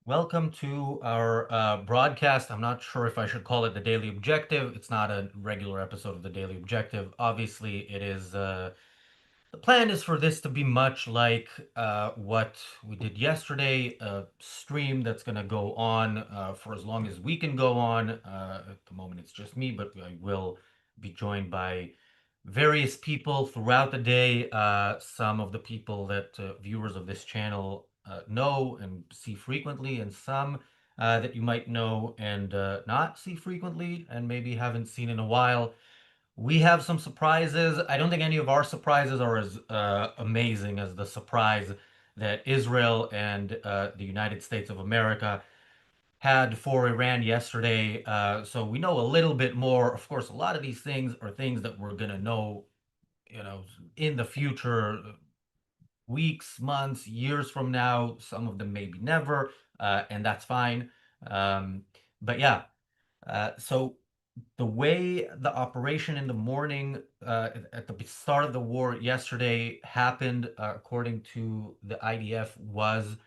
Welcome to our broadcast. I'm not sure if I should call it the Daily Objective. It's not a regular episode of the Daily Objective. Obviously, it is. The plan is for this to be much like what we did yesterday, a stream that's going to go on for as long as we can go on. At the moment, it's just me, but I will be joined by various people throughout the day. Some of the people that viewers of this channel know and see frequently, and some that you might know and not see frequently, and maybe haven't seen in a while. We have some surprises. I don't think any of our surprises are as amazing as the surprise that Israel and the United States of America had for Iran yesterday. So we know a little bit more. Of course, a lot of these things are things that we're gonna know, in the future, weeks, months, years from now. Some of them maybe never, and that's fine. Um, but yeah, so the way the operation in the morning at the start of the war yesterday happened, according to the IDF, was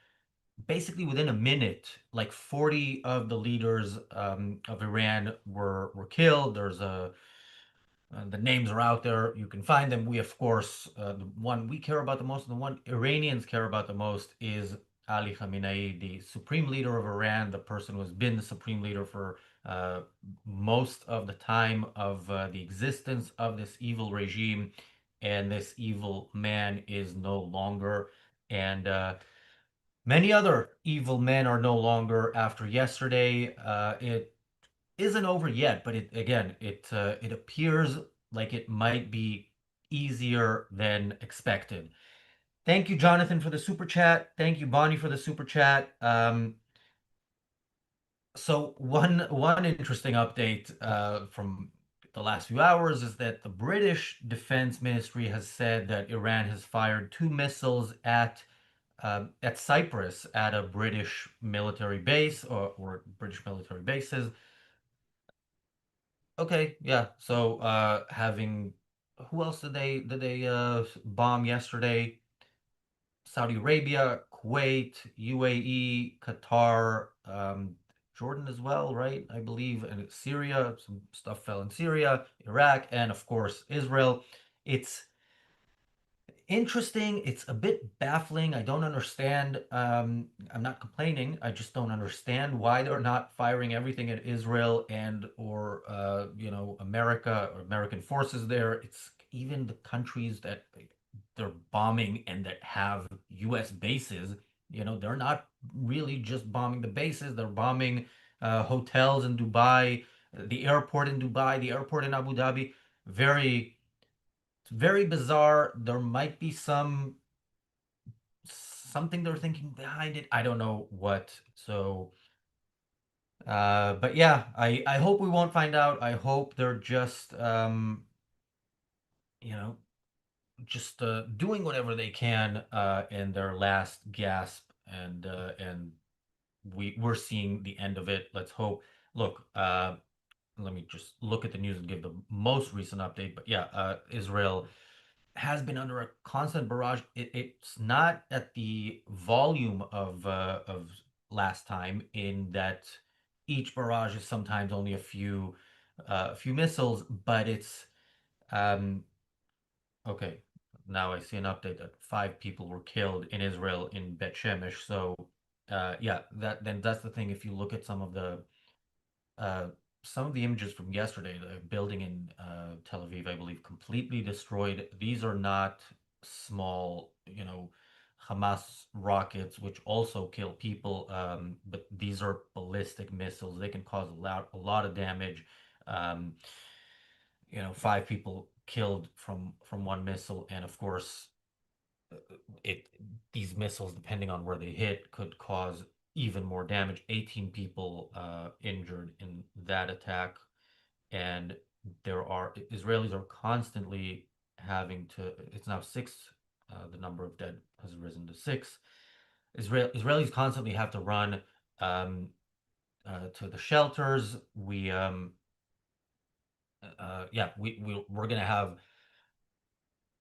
basically within a minute, like 40 of the leaders of Iran were killed. The names are out there. You can find them. We, of course, the one we care about the most, and the one Iranians care about the most, is Ali Khamenei, the supreme leader of Iran, the person who has been the supreme leader for uh, most of the time of the existence of this evil regime. And this evil man is no longer. And many other evil men are no longer after yesterday. It isn't over yet, but it appears like it might be easier than expected. Thank you, Jonathan, for the super chat. Thank you, Bonnie, for the super chat. So one interesting update from the last few hours is that the British Defense Ministry has said that Iran has fired two missiles at Cyprus, at a British military base, or British military bases. Okay, yeah. So having who else did they bomb yesterday? Saudi Arabia, Kuwait, UAE, Qatar, Jordan as well, right? I believe, and Syria. Some stuff fell in Syria, Iraq, and of course Israel. It's interesting. It's a bit baffling. I don't understand. I'm not complaining. I just don't understand why they're not firing everything at Israel and or America or American forces there. It's even the countries that they're bombing and that have U.S. bases. They're not really just bombing the bases. They're bombing hotels in Dubai, the airport in Dubai, the airport in Abu Dhabi. Very it's very bizarre. There might be something they're thinking behind it. I don't know what. So, but yeah, I hope we won't find out. I hope they're just you know, just doing whatever they can in their last gasp, and we're seeing the end of it. Let's hope. Look, let me just look at the news and give the most recent update. But yeah, Israel has been under a constant barrage. It's not at the volume of last time, in that each barrage is sometimes only a few missiles, but it's um okay. Now I see an update that 5 people were killed in Israel in Bet Shemesh. So yeah, that's the thing. If you look at uh, some of the images from yesterday, the building in Tel Aviv, I believe, completely destroyed. These are not small, Hamas rockets, which also kill people, but these are ballistic missiles. They can cause a lot of damage. Um, 5 people killed from one missile, and of course, it these missiles, depending on where they hit, could cause even more damage. 18 people injured in that attack, and Israelis are constantly having to. It's now six. The number of dead has risen to six. Israelis constantly have to run um, to the shelters. We're gonna have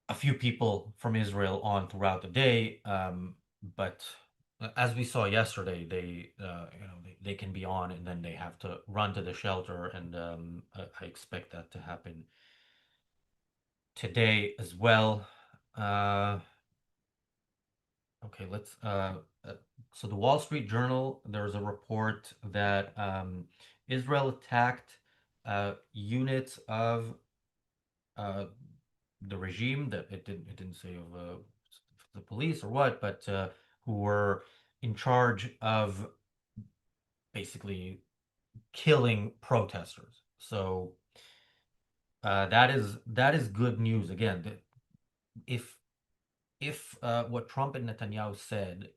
a few people from Israel on throughout the day, but as we saw yesterday, they can be on and then they have to run to the shelter, and I expect that to happen today as well. Uh, okay, let's. Uh, so the Wall Street Journal, there's a report that Israel attacked units of uh, the regime. That it didn't say of the police or what, but who were in charge of basically killing protesters. So that is good news. Again, if what Trump and Netanyahu said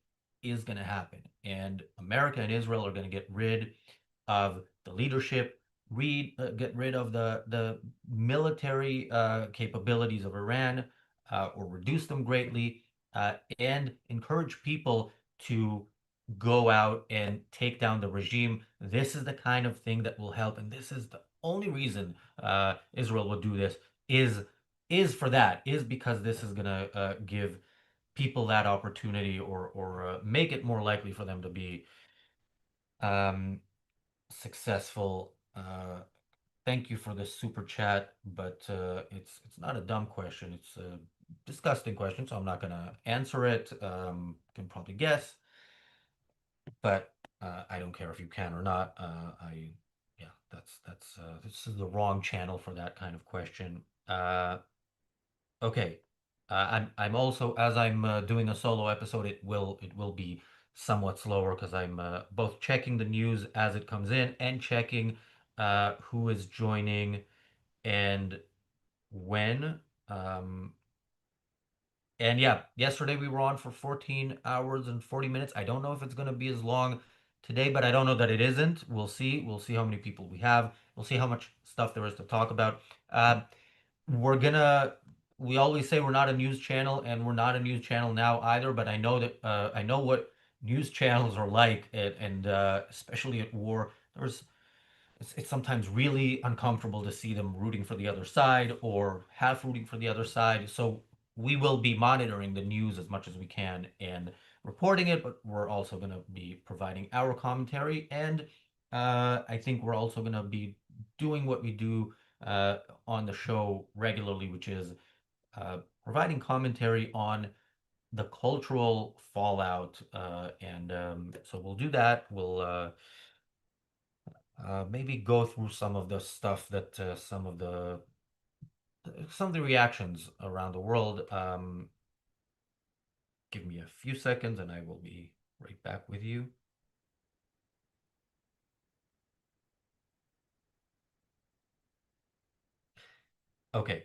is going to happen, and America and Israel are going to get rid of the leadership, get rid of the military capabilities of Iran, or reduce them greatly, and encourage people to go out and take down the regime. This is the kind of thing that will help, and this is the only reason Israel will do this. Is for that, is because this is gonna give people that opportunity, or make it more likely for them to be um, successful. Thank you for the super chat, but it's not a dumb question. It's a disgusting question, so I'm not gonna answer it. Can probably guess, but I don't care if you can or not. Yeah, that's this is the wrong channel for that kind of question. Okay. I'm also, as I'm doing a solo episode, it will be somewhat slower because I'm both checking the news as it comes in and checking who is joining and when. Um, and yeah, yesterday we were on for 14 hours and 40 minutes. I don't know if it's going to be as long today, but I don't know that it isn't. We'll see. We'll see how many people we have. We'll see how much stuff there is to talk about. We're gonna we always say we're not a news channel, and we're not a news channel now either, but I know that I know what news channels are like, and especially at war, there's it's sometimes really uncomfortable to see them rooting for the other side or half rooting for the other side. So we will be monitoring the news as much as we can and reporting it, but we're also going to be providing our commentary. And I think we're also going to be doing what we do on the show regularly, which is providing commentary on the cultural fallout. And so we'll do that. We'll maybe go through some of the stuff that some of the reactions around the world. Give me a few seconds and I will be right back with you. Okay.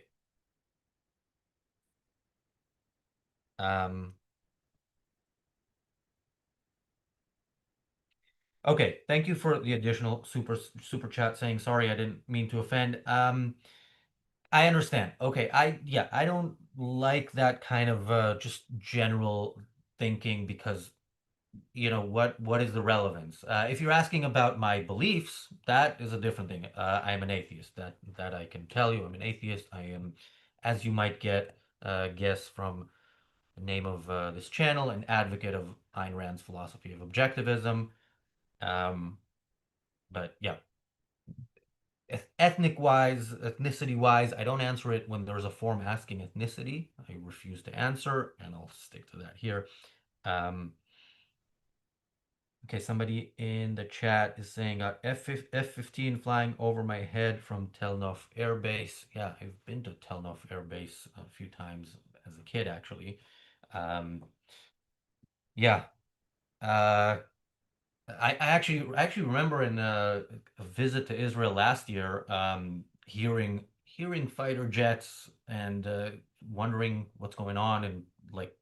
Um, okay. Thank you for the additional super chat saying sorry, I didn't mean to offend. I understand. Okay. I don't like that kind of just general thinking because what is the relevance? If you're asking about my beliefs, that is a different thing. I am an atheist. That I can tell you. I'm an atheist. I am, as you might guess from the name of this channel, an advocate of Ayn Rand's philosophy of objectivism. Um, but yeah, ethnic wise, ethnicity wise, I don't answer it when there's a form asking ethnicity. I refuse to answer, and I'll stick to that here. Um, Okay, somebody in the chat is saying F-15 flying over my head from Tel Nof Air Base. Yeah, I've been to Tel Nof Air Base a few times as a kid, actually. Um, yeah, uh, I actually remember in a visit to Israel last year, hearing fighter jets and wondering what's going on, and like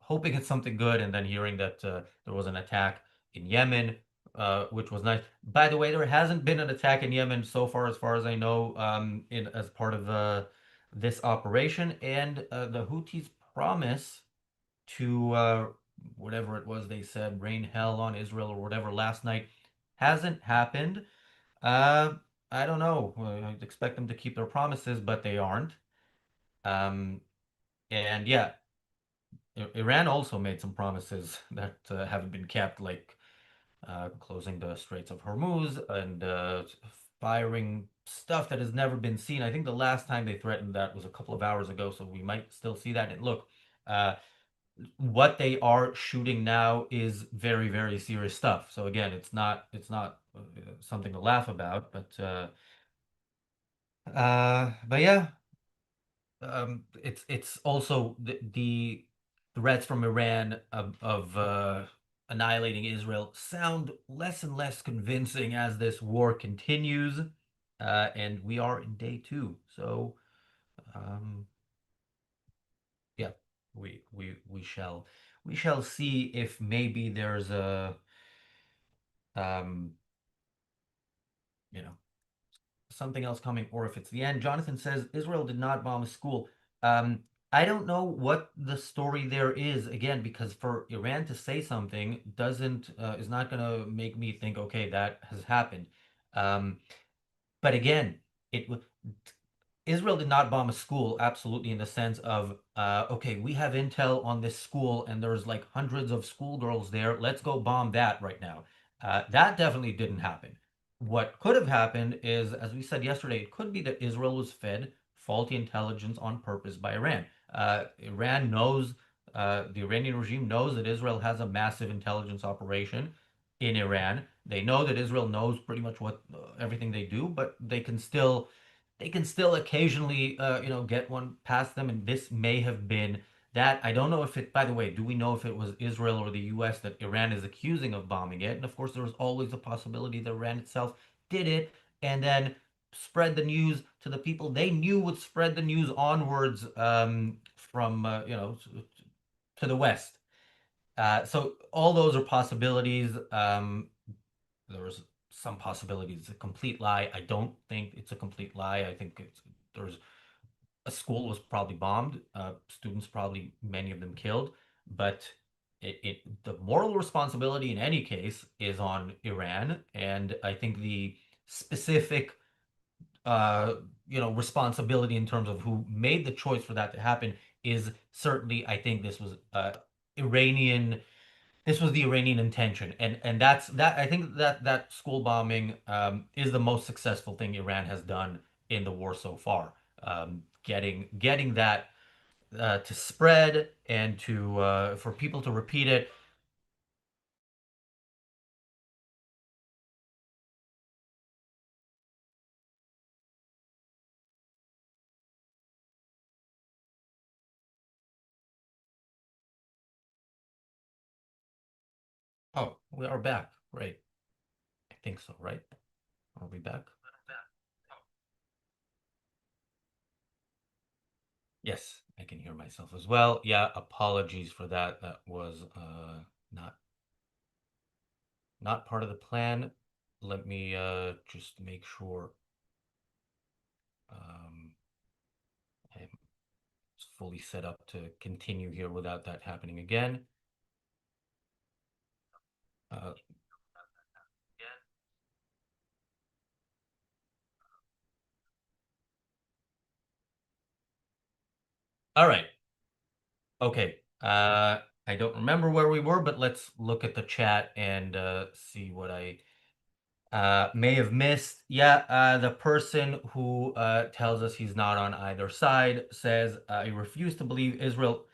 hoping it's something good, and then hearing that there was an attack in Yemen, which was nice. By the way, there hasn't been an attack in Yemen so far as I know, in as part of this operation, and the Houthis promise to whatever it was they said, rain hell on Israel or whatever last night, hasn't happened. Uh, I don't know. I'd expect them to keep their promises, but they aren't. Um, and yeah, Iran also made some promises that haven't been kept, like closing the Straits of Hormuz and firing stuff that has never been seen. I think the last time they threatened that was a couple of hours ago, so we might still see that. And look, uh, what they are shooting now is very, very serious stuff. So again, it's not something to laugh about, but yeah, it's also the threats from Iran of annihilating Israel sound less and less convincing as this war continues, and we are in day two. So, um, yeah, we shall see if maybe there's a um, you know something else coming, or if it's the end. Jonathan says Israel did not bomb a school. Um, I don't know what the story there is again, because for Iran to say something doesn't is not going to make me think, okay, that has happened. Um, but again, it Israel did not bomb a school, absolutely, in the sense of, okay, we have intel on this school and there's like hundreds of schoolgirls there. Let's go bomb that right now. That definitely didn't happen. What could have happened is, as we said yesterday, it could be that Israel was fed faulty intelligence on purpose by Iran. Iran knows, the Iranian regime knows that Israel has a massive intelligence operation in Iran. They know that Israel knows pretty much what everything they do, but they can still occasionally, get one past them, and this may have been that. I don't know if it, by the way, do we know if it was Israel or the US that Iran is accusing of bombing it? And of course, there is always a possibility that Iran itself did it and then spread the news to the people they knew would spread the news onwards, from, to the West. So all those are possibilities. There's some possibilities it's a complete lie. I don't think it's a complete lie. I think there's a school was probably bombed, students probably many of them killed, but the moral responsibility in any case is on Iran, and I think the specific uh, responsibility in terms of who made the choice for that to happen is certainly, I think Iranian this was the Iranian intention, and that. I think that school bombing is the most successful thing Iran has done in the war so far. Getting that to spread and to for people to repeat it. Oh, we are back. Great. I think so, right? Are we back? Yes, I can hear myself as well. Yeah, apologies for that. That was not not part of the plan. Let me just make sure um, I'm fully set up to continue here without that happening again. Uh, all right. Okay. I don't remember where we were, but let's look at the chat and see what I may have missed. Yeah, the person who tells us he's not on either side says, I refuse to believe Israel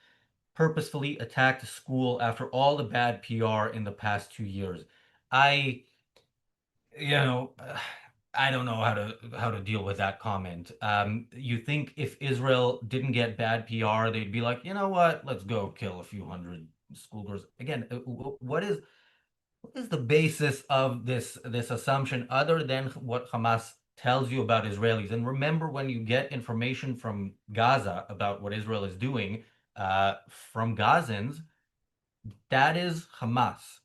purposefully attacked a school after all the bad PR in the past 2 years. I you know, I don't know how to deal with that comment. You think if Israel didn't get bad PR, they'd be like, you know what, let's go kill a few hundred schoolgirls. Again, what is the basis of this assumption other than what Hamas tells you about Israelis? And remember, when you get information from Gaza about what Israel is doing, from Gazans, that is Hamas.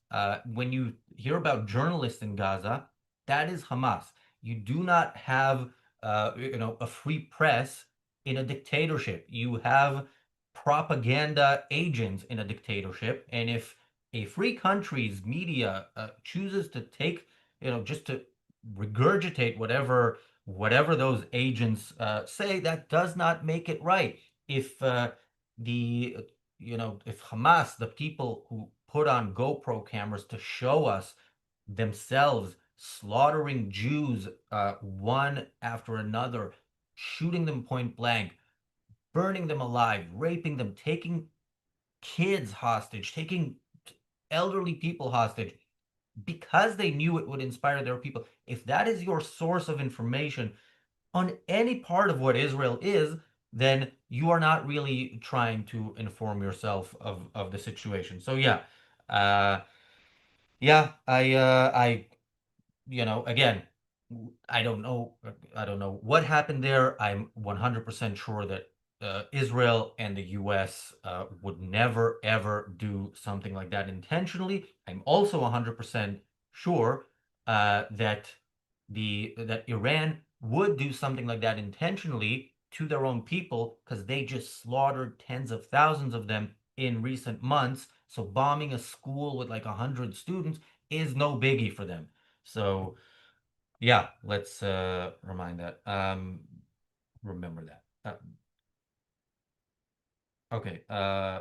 When you hear about journalists in Gaza, that is Hamas. You do not have, a free press in a dictatorship. You have propaganda agents in a dictatorship, and if a free country's media chooses to take, just to regurgitate whatever those agents say, that does not make it right. If the if Hamas, the people who put on GoPro cameras to show us themselves slaughtering Jews one after another, shooting them point blank, burning them alive, raping them, taking kids hostage, taking elderly people hostage, because they knew it would inspire their people. If that is your source of information on any part of what Israel is, then you are not really trying to inform yourself of the situation. So uh, I again, I don't know. I don't know what happened there. I'm 100% sure that Israel and the U.S. Would never ever do something like that intentionally. I'm also 100% sure that Iran would do something like that intentionally to their own people, because they just slaughtered tens of thousands of them in recent months. So bombing a school with like 100 students is no biggie for them. So yeah, let's remind that. Remember that. Okay.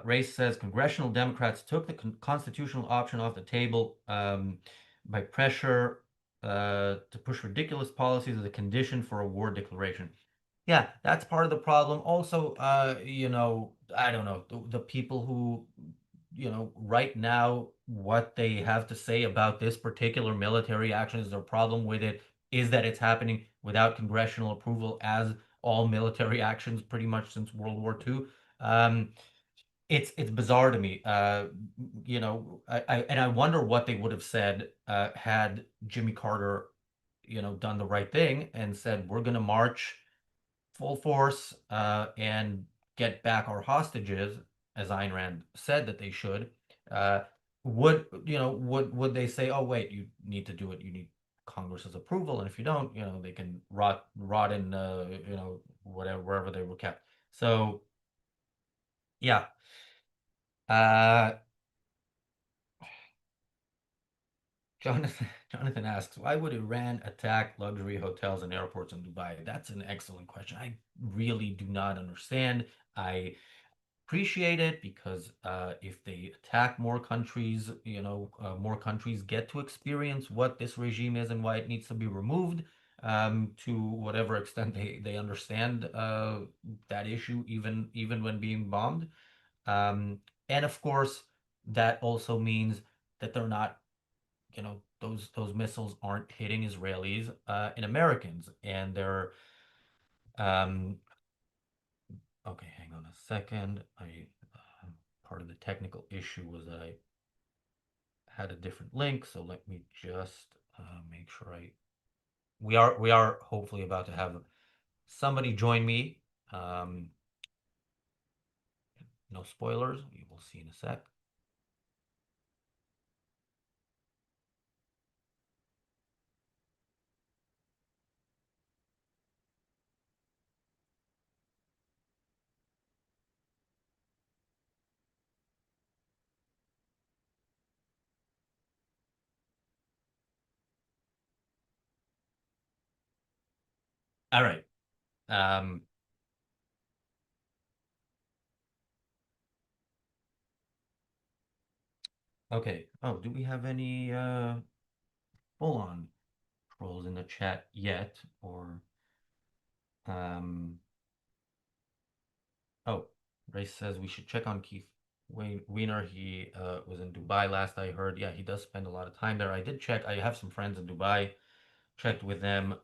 Race says congressional Democrats took the constitutional option off the table by pressure to push ridiculous policies as a condition for a war declaration. Yeah, that's part of the problem. Also, I don't know, the people who, right now, what they have to say about this particular military action is their problem with it is that it's happening without congressional approval, as all military actions pretty much since World War II. Um, it's bizarre to me. And I wonder what they would have said had Jimmy Carter, done the right thing and said, we're going to march full force and get back our hostages, as Ayn Rand said that they should. Uh, would they say, oh wait, you need to do it, you need Congress's approval, and if you don't, they can rot in whatever, wherever they were kept. So yeah. Uh, Jonathan asks, why would Iran attack luxury hotels and airports in Dubai? That's an excellent question. I really do not understand. I appreciate it because if they attack more countries, more countries get to experience what this regime is and why it needs to be removed, to whatever extent they understand that issue, even when being bombed. And of course, that also means that they're not, those missiles aren't hitting Israelis and Americans, and they're um, okay. Hang on a second. Part of the technical issue was that I had a different link, so let me just make sure we are hopefully about to have somebody join me. Um, no spoilers. We will see in a sec. All right. Um, okay. Oh, do we have any full-on trolls in the chat yet? Or um, oh, Race says we should check on Keith Weiner. He was in Dubai last I heard. Yeah, he does spend a lot of time there. I did check. I have some friends in Dubai. Checked with them.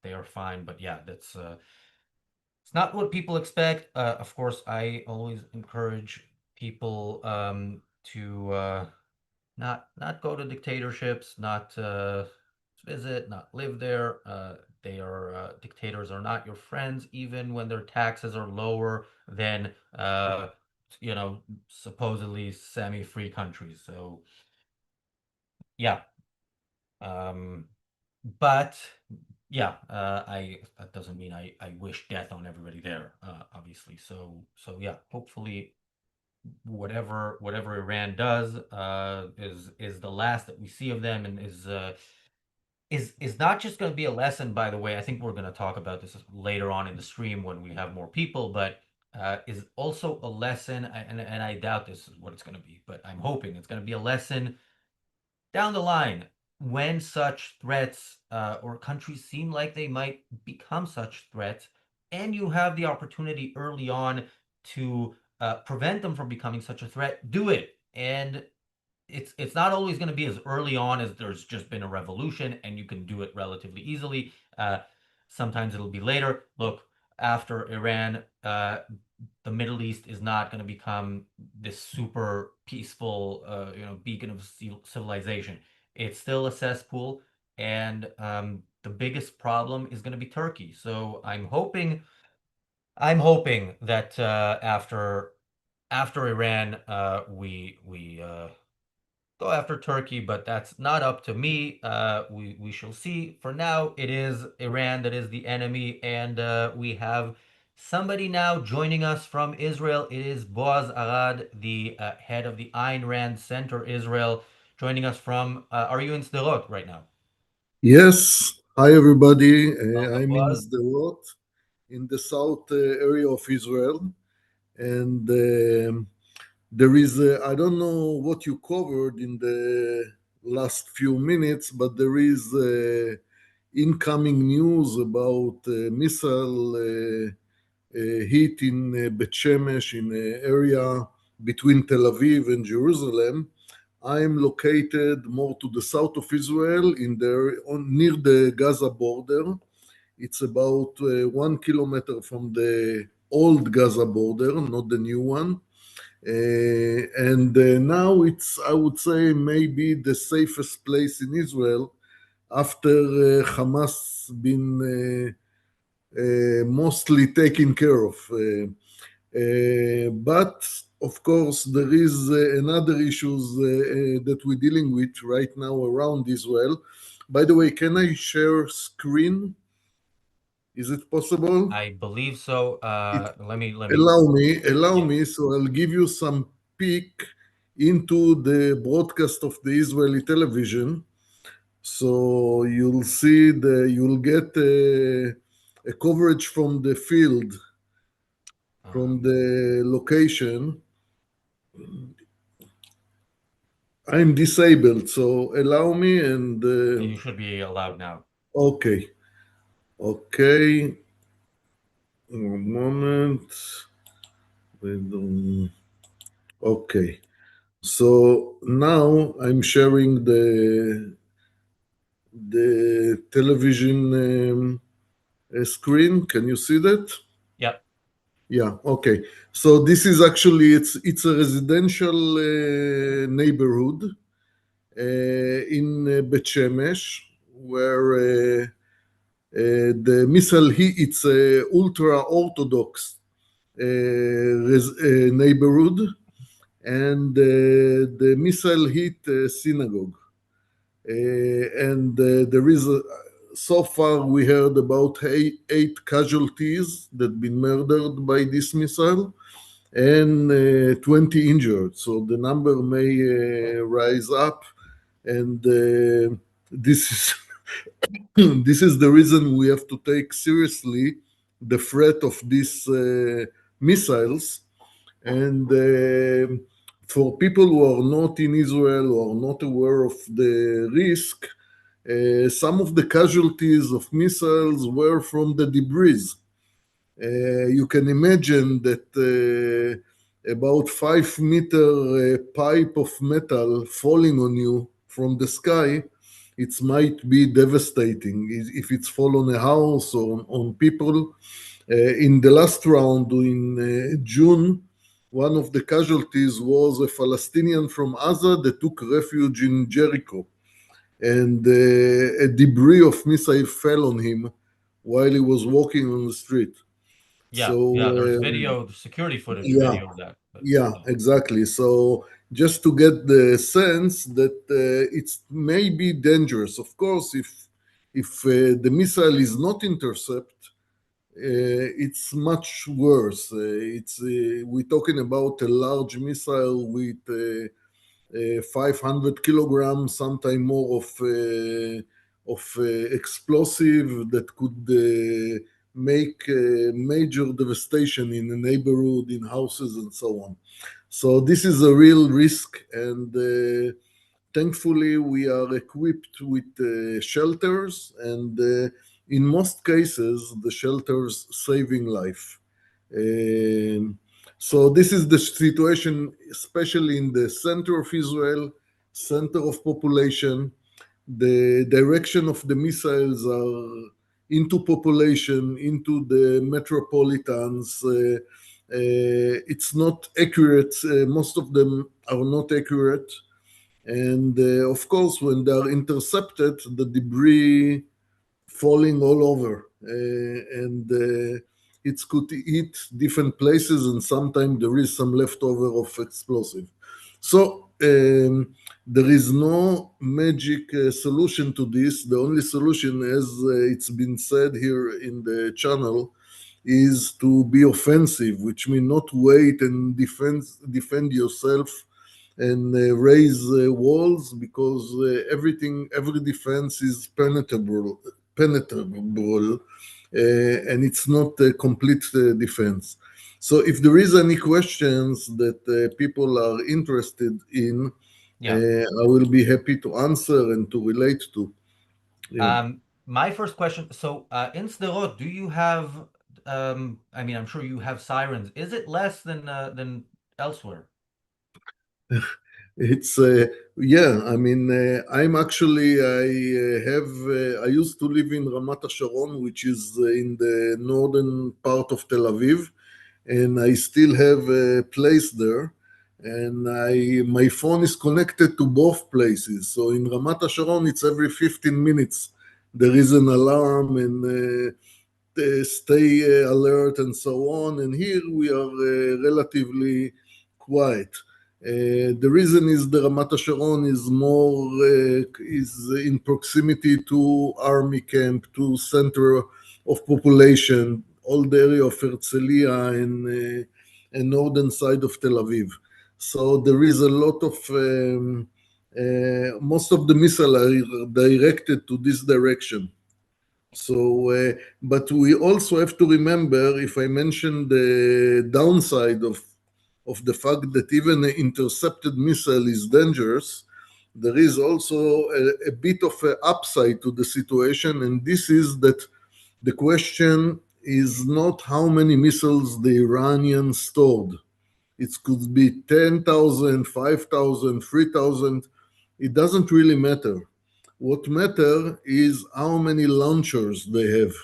They are fine, but yeah, that's it's not what people expect. Of course, I always encourage people to not go to dictatorships, not visit, not live there. They are dictators are not your friends, even when their taxes are lower than supposedly semi-free countries. So yeah, um, but yeah, I that doesn't mean I wish death on everybody there, obviously. So yeah, hopefully whatever Iran does is the last that we see of them, and is not just going to be a lesson. By the way, I think we're going to talk about this later on in the stream when we have more people, but is also a lesson, and I doubt this is what it's going to be, but I'm hoping it's going to be a lesson down the line when such threats or countries seem like they might become such threats, and you have the opportunity early on to prevent them from becoming such a threat, do it. And it's not always going to be as early on as there's just been a revolution and you can do it relatively easily. Sometimes it'll be later. Look, after Iran, the Middle East is not going to become this super peaceful, beacon of civilization. It's still a cesspool, and the biggest problem is going to be Turkey. So I'm hoping that after Iran, we go after Turkey, but that's not up to me. We shall see. For now, it is Iran that is the enemy, and we have somebody now joining us from Israel. It is Boaz Arad, the head of the Ayn Rand Center Israel, joining us from. Are you in Sderot right now? Yes, hi everybody. Welcome, I'm in Boaz. Sderot in the south area of Israel, and there is, I don't know what you covered in the last few minutes, but there is incoming news about missile hit in Bet Shemesh, in an area between Tel Aviv and Jerusalem. I am located more to the south of Israel, near the Gaza border. It's about 1 kilometer from the old Gaza border, not the new one. And now it's, I would say, maybe the safest place in Israel after Hamas been mostly taken care of. But of course, there is another issues that we're dealing with right now around Israel. By the way, can I share screen? Is it possible? I believe so. It Let me. allow Yeah. me. So I'll give you some peek into the broadcast of the Israeli television. So you'll get a coverage from the field, from Um, the location. I'm disabled, so allow me and you should be allowed now. okay, okay, one moment. Okay, so now I'm sharing the television screen. Can you see that? Yep. Yeah. Okay. So this is actually it's a residential neighborhood in Bet Shemesh where the missile hit. It's a ultra orthodox neighborhood, and the missile hit a synagogue. And there is so far we heard about eight casualties that been murdered by this missile and 20 injured. So the number may rise up, and this is this is the reason we have to take seriously the threat of these missiles. And for people who are not in Israel or are not aware of the risk, some of the casualties of missiles were from the debris. You can imagine that about 5 meter pipe of metal falling on you from the sky, it might be devastating if it's fall on a house or on people. In the last round in June, one of the casualties was a Palestinian from Gaza that took refuge in Jericho, and a debris of missile fell on him while he was walking on the street. Yeah. So Yeah. There's video, security footage yeah, video of that. But yeah, yeah. exactly. So just to get the sense that it's maybe dangerous. Of course, if the missile is not intercept, it's much worse. We're talking about a large missile with 500 kilograms, sometimes more of explosive that could make major devastation in the neighborhood, in houses, and so on. So this is a real risk, and thankfully we are equipped with shelters, and in most cases the shelters saving life. Um, so this is the situation, especially in the center of Israel, center of population. The direction of the missiles are into population, into the metropolitans. It's not accurate. Most of them are not accurate. And of course, when they are intercepted, the debris falling all over, and it could hit different places, and sometimes there is some leftover of explosive. So there is no magic solution to this. The only solution, as it's been said here in the channel, is to be offensive, which means not wait and defend yourself and raise walls, because every defense is penetrable, and it's not a complete defense. So if there is any questions that people are interested in, Yeah. I will be happy to answer and to relate to. Yeah. My first question, so in Sderot, do you have I mean, I'm sure you have sirens. Is it less than elsewhere? It's yeah. I mean, I'm actually I used to live in Ramat Hasharon, which is in the northern part of Tel Aviv, and I still have a place there. And my phone is connected to both places. So in Ramat Hasharon, it's every 15 minutes there is an alarm, and stay alert and so on. And here we are relatively quiet. The reason is the Ramat Hasharon is more is in proximity to army camp, to center of population, all the area of Herzliya and northern side of Tel Aviv. So there is a lot of most of the missiles are directed to this direction. So, but we also have to remember, if I mention the downside of the fact that even an intercepted missile is dangerous, there is also a bit of an upside to the situation, and this is that the question is not how many missiles the Iranians stored. It could be 10,000, 5,000, 3,000. It doesn't really matter. What matter is how many launchers they have.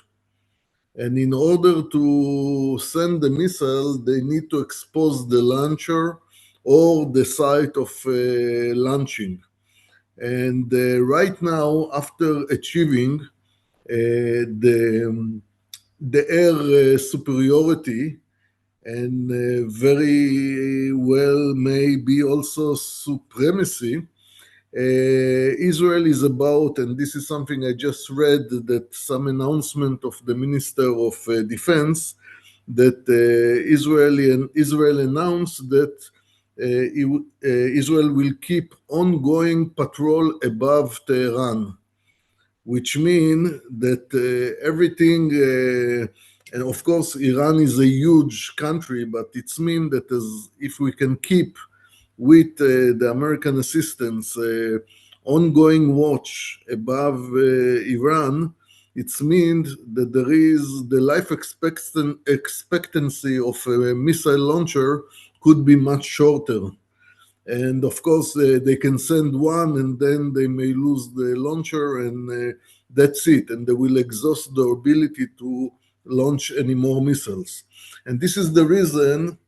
And in order to send the missile, they need to expose the launcher or the site of launching. And right now, after achieving the air superiority, and very well maybe also supremacy, Israel is about, and this is something I just read, that some announcement of the Minister of Defense, that Israel announced that Israel will keep ongoing patrol above Tehran, which mean that everything, and of course Iran is a huge country, but it's mean that as if we can keep with the American assistance ongoing watch above Iran, it's means that there is the life expectancy of a missile launcher could be much shorter. And of course, they can send one and then they may lose the launcher, and that's it. And they will exhaust their ability to launch any more missiles. And this is the reason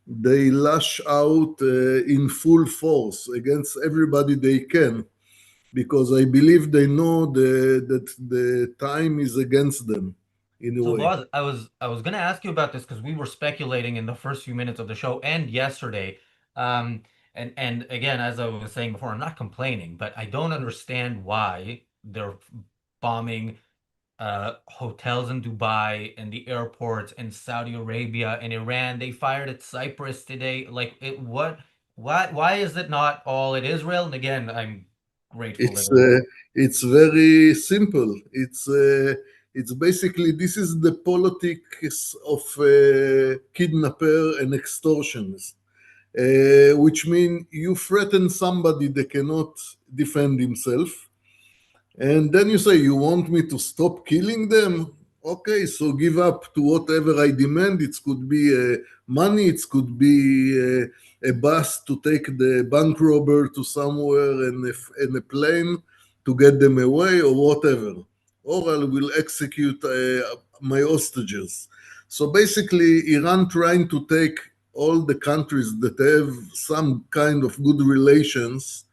they lash out in full force against everybody they can, because I believe they know that the time is against them in a So way. Boaz, I was gonna ask you about this because we were speculating in the first few minutes of the show and yesterday. Um, and again, as I was saying before, I'm not complaining, but I don't understand why they're bombing hotels in Dubai and the airports in Saudi Arabia and Iran. They fired at Cyprus today. Like it, what? Why is it not all at Israel? And again, I'm grateful that It's it is. uh, it's very simple. It's It's basically this is the politics of kidnapper and extortionist, which mean you threaten somebody that cannot defend himself, and then you say, you want me to stop killing them? Okay, so give up to whatever I demand. It could be money, it could be a bus to take the bank robber to somewhere, and a plane to get them away, or whatever. Or I will execute my hostages. So basically, Iran trying to take all the countries that have some kind of good relations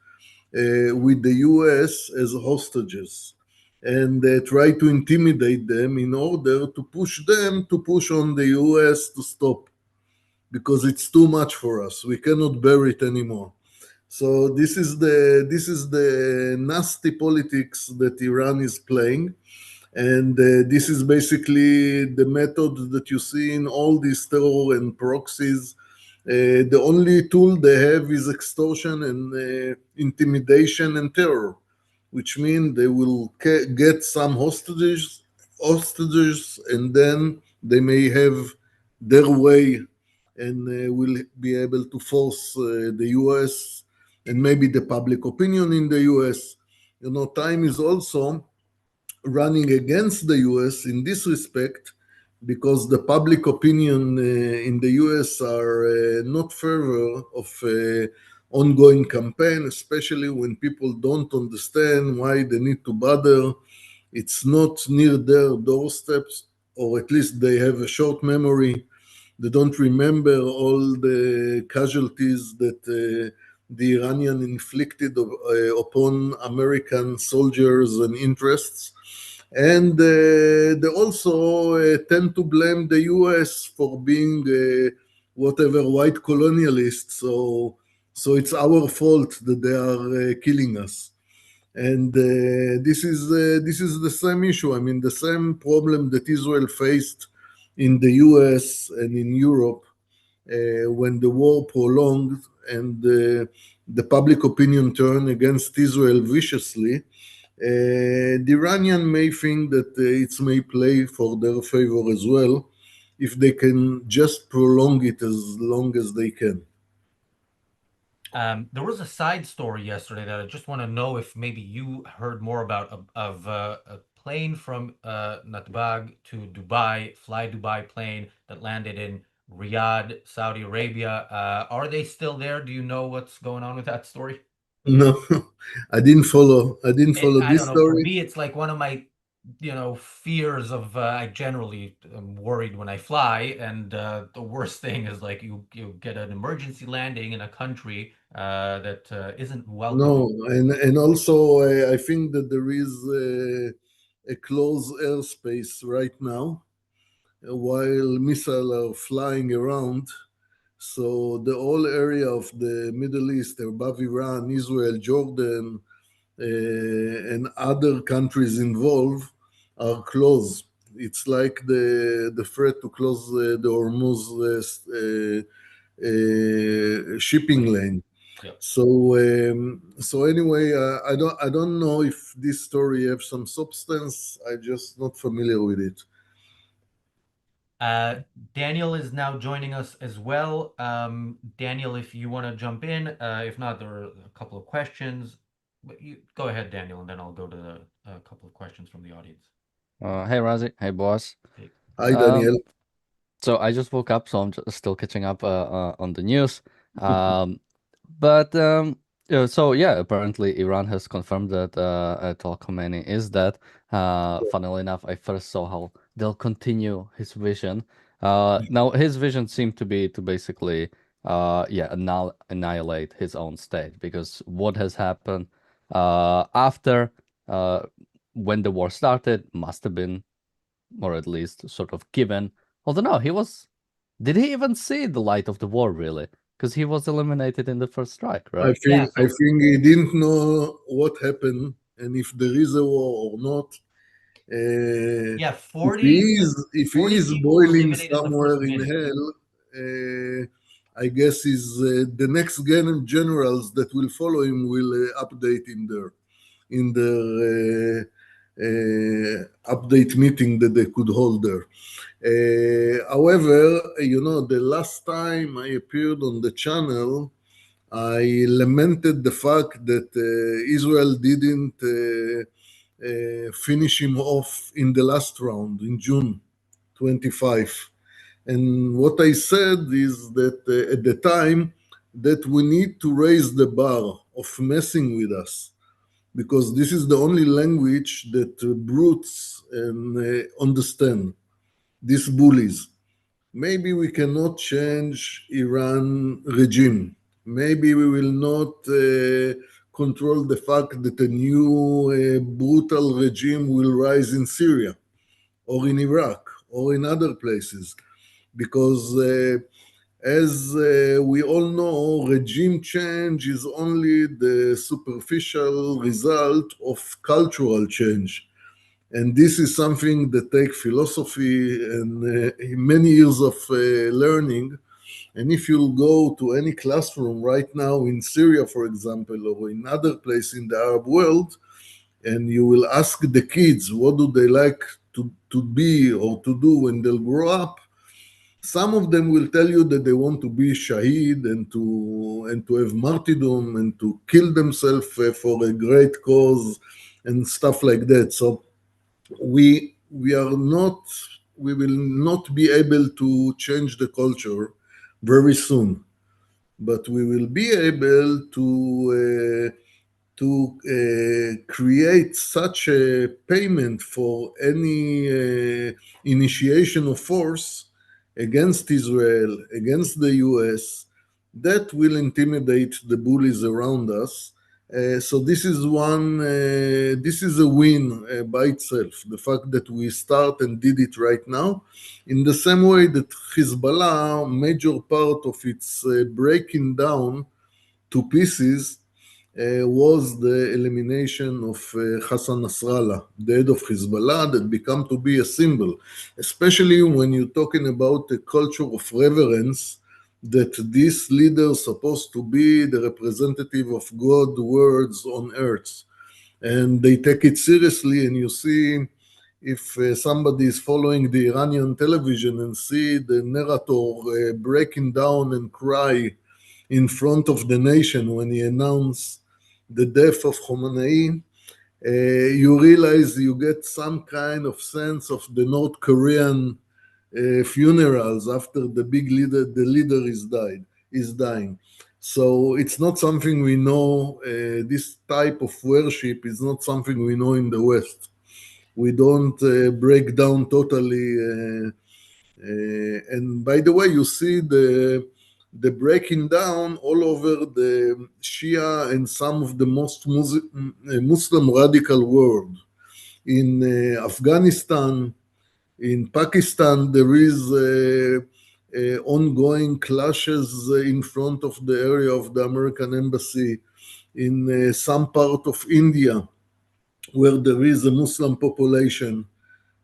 with the US as hostages, and try to intimidate them in order to push them to push on the US to stop, because it's too much for us. We cannot bear it anymore. So this is the nasty politics that Iran is playing, and this is basically the method that you see in all these terror and proxies. The only tool they have is extortion and intimidation and terror, which mean they will get some hostages, and then they may have their way, and will be able to force the US and maybe the public opinion in the US. Time is also running against the US in this respect, because the public opinion in the US are not favor of ongoing campaign, especially when people don't understand why they need to bother. It's not near their doorsteps, or at least they have a short memory. They don't remember all the casualties that the Iranian inflicted upon American soldiers and interests. And they also tend to blame the US for being whatever white colonialists. So it's our fault that they are killing us. And this is the same issue. I mean, the same problem that Israel faced in the US and in Europe when the war prolonged, and the public opinion turned against Israel viciously. The Iranian may think that it may play for their favor as well, if they can just prolong it as long as they can. There was a side story yesterday that I just want to know if maybe you heard more about of a plane from Natbag to Dubai, Fly Dubai plane that landed in Riyadh, Saudi Arabia. Are they still there? Do you know what's going on with that story? No, I didn't follow. I didn't follow I don't this know. For story. me, it's like one of my, fears of. I generally am worried when I fly, and the worst thing is like you get an emergency landing in a country that isn't welcoming. No, and also I think that there is a closed airspace right now while missiles are flying around. So the whole area of the Middle East, above Iran, Israel, Jordan, and other countries involved, are closed. It's like the threat to close the Hormuz shipping Lane. lane. Yep. So anyway, I don't know if this story have some substance. I just not familiar with it. Uh, Daniel is now joining us as well. Daniel, if you want to jump in, if not, there are a couple of questions. But you go ahead, Daniel, and then I'll go to a couple of questions from the audience. Hey Razi, hey boss. Hey. Hi, Um, Daniel. so I just woke up, so I'm still catching up on the news. Um, but so yeah, apparently Iran has confirmed that Ayatollah Khomeini is dead. Funnily enough, I first saw how they'll continue his vision. Now his vision seemed to be to basically annihilate his own state, because what has happened after uh, when the war started must have been, or at least sort of given. Although no, he was. Did he even see the light of the war really? Because he was eliminated in the first strike, I right? Yeah, think I so think he didn't know what happened and if there is a war or not. yeah, If he 40 if he 40 is people were boiling eliminated in the first somewhere in minute. hell, I guess is the next generals that will follow him will update in their update meeting that they could hold there. However, the last time I appeared on the channel, I lamented the fact that Israel didn't finish him off in the last round in June 25. And what I said is that at the time that we need to raise the bar of messing with us, because this is the only language that brutes and understand, these bullies. Maybe we cannot change Iran regime. Maybe we will not control the fact that a new brutal regime will rise in Syria or in Iraq or in other places. Because as we all know, regime change is only the superficial result of cultural change. And this is something that takes philosophy and many years of learning. And if you'll go to any classroom right now in Syria, for example, or in other place in the Arab world, and you will ask the kids what do they like to be or to do when they'll grow up, some of them will tell you that they want to be shaheed and to have martyrdom and to kill themselves for a great cause and stuff like that. So we are not we will not be able to change the culture very soon, but we will be able to create such a payment for any initiation of force against Israel, against the US, that will intimidate the bullies around us. So this is a win by itself, the fact that we start and did it right now, in the same way that Hezbollah, major part of its breaking down to pieces was the elimination of Hassan Nasrallah, the head of Hezbollah, that become to be a symbol, especially when you're talking about a culture of reverence, that this leader is supposed to be the representative of God's words on earth. And they take it seriously, and you see, if somebody is following the Iranian television and see the narrator breaking down and cry in front of the nation when he announced the death of Khomeini, you realize you get some kind of sense of the North Korean funerals after the leader is dying. So it's not something we know. This type of worship is not something we know in the West. We don't break down totally. And by the way, you see the breaking down all over the Shia and some of the most Muslim radical world. In Afghanistan, in Pakistan, there is ongoing clashes in front of the area of the American embassy. In some part of India, where there is a Muslim population,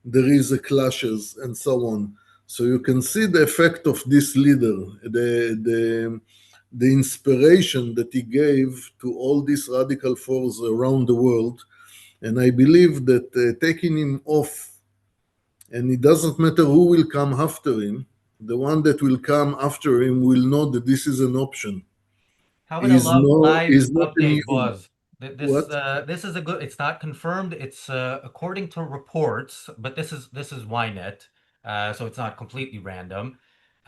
there is a clashes and so on. So you can see the effect of this leader, the inspiration that he gave to all these radical forces around the world. And I believe that taking him off, and it doesn't matter who will come after him, the one that will come after him will know that this is an option. How about a live Is not a update, new. Boz? What? This is a good. It's not confirmed. It's according to reports, but this is Ynet, so it's not completely random.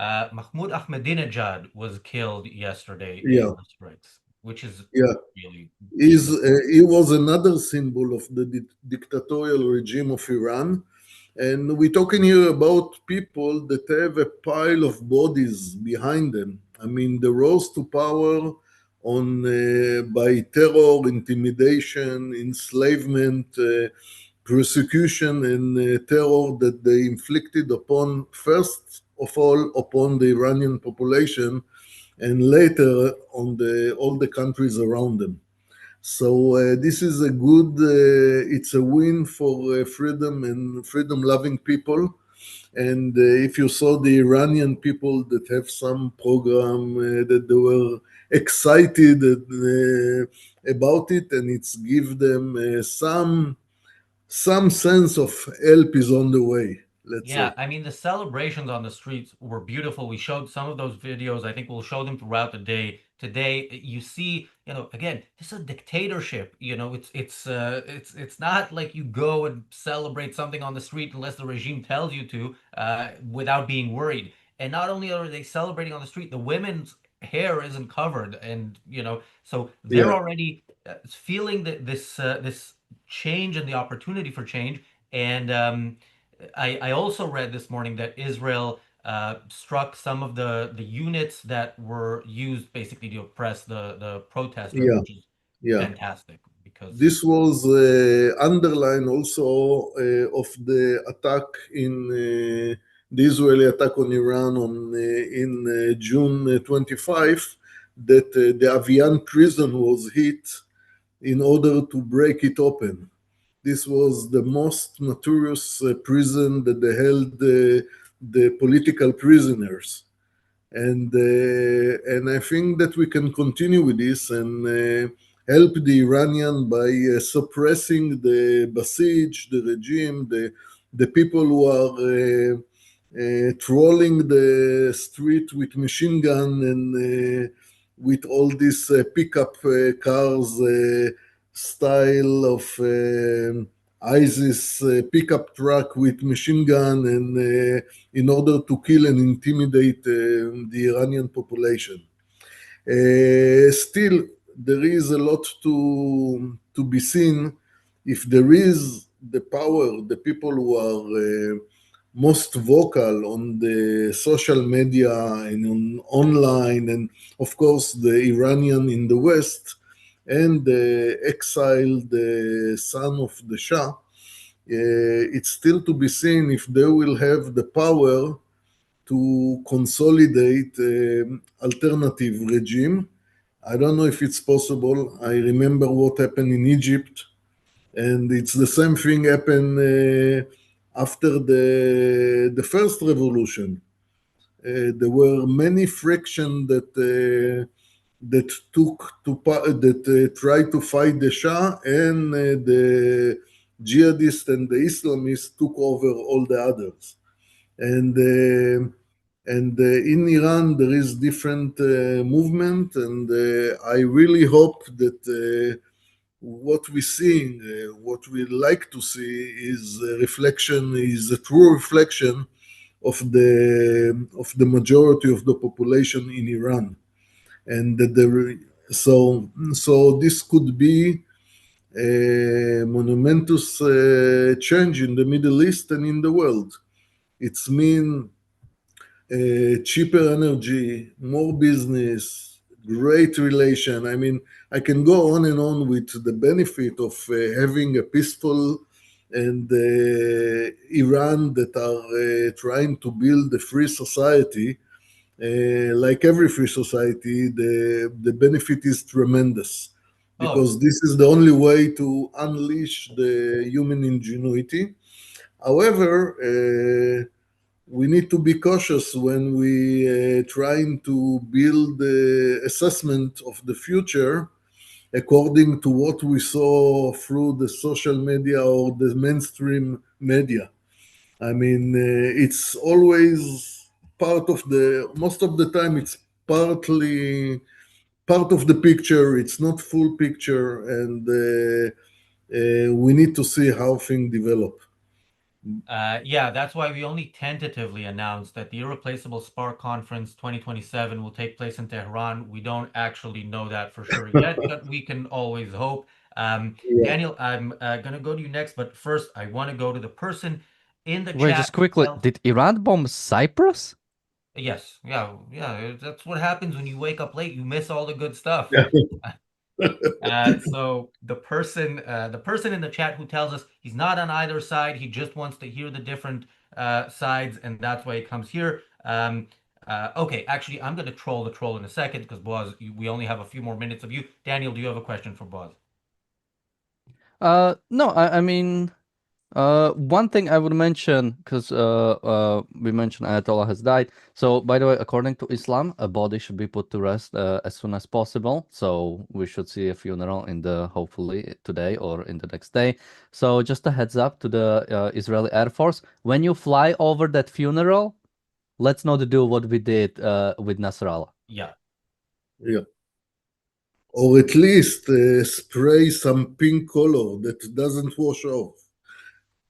Mahmoud Ahmadinejad was killed yesterday in Yeah, the strikes, which is yeah. really Is beautiful. He was another symbol of the dictatorial regime of Iran. And we're talking here about people that have a pile of bodies behind them. I mean, the rose to power on by terror, intimidation, enslavement, persecution, and terror that they inflicted upon, first of all, upon the Iranian population, and later on all the countries around them. So this is a good, it's a win for freedom and freedom-loving people. And if you saw the Iranian people that have some program that they were excited about it, and it's give them some some sense of help is on the way, let's Yeah, say. I mean, the celebrations on the streets were beautiful. We showed some of those videos. I think we'll show them throughout the day. Today, you see, again, this is a dictatorship. It's not like you go and celebrate something on the street unless the regime tells you to, without being worried. And not only are they celebrating on the street, the women's hair isn't covered, and so they're Yeah, already feeling that this change and the opportunity for change. And I also read this morning that Israel struck some of the units that were used basically to oppress the protesters, yeah, which is yeah. fantastic because This was underline also of the attack in the Israeli attack on Iran in June 25, that the Avian prison was hit in order to break it open. This was the most notorious prison that they held the political prisoners, and I think that we can continue with this and help the Iranian by suppressing the Basij, the regime, the people who are trolling the street with machine gun and with all these pickup cars style of ISIS pickup truck with machine gun and in order to kill and intimidate the Iranian population. Still, there is a lot to be seen. If there is the power, the people who are most vocal on the social media and on online, and of course the Iranian in the West, and the exiled son of the Shah, it's still to be seen if they will have the power to consolidate alternative regime. I don't know if it's possible. I remember what happened in Egypt, and it's the same thing happened after the first revolution. There were many frictions that tried to fight the Shah, and the jihadists and the Islamists took over all the others. And in Iran there is different movement, and I really hope that what we're seeing, what we like to see, is a reflection, is a true reflection of the majority of the population in Iran, and that so this could be a monumentous change in the Middle East and in the world. It's mean cheaper energy, more business, great relation. I mean, I can go on and on with the benefit of having a peaceful and Iran that are trying to build a free society. Like every free society, the benefit is tremendous oh, because this is the only way to unleash the human ingenuity. However, we need to be cautious when we trying to build the assessment of the future according to what we saw through the social media or the mainstream media. I mean, it's always part of the most of the time it's partly part of the picture. It's not full picture, and we need to see how things develop. yeah, that's why we only tentatively announced that the Irreplaceable Spark Conference 2027 will take place in Tehran. We don't actually know that for sure yet, but we can always hope. Yeah. Daniel, I'm gonna go to you next, but first I want to go to the person in the Wait, chat just who quickly, tells. did Iran bomb Cyprus? Yes, yeah, yeah. That's what happens when you wake up late. You miss all the good stuff. Yeah. So the person in the chat who tells us he's not on either side, he just wants to hear the different sides, and that's why he comes here. Okay, actually, I'm gonna troll the troll in a second because Boaz, we only have a few more minutes of you. Daniel, do you have a question for Boaz? No, I mean, One thing I would mention, because we mentioned Ayatollah has died. So, by the way, according to Islam, a body should be put to rest as soon as possible. So we should see a funeral in the hopefully today or in the next day. So just a heads up to the Israeli Air Force: when you fly over that funeral, let's not do what we did with Nasrallah. Yeah. Yeah. Or at least spray some pink color that doesn't wash off,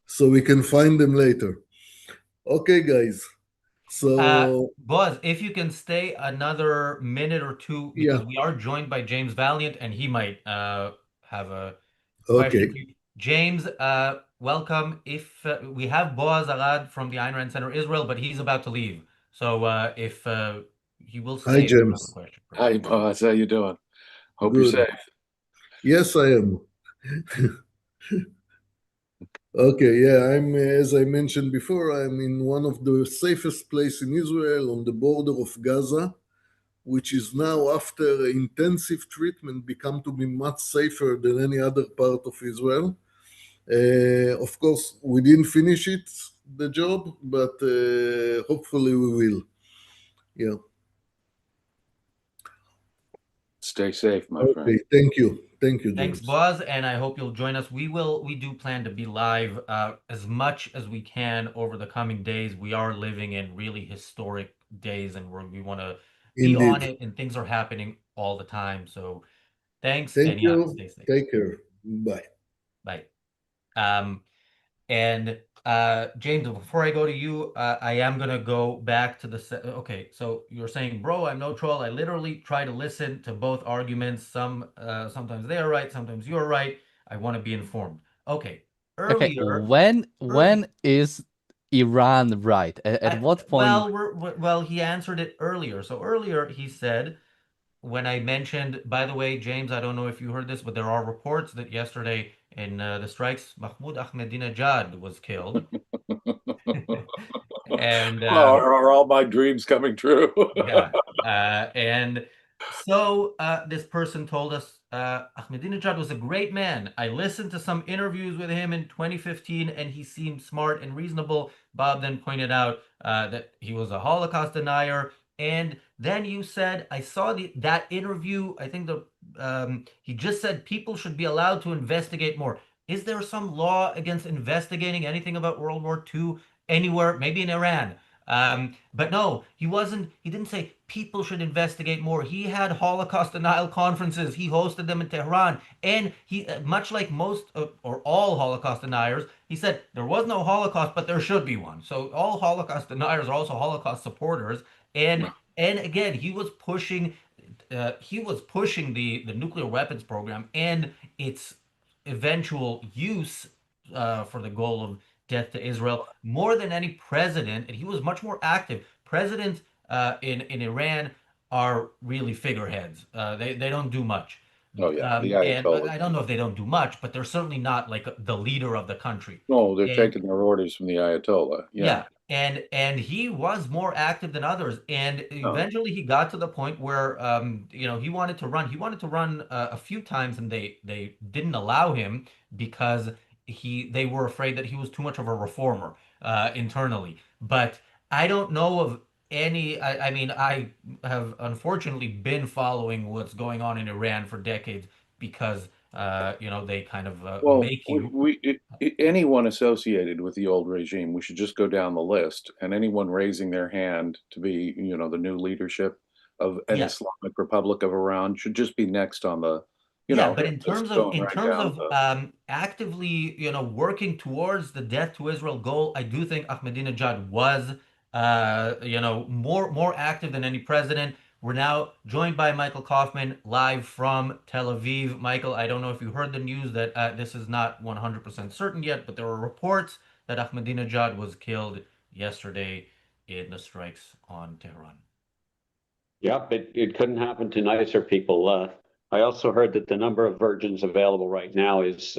so we can find them later. Okay, guys. So Boz, if you can stay another minute or two, yeah, because we are joined by James Valiant, and he might have a question okay. for you. James, welcome. If we have Boaz Arad from the Ayn Rand Center Israel, but he's about to leave. So if he will Hi, stay if you have a James. question for him. Hi, boss. How you doing? Hope you're Good. safe. Yes, I am. Okay, yeah, I'm as I mentioned before, I'm in one of the safest place in Israel on the border of Gaza, which is now, after intensive treatment, become to be much safer than any other part of Israel. Of course, we didn't finish it, the job, but hopefully we will. Yeah. Stay safe, my friend. Okay. Thank you. Thank you, Thanks, James. Boz, and I hope you'll join us. We do plan to be live as much as we can over the coming days. We are living in really historic days, and we want to be on Indeed. it, and things are happening all the time. So thanks, Thank and yeah, you. stay safe. Take care. Bye. Bye. Um, and James, before I go to you, I am gonna go back to okay, so you're saying, bro, I'm no troll. I literally try to listen to both arguments. Sometimes they are right, sometimes you're right. I want to be informed. Okay. Okay, Earlier, when is Iran right? At what point? well, well, he answered it earlier. So earlier he said, when I mentioned, by the way, James, I don't know if you heard this, but there are reports that yesterday in the strikes, Mahmoud Ahmadinejad was killed. And Are all my dreams coming true? yeah, and so this person told us Ahmadinejad was a great man. I listened to some interviews with him in 2015, and he seemed smart and reasonable. Bob then pointed out that he was a Holocaust denier. And then you said, I saw that interview. I think he just said people should be allowed to investigate more. Is there some law against investigating anything about World War II anywhere? Maybe in Iran. But no, he didn't say people should investigate more. He had Holocaust denial conferences. He hosted them in Tehran. And much like most or all Holocaust deniers, he said there was no Holocaust, but there should be one. So all Holocaust deniers are also Holocaust supporters. And again, he was pushing the nuclear weapons program and its eventual use for the goal of death to Israel more than any president, and he was much more active. Presidents in Iran are really figureheads. They don't do much. Oh yeah, the And Ayatollah. I don't know if they don't do much, but they're certainly not like the leader of the country. No, they're And taking their orders from the Ayatollah. Yeah. yeah, and he was more active than others, and Oh, eventually he got to the point where he wanted to run. He wanted to run a few times, and they didn't allow him because they were afraid that he was too much of a reformer internally. But I don't know of any. I mean, I have unfortunately been following what's going on in Iran for decades because they kind of well, make you. anyone associated with the old regime, we should just go down the list, and anyone raising their hand to be, the new leadership of an Yeah. Islamic Republic of Iran should just be next on the, Yeah, but just going in right terms down of the. actively, working towards the death to Israel goal, I do think Ahmadinejad was, more active than any president. We're now joined by Michael Kaufman live from Tel Aviv. Michael, I don't know if you heard the news that this is not 100% certain yet, but there are reports that Ahmadinejad was killed yesterday in the strikes on Tehran. Yep, it couldn't happen to nicer people. I also heard that the number of virgins available right now is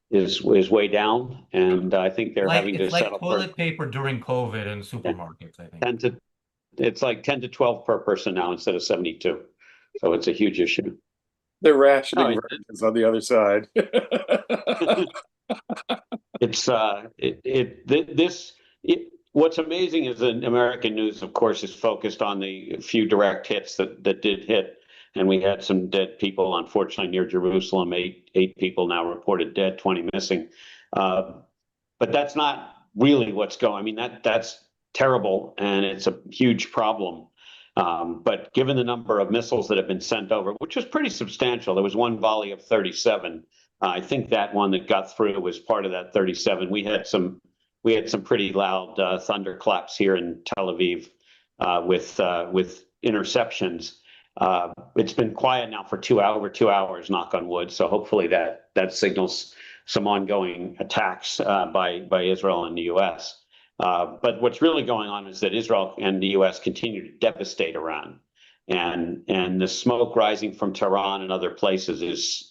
is way down, and I think they're Like having it's to like settle for toilet paper during COVID in yeah, supermarkets, I think. 10 to it's like 10 to 12 per person now instead of 72. So it's a huge issue. They're No, rationing virgins on the other side. It's what's amazing is that American news, of course, is focused on the few direct hits that did hit, and we had some dead people, unfortunately, near Jerusalem. Eight people now reported dead, 20 missing. But that's not really what's going. I mean, that's terrible, and it's a huge problem. But given the number of missiles that have been sent over, which was pretty substantial, there was one volley of 37. I think that one that got through was part of that 37. We had some pretty loud thunderclaps here in Tel Aviv with interceptions. It's been quiet now for over 2 hours, knock on wood. So hopefully that signals some ongoing attacks by Israel and the U.S. But what's really going on is that Israel and the U.S. continue to devastate Iran, and the smoke rising from Tehran and other places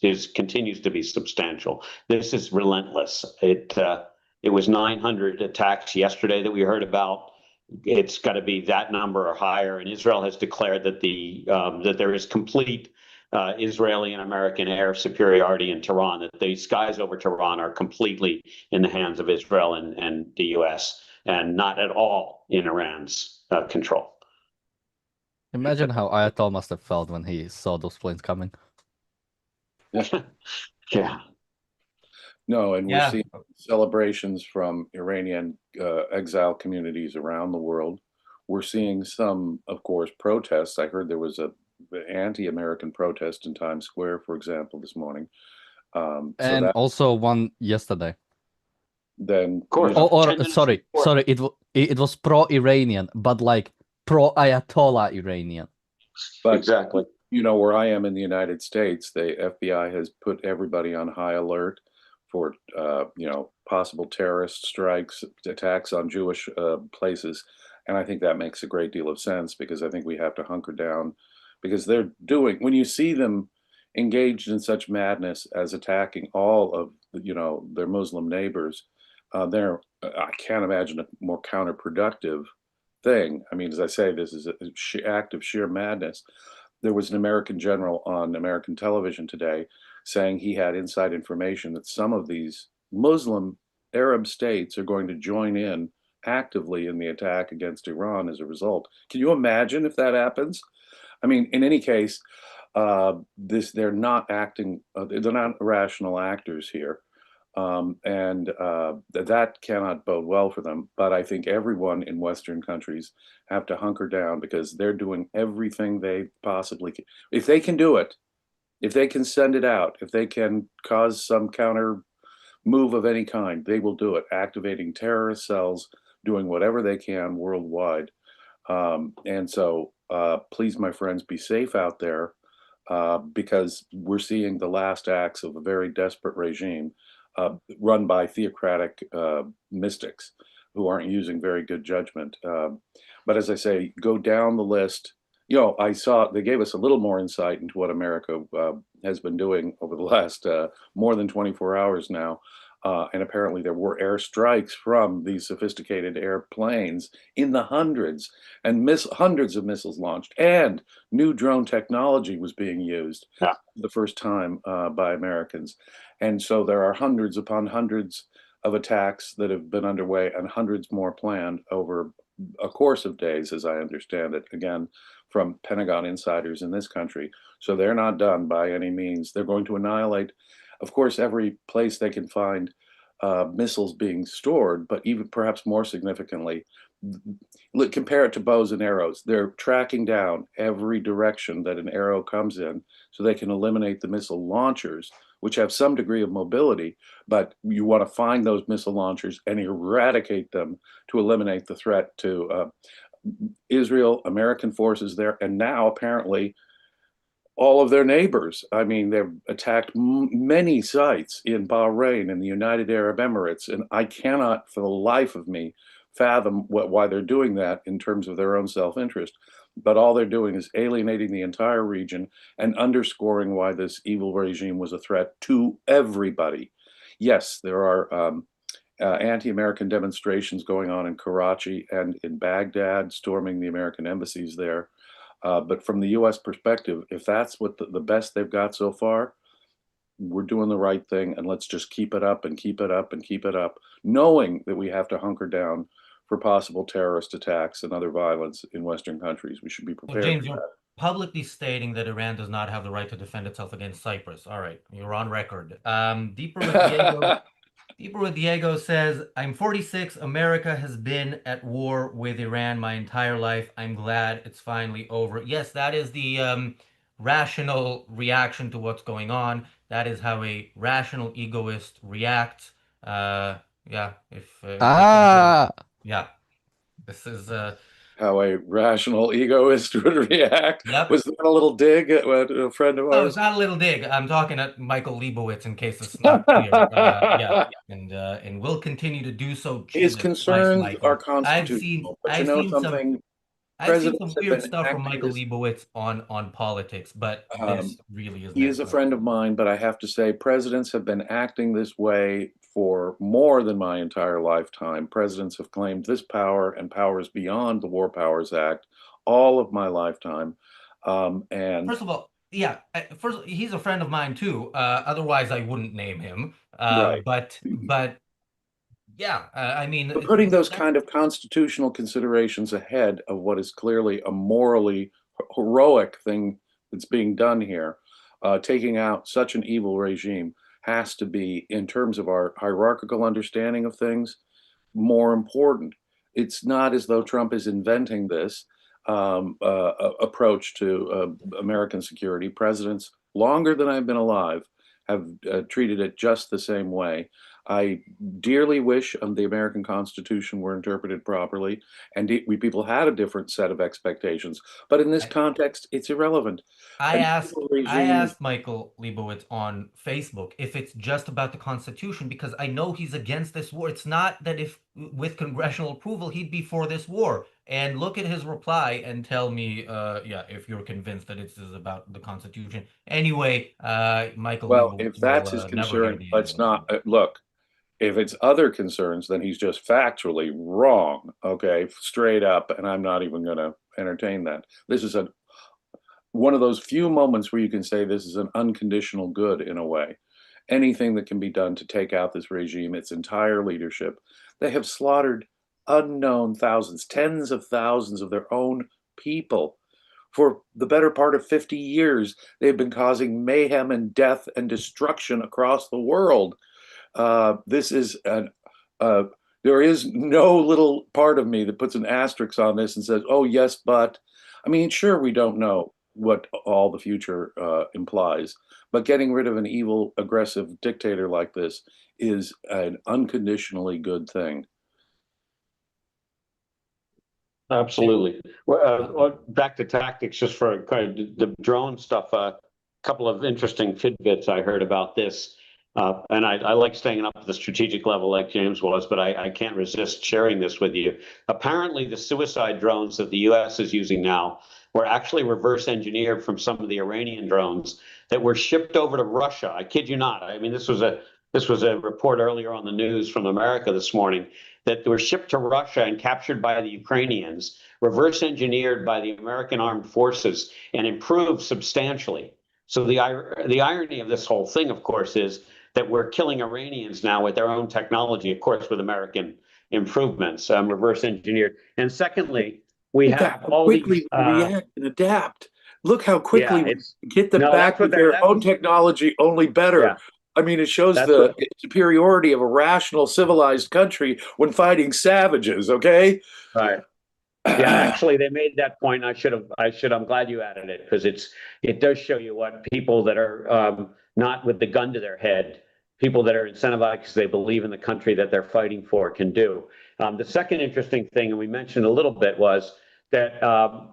is continues to be substantial. This is relentless. It was 900 attacks yesterday that we heard about. It's got to be that number or higher, and Israel has declared that that there is complete Israeli and American air superiority in Tehran, that the skies over Tehran are completely in the hands of Israel and the U.S. and not at all in Iran's control. Imagine how Ayatollah must have felt when he saw those planes coming. Yeah. No, and we're Yeah. seeing celebrations from Iranian exile communities around the world. We're seeing some, of course, protests. I heard there was a anti-American protest in Times Square, for example, this morning. And that also one yesterday. then, Of course. Or sorry, it was pro-Iranian, but like pro-Ayatollah Iranian. but Exactly. you know, where I am in the United States, the FBI has put everybody on high alert for possible terrorist strikes, attacks on Jewish places, and I think that makes a great deal of sense, because I think we have to hunker down, because they're doing, when you see them engaged in such madness as attacking all of their Muslim neighbors, I can't imagine a more counterproductive thing. I mean, as I say, this is an act of sheer madness. There was an American general on American television today saying he had inside information that some of these Muslim Arab states are going to join in actively in the attack against Iran as a result. Can you imagine if that happens? I mean, in any case, they're not acting, they're not rational actors here. That cannot bode well for them. But I think everyone in Western countries have to hunker down, because they're doing everything they possibly can. If they can do it, if they can send it out, if they can cause some counter move of any kind, they will do it, activating terrorist cells, doing whatever they can worldwide. Please, my friends, be safe out there, because we're seeing the last acts of a very desperate regime run by theocratic mystics who aren't using very good judgment. But as I say, go down the list. I saw they gave us a little more insight into what America has been doing over the last more than 24 hours now. And apparently there were airstrikes from these sophisticated airplanes in the hundreds, and hundreds of missiles launched, and new drone technology was being used the first time by Americans. And so there are hundreds upon hundreds of attacks that have been underway, and hundreds more planned over a course of days, as I understand it, again, from Pentagon insiders in this country. So they're not done by any means. They're going to annihilate, of course, every place they can find missiles being stored, but even perhaps more significantly, compare it to bows and arrows. They're tracking down every direction that an arrow comes in, so they can eliminate the missile launchers, which have some degree of mobility, but you want to find those missile launchers and eradicate them to eliminate the threat to Israel, American forces there, and now apparently all of their neighbors. I mean, they've attacked many sites in Bahrain and the United Arab Emirates, and I cannot for the life of me fathom why they're doing that in terms of their own self-interest. But all they're doing is alienating the entire region and underscoring why this evil regime was a threat to everybody. Yes, there are anti-American demonstrations going on in Karachi and in Baghdad, storming the American embassies there. But from the U.S. perspective, if that's what the best they've got so far, we're doing the right thing, and let's just keep it up and keep it up and keep it up, knowing that we have to hunker down for possible terrorist attacks and other violence in Western countries. We should be Well, prepared James, for you're that. publicly stating that Iran does not have the right to defend itself against Cyprus. All right, you're on record. Deeper with Diego says, I'm 46. America has been at war with Iran my entire life. I'm glad it's finally over. Yes, that is the rational reaction to what's going on. That is how a rational egoist reacts. Yeah, if they think that, Ah, yeah, this is How a rational egoist would react. yep. Was that a little dig at a friend of Oh, it's ours? not a little dig. I'm talking at Michael Leibowitz in case it's not clear. Yeah, and will continue to do so. His Jesus Christ, concerns are Michael. constitutional, but you I've know seen some something? I've seen Presidents some have weird been stuff from acting Michael this. Leibowitz on politics, but Um, this really is He is next a level. friend of mine, but I have to say, presidents have been acting this way for more than my entire lifetime. Presidents have claimed this power and powers beyond the War Powers Act all of my lifetime. And First of all, yeah, first he's a friend of mine too. Otherwise I wouldn't name him. right. But yeah, I mean But putting those that kind of constitutional considerations ahead of what is clearly a morally heroic thing that's being done here, taking out such an evil regime has to be, in terms of our hierarchical understanding of things, more important. It's not as though Trump is inventing this approach to American security. Presidents, longer than I've been alive, have treated it just the same way. I dearly wish the American Constitution were interpreted properly, and we people had a different set of expectations. But in this I, context, it's irrelevant. I An asked evil I regime. asked Michael Leibowitz on Facebook if it's just about the Constitution because I know he's against this war. It's not that if with congressional approval he'd be for this war. And look at his reply and tell me, yeah, if you're convinced that it's about the Constitution. Anyway, Michael Well, Leibowitz if will that's his never hear concern, the end of let's this. not look. If it's other concerns, then he's just factually wrong. Okay, straight up, and I'm not even going to entertain that. This is one of those few moments where you can say this is an unconditional good in a way. Anything that can be done to take out this regime, its entire leadership. They have slaughtered unknown thousands, tens of thousands of their own people. For the better part of 50 years, they've been causing mayhem and death and destruction across the world. This is there is no little part of me that puts an asterisk on this and says, oh, yes, but. I mean, sure, we don't know what all the future implies, but getting rid of an evil, aggressive dictator like this is an unconditionally good thing. Absolutely. Uh, Well, back to tactics, just for kind of the drone stuff. A couple of interesting tidbits I heard about this. And I like staying up at the strategic level like James was, but I can't resist sharing this with you. Apparently, the suicide drones that the US is using now were actually reverse engineered from some of the Iranian drones that were shipped over to Russia. I kid you not. I mean, this was a report earlier on the news from America this morning that were shipped to Russia and captured by the Ukrainians, reverse engineered by the American armed forces, and improved substantially. So the irony of this whole thing, of course, is that we're killing Iranians now with their own technology, of course, with American improvements, reverse engineered. And secondly, we Look at have how all these. quickly we react and adapt. Look how Yeah, quickly we it's get them no, that's back what with they're. their That's own technology, only better. yeah, I mean, it shows that's the what. superiority of a rational, civilized country when fighting savages, okay? Right. Yeah, actually, they made that point. I'm glad you added it because it does show you what people that are not with the gun to their head, people that are incentivized because they believe in the country that they're fighting for can do. The second interesting thing, and we mentioned a little bit, was that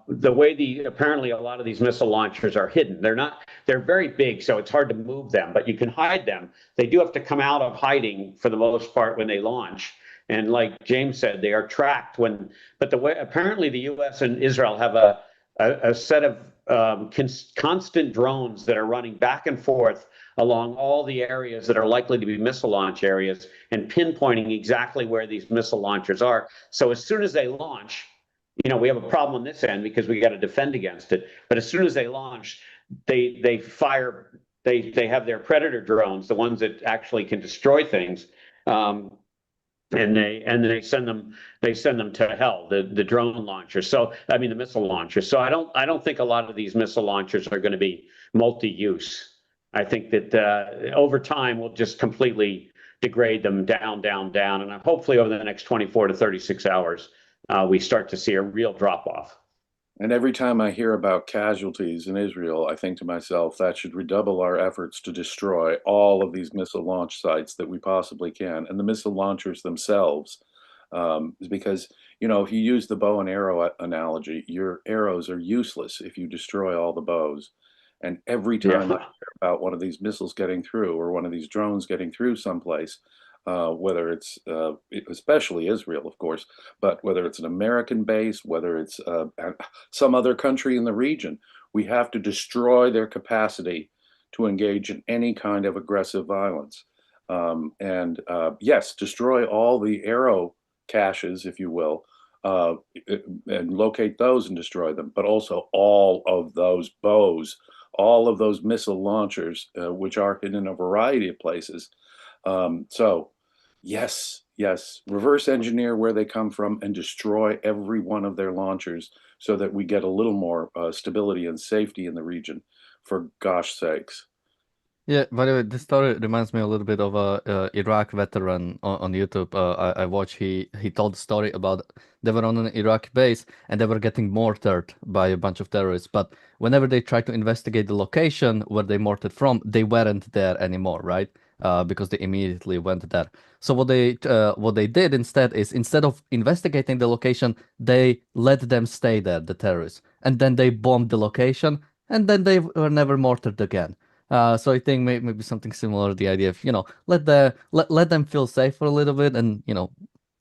the way apparently a lot of these missile launchers are hidden. They're very big, so it's hard to move them, but you can hide them. They do have to come out of hiding for the most part when they launch. And like James said, they are tracked but the way apparently the U.S. and Israel have a set of constant drones that are running back and forth along all the areas that are likely to be missile launch areas and pinpointing exactly where these missile launchers are. So as soon as they launch, we have a problem on this end because we got to defend against it. But as soon as they launch, they fire they have their Predator drones, the ones that actually can destroy things. And they send them to hell, the drone launchers. So I mean the missile launchers. So I don't think a lot of these missile launchers are going to be multi-use. I think that over time we'll just completely degrade them down, down, down, and hopefully over the next 24 to 36 hours we start to see a real drop off. And every time I hear about casualties in Israel, I think to myself, that should redouble our efforts to destroy all of these missile launch sites that we possibly can. And the missile launchers themselves, because, you know, if you use the bow and arrow analogy, your arrows are useless if you destroy all the bows. And every time I hear about one of these missiles getting through or one of these drones getting through someplace, whether it's especially Israel, of course, but whether it's an American base, whether it's some other country in the region, we have to destroy their capacity to engage in any kind of aggressive violence. Yes, destroy all the arrow caches, if you will, and locate those and destroy them, but also all of those bows, all of those missile launchers, which are hidden in a variety of places. So yes, reverse engineer where they come from and destroy every one of their launchers so that we get a little more stability and safety in the region, for gosh sakes. Yeah, by the way, this story reminds me a little bit of a Iraq veteran on YouTube. I watched. He told the story about they were on an Iraqi base and they were getting mortared by a bunch of terrorists. But whenever they tried to investigate the location where they mortared from, they weren't there anymore, right? Because they immediately went there. So what they did instead is, instead of investigating the location, they let them stay there, the terrorists, and then they bombed the location, and then they were never mortared again. So I think maybe something similar, the idea of, let them feel safe for a little bit, and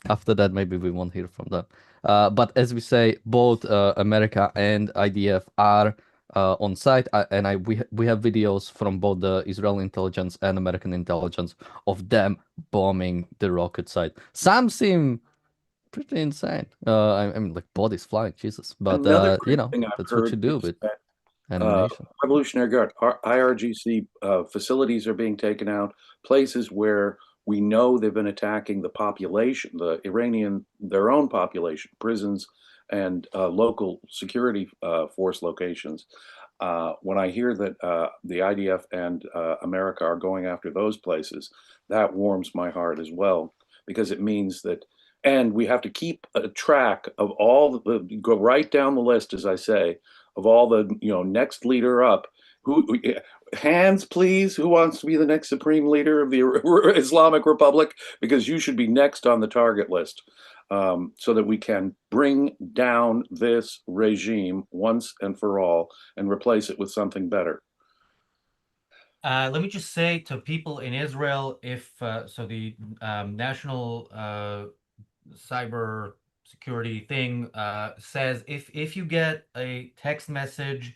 after that maybe we won't hear from them. But as we say, both America and IDF are on site, and we have videos from both the Israeli intelligence and American intelligence of them bombing the rocket site. Some seem pretty insane. I mean, like bodies flying, Jesus. But Another great thing I've that's what you heard do is with that ammunition. Revolutionary Guard, IRGC facilities are being taken out, places where we know they've been attacking the population, the Iranian, their own population, prisons and local security force locations. When I hear that the IDF and America are going after those places, that warms my heart as well, because it means that, and we have to keep a track of all go right down the list, as I say, of all the, next leader up. Hands, please. Who wants to be the next supreme leader of the Islamic Republic? Because you should be next on the target list, so that we can bring down this regime once and for all and replace it with something better. Let me just say to people in Israel, if so, the national cyber security thing says if you get a text message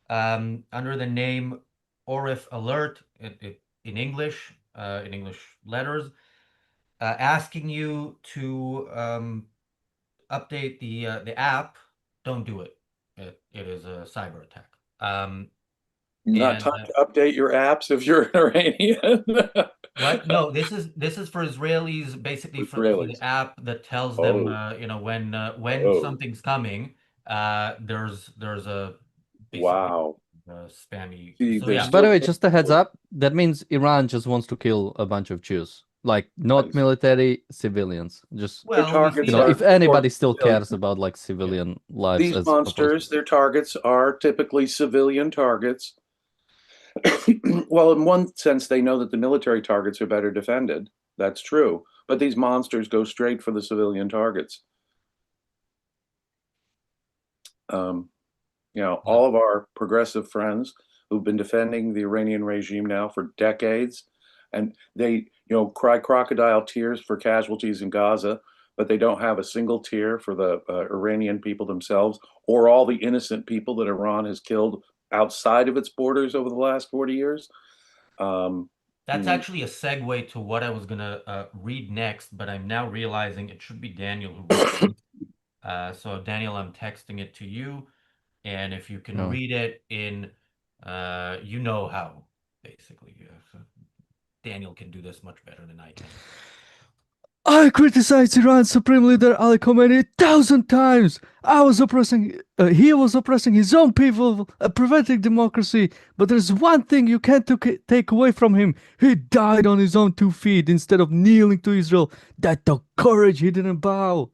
under the name Orif Alert in English letters, asking you to update the app, don't do it. It is a cyber attack. Not time to update your apps if you're an Iranian. What? No, this is for Israelis, basically for the app that tells them, when something's coming. There's a wow. spammy. See, So yeah. By the way, just a heads up, that means Iran just wants to kill a bunch of Jews. Like, not military, civilians. Just, Well, we see if anybody still cares about like civilian lives. These monsters, their targets are typically civilian targets. Well, in one sense, they know that the military targets are better defended. That's true. But these monsters go straight for the civilian targets. All of our progressive friends who've been defending the Iranian regime now for decades, and they, cry crocodile tears for casualties in Gaza, but they don't have a single tear for the Iranian people themselves or all the innocent people that Iran has killed outside of its borders over the last 40 years. That's actually a segue to what I was gonna read next, but I'm now realizing it should be Daniel who reads it. So Daniel, I'm texting it to you, and if you can read it in, you know how. basically. So Daniel can do this much better than I can. I criticized Iran's supreme leader Ali Khamenei 1,000 times. He was oppressing his own people, preventing democracy. But there's one thing you can't take away from him. He died on his own 2 feet instead of kneeling to Israel. That took courage. He didn't bow.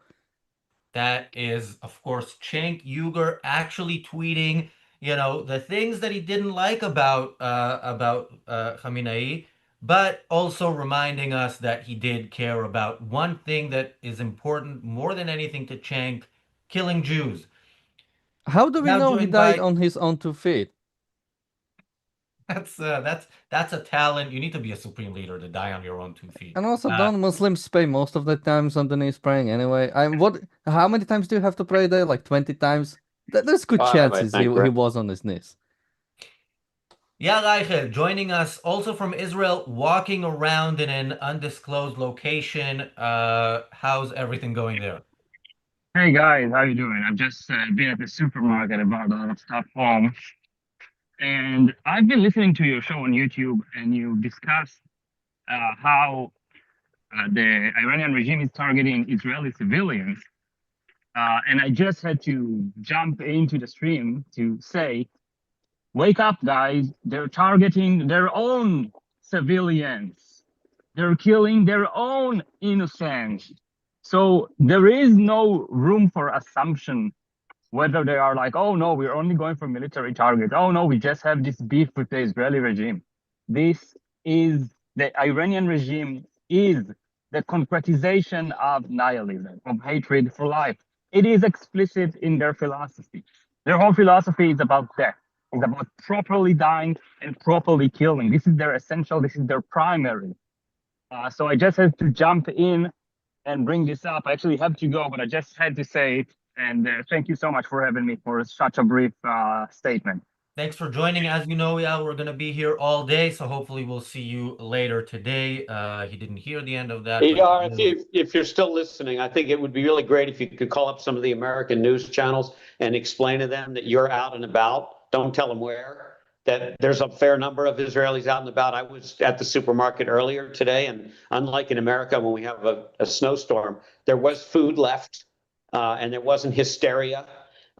That is, of course, Cenk Uygur actually tweeting, the things that he didn't like about Khamenei, but also reminding us that he did care about one thing that is important more than anything to Cenk, killing Jews. How do we Now know he joined died by on his own 2 feet? that's a talent. You need to be a supreme leader to die on your own 2 feet. And also, don't Muslims pray most of the times on the knees praying anyway? How many times do you have to pray there? Like 20 times? There's good 5, I chances he think, right? was on his knees. Yeah, Reichel, joining us also from Israel, walking around in an undisclosed location. How's everything going there? Hey guys, how you doing? I've just been at the supermarket about a lot of stuff home, and I've been listening to your show on YouTube, and you discussed how the Iranian regime is targeting Israeli civilians, and I just had to jump into the stream to say, wake up, guys! They're targeting their own civilians. They're killing their own innocents. So there is no room for assumption whether they are like, oh no, we're only going for military targets. Oh no, we just have this beef with the Israeli regime. This is the Iranian regime is the concretization of nihilism, of hatred for life. It is explicit in their philosophy. Their whole philosophy is about death. It's about properly dying and properly killing. This is their essential, this is their primary. So I just had to jump in and bring this up. I actually have to go, but I just had to say it. And thank you so much for having me for such a brief statement. Thanks for joining. As you know, yeah, we're gonna be here all day, so hopefully we'll see you later today. He didn't hear the end of that, but Yeah, if you're still listening, I think it would be really great if you could call up some of the American news channels and explain to them that you're out and about. Don't tell them where. That there's a fair number of Israelis out and about. I was at the supermarket earlier today, and unlike in America, when we have a snowstorm, there was food left, and there wasn't hysteria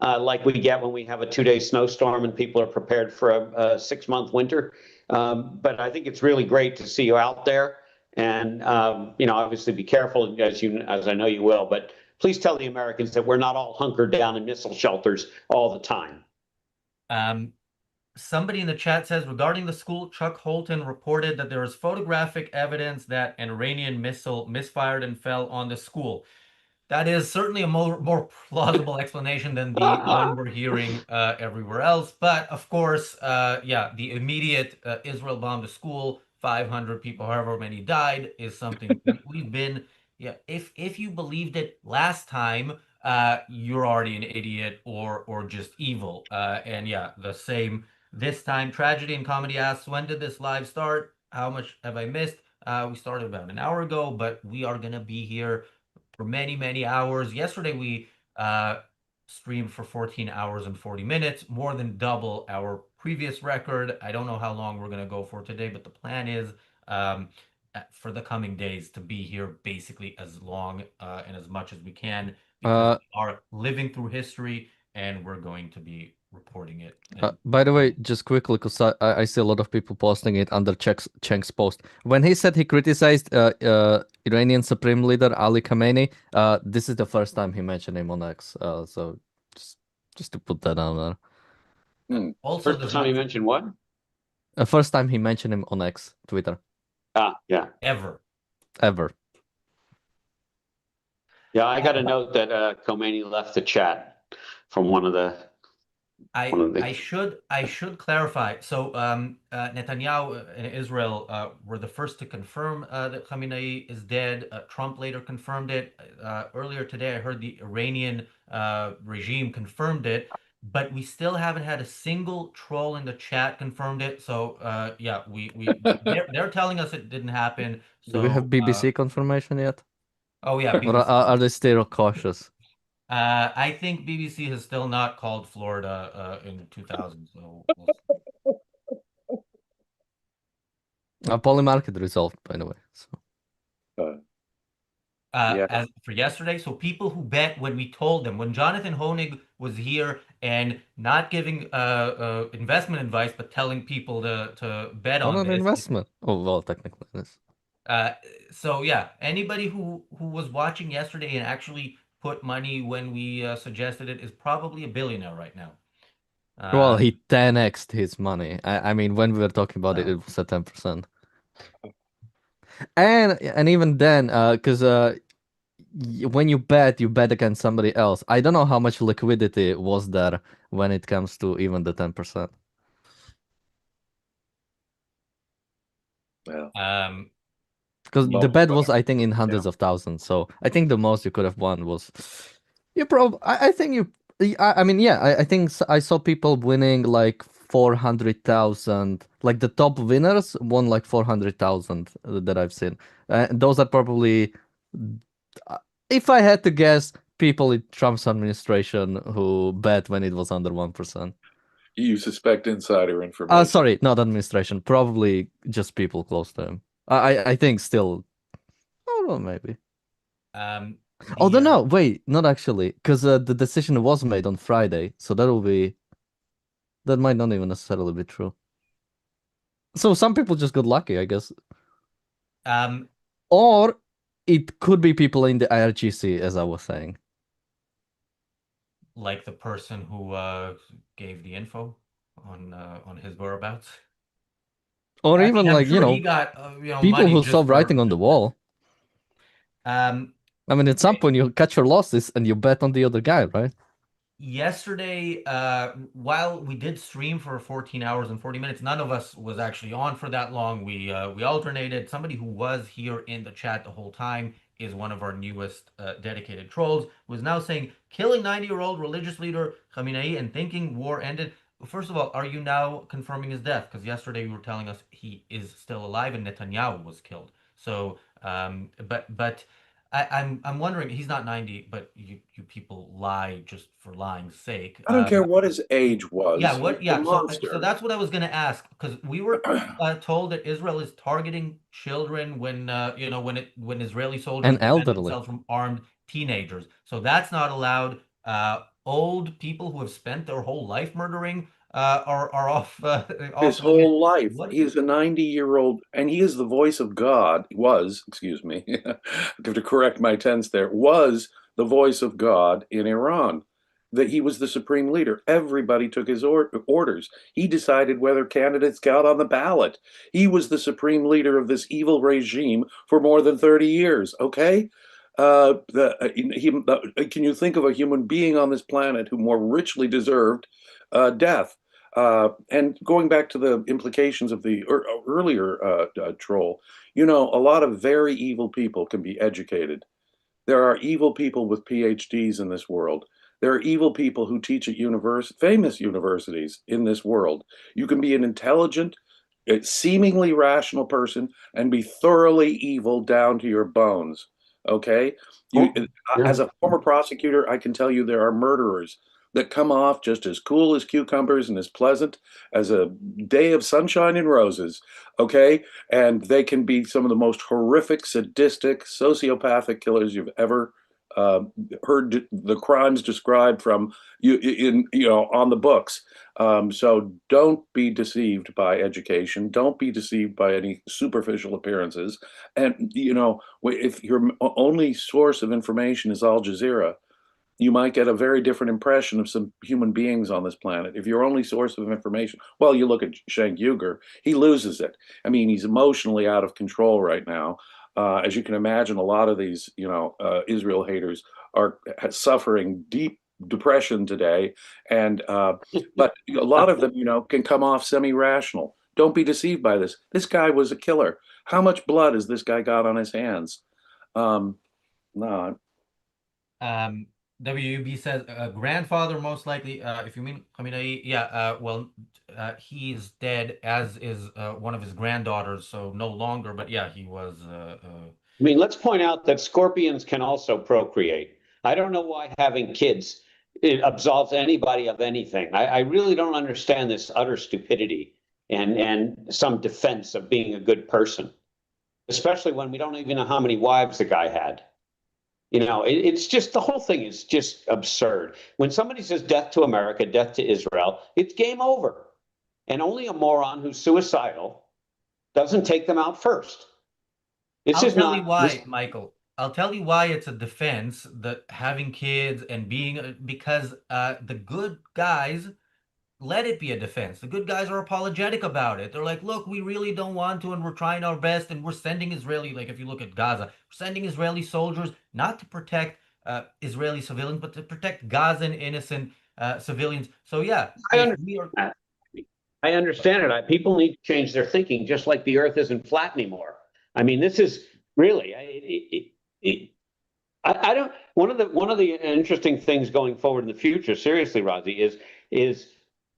like we get when we have a 2-day snowstorm and people are prepared for a 6-month winter. But I think it's really great to see you out there. And obviously be careful as I know you will, but please tell the Americans that we're not all hunkered down in missile shelters all the time. Somebody in the chat says, regarding the school, Chuck Holton reported that there is photographic evidence that an Iranian missile misfired and fell on the school. That is certainly a more plausible explanation than the one we're hearing everywhere else. But of course, yeah, the immediate Israel bombed a school, 500 people, however many died, is something we've been. Yeah, if you believed it last time, you're already an idiot or just evil. And yeah, the same this time. Tragedy and Comedy asks, when did this live start? How much have I missed? We started about an hour ago, but we are gonna be here for many, many hours. Yesterday, we streamed for 14 hours and 40 minutes, more than double our previous record. I don't know how long we're going to go for today, but the plan is for the coming days to be here basically as long and as much as we can because we are living through history and we're going to be reporting it. By the way, just quickly, because I see a lot of people posting it under Cheng's post. When he said he criticized Iranian Supreme Leader Ali Khamenei, this is the first time he mentioned him on X. So just to put that out there. Also, first time he mentioned what? First time he mentioned him on X, Twitter. Yeah. Ever. Yeah, I got a note that Khomeini left the chat from one of the. I should clarify. So Netanyahu and Israel were the first to confirm that Khamenei is dead. Trump later confirmed it. Earlier today, I heard the Iranian regime confirmed it, but we still haven't had a single troll in the chat confirmed it. So yeah, they're telling us it didn't happen. So, do we have BBC confirmation yet? Oh yeah, BBC. Or are they still cautious? I think BBC has still not called Florida in 2000. So we'll Polymarket resolved, by the way. So. Yeah. As for yesterday, so people who bet when we told them, when Jonathan Honig was here and not giving investment advice, but telling people to bet Not on an this. investment. Oh, well, technically it is. So yeah, anybody who was watching yesterday and actually put money when we suggested it is probably a billionaire right now. Well, he 10x'd his money. I mean, when we were talking about it, Oh. it was at 10%. And even then, because when you bet against somebody else. I don't know how much liquidity was there when it comes to even the 10%. Yeah. Because the Well, bet was, I think, in hundreds of thousands. So I think the most you could have won was you probably. I think you. I mean, yeah. I think I saw people winning like 400,000. Like the top winners won like 400,000 that I've seen. Those are probably, if I had to guess, people in Trump's administration who bet when it was under 1%. you suspect insider information. Sorry, not administration. Probably just people close to him. I think still. Oh no, maybe. Although no, wait, not actually, because the decision was made on Friday, so that might not even necessarily be true. So some people just got lucky, I guess. Or it could be people in the IRGC, as I was saying. Like the person who gave the info on his whereabouts. Or I even mean, I'm like, sure he got people money who just saw writing for on the wall. I mean, at some point you catch your losses and you bet on the other guy, right? Yesterday, while we did stream for 14 hours and 40 minutes, none of us was actually on for that long. We alternated. Somebody who was here in the chat the whole time is one of our newest dedicated trolls, who is now saying, killing 90-year-old religious leader Khamenei and thinking war ended. First of all, are you now confirming his death? Because yesterday you were telling us he is still alive and Netanyahu was killed. So, but I'm wondering, he's not 90, but you people lie just for lying's sake. I don't care what his age was. Yeah, He's a so monster. that's what I was gonna ask, because we were told that Israel is targeting children when when Israeli soldiers And defend elderly. themselves from armed teenagers. So that's not allowed. Old people who have spent their whole life murdering are off His limits. whole life. What? He is a 90-year-old, and he is the voice of God. Excuse me, I have to correct my tense there, was the voice of God in Iran. That he was the supreme leader. Everybody took his orders. He decided whether candidates got on the ballot. He was the supreme leader of this evil regime for more than 30 years, okay? Can you think of a human being on this planet who more richly deserved death? And going back to the implications of the earlier troll, a lot of very evil people can be educated. There are evil people with PhDs in this world. There are evil people who teach at famous universities in this world. You can be an intelligent, seemingly rational person and be thoroughly evil down to your bones. Okay? As a former prosecutor, I can tell you there are murderers that come off just as cool as cucumbers and as pleasant as a day of sunshine and roses. Okay? And they can be some of the most horrific, sadistic, sociopathic killers you've ever heard the crimes described from on the books. So don't be deceived by education. Don't be deceived by any superficial appearances. And if your only source of information is Al Jazeera, you might get a very different impression of some human beings on this planet. If your only source of information, well, you look at Cenk Uygur, he loses it. I mean, he's emotionally out of control right now. As you can imagine, a lot of these, Israel haters are suffering deep depression today, and but a lot of them, can come off semi-rational. Don't be deceived by this. This guy was a killer. How much blood has this guy got on his hands? No. WUB says grandfather most likely. If you mean Khamenei, yeah. Well, he's dead, as is one of his granddaughters, so no longer. But yeah, he was. I mean, let's point out that scorpions can also procreate. I don't know why having kids it absolves anybody of anything. I really don't understand this utter stupidity and some defense of being a good person, especially when we don't even know how many wives the guy had. It's just, the whole thing is just absurd. When somebody says death to America, death to Israel, it's game over. And only a moron who's suicidal doesn't take them out first. It's I'll just tell you not why, this. Michael. I'll tell you why it's a defense that having kids and being because the good guys let it be a defense. The good guys are apologetic about it. They're like, look, we really don't want to, and we're trying our best, and we're sending Israeli, like if you look at Gaza, we're sending Israeli soldiers not to protect Israeli civilians, but to protect Gazan innocent civilians. So yeah, I if understand we are, that. I understand it. People need to change their thinking, just like the Earth isn't flat anymore. I mean, this is really. I don't. One of the interesting things going forward in the future, seriously, Razi, is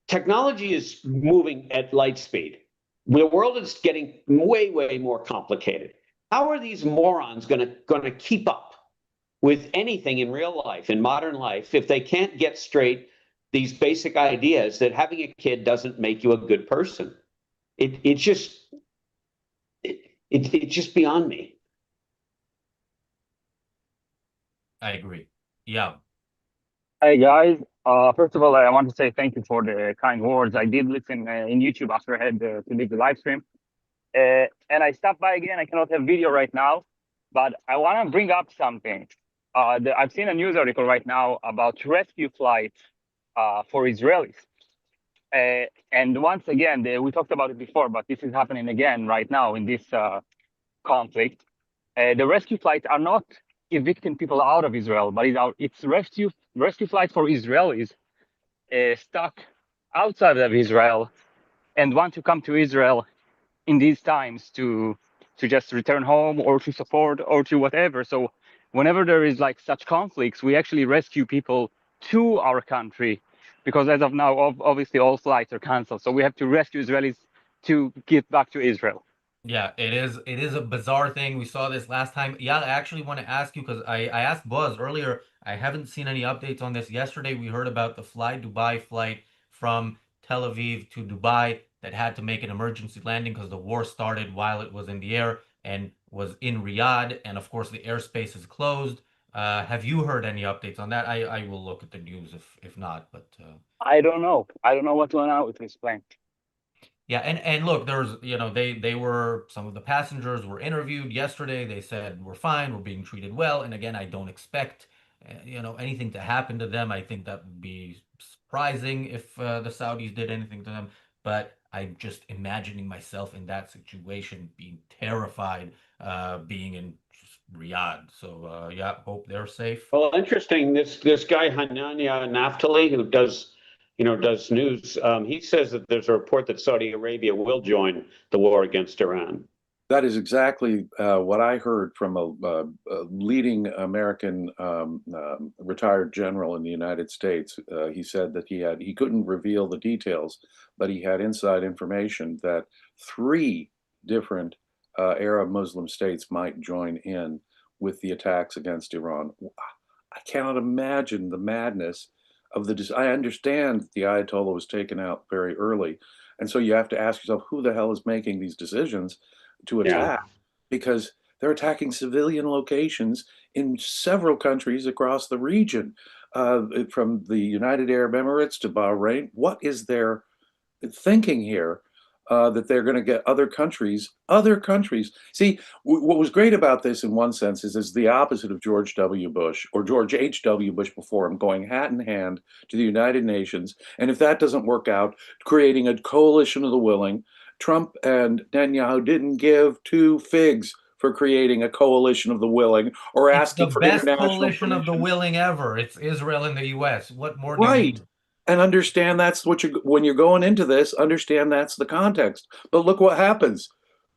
technology is moving at light speed. The world is getting way more complicated. How are these morons going to keep up with anything in real life, in modern life, if they can't get straight these basic ideas that having a kid doesn't make you a good person? It's just beyond me. I agree. Yeah. Hey guys, first of all, I want to say thank you for the kind words. I did listen in YouTube after I had to leave the live stream, and I stopped by again. I cannot have video right now, but I want to bring up something. I've seen a news article right now about rescue flights for Israelis, and once again, we talked about it before, but this is happening again right now in this conflict. The rescue flights are not evicting people out of Israel, but it's rescue flights for Israelis stuck outside of Israel and want to come to Israel in these times to just return home or to support or to whatever. So whenever there is like such conflicts, we actually rescue people to our country, because as of now, obviously all flights are canceled. So we have to rescue Israelis to get back to Israel. Yeah, it is. It is a bizarre thing. We saw this last time. Yeah, I actually want to ask you because I asked Buzz earlier. I haven't seen any updates on this. Yesterday, we heard about the Fly Dubai flight from Tel Aviv to Dubai that had to make an emergency landing because the war started while it was in the air and was in Riyadh, and of course the airspace is closed. Have you heard any updates on that? I will look at the news if not, but I don't know. I don't know what's going on with this plane. yeah, and look, there's, they were, some of the passengers were interviewed yesterday. They said we're fine, we're being treated well. And again, I don't expect, anything to happen to them. I think that would be surprising if the Saudis did anything to them. But I'm just imagining myself in that situation, being terrified, being in just Riyadh. So yeah, hope they're safe. Well, interesting. This guy Hanania Naftali, who does news. He says that there's a report that Saudi Arabia will join the war against Iran. That is exactly what I heard from a leading American retired general in the United States. He said that he couldn't reveal the details, but he had inside information that 3 different Arab Muslim states might join in with the attacks against Iran. I cannot imagine the madness of I understand that the Ayatollah was taken out very early, and so you have to ask yourself, who the hell is making these decisions to attack? Yeah. Because they're attacking civilian locations in several countries across the region, from the United Arab Emirates to Bahrain. What is their thinking here? That they're going to get other countries. See, what was great about this in one sense is the opposite of George W. Bush or George H.W. Bush before him, going hat in hand to the United Nations. And if that doesn't work out, creating a coalition of the willing. Trump and Netanyahu didn't give 2 figs for creating a coalition of the willing or It's the asking for best international coalition of the permission. willing ever. It's Israel and the US. What more do you Right. need? And understand that's what when you're going into this, understand that's the context. But look what happens.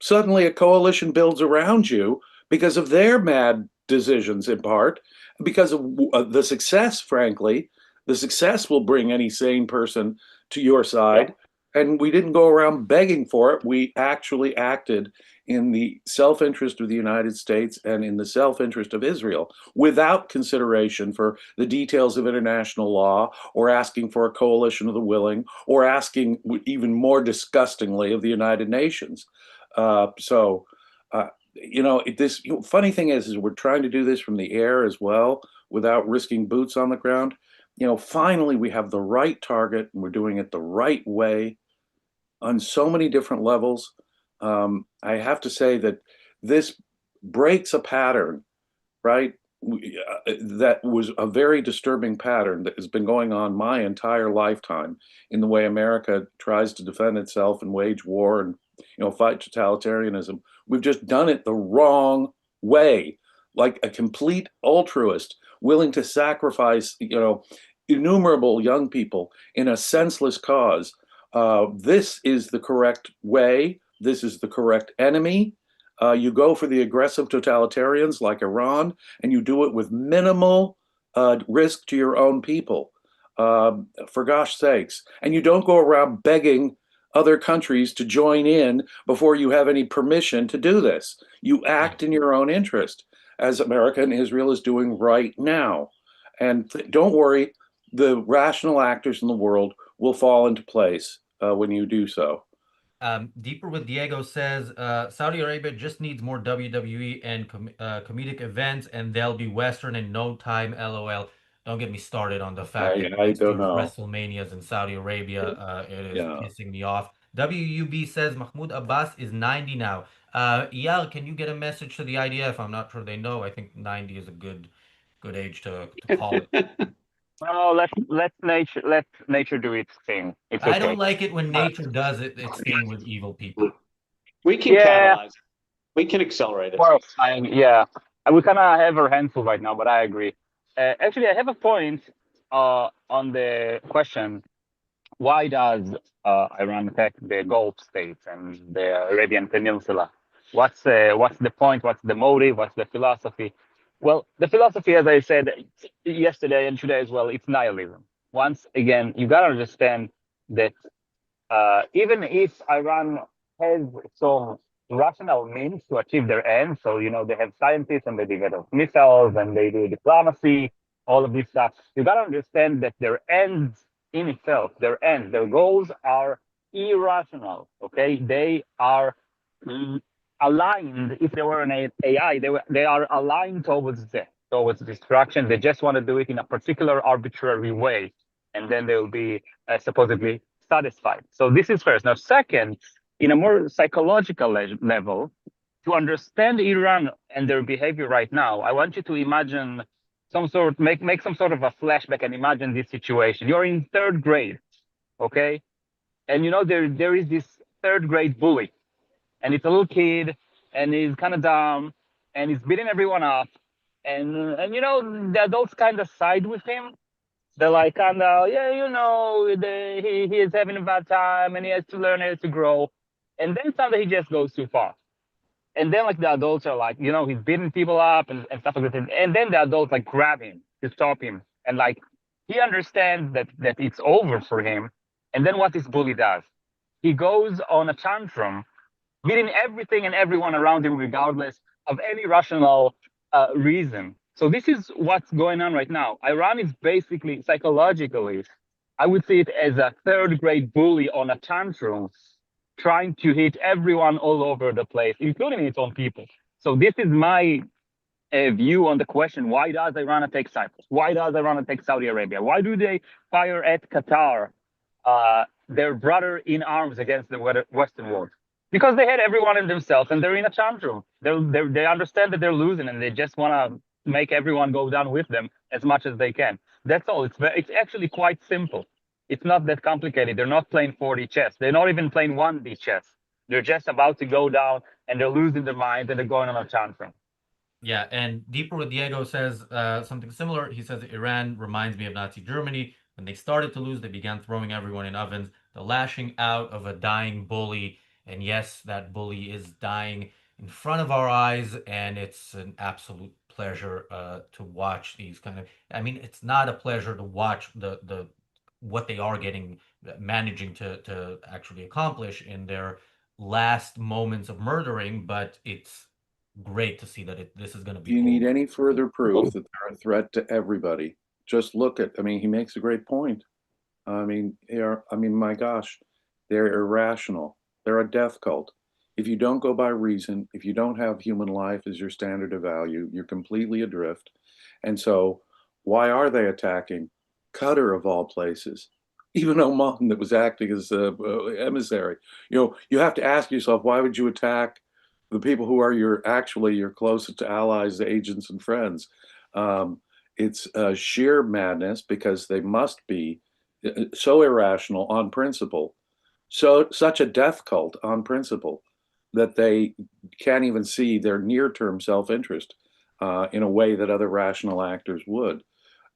Suddenly a coalition builds around you because of their mad decisions in part, because of the success, frankly. The success will bring any sane person to your Yeah. side. And we didn't go around begging for it. We actually acted in the self-interest of the United States and in the self-interest of Israel without consideration for the details of international law or asking for a coalition of the willing or asking even more disgustingly of the United Nations. So, this funny thing is we're trying to do this from the air as well without risking boots on the ground. Finally we have the right target and we're doing it the right way on so many different levels. I have to say that this breaks a pattern, right? That was a very disturbing pattern that has been going on my entire lifetime in the way America tries to defend itself and wage war and fight totalitarianism. We've just done it the wrong way, like a complete altruist willing to sacrifice innumerable young people in a senseless cause. This is the correct way. This is the correct enemy. You go for the aggressive totalitarians like Iran, and you do it with minimal risk to your own people, for gosh sakes. And you don't go around begging other countries to join in before you have any permission to do this. You act in your own interest, as America and Israel is doing right now. And don't worry, the rational actors in the world will fall into place when you do so. Deeper with Diego says Saudi Arabia just needs more WWE and comedic events, and they'll be Western in no time. LOL. Don't get me started on the fact that I it's don't these know. WrestleManias in Saudi Arabia. It is Yeah. pissing me off. WUB says Mahmoud Abbas is 90 now. Eyal, can you get a message to the IDF? I'm not sure they know. I think 90 is a good age to call it. No, let nature do its thing. It's I don't okay. like it when nature does its thing with evil people. We can Yeah, catalyze. We can accelerate it. well, yeah, we kind of have our hands full right now, but I agree. Actually, I have a point on the question: why does Iran attack the Gulf states and the Arabian Peninsula? What's the point? What's the motive? What's the philosophy? Well, the philosophy, as I said yesterday and today as well, it's nihilism. Once again, you gotta understand that even if Iran has some rational means to achieve their ends, so they have scientists and they develop missiles and they do diplomacy, all of this stuff. You gotta understand that their ends in itself, their goals are irrational. Okay, they are aligned. If they were an AI, they are aligned towards death, towards destruction. They just want to do it in a particular arbitrary way, and then they will be supposedly satisfied. So this is first. Now, second, in a more psychological level, to understand Iran and their behavior right now, I want you to imagine make some sort of a flashback and imagine this situation. You're in third grade, okay, and there is this third grade bully, and it's a little kid, and he's kind of dumb, and he's beating everyone up, and the adults kind of side with him. They're like, kind of, yeah, he is having a bad time and he has to learn, he has to grow. And then someday he just goes too far. And then, like, the adults are like, he's beating people up and stuff like that. And then the adults, like, grab him to stop him. And, like, he understands that it's over for him. And then what this bully does? He goes on a tantrum, beating everything and everyone around him, regardless of any rational reason. So this is what's going on right now. Iran is basically, psychologically, I would see it as a third grade bully on a tantrum, trying to hit everyone all over the place, including its own people. So this is my view on the question: why does Iran attack Cyprus? Why does Iran attack Saudi Arabia? Why do they fire at Qatar, their brother in arms against the Western world? Because they had everyone in themselves and they're in a tantrum. They understand that they're losing and they just want to make everyone go down with them as much as they can. That's all. It's actually quite simple. It's not that complicated. They're not playing 4D chess. They're not even playing 1D chess. They're just about to go down and they're losing their minds and they're going on a tantrum. Yeah, and Deeper with Diego says something similar. He says Iran reminds me of Nazi Germany. When they started to lose, they began throwing everyone in ovens, the lashing out of a dying bully. And yes, that bully is dying in front of our eyes, and it's an absolute pleasure to watch these kind of. I mean, it's not a pleasure to watch the what they are managing to actually accomplish in their last moments of murdering, but it's great to see that this is going to Do be you need over. any further proof that they're a threat to everybody? Just look at, I mean, he makes a great point. I mean, my gosh, they're irrational. They're a death cult. If you don't go by reason, if you don't have human life as your standard of value, you're completely adrift. And so, why are they attacking Qatar of all places? Even Oman, that was acting as a emissary. You know, you have to ask yourself, why would you attack the people who are your closest allies, agents, and friends? Um, it's sheer madness because they must be so irrational on principle, so such a death cult on principle that they can't even see their near-term self-interest in a way that other rational actors would.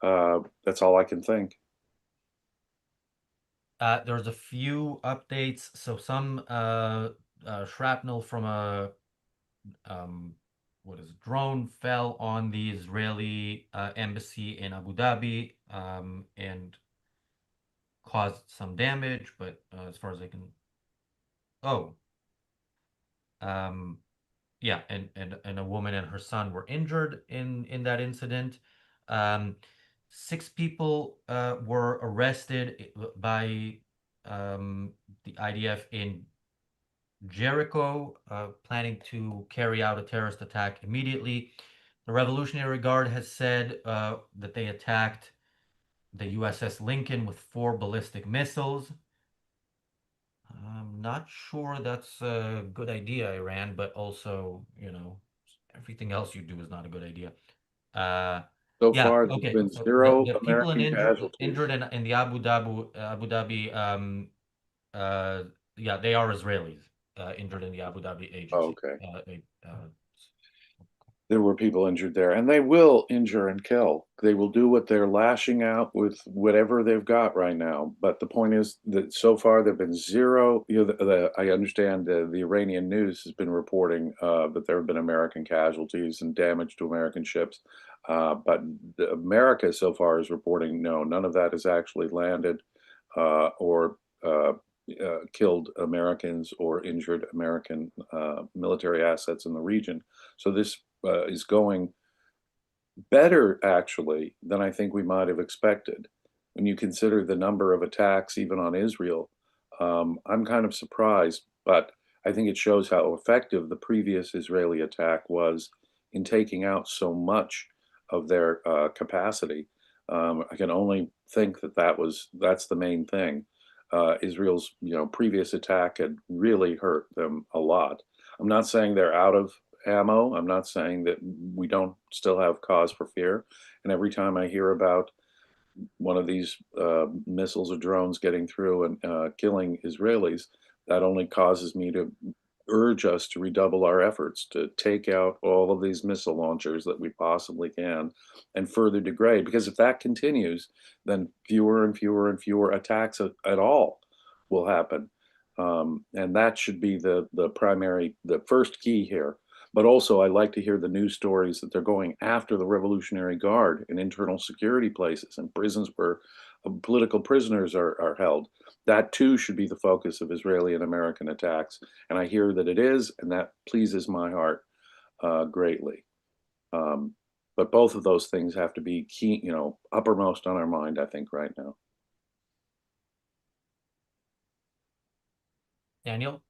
That's all I can think. There's a few updates. So some shrapnel from a what is it, drone fell on the Israeli embassy in Abu Dhabi and caused some damage. But as far as I can, oh, um, yeah, and a woman and her son were injured in that incident. Um, 6 people were arrested by the IDF in Jericho, planning to carry out a terrorist attack immediately. The Revolutionary Guard has said that they attacked the USS Lincoln with 4 ballistic missiles. I'm not sure that's a good idea, Iran, but also, everything else you do is not a good idea. So Yeah, far, there's okay. been So the, zero the people American casualties. injured in the Abu Dhabi uh yeah, they are Israelis injured in the Abu Dhabi Oh, agency. okay. Uh, There were people injured there, and they will injure and kill. They will do what they're lashing out with whatever they've got right now. But the point is that so far there've been zero. I understand the Iranian news has been reporting that there have been American casualties and damage to American ships, but America so far is reporting no, none of that has actually landed or killed Americans or injured American military assets in the region. So this is going better, actually, than I think we might have expected. When you consider the number of attacks, even on Israel, I'm kind of surprised, but I think it shows how effective the previous Israeli attack was in taking out so much of their capacity. I can only think that that's the main thing. Israel's previous attack had really hurt them a lot. I'm not saying they're out of ammo. I'm not saying that we don't still have cause for fear. And every time I hear about one of these missiles or drones getting through and killing Israelis, that only causes me to urge us to redouble our efforts to take out all of these missile launchers that we possibly can and further degrade. Because if that continues, then fewer and fewer and fewer attacks at all will happen. And that should be the first key here. But also, I like to hear the news stories that they're going after the Revolutionary Guard in internal security places and prisons where political prisoners are held. That too should be the focus of Israeli and American attacks. And I hear that it is, and that pleases my heart greatly. But both of those things have to be key, uppermost on our mind, I think, right now. Daniel?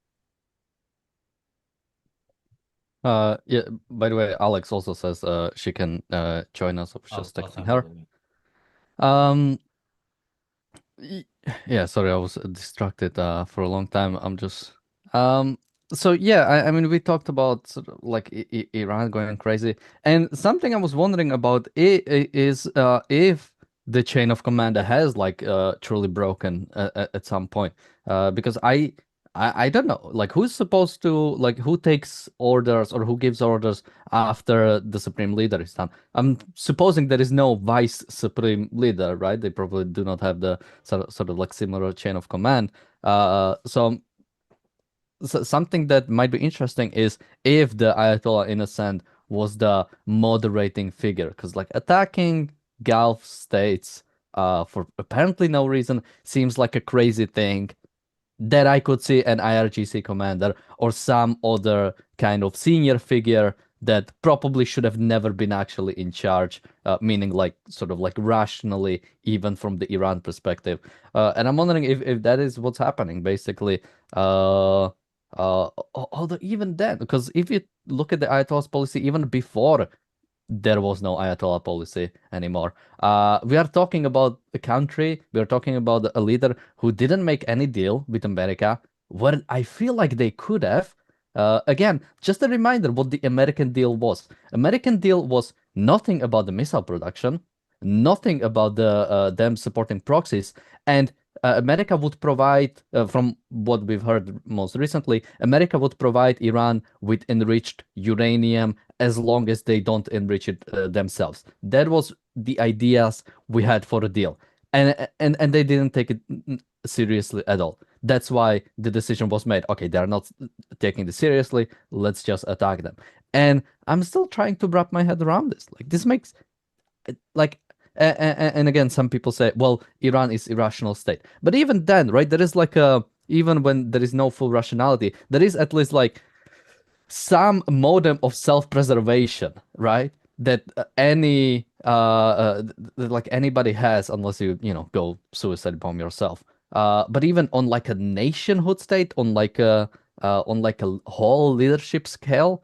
Yeah, by the way, Alex also says she can join us. I was just I'll texting send her her. the link. Um, yeah, sorry, I was distracted for a long time. I'm just so yeah, I mean we talked about sort of like Iran going crazy, and something I was wondering about is if the chain of command has like truly broken at some point, because I don't know, like who's supposed to, like who takes orders or who gives orders after the supreme leader is done. I'm supposing there is no vice supreme leader, right? They probably do not have the sort of like similar chain of command. So something that might be interesting is if the Ayatollah Innocent was the moderating figure, because like attacking Gulf states for apparently no reason. Seems like a crazy thing that I could see an IRGC commander or some other kind of senior figure that probably should have never been actually in charge, meaning like sort of like rationally, even from the Iran perspective. And I'm wondering if that is what's happening, basically. Although even then, because if you look at the Ayatollah's policy even before there was no Ayatollah policy anymore. We are talking about a country, we are talking about a leader who didn't make any deal with America, where I feel like they could have. Again, just a reminder what the American deal was. American deal was nothing about the missile production, nothing about them supporting proxies, and America would provide, from what we've heard most recently, America would provide Iran with enriched uranium as long as they don't enrich it themselves. That was the ideas we had for the deal, and they didn't take it seriously at all. That's why the decision was made. Okay, they're not taking this seriously. Let's just attack them. And I'm still trying to wrap my head around this. Like this makes like and again, some people say, well, Iran is irrational state. But even then, right, there is like even when there is no full rationality, there is at least like some modem of self-preservation, right? That like anybody has, unless you go suicide bomb yourself. But even on like a nationhood state, on like a whole leadership scale,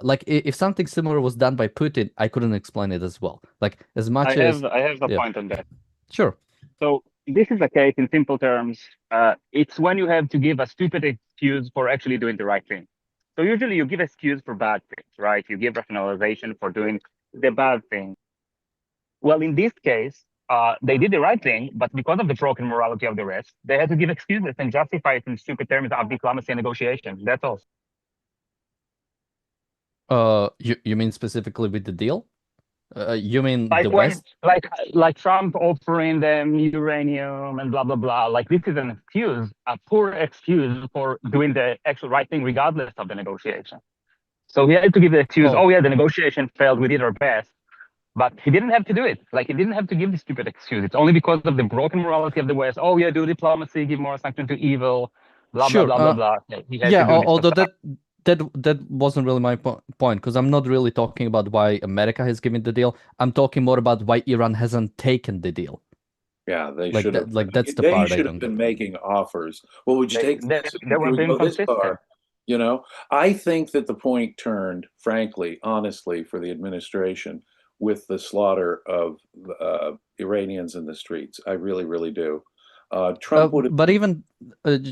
like if something similar was done by Putin, I couldn't explain it as well. Like as much as I have a yeah. point on that. Sure. So this is the case in simple terms. It's when you have to give a stupid excuse for actually doing the right thing. So usually you give excuse for bad things, right? You give rationalization for doing the bad thing. Well, in this case, they did the right thing, but because of the broken morality of the rest, they had to give excuses and justify it in stupid terms of diplomacy and negotiation. That's all. You mean specifically with the deal? You mean Like the when, West? like Trump offering them uranium and blah blah blah. Like this is an excuse, a poor excuse for doing the actual right thing, regardless of the negotiation. So he had to give the excuse. Oh. Oh yeah, the negotiation failed. We did our best, but he didn't have to do it. Like he didn't have to give the stupid excuse. It's only because of the broken morality of the West. Oh yeah, do diplomacy, give more sanction to evil, blah blah Sure. blah blah blah. He had Yeah, to do this. although that wasn't really my point, because I'm not really talking about why America has given the deal. I'm talking more about why Iran hasn't taken the deal. Yeah, they Like should that, have. like that's the They part I should don't have been get. making offers. Well, would you take They this? were Would we being go this consistent. far? You know, I think that the point turned, frankly, honestly, for the administration with the slaughter of Iranians in the streets. I really, really do. Trump would have. But even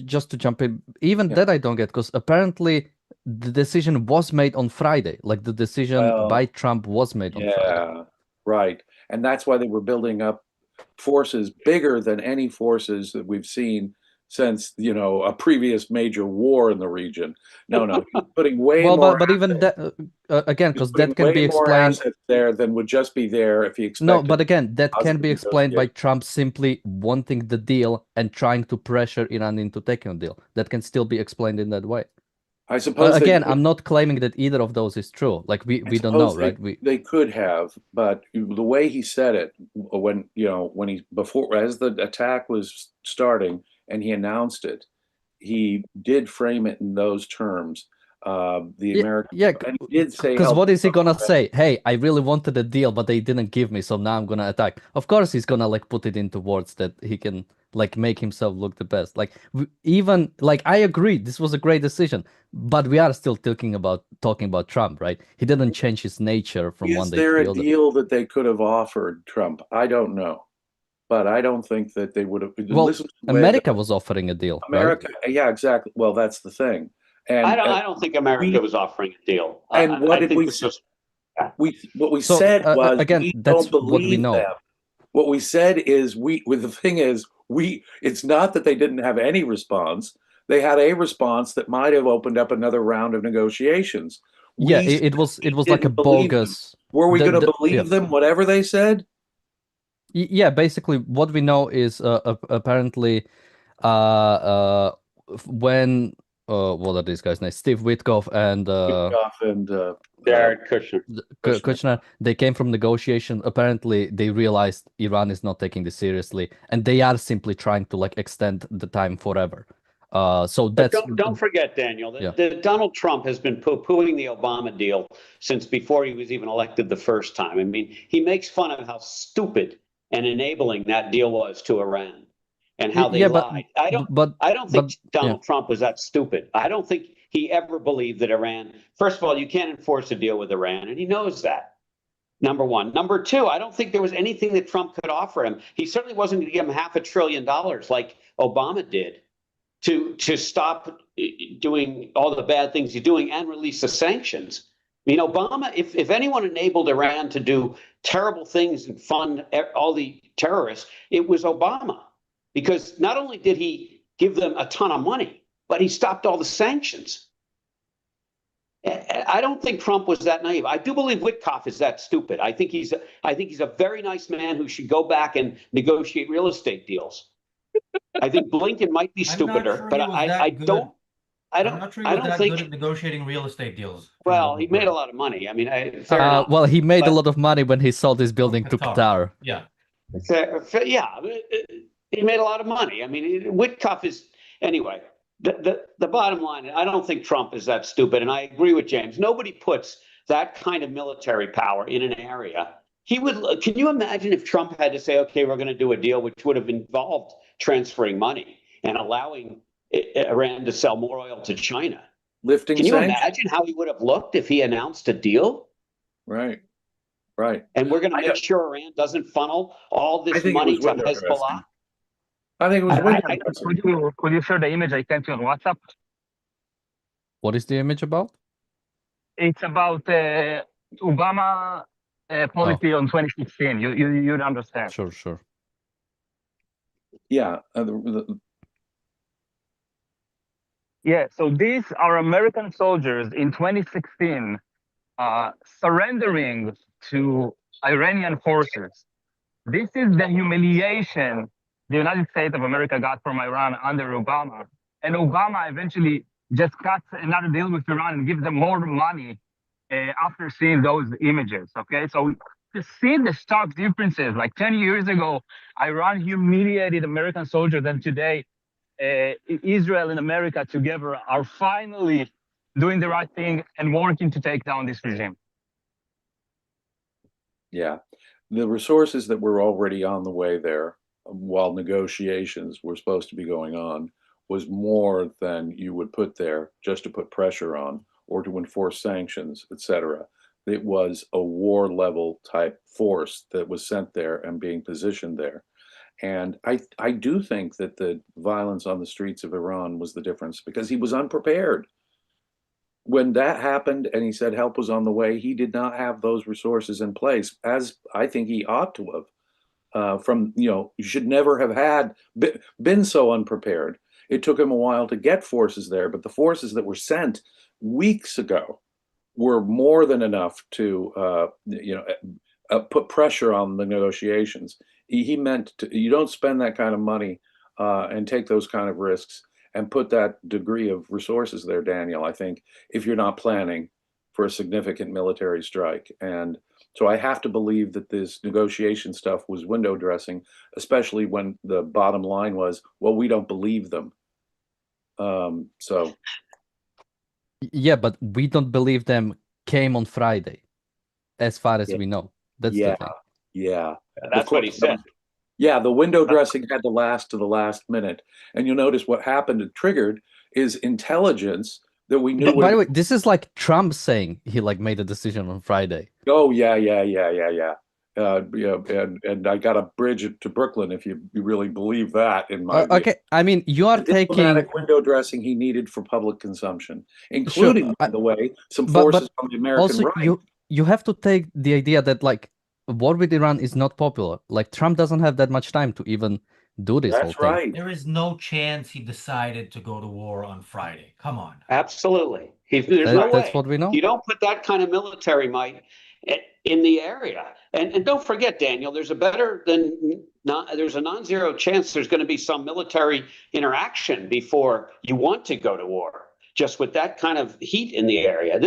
just to jump in, even Yeah. that I don't get, because apparently the decision was made on Friday. Like the decision by Well, Trump was made on Friday. yeah, right. And that's why they were building up forces bigger than any forces that we've seen since, a previous major war in the region. No, he's putting way Well, more but even assets. that again, He's because putting that can way be more explained. assets there than would just be there if he No, expected but again, that can positive be explained by negotiation. Trump simply wanting the deal and trying to pressure Iran into taking a deal. That can still be explained in that way. I suppose they Again, could, I'm not claiming that either of those is true. Like we don't know, right? they could have, but the way he said it when before as the attack was starting and he announced it, he did frame it in those terms. The American, Yeah, and he did say, because what is he gonna help. say? Hey, I really wanted a deal, but they didn't give me, so now I'm gonna attack. Of course, he's gonna like put it into words that he can like make himself look the best. Like even like I agree, this was a great decision, but we are still talking about Trump, right? He didn't change his nature from one Is day to there the a other. deal that they could have offered Trump? I don't know, but I don't think that they would have. Well, Listen to the way America was offering a deal, America, right? yeah, exactly. Well, that's the thing. And I don't think America was offering a deal. and what I did think we this was what we So said was again, we that's don't what we believe know. them. What we said is the thing is it's not that they didn't have any response. They had a response that might have opened up another round of negotiations. Yeah, We it was like a didn't believe them. bogus. Were we going to Yeah. believe them whatever they said? Yeah, basically what we know is apparently when what are these guys' names? Steve Witkoff and Witkoff and Jared Kushner. Kushner. They came from negotiation. Apparently, they realized Iran is not taking this seriously, and they are simply trying to like extend the time forever. So But that's don't forget, Daniel, Yeah. that Donald Trump has been poo-pooing the Obama deal since before he was even elected the first time. I mean, he makes fun of how stupid and enabling that deal was to Iran and how they yeah, but lied. I don't think Donald Trump was that stupid. I don't think he ever believed that Iran. First of all, you can't enforce a deal with Iran, and he knows that. Number one. Number two, I don't think there was anything that Trump could offer him. He certainly wasn't going to give him $500 billion like Obama did to stop doing all the bad things he's doing and release the sanctions. I mean, Obama, if anyone enabled Iran to do terrible things and fund all the terrorists, it was Obama. Because not only did he give them a ton of money, but he stopped all the sanctions. I don't think Trump was that naive. I do believe Witkoff is that stupid. I think he's a very nice man who should go back and negotiate real estate deals. I think Blinken might be stupider, but I don't. I'm not sure he was that good at negotiating real estate deals. Well, he made a lot of money. I mean, fair enough. Well, he made a lot of money when he sold his building to Qatar. Yeah. Yeah, he made a lot of money. I mean, Witkoff is anyway. The bottom line, I don't think Trump is that stupid, and I agree with James. Nobody puts that kind of military power in an area. He would. Can you imagine if Trump had to say, "Okay, we're going to do a deal," which would have involved transferring money and allowing Iran to sell more oil to China? Lifting. Can you imagine how he would have looked if he announced a deal? Right. And we're going to make sure Iran doesn't funnel all this money to Hezbollah. I think it was. Could you share the image I sent you on WhatsApp? What is the image about? It's about Obama policy on 2016. You'd understand. Sure. Yeah. Yeah. So these are American soldiers in 2016 surrendering to Iranian forces. This is the humiliation the United States of America got from Iran under Obama. And Obama eventually just cuts another deal with Iran and gives them more money after seeing those images, okay? So to see the stark differences, like 10 years ago, Iran humiliated American soldiers, and today Israel and America together are finally doing the right thing and working to take down this regime. Yeah. The resources that were already on the way there while negotiations were supposed to be going on was more than you would put there just to put pressure on or to enforce sanctions, etc. It was a war level type force that was sent there and being positioned there. And I do think that the violence on the streets of Iran was the difference, because he was unprepared. When that happened and he said help was on the way, he did not have those resources in place, as I think he ought to have. You should never have been so unprepared. It took him a while to get forces there, but the forces that were sent weeks ago were more than enough to put pressure on the negotiations. He meant you don't spend that kind of money and take those kind of risks and put that degree of resources there, Daniel, I think, if you're not planning for a significant military strike. And so I have to believe that this negotiation stuff was window dressing, especially when the bottom line was, well, we don't believe them. Yeah, but we don't believe them came on Friday, as far as we know. That's the thing. Yeah. That's what he said. Yeah, the window dressing had to last to the last minute. And you'll notice what happened and triggered is intelligence that we knew. By the way, this is like Trump saying he made a decision on Friday. Oh, yeah. And I got a bridge to Brooklyn, if you really believe that, in my view. Okay, I mean, you are taking diplomatic window dressing he needed for public consumption, including, by the way, some forces on the American right. You have to take the idea that war with Iran is not popular. Trump doesn't have that much time to even do this whole thing. That's right. There is no chance he decided to go to war on Friday. Come on. Absolutely. There's no way. That's what we know. You don't put that kind of military might in the area. And don't forget, Daniel, there's a non-zero chance there's going to be some military interaction before you want to go to war. just with that kind of heat in the area.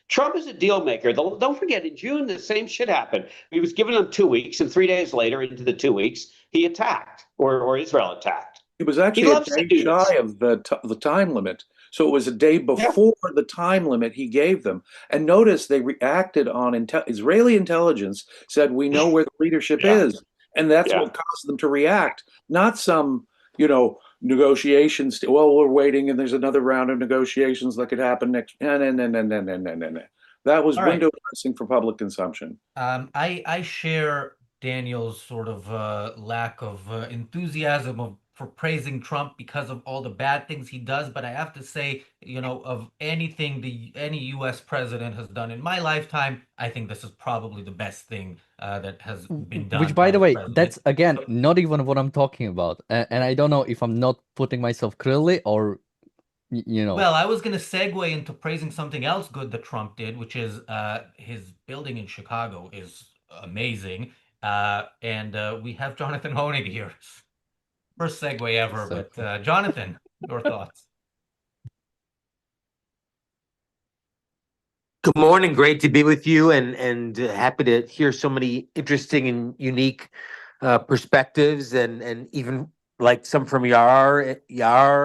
Trump is a deal maker. Don't forget, in June, the same shit happened. He was giving them 2 weeks, and 3 days later, into the 2 weeks, he attacked, or Israel attacked. It was He actually a loves to day do this. shy of the time limit. So it was a day before the time limit he gave them. And notice they reacted on Israeli intelligence said, we know where the leadership Yeah. is. And that's Yeah. what caused them to react, not some, negotiations. Well, we're waiting and there's another round of negotiations that could happen next. No. That was All right. window dressing for public consumption. I share Daniel's sort of lack of enthusiasm for praising Trump because of all the bad things he does. But I have to say, of anything any U.S. president has done in my lifetime, I think this is probably the best thing that has been done Which, by by the the way, president. that's again So- not even what I'm talking about. And I don't know if I'm not putting myself clearly or, Well, I was going to segue into praising something else good that Trump did, which is his building in Chicago is amazing. And we have Jonathan Hoenig here. First segue ever, So- but Jonathan, your thoughts? Good morning. Great to be with you, and happy to hear so many interesting and unique perspectives, and even like some from Yar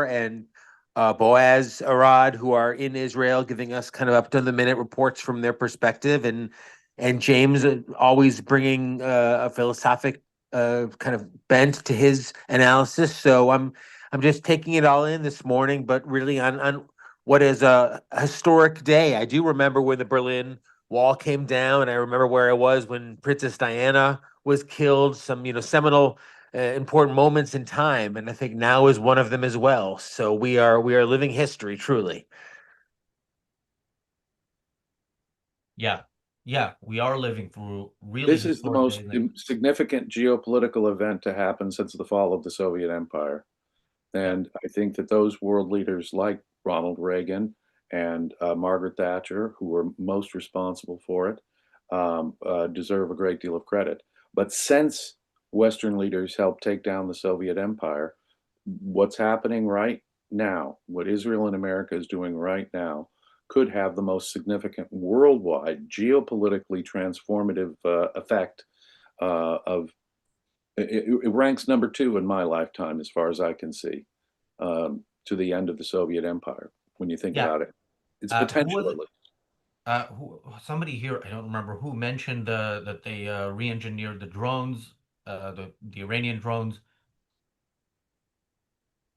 and Boaz Arad, who are in Israel, giving us kind of up to the minute reports from their perspective, and James always bringing a philosophic kind of bent to his analysis. So I'm just taking it all in this morning, but really on what is a historic day. I do remember when the Berlin Wall came down, and I remember where I was when Princess Diana was killed. Some seminal important moments in time, and I think now is one of them as well. So we are living history truly. Yeah, we are living through really This is the historic most days. significant geopolitical event to happen since the fall of the Soviet Empire. And I think that those world leaders like Ronald Reagan and Margaret Thatcher, who were most responsible for it, deserve a great deal of credit. But since Western leaders helped take down the Soviet Empire, what's happening right now, what Israel and America is doing right now, could have the most significant worldwide geopolitically transformative effect of it ranks number 2 in my lifetime, as far as I can see, to the end of the Soviet Empire. When you think Yeah. about it, it's Who potential was at it? least. Somebody here, I don't remember who mentioned that they re-engineered the drones, the Iranian drones.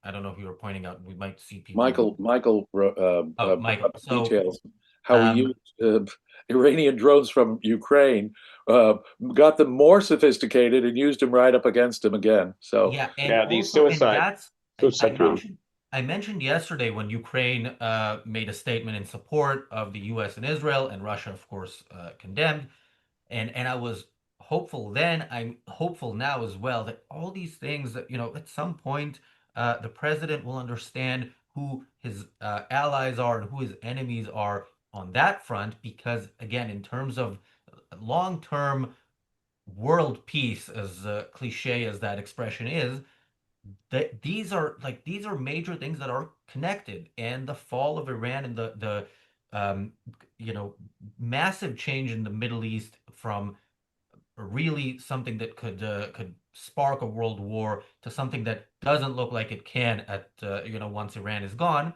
I don't know if you were pointing out. We might see people. Michael Oh, brought Michael. up So, details how he um, used Iranian drones from Ukraine, got them more sophisticated, and used them right up against him again. So yeah, and Yeah, these also, and that's suicide drones. I mentioned yesterday when Ukraine made a statement in support of the U.S. and Israel, and Russia, of course, condemned. And I was hopeful then. I'm hopeful now as well that all these things that at some point the president will understand who his allies are and who his enemies are on that front. Because again, in terms of long-term world peace, as cliche as that expression is, that these are major things that are connected. And the fall of Iran and the um, massive change in the Middle East from really something that could spark a world war to something that doesn't look like it can at once Iran is gone.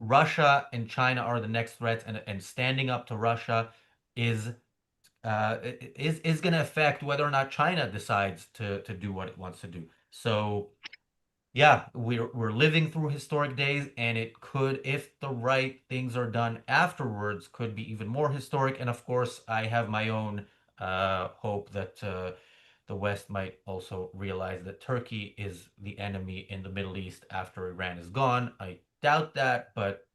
Russia and China are the next threats, and standing up to Russia is is going to affect whether or not China decides to do what it wants to do. So yeah, we're living through historic days, and it could, if the right things are done afterwards, could be even more historic. And of course, I have my own hope that the West might also realize that Turkey is the enemy in the Middle East after Iran is gone. I doubt that, but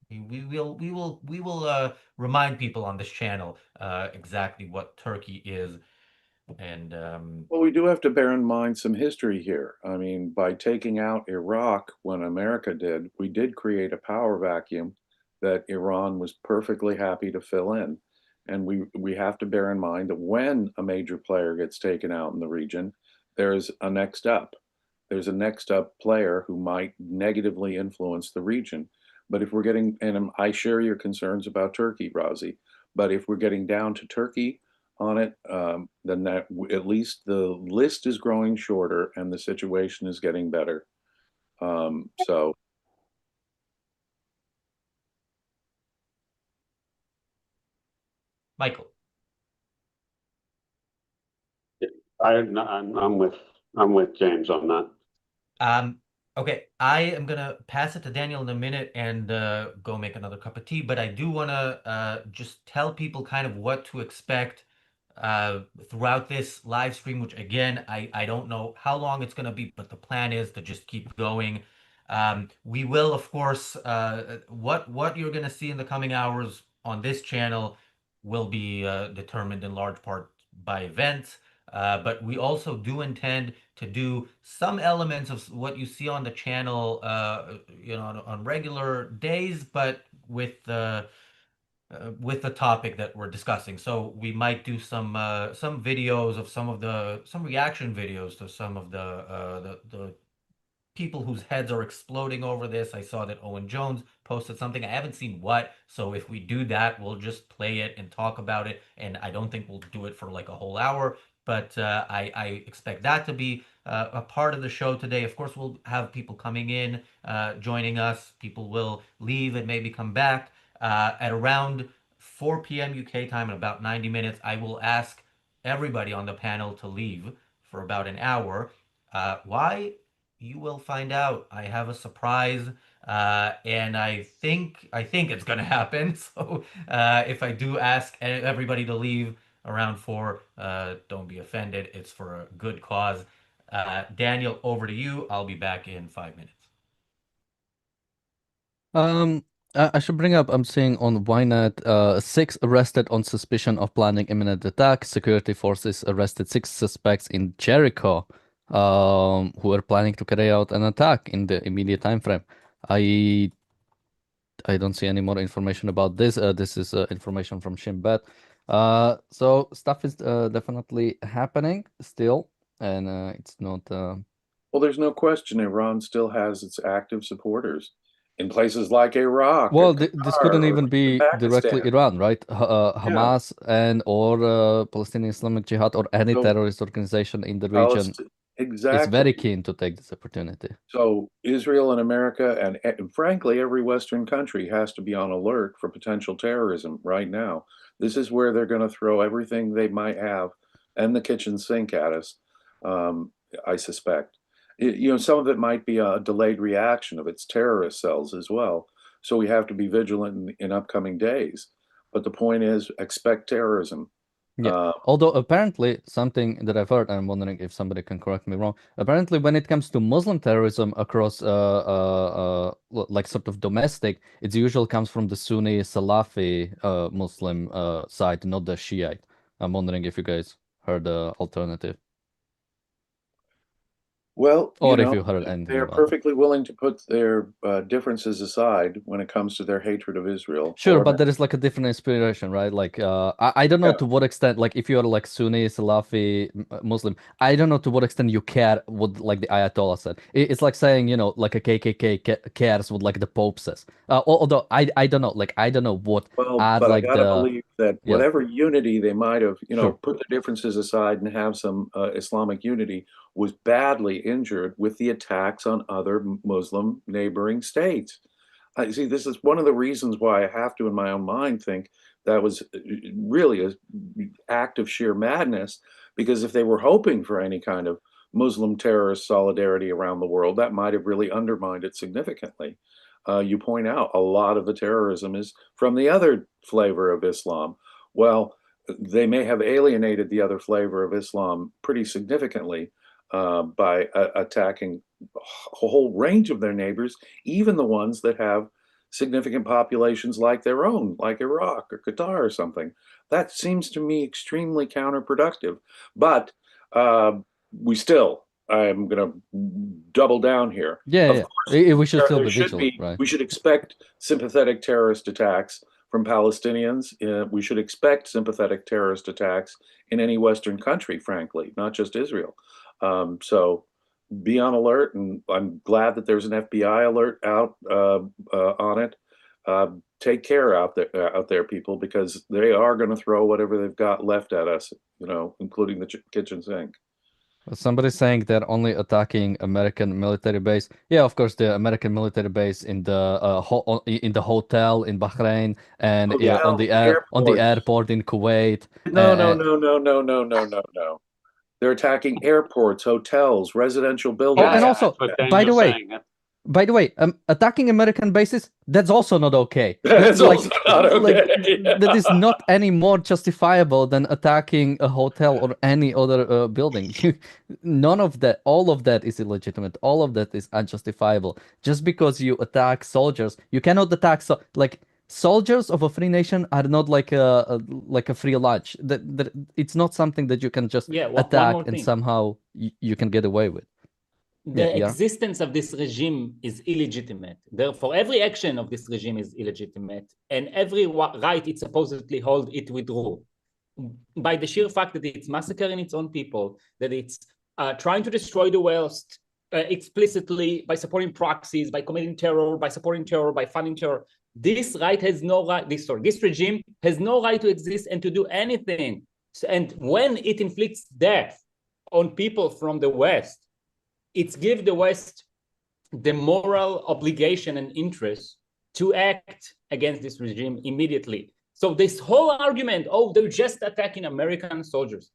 we will remind people on this channel exactly what Turkey is. And well, we do have to bear in mind some history here. I mean, by taking out Iraq when America did, we did create a power vacuum that Iran was perfectly happy to fill in. And we have to bear in mind that when a major player gets taken out in the region, there's a next up. there's a next up player who might negatively influence the region. But if we're getting, and I share your concerns about Turkey, Razi, but if we're getting down to Turkey on it, then that at least the list is growing shorter and the situation is getting better. So Michael. I'm with James on that. Okay, I am gonna pass it to Daniel in a minute and go make another cup of tea, but I do wanna just tell people kind of what to expect throughout this live stream, which again, I don't know how long it's gonna be, but the plan is to just keep going. We will, of course, what you're gonna see in the coming hours on this channel will be determined in large part by events. But we also do intend to do some elements of what you see on the channel, on regular days, but with the topic that we're discussing. So we might do some videos of some reaction videos to some of the people whose heads are exploding over this. I saw that Owen Jones posted something. I haven't seen what. So if we do that, we'll just play it and talk about it. And I don't think we'll do it for like a whole hour. But I expect that to be a part of the show today. Of course, we'll have people coming in, joining us. People will leave and maybe come back. At around 4 p.m. UK time in about 90 minutes, I will ask everybody on the panel to leave for about an hour. Why? You will find out. I have a surprise, and I think it's gonna happen. So if I do ask everybody to leave around 4, don't be offended. It's for a good cause. Daniel, over to you. I'll be back in 5 minutes. I should bring up, I'm seeing on Ynet, 6 arrested on suspicion of planning imminent attack. Security forces arrested 6 suspects in Jericho, who are planning to carry out an attack in the immediate time frame. I don't see any more information about this. This is information from Shin Bet. So stuff is definitely happening still, and it's not. well, there's no question Iran still has its active supporters in places like Iraq, Well, or this Qatar, couldn't or even be directly Pakistan. Iran, right? Yeah. Hamas and or Palestinian Islamic Jihad or any So terrorist organization in the region is exactly. very keen to take this opportunity. So Israel and America, and frankly, every Western country has to be on alert for potential terrorism right now. This is where they're going to throw everything they might have and the kitchen sink at us, I suspect. Some of it might be a delayed reaction of its terrorist cells as well. So we have to be vigilant in upcoming days. But the point is, expect terrorism. Yeah. Although apparently something that I've heard, and I'm wondering if somebody can correct me wrong. Apparently, when it comes to Muslim terrorism across like sort of domestic, it usually comes from the Sunni Salafi Muslim side, not the Shiite. I'm wondering if you guys heard the alternative. Well, or if you heard anything they're about it. perfectly willing to put their differences aside when it comes to their hatred of Israel. Sure, or but there is like a different inspiration, right? Like, I don't know Yeah. to what extent, like, if you're like Sunni, Salafi, Muslim, I don't know to what extent you care what like the Ayatollah said. It's like saying, like a KKK cares what like the Pope says. Although I don't know, like, I don't know what Well, are but I like gotta the believe that yeah. whatever unity they might have, Sure. put the differences aside and have some Islamic unity was badly injured with the attacks on other Muslim neighboring states. I see. This is one of the reasons why I have to, in my own mind, think that was really an act of sheer madness. Because if they were hoping for any kind of Muslim terrorist solidarity around the world, that might have really undermined it significantly. You point out a lot of the terrorism is from the other flavor of Islam. Well, they may have alienated the other flavor of Islam pretty significantly by attacking a whole range of their neighbors, even the ones that have significant populations like their own, like Iraq or Qatar or something. That seems to me extremely counterproductive. But I'm going to double down here. Yeah, Of yeah. course, We should still there be should vigilant, be, right? we should expect sympathetic terrorist attacks from Palestinians. We should expect sympathetic terrorist attacks in any Western country, frankly, not just Israel. So be on alert, and I'm glad that there's an FBI alert out on it. Take care out there, people, because they are going to throw whatever they've got left at us, including the kitchen sink. Somebody's saying they're only attacking American military base. Yeah, of course, the American military base in the hotel in Bahrain, and on the airport in Kuwait. No. They're attacking airports, hotels, residential buildings. And also, by the way, attacking American bases, that's also not okay. That's also not okay. That is not any more justifiable than attacking a hotel or any other building. None of that, all of that is illegitimate. All of that is unjustifiable. Just because you attack soldiers, you cannot attack soldiers of a free nation are not like a free lunch. That it's not something that you can just attack and somehow you can get away with. The existence of this regime is illegitimate. Therefore, every action of this regime is illegitimate, and every right it supposedly holds, it withdrew. By the sheer fact that it's massacring its own people, that it's trying to destroy the West explicitly by supporting proxies, by committing terror, by supporting terror, by funding terror. This right has no right. This regime has no right to exist and to do anything. And when it inflicts death on people from the West, it gives the West the moral obligation and interest to act against this regime immediately. So this whole argument, they're just attacking American soldiers.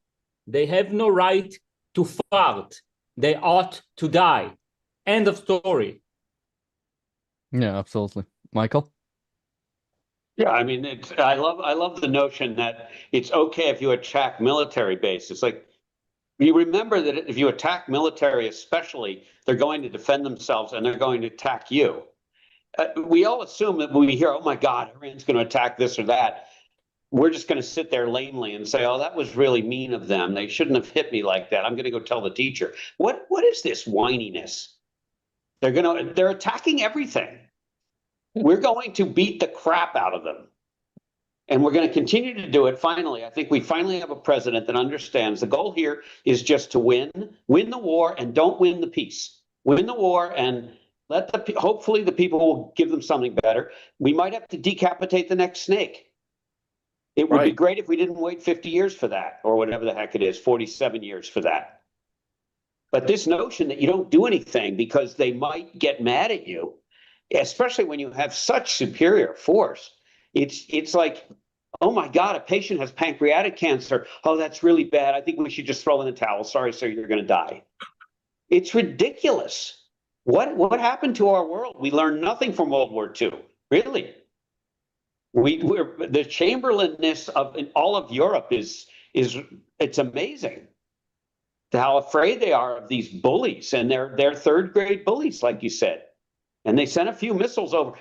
They have no right to fart. They ought to die. End of story. Yeah, absolutely. Michael? Yeah, I mean, I love the notion that it's okay if you attack military bases. Like, you remember that if you attack military, especially, they're going to defend themselves and they're going to attack you. We all assume that when we hear, oh my God, Iran's going to attack this or that, we're just going to sit there lamely and say, oh, that was really mean of them. They shouldn't have hit me like that. I'm going to go tell the teacher. What is this whininess? They're attacking everything. We're going to beat the crap out of them. And we're going to continue to do it. Finally, I think we finally have a president that understands the goal here is just to win the war, and don't win the peace. Win the war, and hopefully the people will give them something better. We might have to decapitate the next snake. It would be great if we didn't wait 50 years for that, or whatever the heck it is, 47 years for that. But this notion that you don't do anything because they might get mad at you, especially when you have such superior force, it's like, oh my God, a patient has pancreatic cancer. Oh, that's really bad. I think we should just throw in the towel. Sorry, sir, you're going to die. It's ridiculous. What happened to our world? We learned nothing from World War II, really. The Chamberlainness of in all of Europe is it's amazing how afraid they are of these bullies, and they're third grade bullies, like you said. And they sent a few missiles over.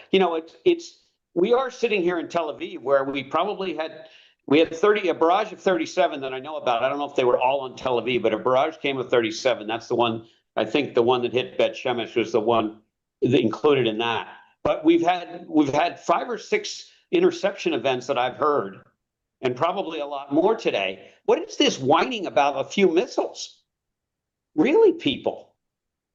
We are sitting here in Tel Aviv where we had a barrage of 37 that I know about. I don't know if they were all on Tel Aviv, but a barrage came with 37. That's the one, I think the one that hit Bet Shemesh was the one included in that. But we've had 5 or 6 interception events that I've heard, and probably a lot more today. What is this whining about a few missiles? Really, people?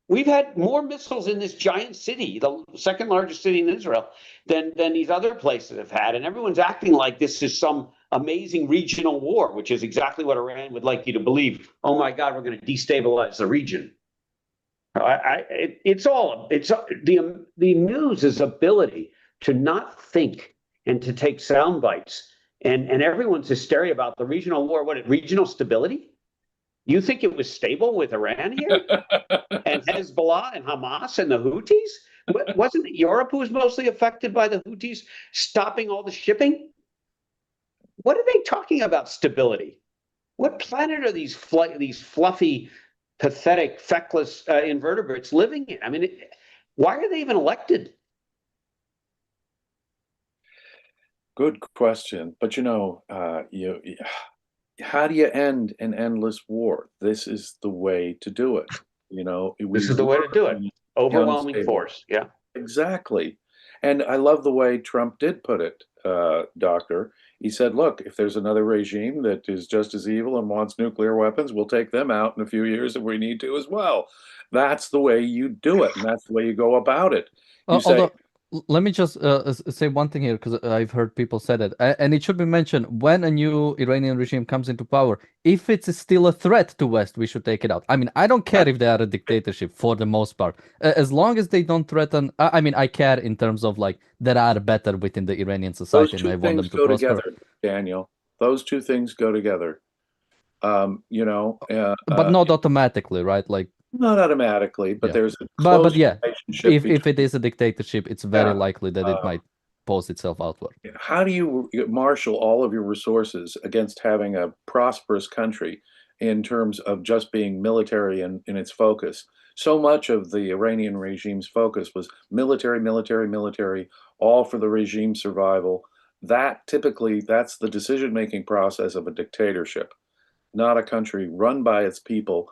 We've had more missiles in this giant city, the second largest city in Israel, than these other places have had. And everyone's acting like this is some amazing regional war, which is exactly what Iran would like you to believe. Oh my God, we're going to destabilize the region. The news's ability to not think and to take sound bites, and everyone's hysteria about the regional war. Regional stability? You think it was stable with Iran here? And Hezbollah and Hamas and the Houthis? Wasn't it Europe who was mostly affected by the Houthis stopping all the shipping? What are they talking about stability? What planet are these fluffy, pathetic, feckless invertebrates living in? I mean, why are they even elected? Good question. But how do you end an endless war? This is the way to do it. This is the way to do it. Overwhelming force. Yeah, exactly. And I love the way Trump did put it. doctor. He said, look, if there's another regime that is just as evil and wants nuclear weapons, we'll take them out in a few years if we need to as well. That's the way you do it, and that's the way you go about it. You say, Although, let me just say one thing here, because I've heard people say that, and it should be mentioned, when a new Iranian regime comes into power, if it's still a threat to West, we should take it out. I mean, I don't care if they are a dictatorship for the most part, as long as they don't threaten. I mean, I care in terms of like there are better within the Iranian those society, and two I want them things to go prosper. together, Daniel. Those two things go together. You know, But not automatically, right? Like, not automatically, but yeah. there's a But close yeah, relationship if it is a dictatorship, it's very likely that it might pose itself outward. How do you marshal all of your resources against having a prosperous country in terms of just being military in its focus? So much of the Iranian regime's focus was military, military, military, all for the regime's survival. That typically, that's the decision-making process of a dictatorship, not a country run by its people,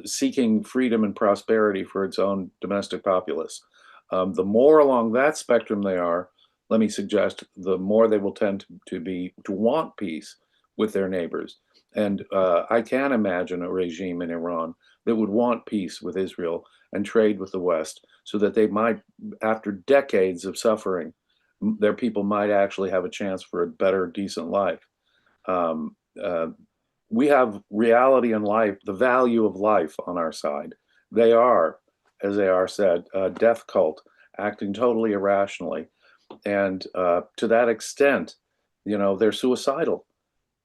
seeking freedom and prosperity for its own domestic populace. The more along that spectrum they are, let me suggest, the more they will tend to want peace with their neighbors. And I can imagine a regime in Iran that would want peace with Israel and trade with the West, so that they might, after decades of suffering, their people might actually have a chance for a better, decent life. We have reality and life, the value of life on our side. They are, as AR said, a death cult, acting totally irrationally. And to that extent, you know, they're suicidal.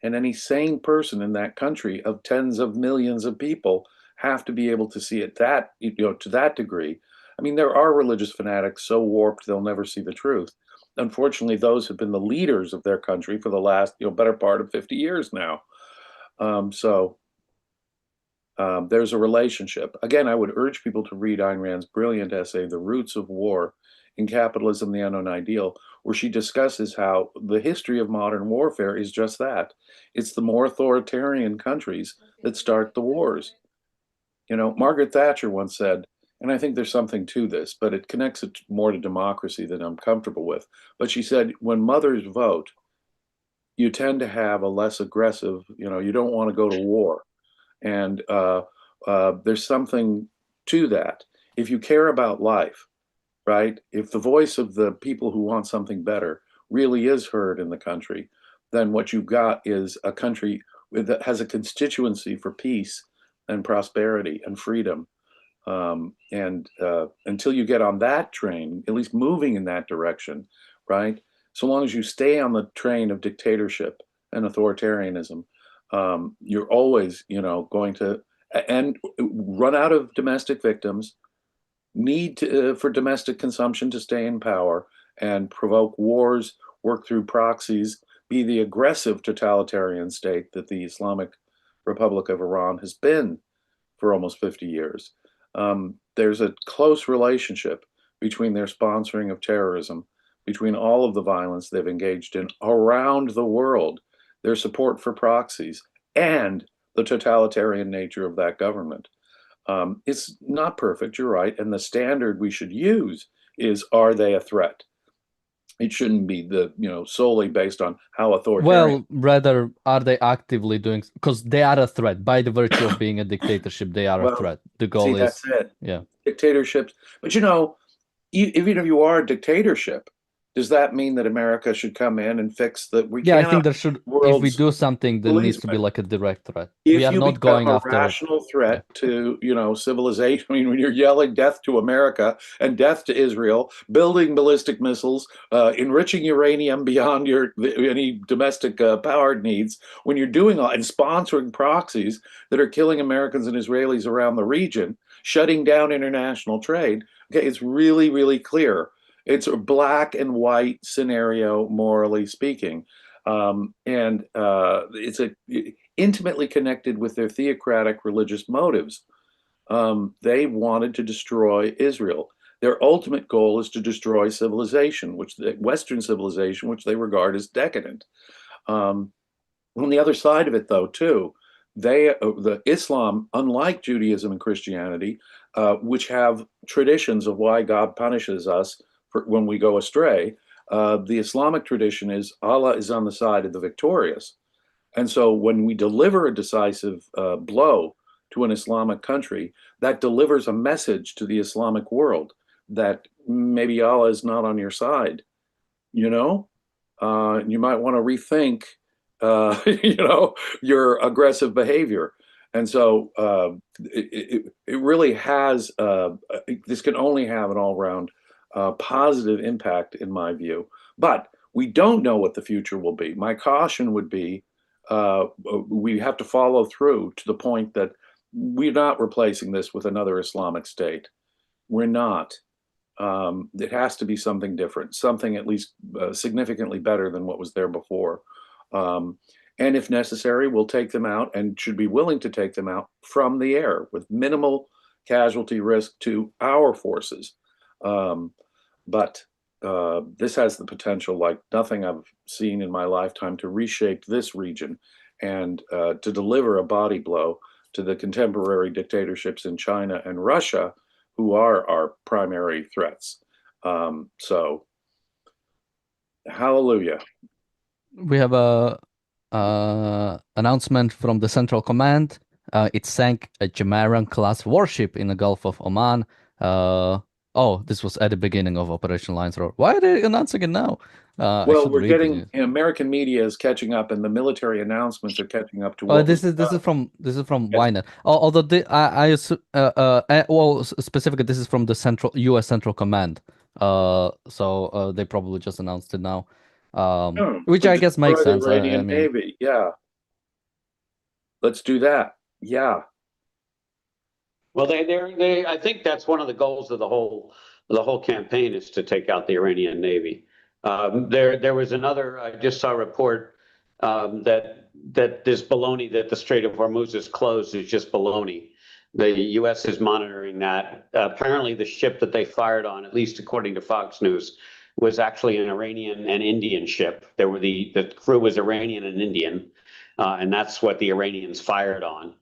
And any sane person in that country of tens of millions of people have to be able to see it that, you know, to that degree. I mean, there are religious fanatics so warped they'll never see the truth. Unfortunately, those have been the leaders of their country for the last, you know, better part of 50 years now. There's a relationship. Again, I would urge people to read Ayn Rand's brilliant essay, The Roots of War in Capitalism, the Unknown Ideal, where she discusses how the history of modern warfare is just that. It's the more authoritarian countries that start the wars. You know, Margaret Thatcher once said, and I think there's something to this, but it connects it more to democracy than I'm comfortable with. But she said, when mothers vote, you tend to have a less aggressive, you know, you don't want to go to war. And there's something to that. If you care about life, right? If the voice of the people who want something better really is heard in the country, then what you've got is a country that has a constituency for peace and prosperity and freedom. Until you get on that train, at least moving in that direction, right? So long as you stay on the train of dictatorship and authoritarianism, you're always, you know, going to run out of domestic victims, need for domestic consumption to stay in power, and provoke wars, work through proxies, be the aggressive totalitarian state that the Islamic Republic of Iran has been for almost 50 years. There's a close relationship between their sponsoring of terrorism, between all of the violence they've engaged in around the world, their support for proxies, and the totalitarian nature of that government. It's not perfect, you're right, and the standard we should use is, are they a threat? It shouldn't be solely based on how authoritarian. Well, rather, are they actively doing, because they are a threat by the virtue of being a dictatorship. They are a threat. The goal is, that's it. Yeah, Dictatorships. But even if you are a dictatorship, does that mean that America should come in and fix the? I think there should. If we do something, there needs to be policeman. like a direct threat. If we are you not become going a after rational threat to civilization, I mean, when you're yelling death to America and death to Israel, building ballistic missiles, enriching uranium beyond any domestic power needs, when you're doing all and sponsoring proxies that are killing Americans and Israelis around the region, shutting down international trade, okay, it's really, really clear. It's a black and white scenario, morally speaking. It's intimately connected with their theocratic religious motives. They wanted to destroy Israel. Their ultimate goal is to destroy civilization, Western civilization, which they regard as decadent. On the other side of it, though, too, the Islam, unlike Judaism and Christianity, which have traditions of why God punishes us when we go astray, The Islamic tradition is Allah is on the side of the victorious. And so when we deliver a decisive blow to an Islamic country, that delivers a message to the Islamic world that maybe Allah is not on your side. You know, you might want to rethink, your aggressive behavior. And so it really has, this can only have an all-round positive impact in my view. But we don't know what the future will be. My caution would be we have to follow through to the point that we're not replacing this with another Islamic state. We're not. It has to be something different, something at least significantly better than what was there before. And if necessary, we'll take them out and should be willing to take them out from the air with minimal casualty risk to our forces. But this has the potential, like nothing I've seen in my lifetime, to reshape this region and to deliver a body blow to the contemporary dictatorships in China and Russia, who are our primary threats. So, hallelujah. We have a announcement from the Central Command. It sank a Jamaran-class warship in the Gulf of Oman. Oh, this was at the beginning of Operation Lion's Roar. Why are they announcing it now? Well, we're getting American media is catching up, and the military announcements are catching up to what. This is from Ynet. Although specifically this is from the U.S. Central Command. So they probably just announced it now, which I guess makes sense. Iranian Navy, yeah. Let's do that. Yeah. Well, I think that's one of the goals of the whole campaign is to take out the Iranian Navy. There was another. I just saw a report that this baloney that the Strait of Hormuz is closed is just baloney. The U.S. is monitoring that. Apparently, the ship that they fired on, at least according to Fox News, was actually an Iranian and Indian ship. The crew was Iranian and Indian, and that's what the Iranians fired on.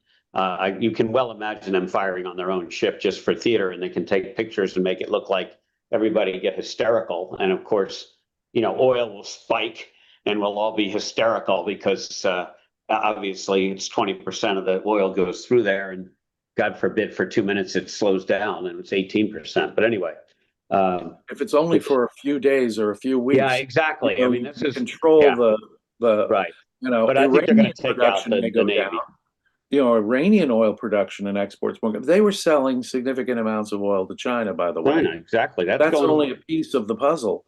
You can well imagine them firing on their own ship just for theater, and they can take pictures and make it look like everybody get hysterical. And of course, oil will spike and we'll all be hysterical because obviously it's 20% of the oil goes through there, and God forbid for 2 minutes it slows down and it's 18%. But anyway, if it's only for a few days or a few weeks, yeah, exactly. I mean, this is control the right. But I think they're going to take out the Navy. Down. Iranian oil production and exports, they were selling significant amounts of oil to China, by the way. China, exactly. That's only a piece of the puzzle.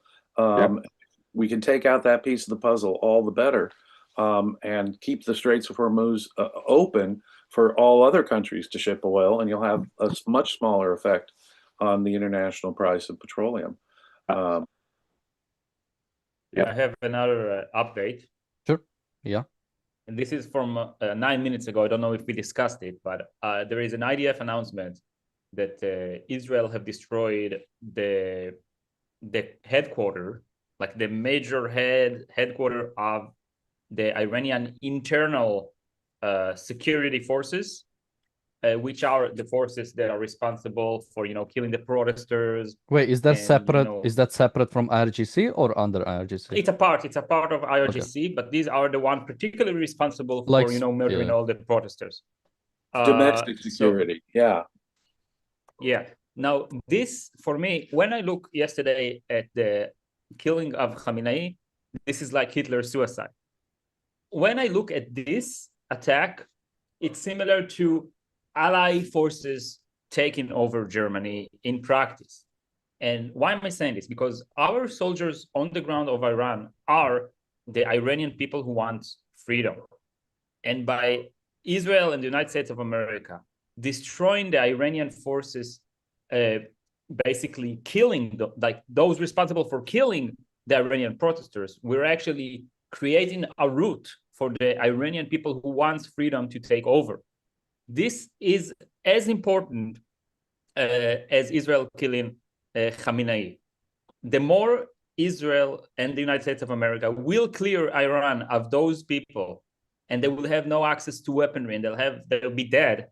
We can take out that piece of the puzzle, all the better, and keep the Straits of Hormuz open for all other countries to ship oil, and you'll have a much smaller effect on the international price of petroleum. I have another update. Sure. Yeah. And this is from 9 minutes ago. I don't know if we discussed it, but there is an IDF announcement that Israel have destroyed the headquarters, like the major headquarters of the Iranian internal security forces, which are the forces that are responsible for killing the protesters. Wait, is that separate? Is that separate from IRGC or under IRGC? It's a part of IRGC, okay. But these are the ones particularly responsible for murdering all the protesters. Domestic security, yeah. Now this, for me, when I look yesterday at the killing of Khamenei, this is like Hitler's suicide. When I look at this attack, it's similar to Allied forces taking over Germany in practice. And why am I saying this? Because our soldiers on the ground of Iran are the Iranian people who want freedom. And by Israel and the United States of America destroying the Iranian forces, basically killing those responsible for killing the Iranian protesters, we're actually creating a route for the Iranian people who wants freedom to take over. This is as important as Israel killing Khamenei. The more Israel and the United States of America will clear Iran of those people, and they will have no access to weaponry, and they'll be dead,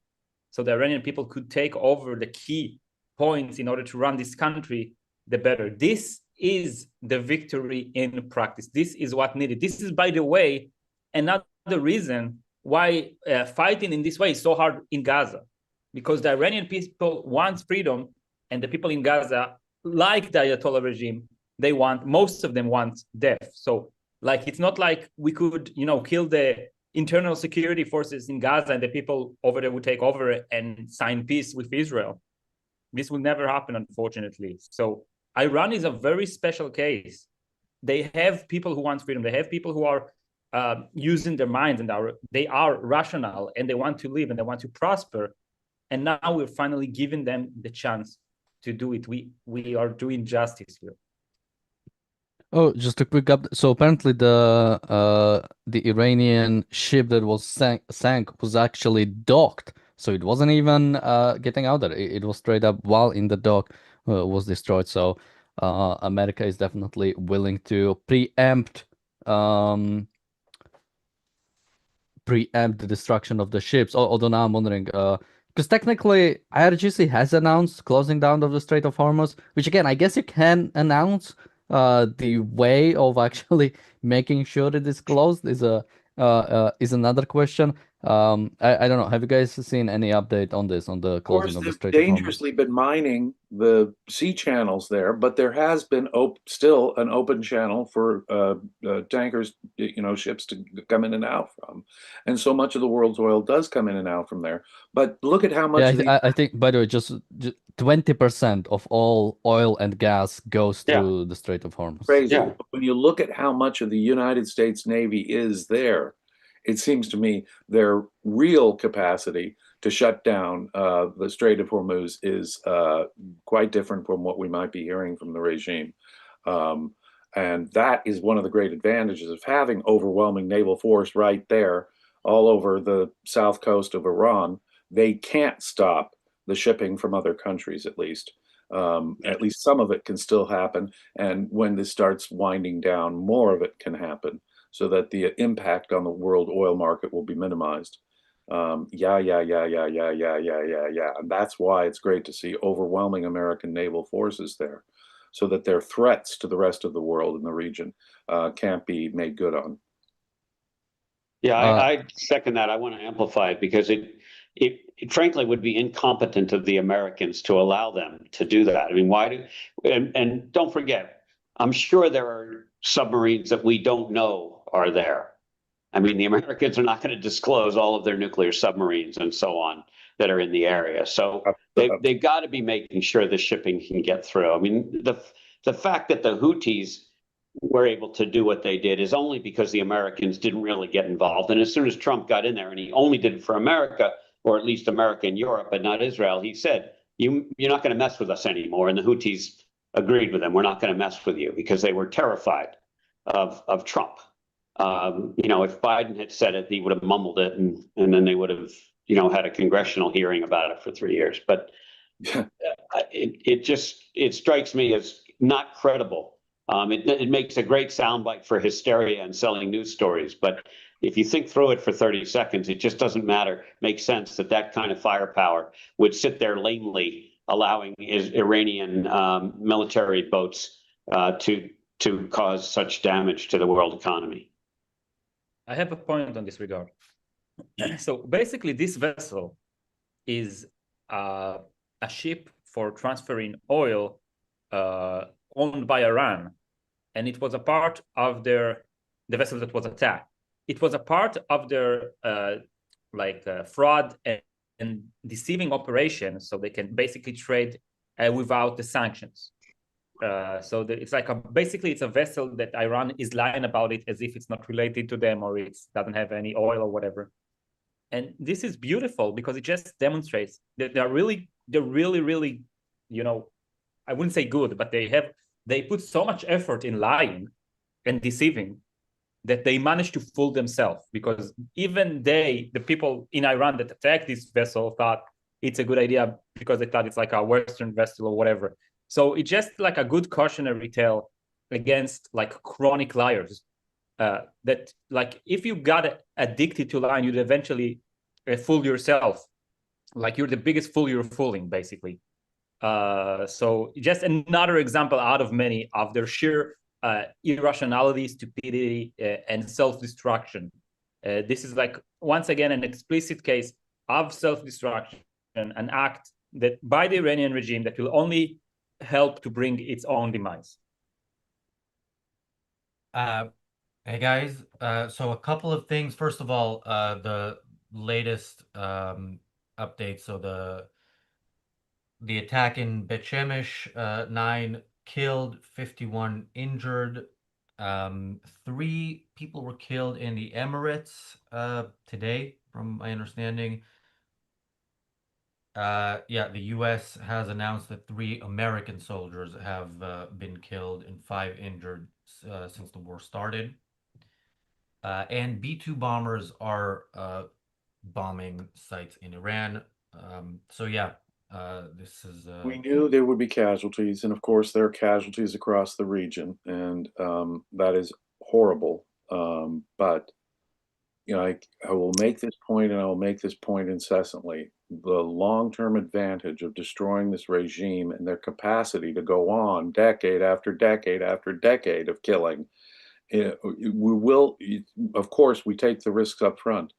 so the Iranian people could take over the key points in order to run this country, the better. This is the victory in practice. This is what needed. This is, by the way, another reason why fighting in this way is so hard in Gaza, because the Iranian people want freedom, and the people in Gaza, like the Ayatollah regime, most of them want death. So like, it's not like we could, kill the internal security forces in Gaza and the people over there would take over and sign peace with Israel. This will never happen, unfortunately. So Iran is a very special case. They have people who want freedom. They have people who are using their minds, and they are rational, and they want to live and they want to prosper. And now we're finally giving them the chance to do it. We are doing justice here. Oh, just a quick update. So apparently the Iranian ship that was sank was actually docked. So it wasn't even getting out there. It was straight up while in the dock was destroyed. So America is definitely willing to preempt the destruction of the ships. Although now I'm wondering, because technically IRGC has announced closing down of the Strait of Hormuz, which again, I guess you can announce. The way of actually making sure it is closed is another question. I don't know. Have you guys seen any update on this, on the closing of the Strait of Hormuz? They've dangerously been mining the sea channels there, but there has been still an open channel for tankers, ships to come in and out from, and so much of the world's oil does come in and out from there. But look at how much. Yeah, I think, by the way, just 20% of all oil and gas goes through the Strait of Hormuz. Crazy. Yeah. When you look at how much of the United States Navy is there, it seems to me their real capacity to shut down the Strait of Hormuz is quite different from what we might be hearing from the regime. And that is one of the great advantages of having overwhelming naval force right there all over the south coast of Iran. They can't stop the shipping from other countries, at least. At least some of it can still happen. And when this starts winding down, more of it can happen, so that the impact on the world oil market will be minimized. And that's why it's great to see overwhelming American naval forces there, so that their threats to the rest of the world in the region can't be made good on. Yeah, I second that. I want to amplify it because it frankly would be incompetent of the Americans to allow them to do that. I mean, and don't forget, I'm sure there are submarines that we don't know are there. I mean, the Americans are not going to disclose all of their nuclear submarines and so on that are in the area. So they've got to be making sure the shipping can get through. I mean, the fact that the Houthis were able to do what they did is only because the Americans didn't really get involved. And as soon as Trump got in there, and he only did it for America, or at least America and Europe, but not Israel, he said, you're not going to mess with us anymore. And the Houthis agreed with him. We're not going to mess with you, because they were terrified of Trump. If Biden had said it, he would have mumbled it, and then they would have, had a congressional hearing about it for 3 years. But it strikes me as not credible. It makes a great soundbite for hysteria and selling news stories. But if you think through it for 30 seconds, it just doesn't make sense that kind of firepower would sit there lamely allowing Iranian military boats to cause such damage to the world economy. I have a point on this regard. So basically, this vessel is a ship for transferring oil owned by Iran, and it was a part of the vessel that was attacked. It was a part of their fraud and deceiving operation, so they can basically trade without the sanctions. It's basically it's a vessel that Iran is lying about it as if it's not related to them, or it doesn't have any oil or whatever. And this is beautiful because it just demonstrates that they're really, I wouldn't say good, but they put so much effort in lying and deceiving that they managed to fool themselves, because even the people in Iran that attacked this vessel thought it's a good idea because they thought it's like a Western vessel or whatever. So it's just like a good cautionary tale against chronic liars. That if you got addicted to lying, you'd eventually fool yourself. You're the biggest fool you're fooling, basically. So just another example out of many of their sheer irrationality, stupidity, and self-destruction. This is like, once again, an explicit case of self-destruction, an act that by the Iranian regime that will only help to bring its own demise. Hey guys, so a couple of things. First of all, the latest update. So the attack in Bet Shemesh, 9 killed, 51 injured. 3 people were killed in the Emirates today, from my understanding. Yeah, the U.S. has announced that 3 American soldiers have been killed and 5 injured since the war started. And B-2 bombers are bombing sites in Iran. So yeah, this is. We knew there would be casualties, and of course there are casualties across the region, and that is horrible. But you know, I will make this point, and I will make this point incessantly. The long-term advantage of destroying this regime and their capacity to go on decade after decade after decade of killing, we will, of course, we take the risks up front.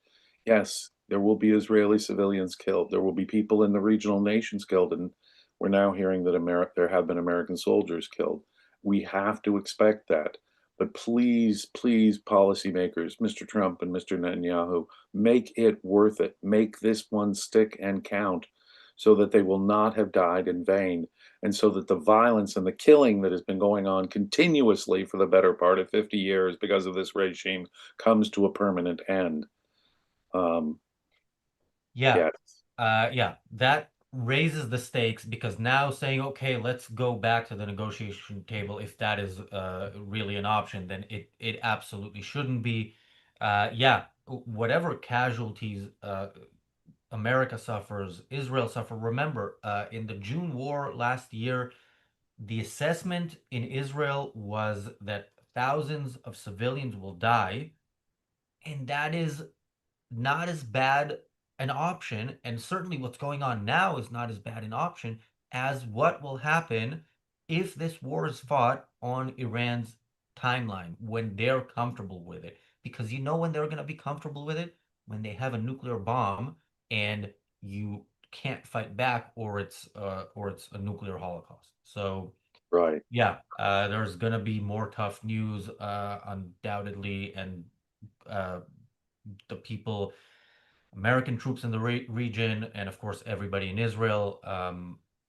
Yes, there will be Israeli civilians killed. There will be people in the regional nations killed, and we're now hearing that there have been American soldiers killed. We have to expect that. But please, please, policymakers, Mr. Trump and Mr. Netanyahu, make it worth it. Make this one stick and count so that they will not have died in vain, and so that the violence and the killing that has been going on continuously for the better part of 50 years because of this regime comes to a permanent end. Yeah. Yes. Yeah, that raises the stakes because now saying, okay, let's go back to the negotiation table, if that is really an option, then it absolutely shouldn't be. Yeah, whatever casualties America suffers, Israel suffer. Remember, in the June war last year, the assessment in Israel was that thousands of civilians will die, and that is not as bad an option, and certainly what's going on now is not as bad an option as what will happen if this war is fought on Iran's timeline when they're comfortable with it. Because you know when they're going to be comfortable with it? When they have a nuclear bomb and you can't fight back, or it's a nuclear holocaust. So Right. yeah, there's going to be more tough news undoubtedly, and uh, the people, American troops in the region, and of course everybody in Israel.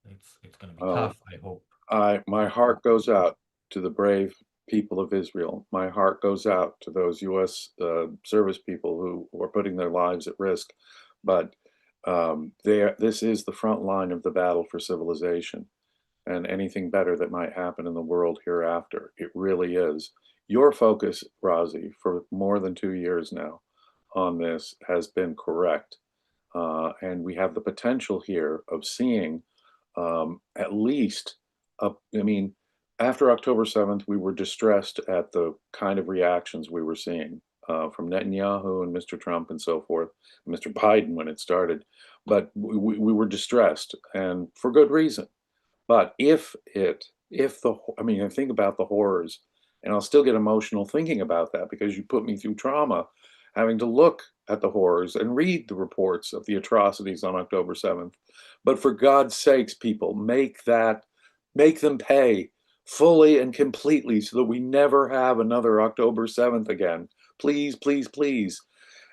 It's going to be tough. I hope. My heart goes out to the brave people of Israel. My heart goes out to those U.S. Service people who are putting their lives at risk. But this is the front line of the battle for civilization, and anything better that might happen in the world hereafter. It really is. Your focus, Razi, for more than 2 years now on this has been correct. And we have the potential here of seeing at least, I mean, after October 7th, we were distressed at the kind of reactions we were seeing from Netanyahu and Mr. Trump and so forth, Mr. Biden when it started. But we were distressed, and for good reason. But I mean, I think about the horrors, and I'll still get emotional thinking about that because you put me through trauma, having to look at the horrors and read the reports of the atrocities on October 7th. But for God's sakes, people, make them pay fully and completely so that we never have another October 7th again. Please, please, please.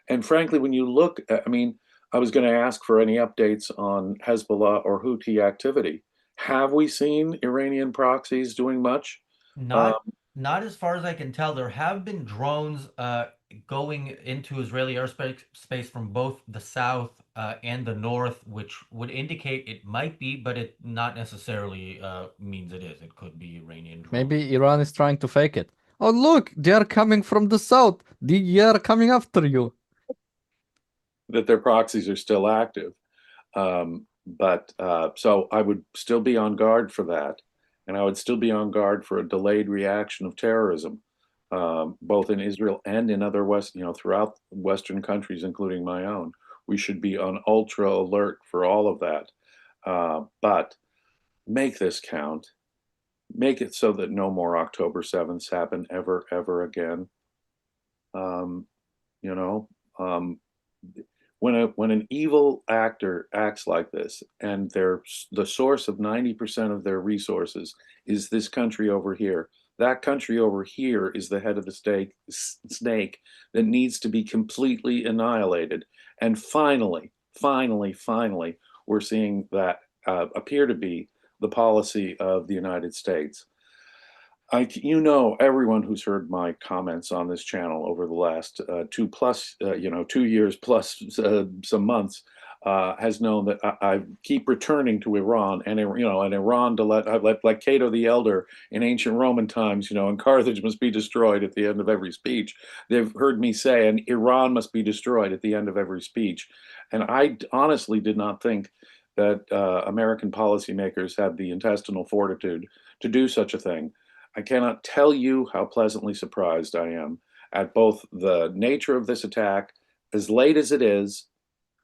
And frankly, when you look at, I mean, I was going to ask for any updates on Hezbollah or Houthi activity. Have we seen Iranian proxies doing much? Not as far as I can tell. There have been drones going into Israeli airspace from both the south and the north, which would indicate it might be, but it not necessarily means it is. It could be Iranian drones. Maybe Iran is trying to fake it. Oh, look, they are coming from the south. They are coming after you. That their proxies are still active. So I would still be on guard for that. And I would still be on guard for a delayed reaction of terrorism, both in Israel and in other throughout Western countries, including my own. We should be on ultra alert for all of that. But make this count. Make it so that no more October 7th happen ever again. You know, when an evil actor acts like this, and the source of 90% of their resources is this country over here, that country over here is the head of the snake that needs to be completely annihilated. And finally, we're seeing that appear to be the policy of the United States. Everyone who's heard my comments on this channel over the last 2 years plus some months has known that I keep returning to Iran, and Iran to like Cato the Elder in ancient Roman times, and Carthage must be destroyed at the end of every speech. They've heard me say, and Iran must be destroyed at the end of every speech. And I honestly did not think that American policymakers had the intestinal fortitude to do such a thing. I cannot tell you how pleasantly surprised I am at both the nature of this attack, as late as it is.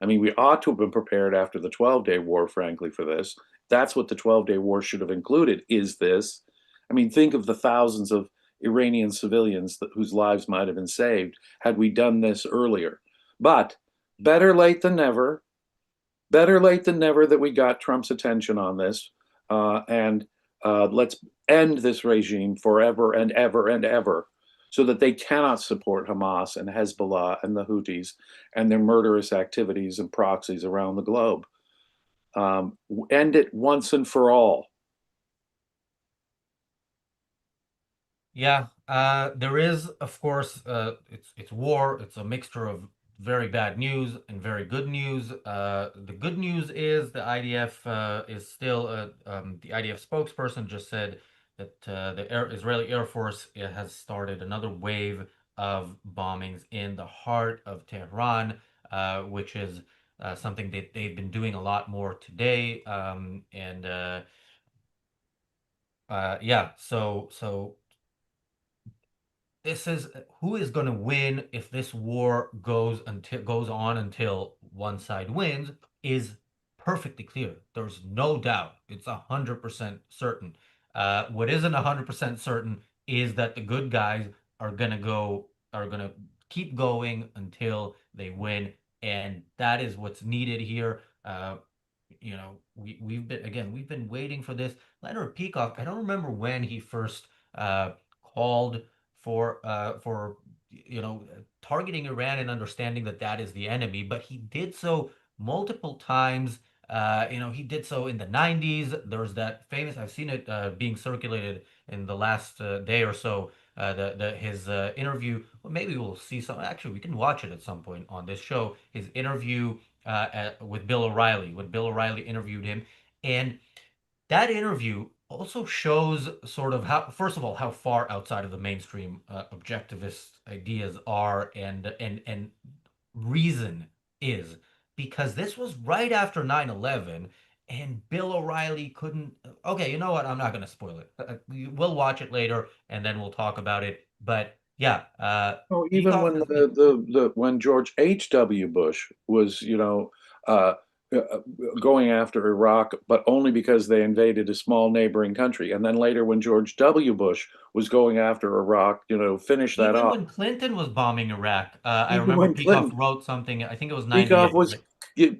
I mean, we ought to have been prepared after the 12-day war, frankly, for this. That's what the 12-day war should have included, is this. I mean, think of the thousands of Iranian civilians whose lives might have been saved had we done this earlier. But better late than never. Better late than never that we got Trump's attention on this. Let's end this regime forever and ever, so that they cannot support Hamas and Hezbollah and the Houthis and their murderous activities and proxies around the globe. End it once and for all. Yeah, there is, of course, it's war. It's a mixture of very bad news and very good news. The good news is the IDF is still, the IDF spokesperson just said that the Israeli Air Force has started another wave of bombings in the heart of Tehran, which is something that they've been doing a lot more today. Yeah, so this is who is going to win if this war goes on until one side wins is perfectly clear. There's no doubt. It's 100% certain. What isn't 100% certain is that the good guys are gonna keep going until they win, and that is what's needed here. We've been waiting for this. Leonard Peacock, I don't remember when he first called for targeting Iran and understanding that that is the enemy, but he did so multiple times. He did so in the 90s. There's that famous, I've seen it being circulated in the last day or so, his interview. Well, maybe we'll see some. Actually, we can watch it at some point on this show. His interview with Bill O'Reilly, when Bill O'Reilly interviewed him, and that interview also shows sort of how, first of all, how far outside of the mainstream objectivist ideas are and reason is, because this was right after 9/11, and Bill O'Reilly couldn't. Okay, you know what? I'm not going to spoil it. We'll watch it later and then we'll talk about it. But yeah, Even Peacock when has been. when George H.W. Bush was, uh, going after Iraq, but only because they invaded a small neighboring country. And then later, when George W. Bush was going after Iraq, finish that Even off. when Clinton was bombing Iraq, I Even remember when Peacock Clinton, wrote something, I think it was Peikoff 98. was,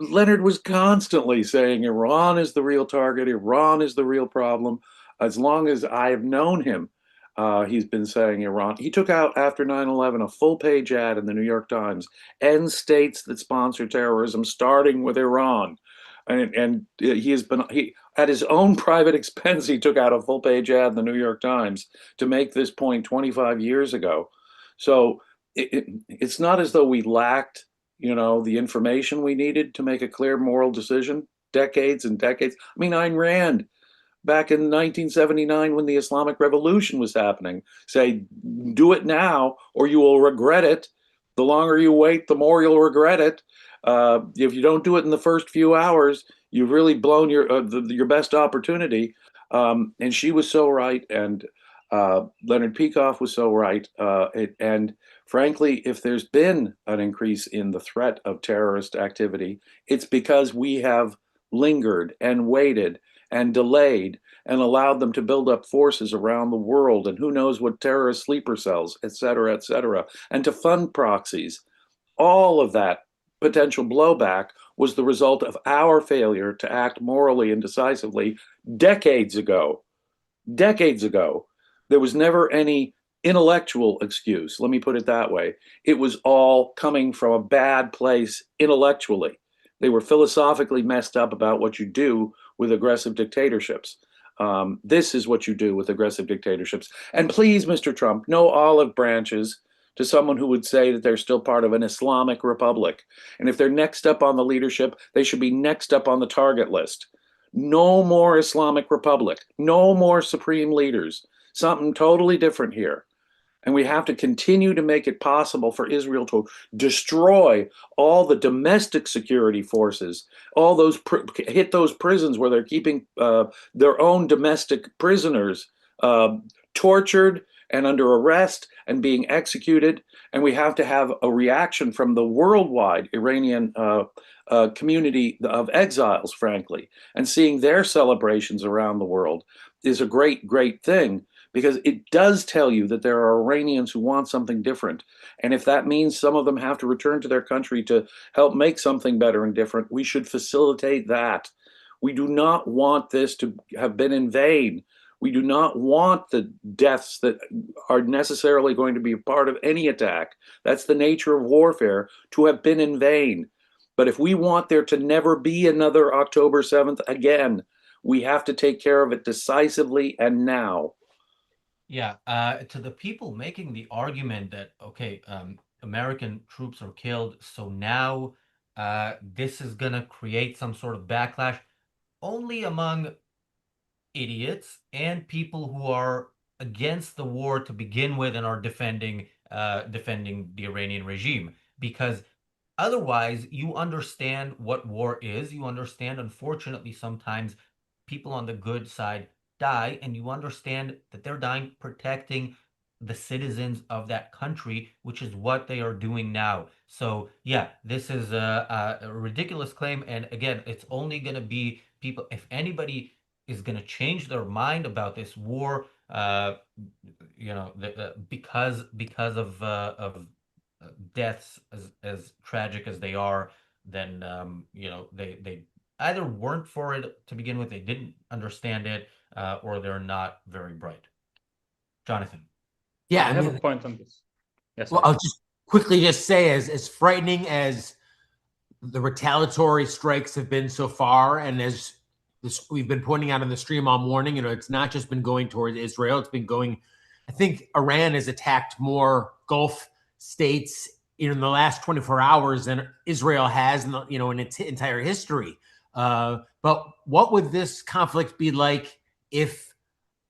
Leonard was constantly saying Iran is the real target, Iran is the real problem. As long as I've known him, he's been saying Iran. He took out, after 9/11, a full-page ad in the New York Times, end states that sponsor terrorism, starting with Iran. And he has been, at his own private expense, he took out a full-page ad in the New York Times to make this point 25 years ago. So it's not as though we lacked the information we needed to make a clear moral decision, decades and decades. I mean, Ayn Rand, back in 1979 when the Islamic Revolution was happening, say, do it now or you will regret it. The longer you wait, the more you'll regret it. If you don't do it in the first few hours, you've really blown your best opportunity. And she was so right, and Leonard Peikoff was so right. And frankly, if there's been an increase in the threat of terrorist activity, it's because we have lingered and waited and delayed and allowed them to build up forces around the world and who knows what terrorist sleeper cells, et cetera, and to fund proxies. All of that potential blowback was the result of our failure to act morally and decisively decades ago. Decades ago. There was never any intellectual excuse. Let me put it that way. It was all coming from a bad place intellectually. They were philosophically messed up about what you do with aggressive dictatorships. This is what you do with aggressive dictatorships. And please, Mr. Trump, no olive branches to someone who would say that they're still part of an Islamic republic. And if they're next up on the leadership, they should be next up on the target list. No more Islamic republic, no more supreme leaders, something totally different here. And we have to continue to make it possible for Israel to destroy all the domestic security forces, all those hit those prisons where they're keeping their own domestic prisoners tortured and under arrest and being executed. And we have to have a reaction from the worldwide Iranian community of exiles, frankly. And seeing their celebrations around the world is a great, great thing, because it does tell you that there are Iranians who want something different. And if that means some of them have to return to their country to help make something better and different, we should facilitate that. We do not want this to have been in vain. We do not want the deaths that are necessarily going to be part of any attack. That's the nature of warfare, to have been in vain. But if we want there to never be another October 7th again, we have to take care of it decisively and now. Yeah, to the people making the argument that, okay, American troops are killed, so now this is going to create some sort of backlash, only among idiots and people who are against the war to begin with and are defending the Iranian regime. Because otherwise, you understand what war is. You understand, unfortunately, sometimes people on the good side die, and you understand that they're dying protecting the citizens of that country, which is what they are doing now. So yeah, this is a ridiculous claim. And again, it's only going to be people, if anybody is going to change their mind about this war, because of deaths as tragic as they are, then they either weren't for it to begin with, they didn't understand it, or they're not very bright. Jonathan. Yeah, I have a point on this. Yes. Well, I'll just quickly just say, as frightening as the retaliatory strikes have been so far, and as we've been pointing out in the stream all morning, it's not just been going towards Israel. It's been going, I think Iran has attacked more Gulf states in the last 24 hours than Israel has in its entire history. But what would this conflict be like if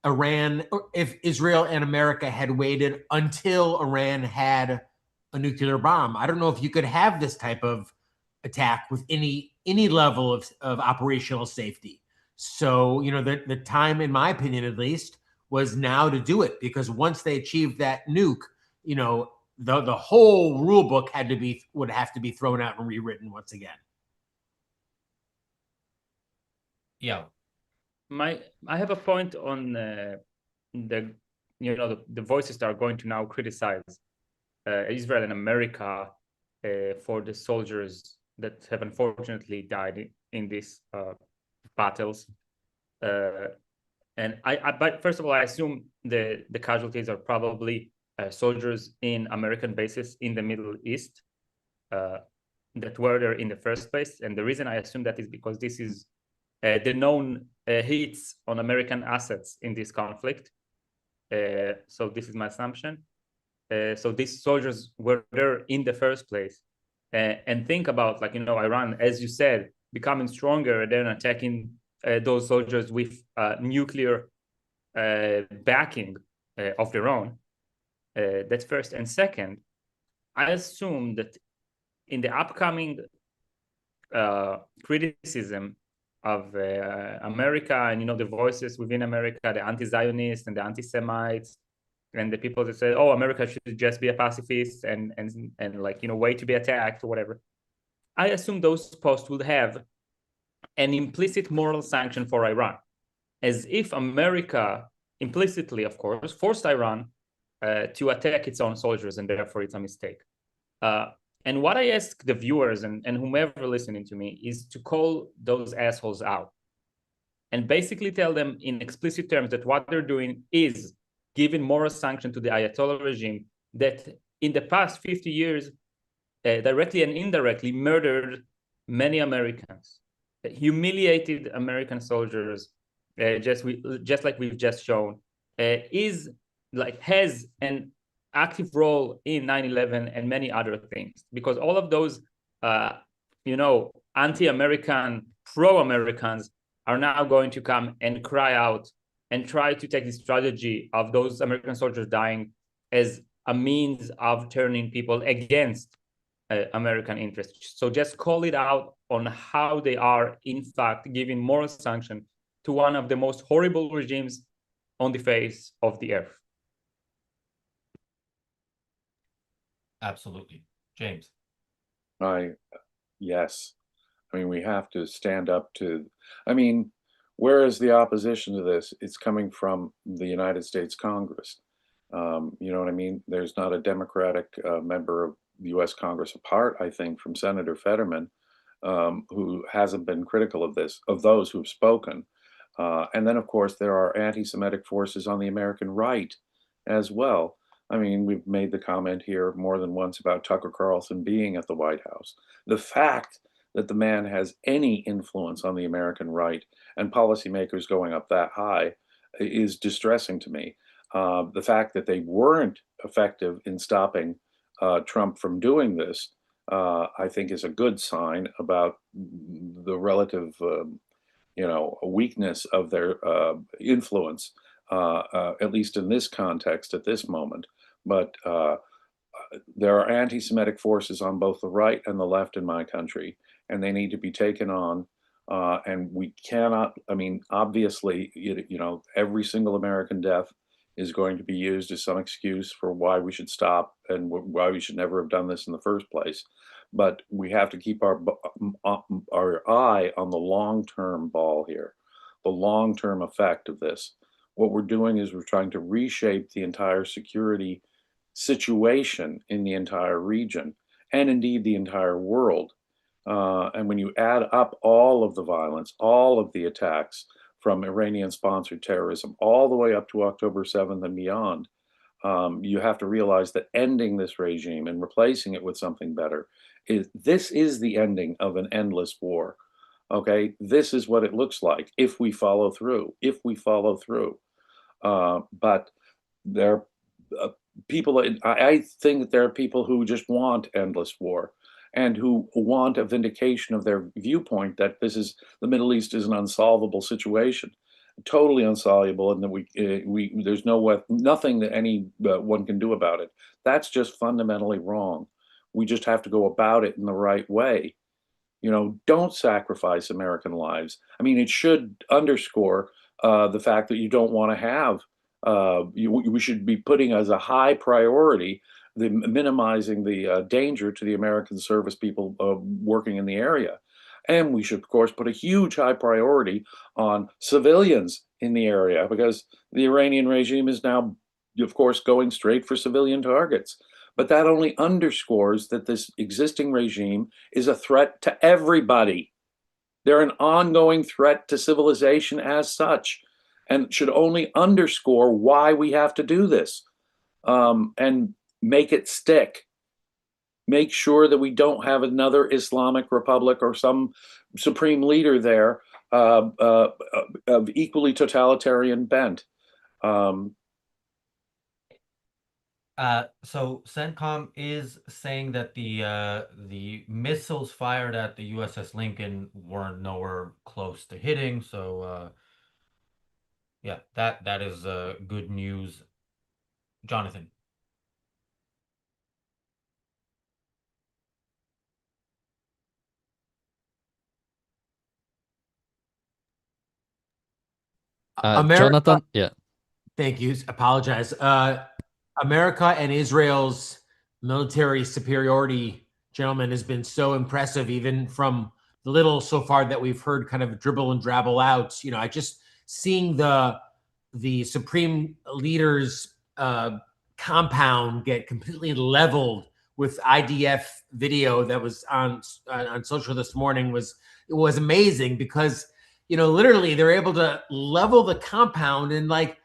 Israel and America had waited until Iran had a nuclear bomb? I don't know if you could have this type of attack with any level of operational safety. So, the time, in my opinion, at least, was now to do it, because once they achieved that nuke, the whole rule book would have to be thrown out and rewritten once again. Yeah. I have a point on the voices that are going to now criticize Israel and America for the soldiers that have unfortunately died in these battles. But first of all, I assume the casualties are probably soldiers in American bases in the Middle East that were there in the first place. And the reason I assume that is because this is the known hits on American assets in this conflict. So this is my assumption. So these soldiers were there in the first place. And think about, Iran, as you said, becoming stronger and then attacking those soldiers with nuclear backing of their own. That's first. And second, I assume that in the upcoming criticism of America and the voices within America, the anti-Zionists and the anti-Semites, and the people that say, "Oh, America should just be a pacifist and wait to be attacked," or whatever. I assume those posts will have an implicit moral sanction for Iran. as if America, implicitly, of course, forced Iran to attack its own soldiers, and therefore it's a mistake. And what I ask the viewers and whomever listening to me is to call those assholes out and basically tell them in explicit terms that what they're doing is giving moral sanction to the Ayatollah regime that in the past 50 years, directly and indirectly murdered many Americans, humiliated American soldiers, just like we've just shown, has an active role in 9/11 and many other things, because all of those, anti-American, pro-Americans are now going to come and cry out and try to take the strategy of those American soldiers dying as a means of turning people against American interests. So just call it out on how they are, in fact, giving moral sanction to one of the most horrible regimes on the face of the earth. Absolutely. James. Yes. I mean, we have to stand up to, where is the opposition to this? It's coming from the United States Congress. You know what I mean? There's not a Democratic member of the US Congress, apart, I think, from Senator Fetterman, who hasn't been critical of this, of those who've spoken. And then, of course, there are anti-Semitic forces on the American right as well. I mean, we've made the comment here more than once about Tucker Carlson being at the White House. The fact that the man has any influence on the American right and policymakers going up that high is distressing to me. The fact that they weren't effective in stopping Trump from doing this, I think, is a good sign about the relative, weakness of their influence, at least in this context at this moment. But there are anti-Semitic forces on both the right and the left in my country, and they need to be taken on. And we cannot, obviously, every single American death is going to be used as some excuse for why we should stop and why we should never have done this in the first place. But we have to keep our eye on the long-term ball here, the long-term effect of this. What we're doing is we're trying to reshape the entire security situation in the entire region and indeed the entire world. And when you add up all of the violence, all of the attacks from Iranian-sponsored terrorism, all the way up to October 7th and beyond, you have to realize that ending this regime and replacing it with something better, this is the ending of an endless war. Okay, this is what it looks like if we follow through, but there are people, I think that there are people who just want endless war and who want a vindication of their viewpoint that the Middle East is an unsolvable situation, totally unsolvable, and that there's nothing that anyone can do about it. That's just fundamentally wrong. We just have to go about it in the right way. Don't sacrifice American lives. It should underscore the fact that you don't want to have, we should be putting as a high priority minimizing the danger to the American service people working in the area. And we should, of course, put a huge high priority on civilians in the area, because the Iranian regime is now, of course, going straight for civilian targets. But that only underscores that this existing regime is a threat to everybody. They're an ongoing threat to civilization as such, and should only underscore why we have to do this, and make it stick. Make sure that we don't have another Islamic Republic or some supreme leader there of equally totalitarian bent. So CENTCOM is saying that the missiles fired at the USS Lincoln weren't nowhere close to hitting. So yeah, that is good news. Jonathan. Jonathan, yeah. Thank you. Apologize. America and Israel's military superiority, gentlemen, has been so impressive, even from the little so far that we've heard kind of dribble and drabble out. I just seeing the supreme leader's compound get completely leveled with IDF video that was on social this morning was amazing, because literally they're able to level the compound, and like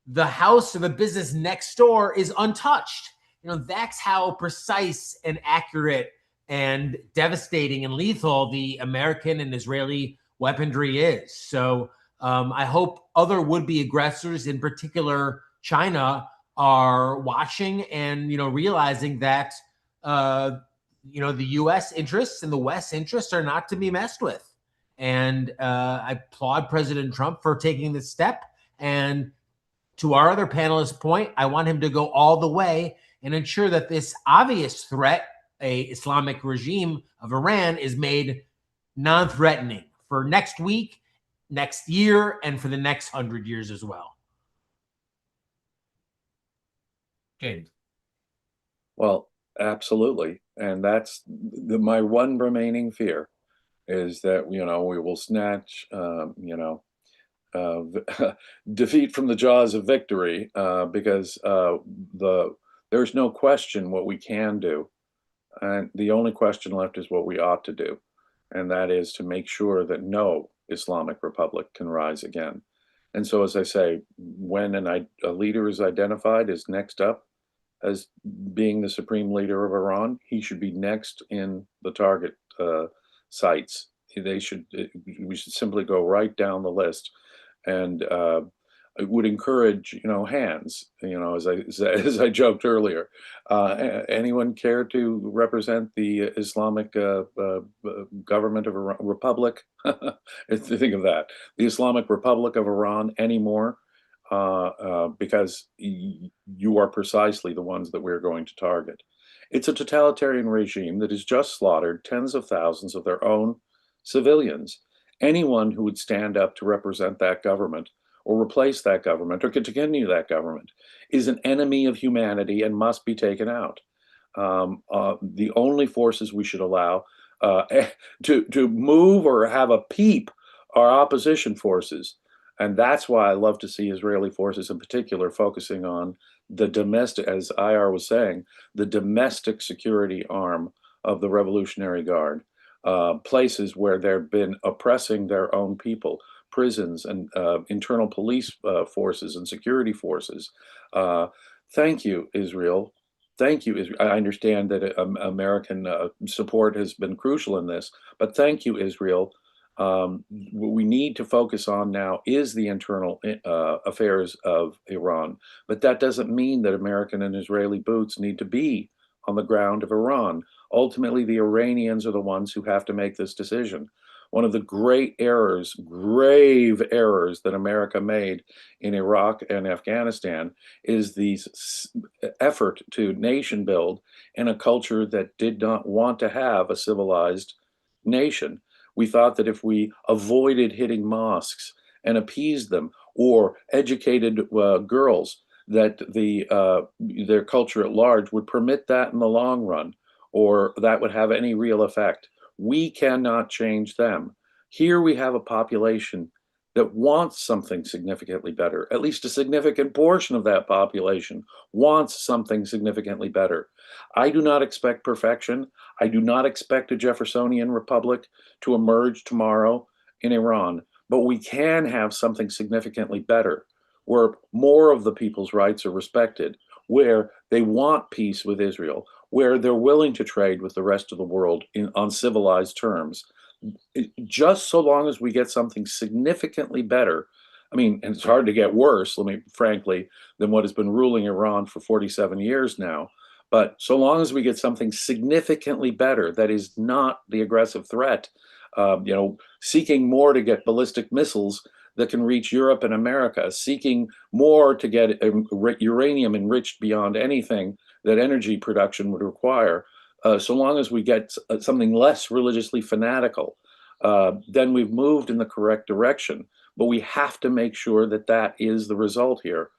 the house or the business next door is untouched. That's how precise and accurate and devastating and lethal the American and Israeli weaponry is. So I hope other would-be aggressors, in particular China, are watching and realizing that the U.S. interests and the West interests are not to be messed with. And I applaud President Trump for taking this step. And to our other panelist point, I want him to go all the way and ensure that this obvious threat, a Islamic regime of Iran, is made non-threatening for next week, next year, and for the next 100 years as well. James. Well, absolutely. And that's my one remaining fear, is that, we will snatch, defeat from the jaws of victory, because there's no question what we can do. And the only question left is what we ought to do. And that is to make sure that no Islamic Republic can rise again. And so, as I say, when a leader is identified as next up as being the supreme leader of Iran, he should be next in the target sites. We should simply go right down the list, and it would encourage, hands. As I joked earlier, anyone care to represent the Islamic government of Iran, Republic? Think of that, the Islamic Republic of Iran anymore, because you are precisely the ones that we're going to target. It's a totalitarian regime that has just slaughtered tens of thousands of their own civilians. Anyone who would stand up to represent that government, or replace that government, or continue that government, is an enemy of humanity and must be taken out. The only forces we should allow to move or have a peep are opposition forces. And that's why I love to see Israeli forces in particular focusing on the domestic, as IR was saying, the domestic security arm of the Revolutionary Guard, places where they've been oppressing their own people, prisons and internal police forces and security forces. Thank you, Israel. Thank you, Israel. I understand that American support has been crucial in this, but thank you, Israel. What we need to focus on now is the internal affairs of Iran, but that doesn't mean that American and Israeli boots need to be on the ground of Iran. Ultimately, the Iranians are the ones who have to make this decision. One of the great errors, grave errors that America made in Iraq and Afghanistan is the effort to nation build in a culture that did not want to have a civilized nation. We thought that if we avoided hitting mosques and appeased them, or educated girls, that their culture at large would permit that in the long run, or that would have any real effect. We cannot change them. Here we have a population that wants something significantly better. At least a significant portion of that population wants something significantly better. I do not expect perfection. I do not expect a Jeffersonian republic to emerge tomorrow in Iran, but we can have something significantly better, where more of the people's rights are respected, where they want peace with Israel, where they're willing to trade with the rest of the world on civilized terms. Just so long as we get something significantly better. I mean, and it's hard to get worse, frankly, than what has been ruling Iran for 47 years now. But so long as we get something significantly better, that is not the aggressive threat, seeking more to get ballistic missiles that can reach Europe and America, seeking more to get uranium enriched beyond anything that energy production would require. So long as we get something less religiously fanatical, then we've moved in the correct direction. But we have to make sure that that is the result here.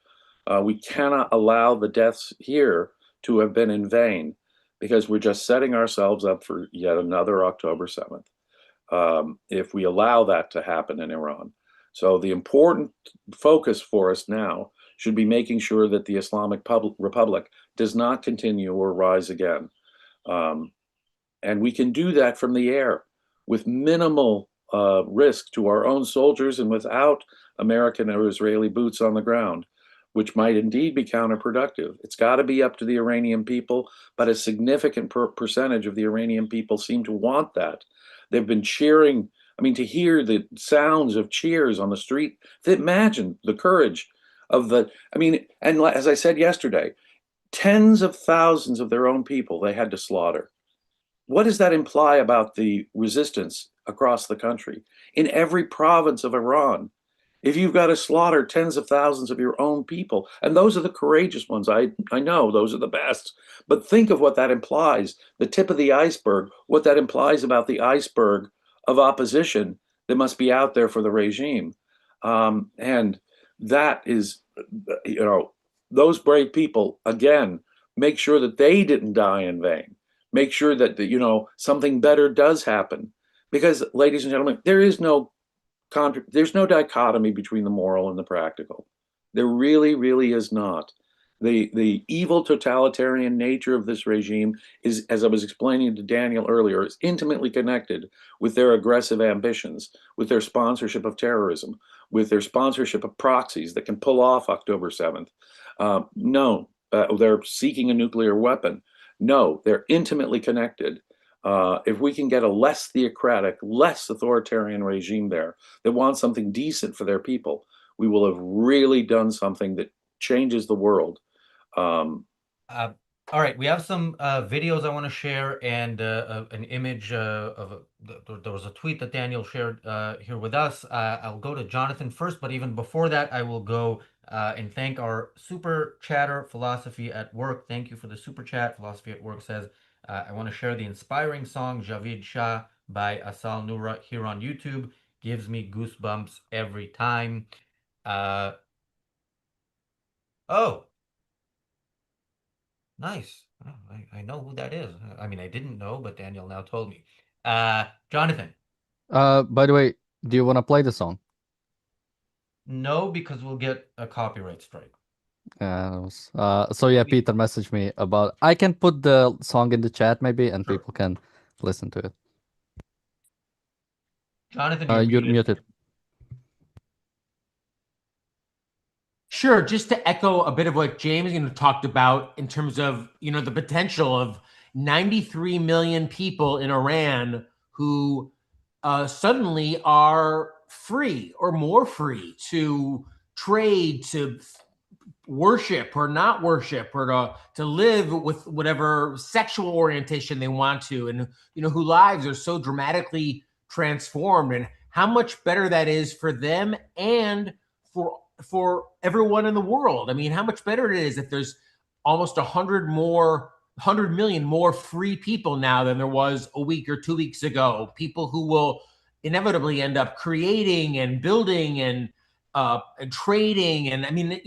We cannot allow the deaths here to have been in vain, because we're just setting ourselves up for yet another October 7th, if we allow that to happen in Iran. So the important focus for us now should be making sure that the Islamic Republic does not continue or rise again. And we can do that from the air with minimal risk to our own soldiers and without American or Israeli boots on the ground, which might indeed be counterproductive. It's got to be up to the Iranian people, but a significant percentage of the Iranian people seem to want that. They've been cheering. I mean, to hear the sounds of cheers on the street, imagine the courage of the, I mean, and as I said yesterday, tens of thousands of their own people they had to slaughter. What does that imply about the resistance across the country? In every province of Iran, if you've got to slaughter tens of thousands of your own people, and those are the courageous ones, I know those are the best, but think of what that implies, the tip of the iceberg, what that implies about the iceberg of opposition that must be out there for the regime. And that is, you know, those brave people, again, make sure that they didn't die in vain. Make sure that, you know, something better does happen. Because, ladies and gentlemen, there's no dichotomy between the moral and the practical. There really, really is not. The evil totalitarian nature of this regime is, as I was explaining to Daniel earlier, is intimately connected with their aggressive ambitions, with their sponsorship of terrorism, with their sponsorship of proxies that can pull off October 7th. No, they're seeking a nuclear weapon. No, they're intimately connected. If we can get a less theocratic, less authoritarian regime there that wants something decent for their people, we will have really done something that changes the world. All right, we have some videos I want to share and an image there was a tweet that Daniel shared here with us. I'll go to Jonathan first, but even before that, I will go and thank our super chatter, Philosophy at Work. Thank you for the super chat. Philosophy at Work says, I want to share the inspiring song Javid Shah by Asal Noura here on YouTube. Gives me goosebumps every time. Oh, nice. Oh, I know who that is. I mean, I didn't know, but Daniel now told me. Jonathan. By the way, do you want to play the song? No, because we'll get a copyright strike. So yeah, Peter messaged me about, I can put the song in the chat maybe, and Sure. people can listen to it. Jonathan, you're muted. Sure. Just to echo a bit of what James talked about in terms of, the potential of 93 million people in Iran who suddenly are free or more free to trade, to worship or not worship, or to live with whatever sexual orientation they want to, and who lives are so dramatically transformed, and how much better that is for them and for everyone in the world. I mean, how much better it is if there's almost 100 million more free people now than there was a week or 2 weeks ago. People who will inevitably end up creating and building and trading. And I mean,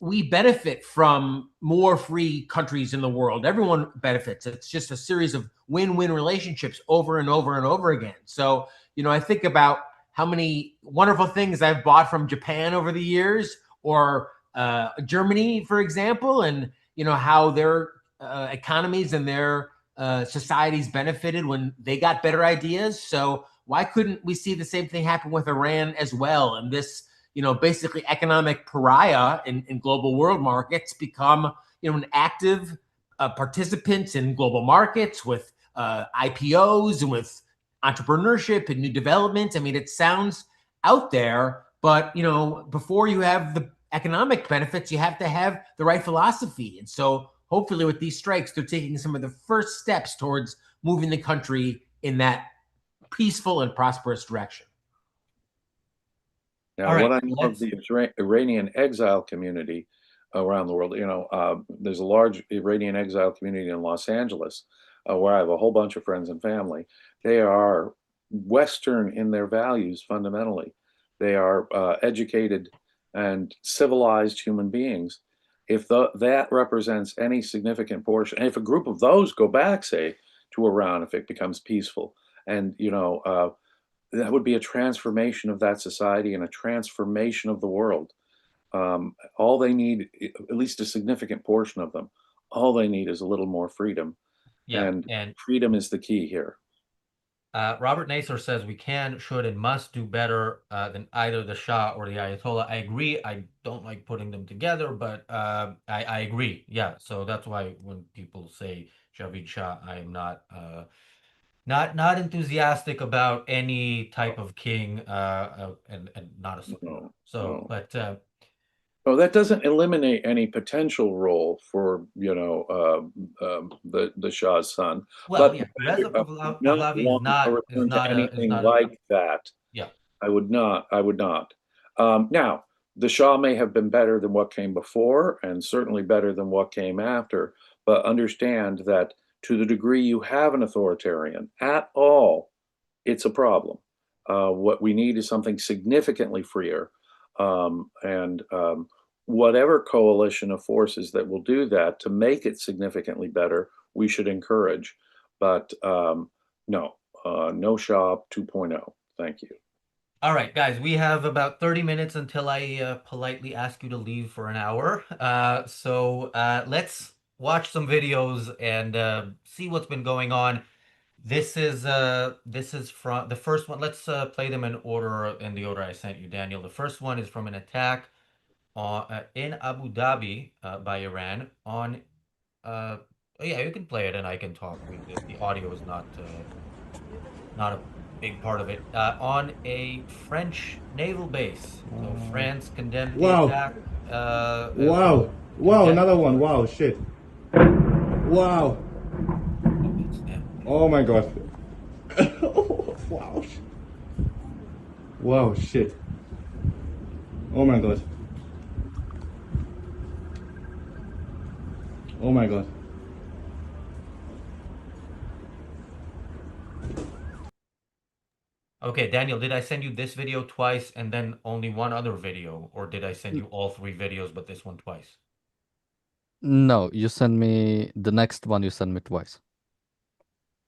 we benefit from more free countries in the world. Everyone benefits. It's just a series of win-win relationships over and over and over again. So, I think about how many wonderful things I've bought from Japan over the years, or Germany, for example, and, how their economies and their societies benefited when they got better ideas. So why couldn't we see the same thing happen with Iran as well? And this, basically economic pariah in global world markets become, an active participant in global markets with IPOs and with entrepreneurship and new development. I mean, it sounds out there, but, before you have the economic benefits, you have to have the right philosophy. And so hopefully with these strikes, they're taking some of the first steps towards moving the country in that peaceful and prosperous direction. Now, what I know of the Iranian exile community around the world, there's a large Iranian exile community in Los Angeles, where I have a whole bunch of friends and family. They are Western in their values fundamentally. They are educated and civilized human beings. If that represents any significant portion, and if a group of those go back, say, to Iran, if it becomes peaceful, and that would be a transformation of that society and a transformation of the world. All they need, at least a significant portion of them, all they need is a little more freedom. Yeah, And and freedom is the key here. Robert Nasser says we can, should, and must do better than either the Shah or the Ayatollah. I agree. I don't like putting them together, but I agree. Yeah, so that's why when people say Javid Shah, I am not enthusiastic about any type of king and not a supporter. No, So, no. but Oh, that doesn't eliminate any potential role for, the Shah's son. well, But yeah, I Reza would not Pahlavi want a is return to not a is anything not a like that. yeah. I would not. I would not. Now, the Shah may have been better than what came before, and certainly better than what came after. But understand that to the degree you have an authoritarian at all, it's a problem. What we need is something significantly freer, and whatever coalition of forces that will do that to make it significantly better, we should encourage. But no, no Shah 2.0. Thank you. All right, guys, we have about 30 minutes until I politely ask you to leave for an hour. So let's watch some videos and see what's been going on. This is from the first one. Let's play them in the order I sent you, Daniel. The first one is from an attack in Abu Dhabi by Iran on. Oh yeah, you can play it and I can talk. The audio is not a big part of it, on a French naval base. So France condemned the Wow. attack. Wow. Wow, another one. Wow, shit. Wow. Oh my god. Wow. Wow, shit. Oh my god. Oh my god. Okay, Daniel, did I send you this video twice and then only one other video, or did I send you all three videos but this one twice? No, you send me the next one. You send me twice.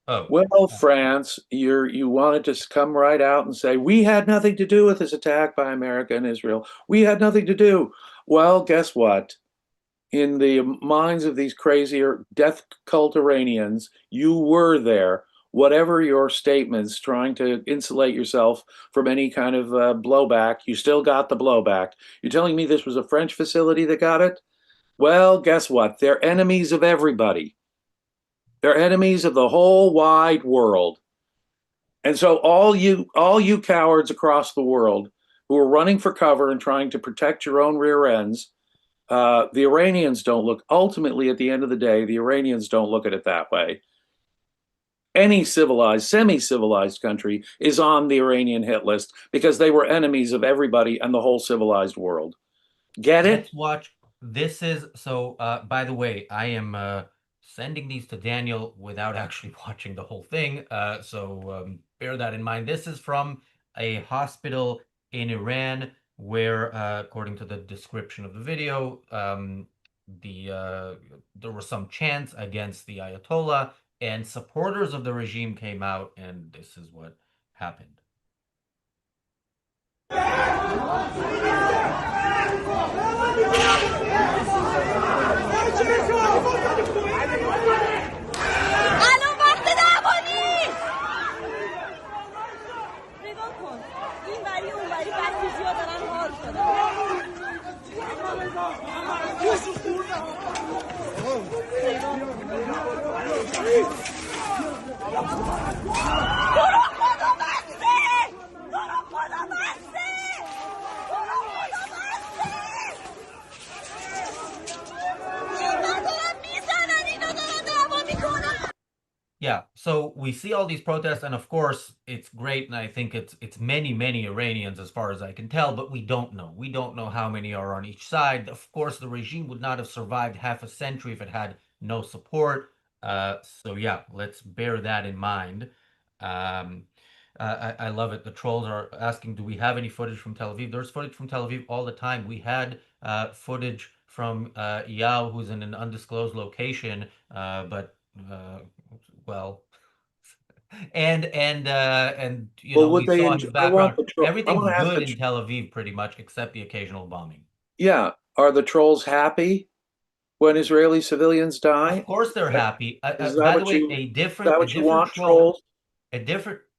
Oh, Well, France, you wanted to come right out and say, we had nothing to do with this attack by America and Israel. We had nothing to do. Well, guess what? In the minds of these crazier death cult Iranians, you were there. Whatever your statements trying to insulate yourself from any kind of blowback, you still got the blowback. You're telling me this was a French facility that got it? Well, guess what? They're enemies of everybody. They're enemies of the whole wide world. And so all you cowards across the world who are running for cover and trying to protect your own rear ends, the Iranians don't look, ultimately at the end of the day, the Iranians don't look at it that way. Any civilized, semi-civilized country is on the Iranian hit list because they were enemies of everybody and the whole civilized world. Get it? let's watch. This is so. By the way, I am sending these to Daniel without actually watching the whole thing. So bear that in mind. This is from a hospital in Iran where, according to the description of the video, there was some chants against the Ayatollah, and supporters of the regime came out, and this is what happened. الان وقت دعوا نیست نگاه کن این وری اون وری بسیجی‌ها دارن حال Yeah, so we see all these protests, and of course, it's great, and I think it's many Iranians as far as I can tell, but we don't know. We don't know how many are on each side. Of course, the regime would not have survived half a century if it had no support. So yeah, let's bear that in mind. I love it. The trolls are asking, do we have any footage from Tel Aviv? There's footage from Tel Aviv all the time. We had footage from Eyal, who's in an undisclosed location, but well, and you Well, know, would we they saw enjoy, his I want background. the troll, I Everything's want to ask good the, in Tel Aviv, pretty much, except the occasional bombing. yeah, are the trolls happy when Israeli civilians die? Of course, they're happy. Is By the way, a that different what you want, troll, trolls?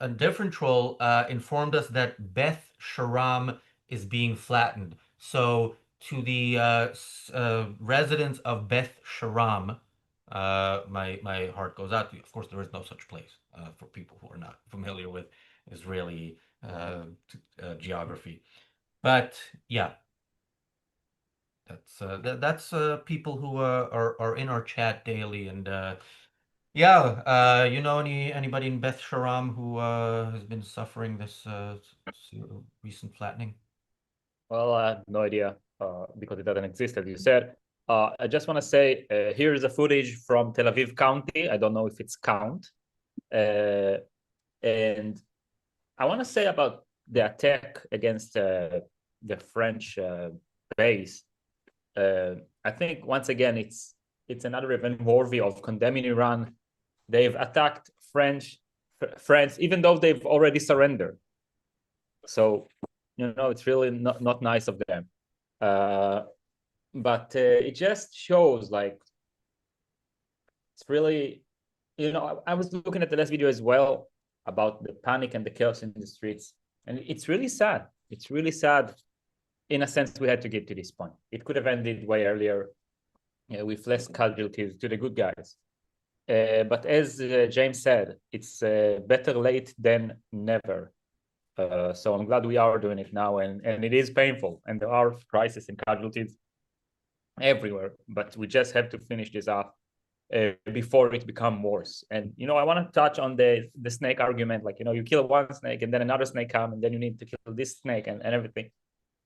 a different troll informed us that Beth Sharam is being flattened. So to the residents of Beth Sharam, my heart goes out to you. Of course, there is no such place for people who are not familiar with Israeli geography. But yeah, that's people who are in our chat daily, and yeah, you know anybody in Beth Sharam who has been suffering this recent flattening? Well, I have no idea because it doesn't exist, as you said. I just want to say here is a footage from Tel Aviv County. I don't know if it's count. And I want to say about the attack against the French base. I think once again it's another event worthy of condemning Iran. They've attacked France, even though they've already surrendered. So, you know, it's really not nice of them. But it just shows, like, it's really, you know, I was looking at the last video as well about the panic and the chaos in the streets. And it's really sad. It's really sad. In a sense, we had to get to this point. It could have ended way earlier with less casualties to the good guys. But as James said, it's better late than never. So I'm glad we are doing it now, and it is painful, and there are crises and casualties everywhere, but we just have to finish this off before it becomes worse. And, you know, I want to touch on the snake argument, like, you know, you kill one snake and then another snake comes, and then you need to kill this snake and everything.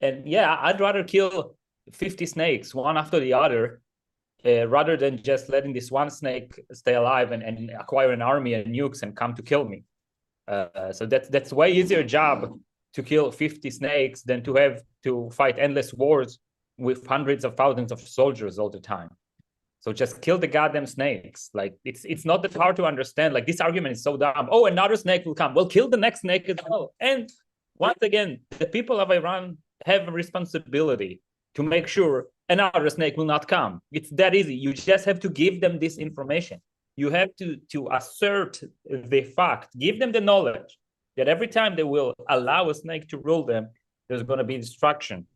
And yeah, I'd rather kill 50 snakes, one after the other, rather than just letting this one snake stay alive and acquire an army and nukes and come to kill me. So that's way easier job to kill 50 snakes than to have to fight endless wars with hundreds of thousands of soldiers all the time. So just kill the goddamn snakes. Like, it's not that hard to understand. Like, this argument is so dumb. Oh, another snake will come. Well, kill the next snake as well. And once again, the people of Iran have a responsibility to make sure another snake will not come. It's that easy. You just have to give them this information. You have to assert the fact, give them the knowledge that every time they will allow a snake to rule them, there's going to be destruction.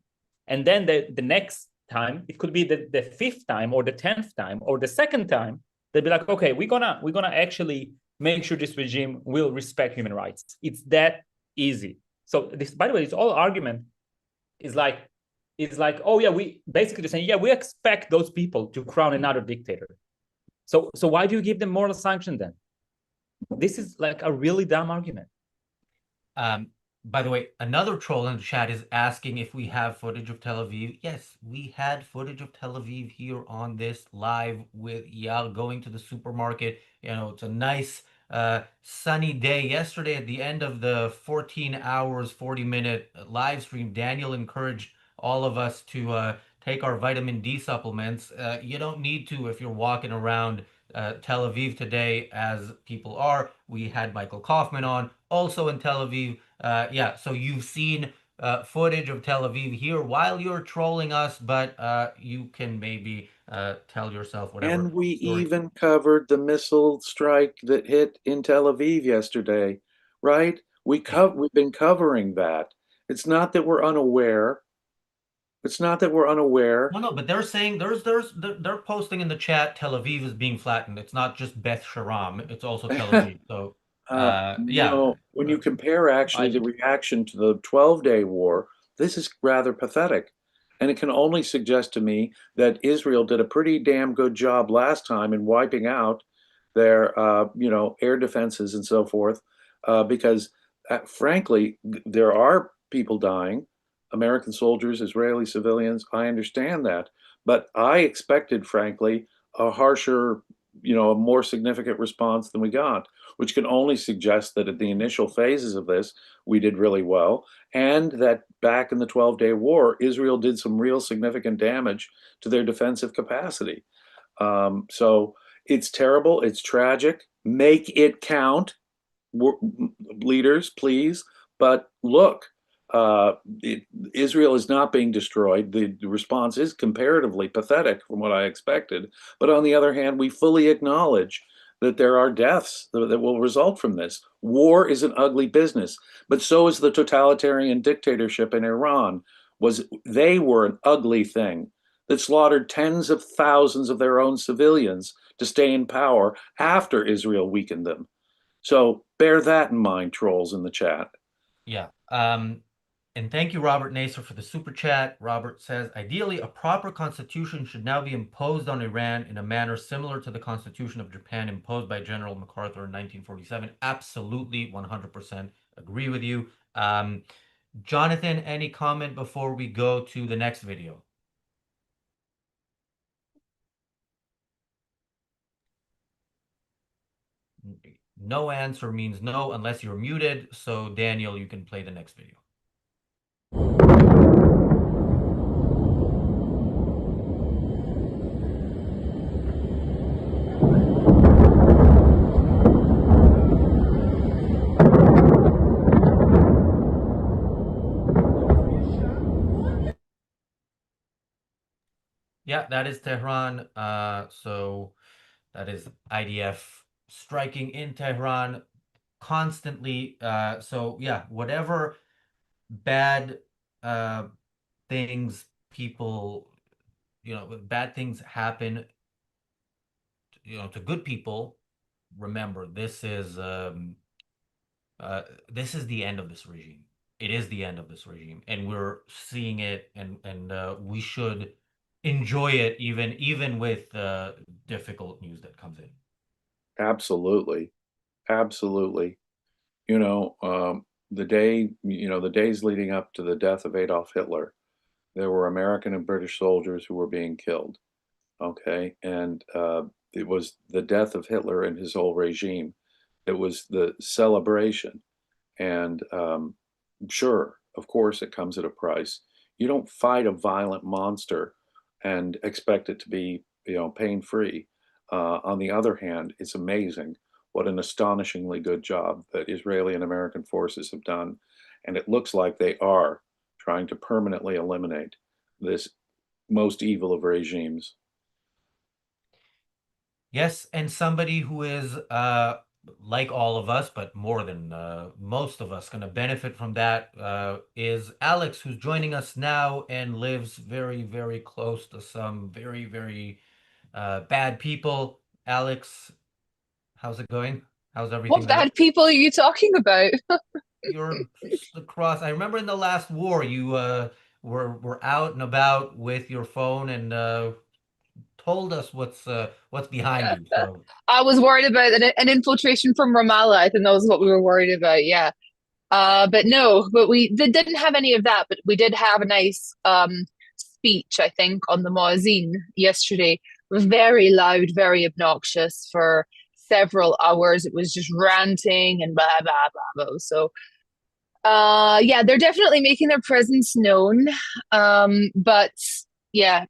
And then the next time, it could be the fifth time or the 10th time or the second time, they'll be like, okay, we're gonna actually make sure this regime will respect human rights. It's that easy. So this, by the way, this whole argument is like, oh yeah, we basically saying, yeah, we expect those people to crown another dictator. So why do you give them moral sanction then? This is like a really dumb argument. By the way, another troll in the chat is asking if we have footage of Tel Aviv. Yes, we had footage of Tel Aviv here on this live with Yal going to the supermarket. You know, it's a nice sunny day. Yesterday at the end of the 14 hours, 40-minute live stream, Daniel encouraged all of us to take our vitamin D supplements. You don't need to if you're walking around Tel Aviv today, as people are. We had Michael Kaufman on, also in Tel Aviv. Yeah, so you've seen footage of Tel Aviv here while you're trolling us, but you can maybe tell yourself whatever. And we even covered the missile strike that hit in Tel Aviv yesterday, right? We've been covering that. It's not that we're unaware. It's not that we're unaware. No, but they're saying they're posting in the chat Tel Aviv is being flattened. It's not just Beth Sharam, it's also Tel Aviv. So yeah. No, when you compare actually the reaction to the 12-day war, this is rather pathetic. And it can only suggest to me that Israel did a pretty damn good job last time in wiping out their, air defenses and so forth, because frankly, there are people dying, American soldiers, Israeli civilians. I understand that, but I expected, frankly, a harsher, a more significant response than we got, which can only suggest that at the initial phases of this, we did really well, and that back in the 12-day war, Israel did some real significant damage to their defensive capacity. So it's terrible. It's tragic. Make it count. leaders, please. But look, Israel is not being destroyed. The response is comparatively pathetic from what I expected. But on the other hand, we fully acknowledge that there are deaths that will result from this. War is an ugly business, but so is the totalitarian dictatorship in Iran. They were an ugly thing that slaughtered tens of thousands of their own civilians to stay in power after Israel weakened them. So bear that in mind, trolls in the chat. Yeah. And thank you, Robert Nasser, for the super chat. Robert says, ideally, a proper constitution should now be imposed on Iran in a manner similar to the constitution of Japan imposed by General MacArthur in 1947. Absolutely, 100% agree with you. Jonathan, any comment before we go to the next video? No answer means no unless you're muted. So Daniel, you can play the next video. Yeah, that is Tehran. So that is IDF striking in Tehran constantly. So yeah, whatever bad things bad things happen, to good people, remember this is the end of this regime. It is the end of this regime, and we're seeing it, and we should enjoy it even with difficult news that comes in. Absolutely. Absolutely. The days leading up to the death of Adolf Hitler, there were American and British soldiers who were being killed. Okay. And it was the death of Hitler and his whole regime. It was the celebration. And sure, of course, it comes at a price. You don't fight a violent monster and expect it to be, pain-free. On the other hand, it's amazing what an astonishingly good job that Israeli and American forces have done. And it looks like they are trying to permanently eliminate this most evil of regimes. Yes, and somebody who is like all of us, but more than most of us, going to benefit from that is Alex, who's joining us now and lives very, very close to some very, very bad people. Alex, how's it going? How's everything What there? bad people are you talking about? You're across. I remember in the last war, you were out and about with your phone and told us what's behind you. So I was worried about an infiltration from Ramallah. I think that was what we were worried about. Yeah. But no, we didn't have any of that. But we did have a nice speech, I think, on the Muezzin yesterday. It was very loud, very obnoxious for several hours. It was just ranting and blah blah blah blah. So yeah, they're definitely making their presence known. But yeah,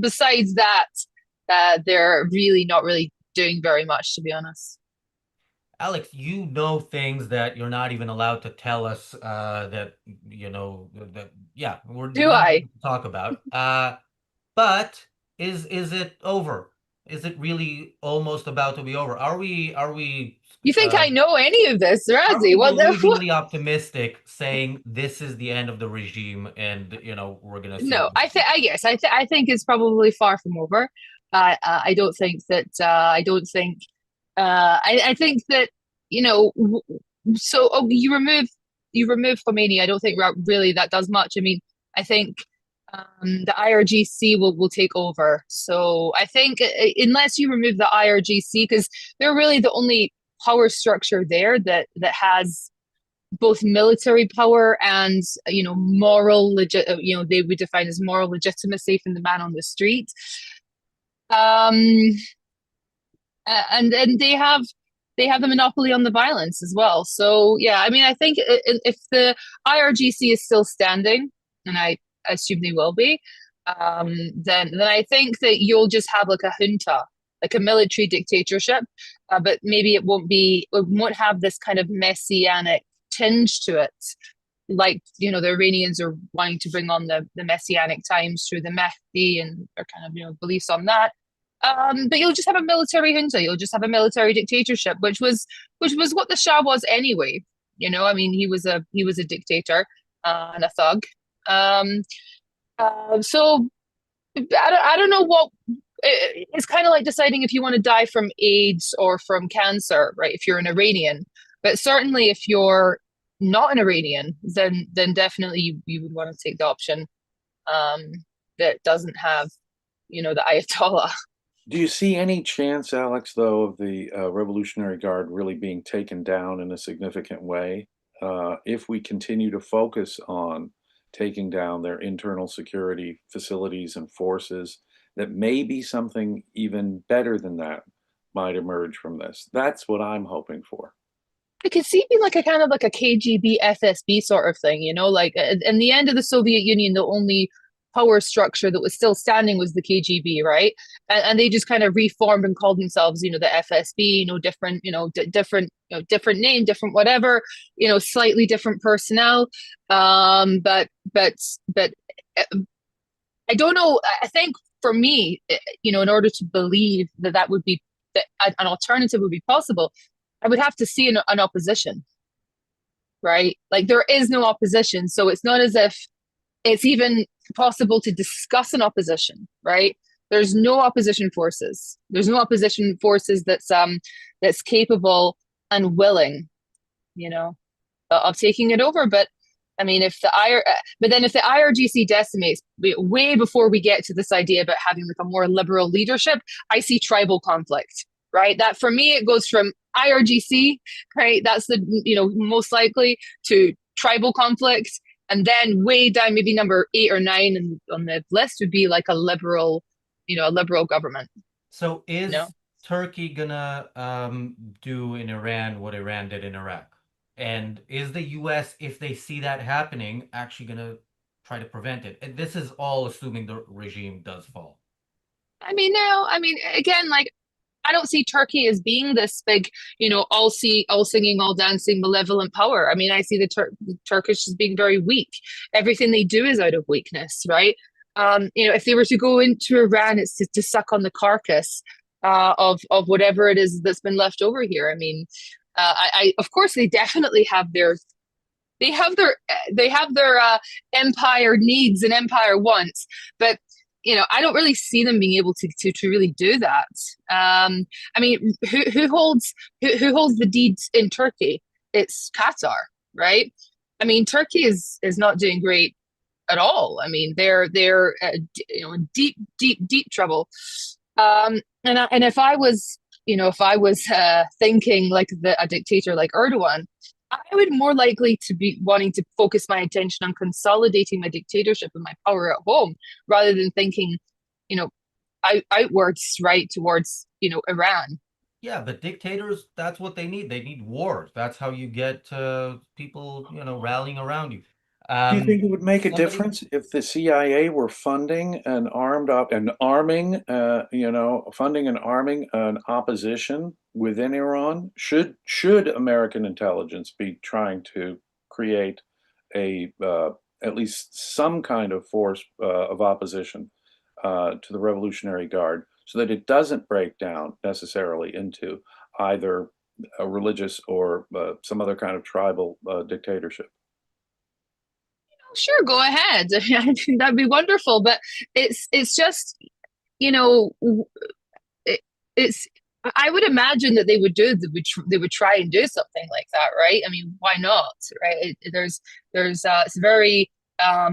besides that, they're really not really doing very much, to be honest. Alex, you know things that you're not even allowed to tell us that yeah, we're Do not I? going to talk about. But is it over? Is it really almost about to be over? Are we You think I know any of this, are we Razi? What the delusionally optimistic saying this is the end of the regime and we're gonna see? No, I think it's probably far from over. I don't think that. I think that So you remove Khomeini. I don't think really that does much. I mean, I think the IRGC will take over. So I think unless you remove the IRGC, because they're really the only power structure there that has both military power and moral they would define as moral legitimacy from the man on the street. And they have the monopoly on the violence as well. So yeah, I mean, I think if the IRGC is still standing, and I assume they will be, then I think that you'll just have like a junta like a military dictatorship, but maybe it won't have this kind of messianic tinge to it, like the Iranians are wanting to bring on the messianic times through the Mahdi and their kind of beliefs on that. But you'll just have a military junta. You'll just have a military dictatorship, which was what the Shah was anyway. I mean, he was a dictator and a thug. So I don't know what. It's kind of like deciding if you want to die from AIDS or from cancer, right? If you're an Iranian, but certainly if you're not an Iranian, then definitely you would want to take the option that doesn't have, the Ayatollah. Do you see any chance, Alex, though, of the Revolutionary Guard really being taken down in a significant way if we continue to focus on taking down their internal security facilities and forces, that maybe something even better than that might emerge from this? That's what I'm hoping for. I could see it being like a kind of like a KGB FSB sort of thing, like in the end of the Soviet Union, the only power structure that was still standing was the KGB, right? And they just kind of reformed and called themselves, the FSB, different, different name, different whatever, slightly different personnel. But I don't know. I think for me, in order to believe that would be that an alternative would be possible, I would have to see an opposition, right? Like there is no opposition, so it's not as if it's even possible to discuss an opposition, right? There's no opposition forces. There's no opposition forces that's capable and willing, of taking it over. But I mean, if the IRGC decimates way before we get to this idea about having like a more liberal leadership, I see tribal conflict, right? That for me, it goes from IRGC, right? That's the most likely to tribal conflict. And then way down, maybe number 8 or 9 on the list would be like a liberal government. So is Turkey gonna do in Iran what Iran did in Iraq? And is the US, if they see that happening, actually gonna try to prevent it? And this is all assuming the regime does fall. I mean, again, like I don't see Turkey as being this big, all singing, all dancing, malevolent power. I mean, I see the Turkish as being very weak. Everything they do is out of weakness, right? If they were to go into Iran, it's to suck on the carcass of whatever it is that's been left over here. I mean, I of course they definitely have their empire needs and empire wants, but I don't really see them being able to really do that. I mean, who holds the deeds in Turkey? It's Qatar, right? I mean, Turkey is not doing great at all. I mean, they're in deep trouble. And if I was thinking like a dictator like Erdogan, I would more likely to be wanting to focus my attention on consolidating my dictatorship and my power at home, rather than thinking, outwards, right, towards, Iran. Yeah, but dictators, that's what they need. They need wars. That's how you get people, rallying around you. Do you think it would make a difference if the CIA were funding and arming an opposition within Iran? Should American intelligence be trying to create at least some kind of force of opposition to the Revolutionary Guard, so that it doesn't break down necessarily into either a religious or some other kind of tribal dictatorship? Sure, go ahead. I think that'd be wonderful, but it's just, it's. I would imagine that they would try and do something like that, right? I mean, why not, right? There's it's very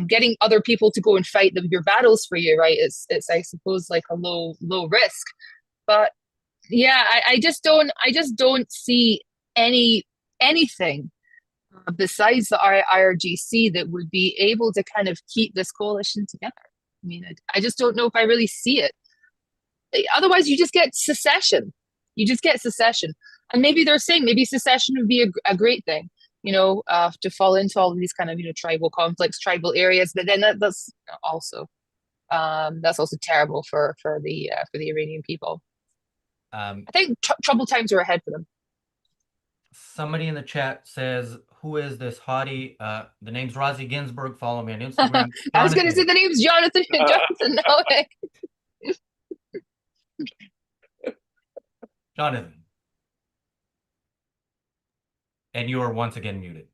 getting other people to go and fight your battles for you, right? It's I suppose like a low risk, but yeah, I just don't see anything besides the IRGC that would be able to kind of keep this coalition together. I mean, I just don't know if I really see it. Otherwise, you just get secession. And maybe they're saying maybe secession would be a great thing, to fall into all of these kind of, tribal conflicts, tribal areas. But then that's also terrible for the Iranian people. I think troubled times are ahead for them. Somebody in the chat says, "Who is this hottie?" The name's Rosie Ginsburg. Follow me on Instagram. I was going to say the name's Jonathan. Jonathan, no. Jonathan. And you are once again muted.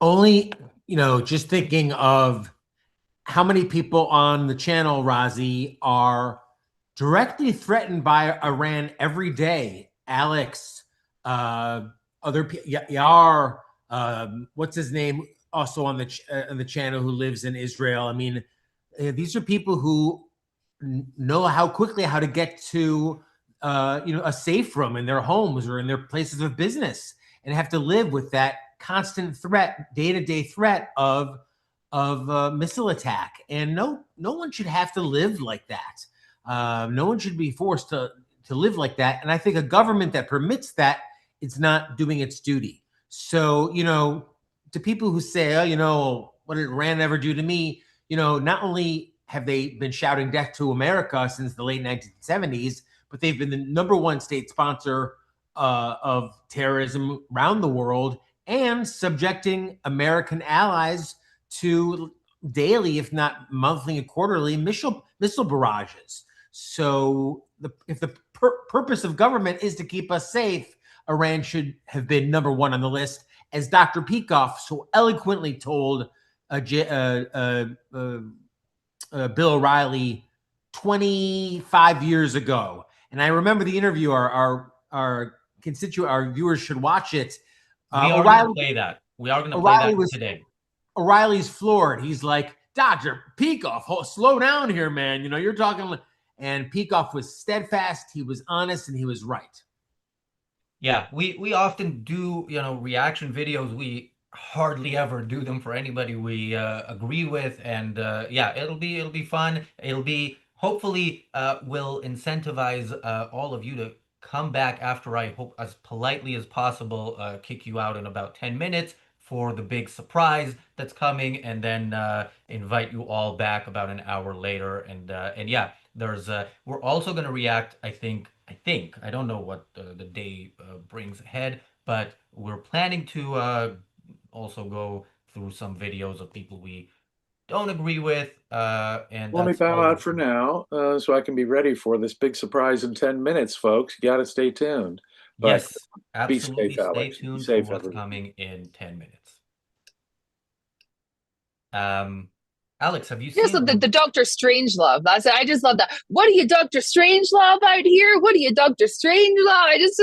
Only, just thinking of how many people on the channel, Razi, are directly threatened by Iran every day. Alex, other Yar, what's his name, also on the channel, who lives in Israel. I mean, these are people who know how to get to a safe room in their homes or in their places of business, and have to live with that constant threat, day-to-day threat of missile attack. And no one should have to live like that. No one should be forced to live like that. And I think a government that permits that, it's not doing its duty. So, to people who say, oh, what did Iran ever do to me? Not only have they been shouting death to America since the late 1970s, but they've been the #1 state sponsor of terrorism around the world, and subjecting American allies to daily, if not monthly and quarterly, missile barrages. So if the purpose of government is to keep us safe, Iran should have been #1 on the list, as Dr. Peikoff so eloquently told Bill O'Reilly 25 years ago. And I remember the interview. Our viewers should watch it. We are going to play that. We are going to play that today. O'Reilly's floored. He's like, Dr. Peikoff, slow down here, man. You're talking. And Peikoff was steadfast. He was honest, and he was right. Yeah, we often do, reaction videos. We hardly ever do them for anybody we agree with, and yeah, it'll be fun. It'll be hopefully will incentivize all of you to come back after I hope as politely as possible kick you out in about 10 minutes for the big surprise that's coming, and then invite you all back about an hour later. And yeah, there's we're also going to react, I think I don't know what the day brings ahead, but we're planning to also go through some videos of people we don't agree with. And let me bow out for now, so I can be ready for this big surprise in 10 minutes, folks. You got to stay tuned. But yes, absolutely. Be safe, stay Alex. tuned Safe, for what's everyone. coming in 10 minutes. Alex, have you seen the Doctor Strangelove? I just love that. What are you, Doctor Strangelove out here? What are you, Doctor Strangelove? I just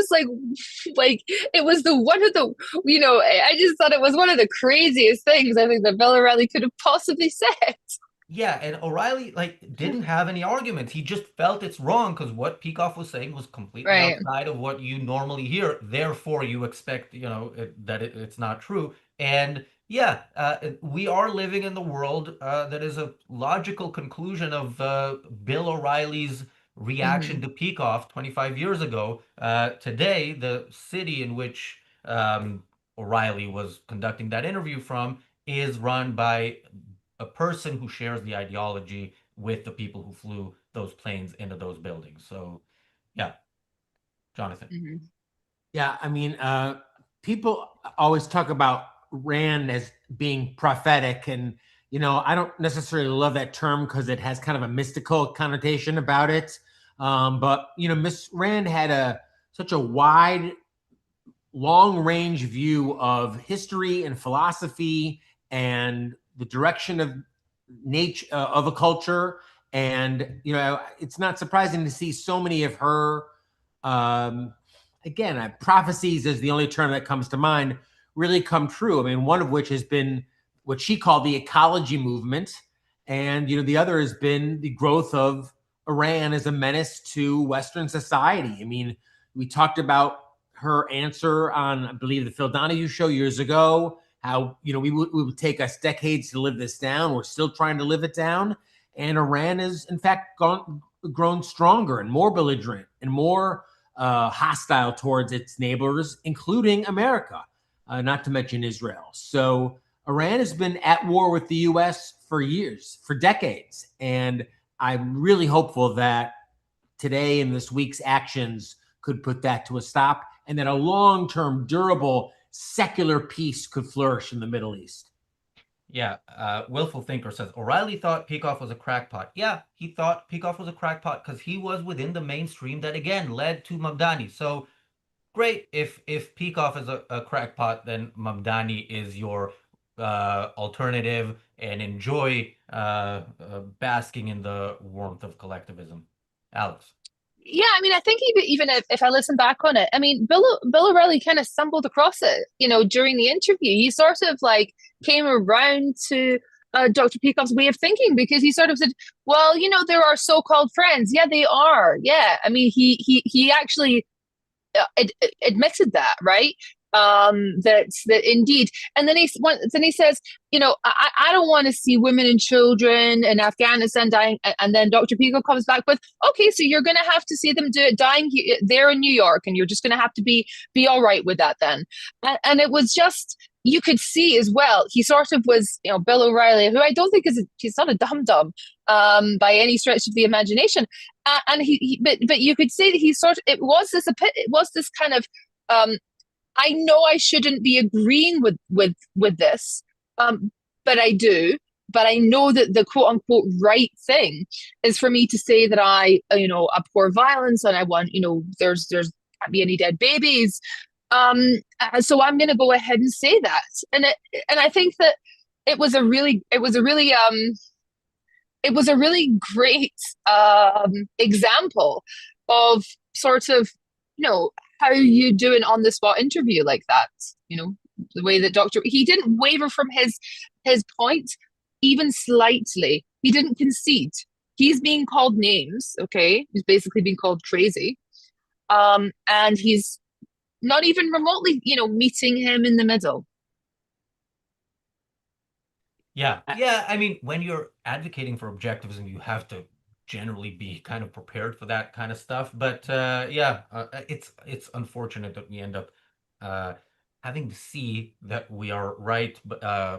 like it was one of the, I just thought it was one of the craziest things I think that Bill O'Reilly could have possibly said. Yeah, and O'Reilly didn't have any arguments. He just felt it's wrong because what Peikoff was saying was completely outside of what you normally hear. Therefore, you expect that it's not true. And yeah, we are living in the world that is a logical conclusion of Bill O'Reilly's reaction to Peikoff 25 years ago. Today, the city in which O'Reilly was conducting that interview from is run by a person who shares the ideology with the people who flew those planes into those buildings. So, yeah, Jonathan. Yeah, I mean, people always talk about Rand as being prophetic, and I don't necessarily love that term because it has kind of a mystical connotation about it. But Miss Rand had such a wide, long-range view of history and philosophy and the direction of nature of a culture, and it's not surprising to see so many of her prophecies is the only term that comes to mind, really come true. I mean, one of which has been what she called the ecology movement, and the other has been the growth of Iran as a menace to Western society. I mean, we talked about her answer on, I believe, the Phil Donahue show years ago, how it would take us decades to live this down. We're still trying to live it down, and Iran has in fact grown stronger and more belligerent and more hostile towards its neighbors, including America, not to mention Israel. So Iran has been at war with the U.S. for years, for decades, and I'm really hopeful that today and this week's actions could put that to a stop, and that a long-term, durable, secular peace could flourish in the Middle East. Yeah, Willful Thinker says, O'Reilly thought Peikoff was a crackpot. Yeah, he thought Peikoff was a crackpot because he was within the mainstream that, again, led to Mamdani. So, great, if Peikoff is a crackpot, then Mamdani is your alternative, and enjoy basking in the warmth of collectivism. Alex. Yeah, I mean, I think even if I listen back on it, I mean, Bill O'Reilly kind of stumbled across it, during the interview. He sort of like came around to Dr. Peikoff's way of thinking, because he sort of said, well, there are so-called friends. Yeah, they are. Yeah, I mean, he actually admitted that, right? That indeed. And then he says, I don't want to see women and children in Afghanistan dying. And then Dr. Peikoff comes back with, okay, so you're going to have to see them dying there in New York, and you're just going to have to be all right with that then. And it was just, you could see as well, he sort of was, Bill O'Reilly, who I don't think he's not a dum-dum by any stretch of the imagination. And but you could see that it was this kind of, I know I shouldn't be agreeing with this, but I do. But I know that the quote unquote right thing is for me to say that I, abhor violence, and I want, there's can't be any dead babies. So I'm going to go ahead and say that. And I think that it was a really great example of sort of, how you do an on-the-spot interview like that. The way that he didn't waver from his point even slightly. He didn't concede. He's being called names, okay? He's basically being called crazy. And he's not even remotely, meeting him in the middle. Yeah. I mean, when you're advocating for objectivism, you have to generally be kind of prepared for that kind of stuff. But it's unfortunate that we end up having to see that we are right,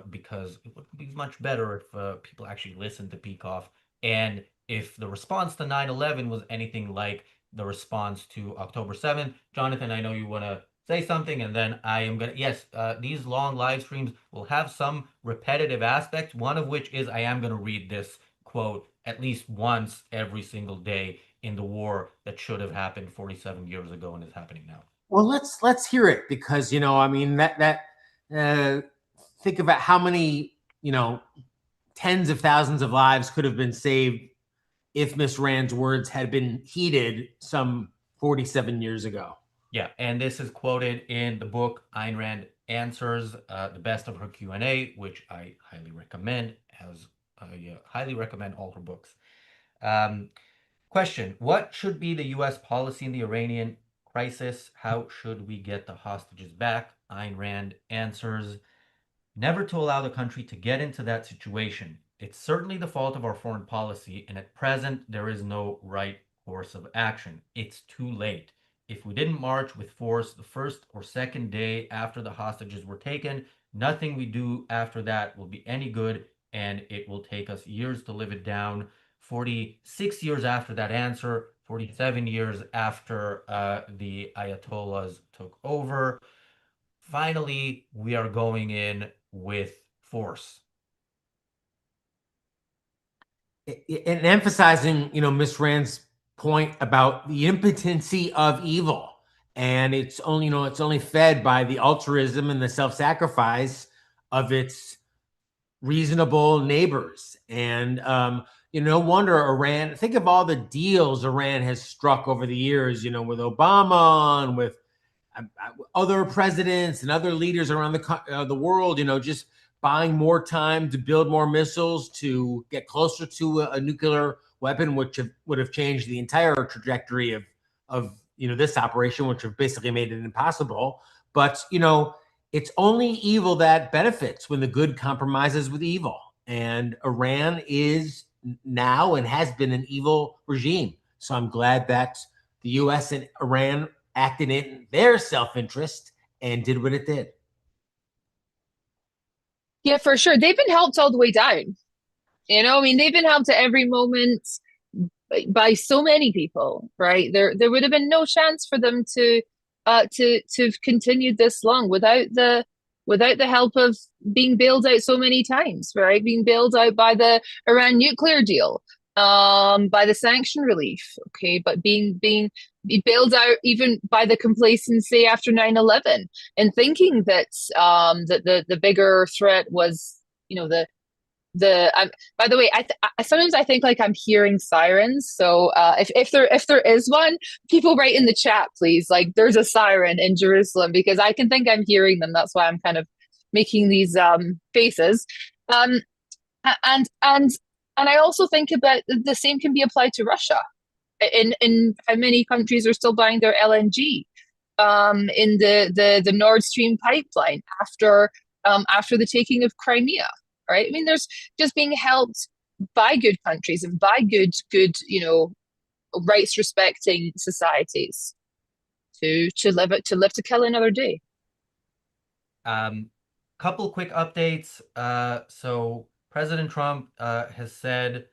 because it would be much better if people actually listened to Peikoff, and if the response to 9/11 was anything like the response to October 7th. Jonathan, I know you want to say something, and then I am going to, yes, these long live streams will have some repetitive aspects, one of which is I am going to read this quote at least once every single day in the war that should have happened 47 years ago and is happening now. Well, let's hear it, because I mean think about how many tens of thousands of lives could have been saved if Miss Rand's words had been heeded some 47 years ago. Yeah, and this is quoted in the book Ayn Rand Answers, the best of her Q&A, which I highly recommend. I highly recommend all her books. Question: what should be the U.S. policy in the Iranian crisis? How should we get the hostages back? Ayn Rand Answers: never to allow the country to get into that situation. It's certainly the fault of our foreign policy, and at present there is no right course of action. It's too late. If we didn't march with force the first or second day after the hostages were taken, nothing we do after that will be any good, and it will take us years to live it down. 46 years after that answer, 47 years after the Ayatollahs took over, finally, we are going in with force. And emphasizing, Miss Rand's point about the impotency of evil, and it's only fed by the altruism and the self-sacrifice of its reasonable neighbors. And no wonder Iran, think of all the deals Iran has struck over the years, with Obama and with other presidents and other leaders around the world, just buying more time to build more missiles to get closer to a nuclear weapon, which would have changed the entire trajectory of this operation, which have basically made it impossible. But it's only evil that benefits when the good compromises with evil, and Iran is now and has been an evil regime. So I'm glad that the U.S. and Iran acted in their self-interest and did what it did. Yeah, for sure. They've been helped all the way down. I mean, they've been helped at every moment by so many people, right? There would have been no chance for them to have continued this long without the help of being bailed out so many times, right? Being bailed out by the Iran nuclear deal, by the sanction relief, okay, but being bailed out even by the complacency after 9/11, and thinking that that the bigger threat was, you know, by the way, I sometimes I think like I'm hearing sirens. So if there is one, people write in the chat, please. Like there's a siren in Jerusalem, because I can think I'm hearing them. That's why I'm kind of making these faces. Um, and I also think about the same can be applied to Russia. In how many countries are still buying their LNG in the Nord Stream pipeline after the taking of Crimea, right? I mean, there's just being helped by good countries and by good rights respecting societies to live to kill another day. Couple quick updates. So President Trump has said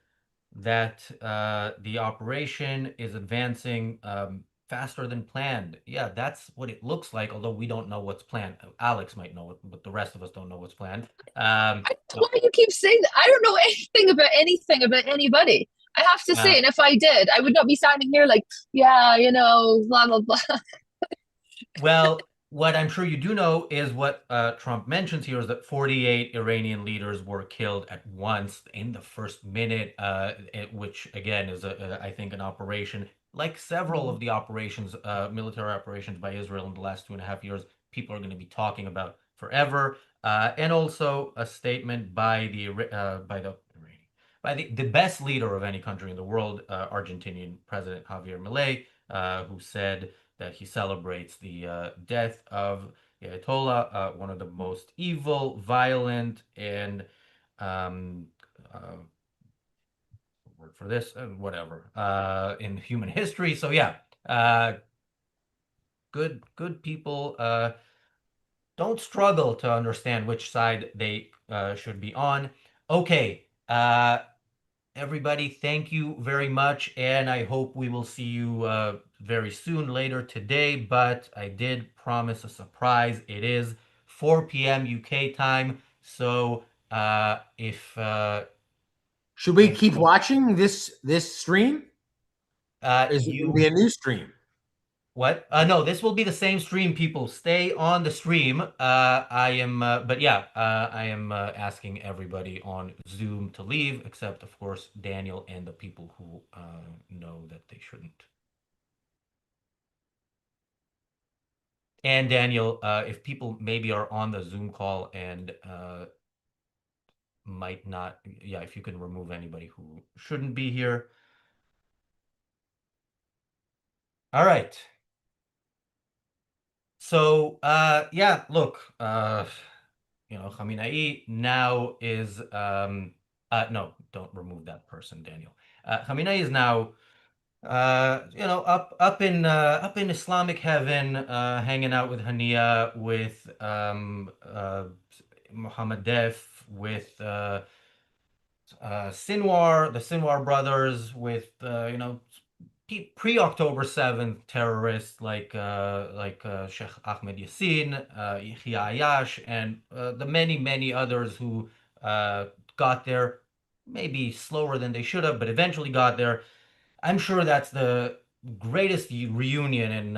that the operation is advancing faster than planned. Yeah, that's what it looks like, although we don't know what's planned. Alex might know it, but the rest of us don't know what's planned. Why you keep saying that? I don't know anything about anybody. I have to say, and if I did, I would not be standing here like, yeah, blah, blah, blah. Well, what I'm sure you do know is what Trump mentions here is that 48 Iranian leaders were killed at once in the first minute, which again is, I think, an operation like several of the operations, military operations by Israel in the last 2.5 years, people are going to be talking about forever. And also a statement by the best leader of any country in the world, Argentinian President Javier Milei, who said that he celebrates the death of Ayatollah, one of the most evil, violent, and word for this, whatever, in human history. So yeah, good people don't struggle to understand which side they should be on. Okay, everybody, thank you very much, and I hope we will see you very soon later today, but I did promise a surprise. It is 4 p.m. UK time, so if should we keep watching this stream? Is it going to be a new stream? What? No, this will be the same stream, people. Stay on the stream. But yeah, I am asking everybody on Zoom to leave, except, of course, Daniel and the people who know that they shouldn't. And Daniel, if people maybe are on the Zoom call and might not, yeah, if you can remove anybody who shouldn't be here. All right. So, yeah, look, Khamenei now is, no, don't remove that person, Daniel. Khamenei is now, up in Islamic heaven, hanging out with Hania, with Mohammed Def, with Sinwar, the Sinwar brothers, with pre-October 7th terrorists like Sheikh Ahmed Yassin, Yahya Ayash, and the many others who got there maybe slower than they should have, but eventually got there. I'm sure that's the greatest reunion in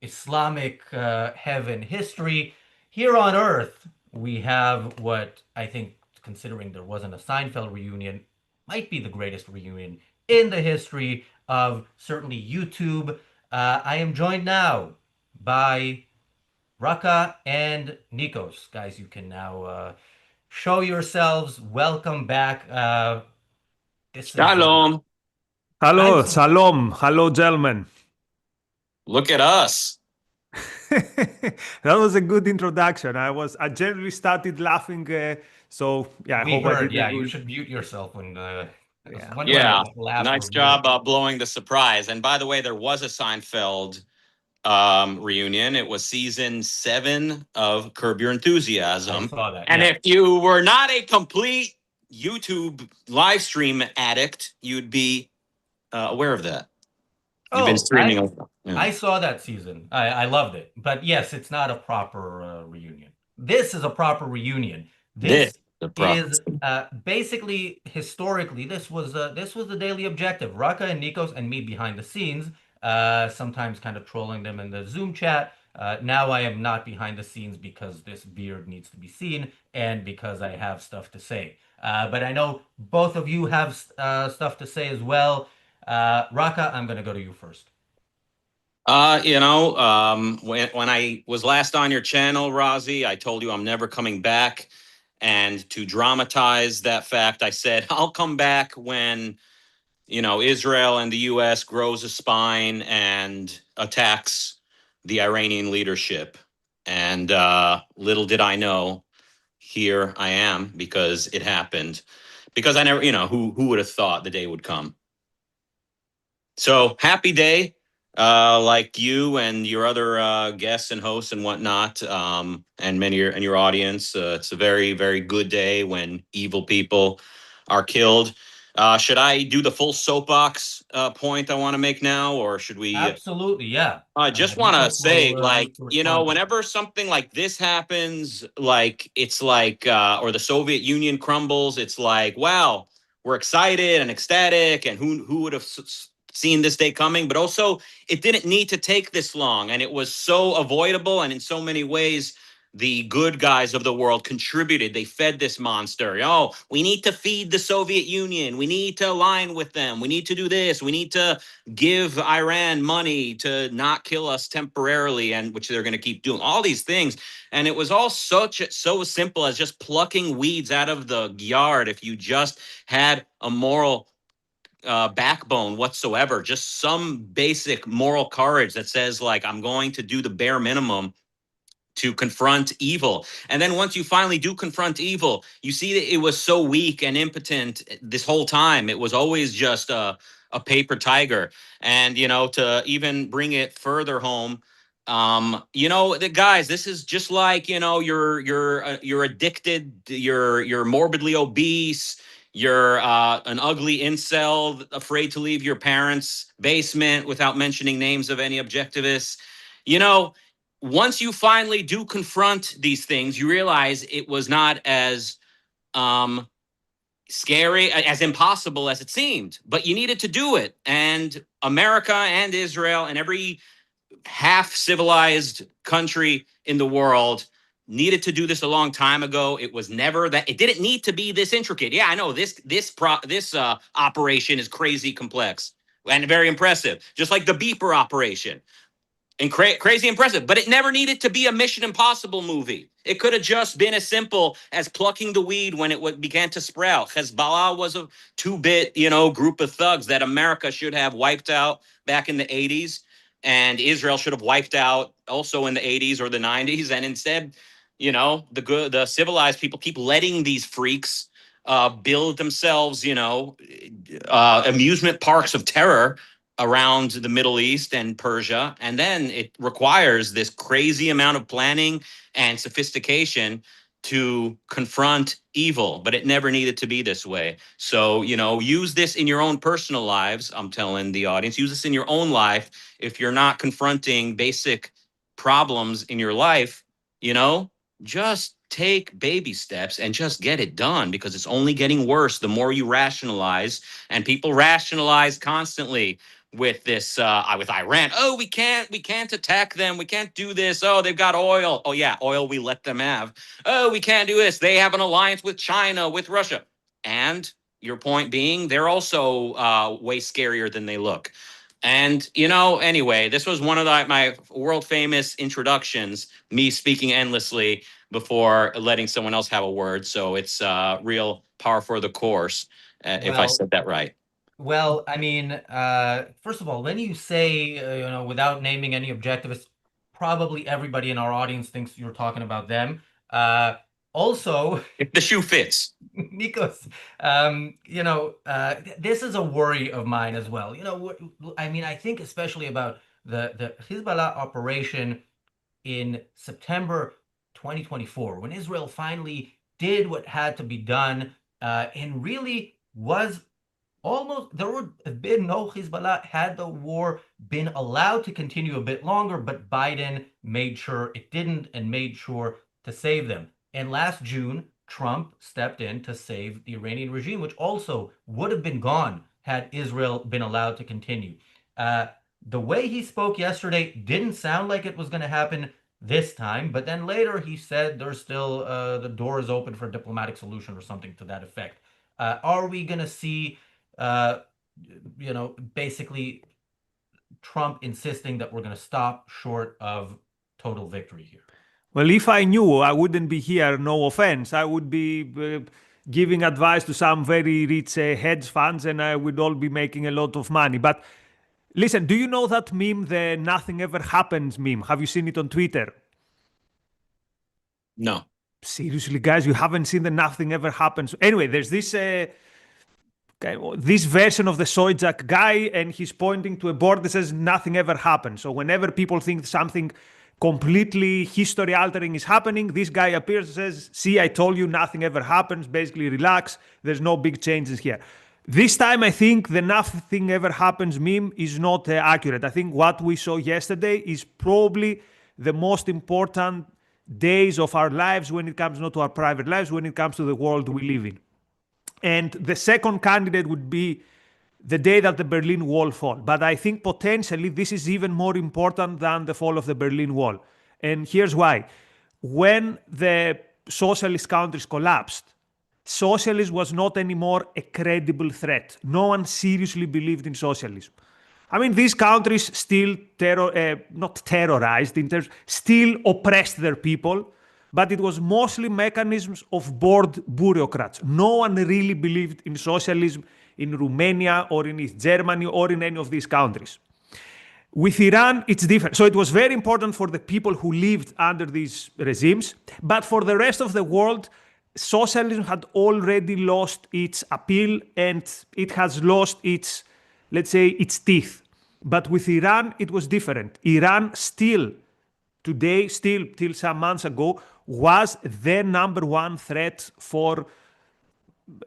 Islamic heaven history. Here on Earth, we have what I think, considering there wasn't a Seinfeld reunion, might be the greatest reunion in the history of certainly YouTube. I am joined now by Raka and Nikos. Guys, you can now show yourselves. Welcome back. Shalom. Hello, Shalom. Hello, gentlemen. Look at us. That was a good introduction. I generally started laughing. So yeah, we heard. Yeah, you should mute yourself when. Yeah, nice job blowing the surprise. And by the way, there was a Seinfeld reunion. It was season 7 of Curb Your Enthusiasm. I saw that. And if you were not a complete YouTube live stream addict, you'd be aware of that. You've been streaming. I saw that season. I loved it. But yes, it's not a proper reunion. This is a proper reunion. This is basically historically this was the Daily Objective. Raka and Nikos and me behind the scenes, sometimes kind of trolling them in the Zoom chat. Now I am not behind the scenes because this beard needs to be seen and because I have stuff to say. But I know both of you have stuff to say as well. Raka, I'm going to go to you first. When I was last on your channel, Razi, I told you I'm never coming back. And to dramatize that fact, I said, I'll come back when, Israel and the US grows a spine and attacks the Iranian leadership. And little did I know, here I am, because it happened. Because I never, who would have thought the day would come? So happy day. Like you and your other guests and hosts and whatnot, and many in your audience. It's a very, very good day when evil people are killed. Should I do the full soapbox point I want to make now, or should we? Absolutely, yeah. I just want to say, whenever something like this happens, it's like, or the Soviet Union crumbles, it's like, wow, we're excited and ecstatic, and who would have seen this day coming? But also, it didn't need to take this long, and it was so avoidable, and in so many ways, the good guys of the world contributed. They fed this monster. Oh, we need to feed the Soviet Union. We need to align with them. We need to do this. We need to give Iran money to not kill us temporarily, and which they're going to keep doing. All these things. And it was all so simple as just plucking weeds out of the yard. If you just had a moral backbone whatsoever, just some basic moral courage that says, like, I'm going to do the bare minimum to confront evil. And then once you finally do confront evil, you see that it was so weak and impotent this whole time. It was always just a paper tiger. And, to even bring it further home, the guys, this is just like, you're addicted, you're morbidly obese, you're an ugly incel, afraid to leave your parents' basement, without mentioning names of any objectivists. Once you finally do confront these things, you realize it was not as scary, as impossible as it seemed, but you needed to do it. And America and Israel and every half civilized country in the world needed to do this a long time ago. It was never that, it didn't need to be this intricate. Yeah, I know this operation is crazy complex and very impressive, just like the beeper operation. And crazy impressive, but it never needed to be a Mission Impossible movie. It could have just been as simple as plucking the weed when it began to sprout. Hezbollah was a two-bit, group of thugs that America should have wiped out back in the 80s, and Israel should have wiped out also in the 80s or the 90s. And instead, the civilized people keep letting these freaks build themselves, amusement parks of terror around the Middle East and Persia. And then it requires this crazy amount of planning and sophistication to confront evil, but it never needed to be this way. So, use this in your own personal lives. I'm telling the audience, use this in your own life. If you're not confronting basic problems in your life, just take baby steps and just get it done, because it's only getting worse the more you rationalize. And people rationalize constantly with this, with Iran. Oh, we can't attack them. We can't do this. Oh, they've got oil. Oh yeah, oil we let them have. Oh, we can't do this. They have an alliance with China, with Russia. And your point being, they're also way scarier than they look. And, anyway, this was one of my world famous introductions, me speaking endlessly before letting someone else have a word. So it's real par for the course, if I said that right. Well, I mean, first of all, when you say, without naming any objectivists, probably everybody in our audience thinks you're talking about them. Also, if the shoe fits, Nikos, this is a worry of mine as well. I mean, I think especially about the Hezbollah operation in September 2024, when Israel finally did what had to be done, and really was almost there would have been no Hezbollah had the war been allowed to continue a bit longer, but Biden made sure it didn't and made sure to save them. And last June, Trump stepped in to save the Iranian regime, which also would have been gone had Israel been allowed to continue. Uh, the way he spoke yesterday didn't sound like it was going to happen this time, but then later he said there's still the door is open for a diplomatic solution or something to that effect. Are we going to see uh, basically Trump insisting that we're going to stop short of total victory here? Well, if I knew, I wouldn't be here. No offense. I would be giving advice to some very rich hedge funds, and I would all be making a lot of money. But listen, do you know that meme, the nothing ever happens meme? Have you seen it on Twitter? No. Seriously, guys, you haven't seen the nothing ever happens. Anyway, there's this this version of the Soyjak guy, and he's pointing to a board that says nothing ever happened. So whenever people think something completely history altering is happening, this guy appears and says, see, I told you nothing ever happens. Basically, relax. There's no big changes here. This time, I think the nothing ever happens meme is not accurate. I think what we saw yesterday is probably the most important days of our lives when it comes not to our private lives, when it comes to the world we live in. And the second candidate would be the day that the Berlin Wall fall. But I think potentially this is even more important than the fall of the Berlin Wall. And here's why. When the socialist countries collapsed, socialism was not anymore a credible threat. No one seriously believed in socialism. I mean, these countries still not terrorized, still oppressed their people, but it was mostly mechanisms of bored bureaucrats. No one really believed in socialism in Romania or in East Germany or in any of these countries. With Iran, it's different. So it was very important for the people who lived under these regimes, but for the rest of the world, socialism had already lost its appeal and it has lost its, let's say, its teeth. But with Iran, it was different. Iran still, today, still till some months ago, was the number one threat for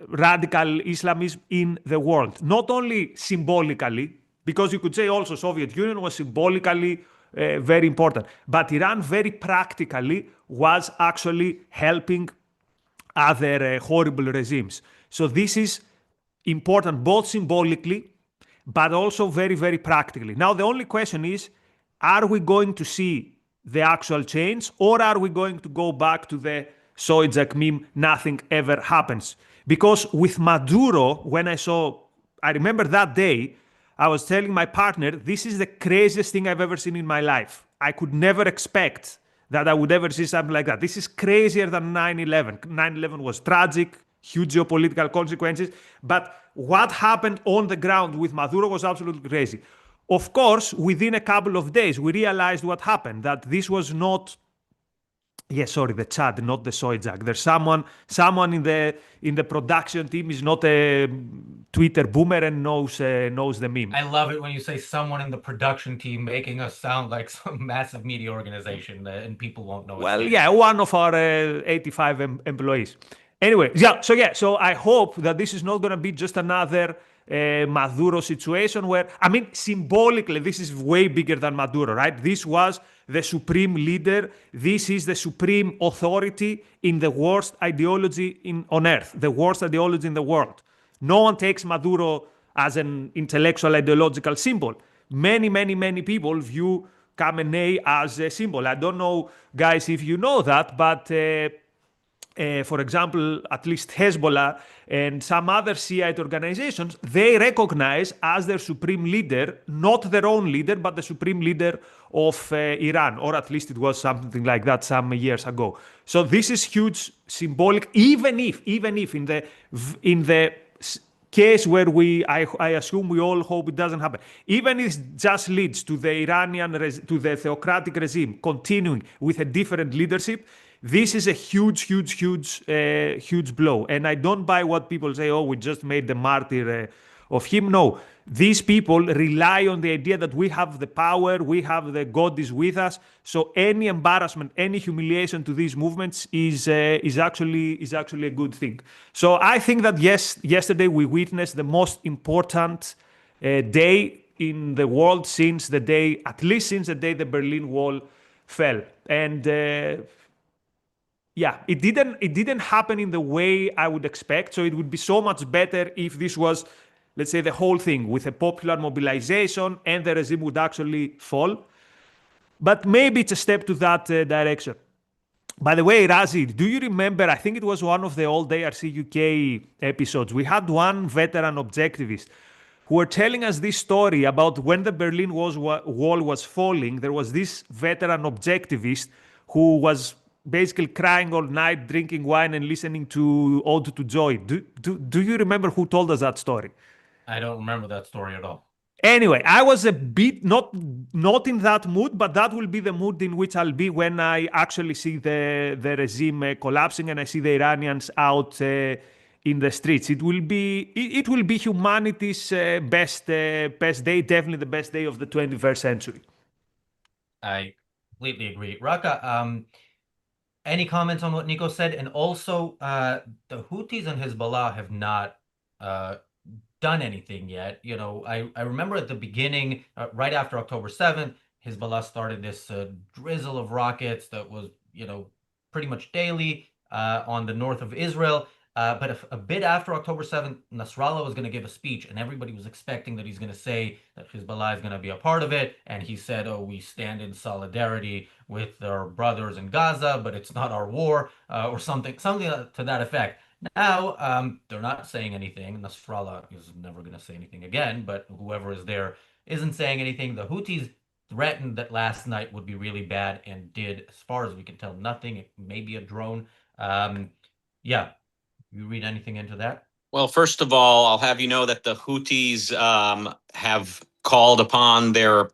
radical Islamism in the world. Not only symbolically, because you could say also Soviet Union was symbolically very important, but Iran very practically was actually helping other horrible regimes. So this is important both symbolically, but also very, very practically. Now, the only question is, are we going to see the actual change, or are we going to go back to the Soyjak meme, nothing ever happens? Because with Maduro, when I remember that day, I was telling my partner, this is the craziest thing I've ever seen in my life. I could never expect that I would ever see something like that. This is crazier than 9/11. 9/11 was tragic, huge geopolitical consequences. But what happened on the ground with Maduro was absolutely crazy. Of course, within a couple of days, we realized what happened, that this was not, the Chad, not the Soyjak. There's someone in the production team is not a Twitter boomer and knows the meme. I love it when you say someone in the production team, making us sound like some massive media organization, and people won't know. Well, yeah, one of our 85 employees. Anyway, so I hope that this is not going to be just another Maduro situation where, I mean, symbolically, this is way bigger than Maduro, right? This was the supreme leader. This is the supreme authority in the worst ideology on earth, the worst ideology in the world. No one takes Maduro as an intellectual ideological symbol. Many people view Khamenei as a symbol. I don't know, guys, if you know that, but for example, at least Hezbollah and some other Shiite organizations, they recognize as their supreme leader, not their own leader, but the supreme leader of Iran, or at least it was something like that some years ago. So this is huge symbolic, even if in the case where I assume we all hope it doesn't happen, even if it just leads to the to the theocratic regime continuing with a different leadership, this is a huge blow. And I don't buy what people say, oh, we just made the martyr of him. No, these people rely on the idea that we have the power, we have the God is with us. So any embarrassment, any humiliation to these movements is actually a good thing. So I think that yes, yesterday we witnessed the most important day in the world since the day, at least since the day the Berlin Wall fell. And yeah, it didn't happen in the way I would expect. So it would be so much better if this was, let's say, the whole thing with a popular mobilization and the regime would actually fall. But maybe it's a step to that direction. By the way, Razi, do you remember? I think it was one of the old ARC UK episodes. We had one veteran objectivist who were telling us this story about when the Berlin Wall was falling. There was this veteran objectivist who was basically crying all night, drinking wine, and listening to Ode to Joy. Do you remember who told us that story? I don't remember that story at all. Anyway, I was a bit not in that mood, but that will be the mood in which I'll be when I actually see the regime collapsing and I see the Iranians out in the streets. It will be humanity's best day, definitely the best day of the 21st century. I completely agree. Raka, any comments on what Nico said? And also, the Houthis and Hezbollah have not done anything yet. You know, I remember at the beginning, right after October 7th, Hezbollah started this drizzle of rockets that was, you know, pretty much daily on the north of Israel. But a bit after October 7th, Nasrallah was going to give a speech, and everybody was expecting that he's going to say that Hezbollah is going to be a part of it. And he said, oh, we stand in solidarity with our brothers in Gaza, but it's not our war, or something to that effect. Now, they're not saying anything. Nasrallah is never going to say anything again, but whoever is there isn't saying anything. The Houthis threatened that last night would be really bad and did, as far as we can tell, nothing. It may be a drone. Yeah. You read anything into that? Well, first of all, I'll have you know that the Houthis have called upon their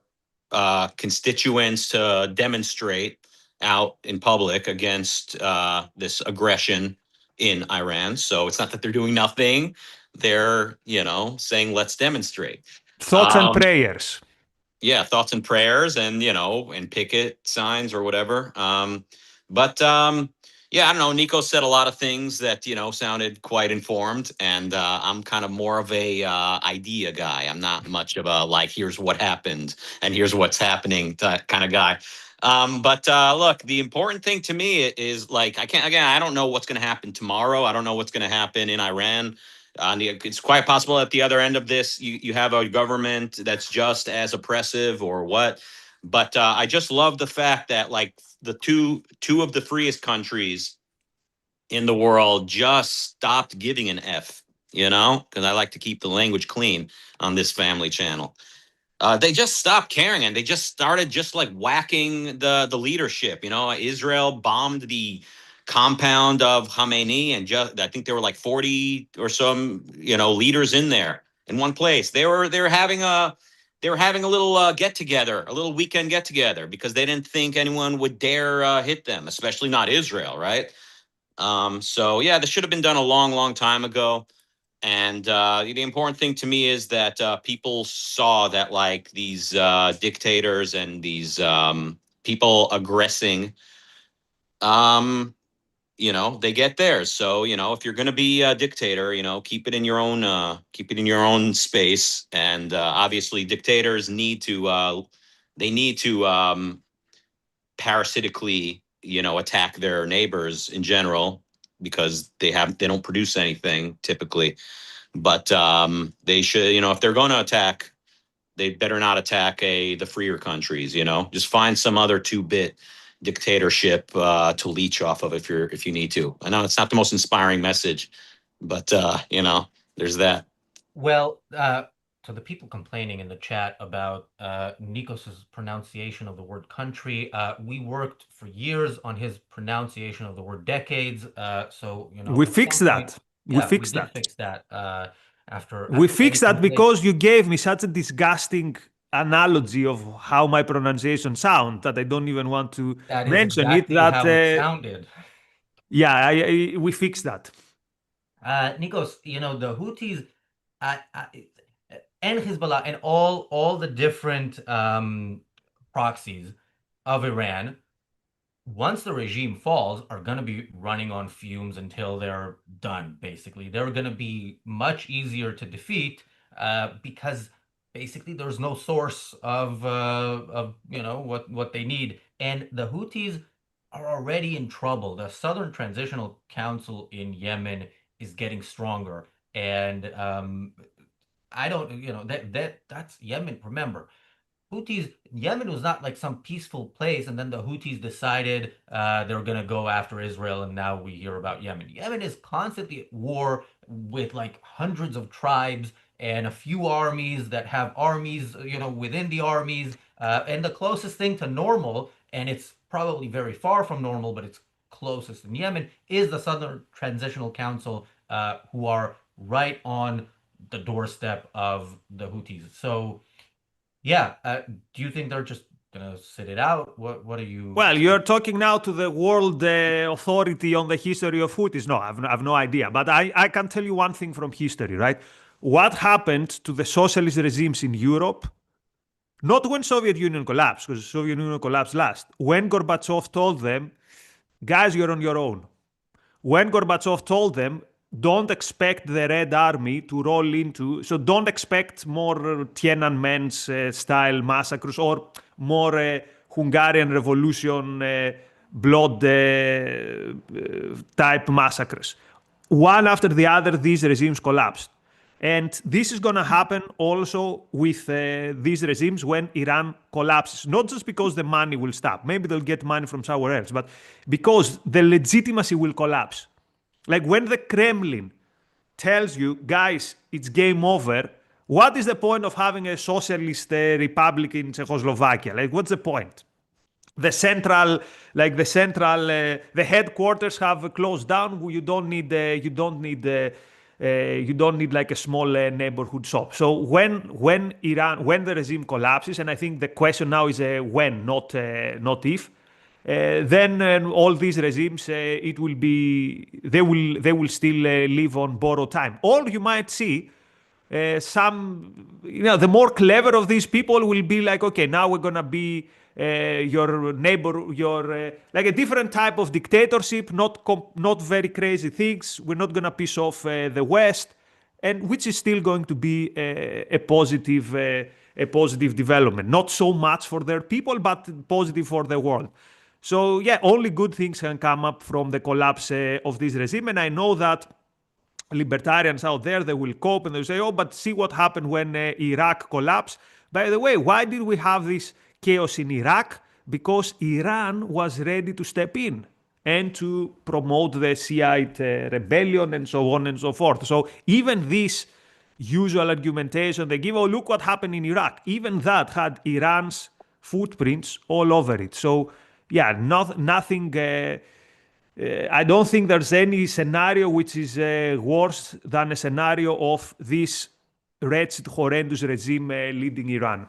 constituents to demonstrate out in public against this aggression in Iran. So it's not that they're doing nothing. They're, you know, saying, let's demonstrate. Thoughts and prayers. Yeah, thoughts and prayers and, you know, and picket signs or whatever. Yeah, I don't know. Nico said a lot of things that, you know, sounded quite informed. And I'm kind of more of a idea guy. I'm not much of a, like, here's what happened and here's what's happening kind of guy. Look, the important thing to me is, like, I don't know what's going to happen tomorrow. I don't know what's going to happen in Iran. It's quite possible at the other end of this, you have a government that's just as oppressive or what. But I just love the fact that, like, the two of the freest countries in the world just stopped giving an F, you know, because I like to keep the language clean on this family channel. They just stopped caring and they just started just like whacking the leadership. You know, Israel bombed the compound of Khamenei, and just I think there were like 40 or some, you know, leaders in there in one place. They were having a little get together, a little weekend get together, because they didn't think anyone would dare hit them, especially not Israel, right? So yeah, this should have been done a long time ago. And the important thing to me is that people saw that, like, these dictators and these people aggressing, you know, they get theirs. So, you know, if you're going to be a dictator, you know, keep it in your own space. And obviously, dictators need to parasitically, you know, attack their neighbors in general, because they don't produce anything typically. But they should, you know, if they're going to attack, they better not attack the freer countries. You know, just find some other 2-bit dictatorship to leech off of if you need to. I know it's not the most inspiring message, but you know, there's that. Well, to the people complaining in the chat about Nikos's pronunciation of the word country, we worked for years on his pronunciation of the word decades. So, you know, we fixed that. Yeah, we fixed that. Fix that after we fixed that complaint. Because you gave me such a disgusting analogy of how my pronunciation sounds that I don't even want to mention exactly it. That how it sounded. Yeah, we fixed that. Nikos, you know, the Houthis, and Hezbollah and all the different proxies of Iran, once the regime falls, are going to be running on fumes until they're done, basically. They're going to be much easier to defeat because basically there's no source of what they need. And the Houthis are already in trouble. The Southern Transitional Council in Yemen is getting stronger. And I don't, that's Yemen. Remember, Houthis, Yemen was not like some peaceful place, and then the Houthis decided they're going to go after Israel, and now we hear about Yemen. Yemen is constantly at war with like hundreds of tribes and a few armies that have armies, within the armies. And the closest thing to normal, and it's probably very far from normal, but it's closest in Yemen, is the Southern Transitional Council, who are right on the doorstep of the Houthis. So, yeah. Do you think they're just gonna sit it out? What are you? Well, you're talking now to the world authority on the history of Houthis. No, I've no idea. But I can tell you one thing from history, right? What happened to the socialist regimes in Europe? Not when Soviet Union collapsed, because Soviet Union collapsed last. When Gorbachev told them, guys, you're on your own. When Gorbachev told them, don't expect the Red Army to roll into, so don't expect more Tiananmen style massacres or more Hungarian Revolution blood type massacres. One after the other, these regimes collapsed. And this is going to happen also with these regimes when Iran collapses. Not just because the money will stop. Maybe they'll get money from somewhere else. But because the legitimacy will collapse. Like when the Kremlin tells you, guys, it's game over, what is the point of having a socialist republic in Czechoslovakia? Like, what's the point? The headquarters have closed down. You don't need like a small neighborhood shop. So when the regime collapses, and I think the question now is when, not if. Then all these regimes, they will still live on borrowed time. Or you might see the more clever of these people will be like, okay, now we're gonna be your neighbor, like a different type of dictatorship, not very crazy things. We're not gonna piss off the West, and which is still going to be a positive development. Not so much for their people, but positive for the world. So yeah, only good things can come up from the collapse of this regime, and I know that libertarians out there, they will cope and they'll say, oh, but see what happened when Iraq collapsed. By the way, why did we have this chaos in Iraq? Because Iran was ready to step in and to promote the Shiite rebellion and so on and so forth. So even this usual argumentation they give, oh, look what happened in Iraq, even that had Iran's footprints all over it. So yeah, nothing... I don't think there's any scenario which is worse than a scenario of this wretched, horrendous regime leading Iran.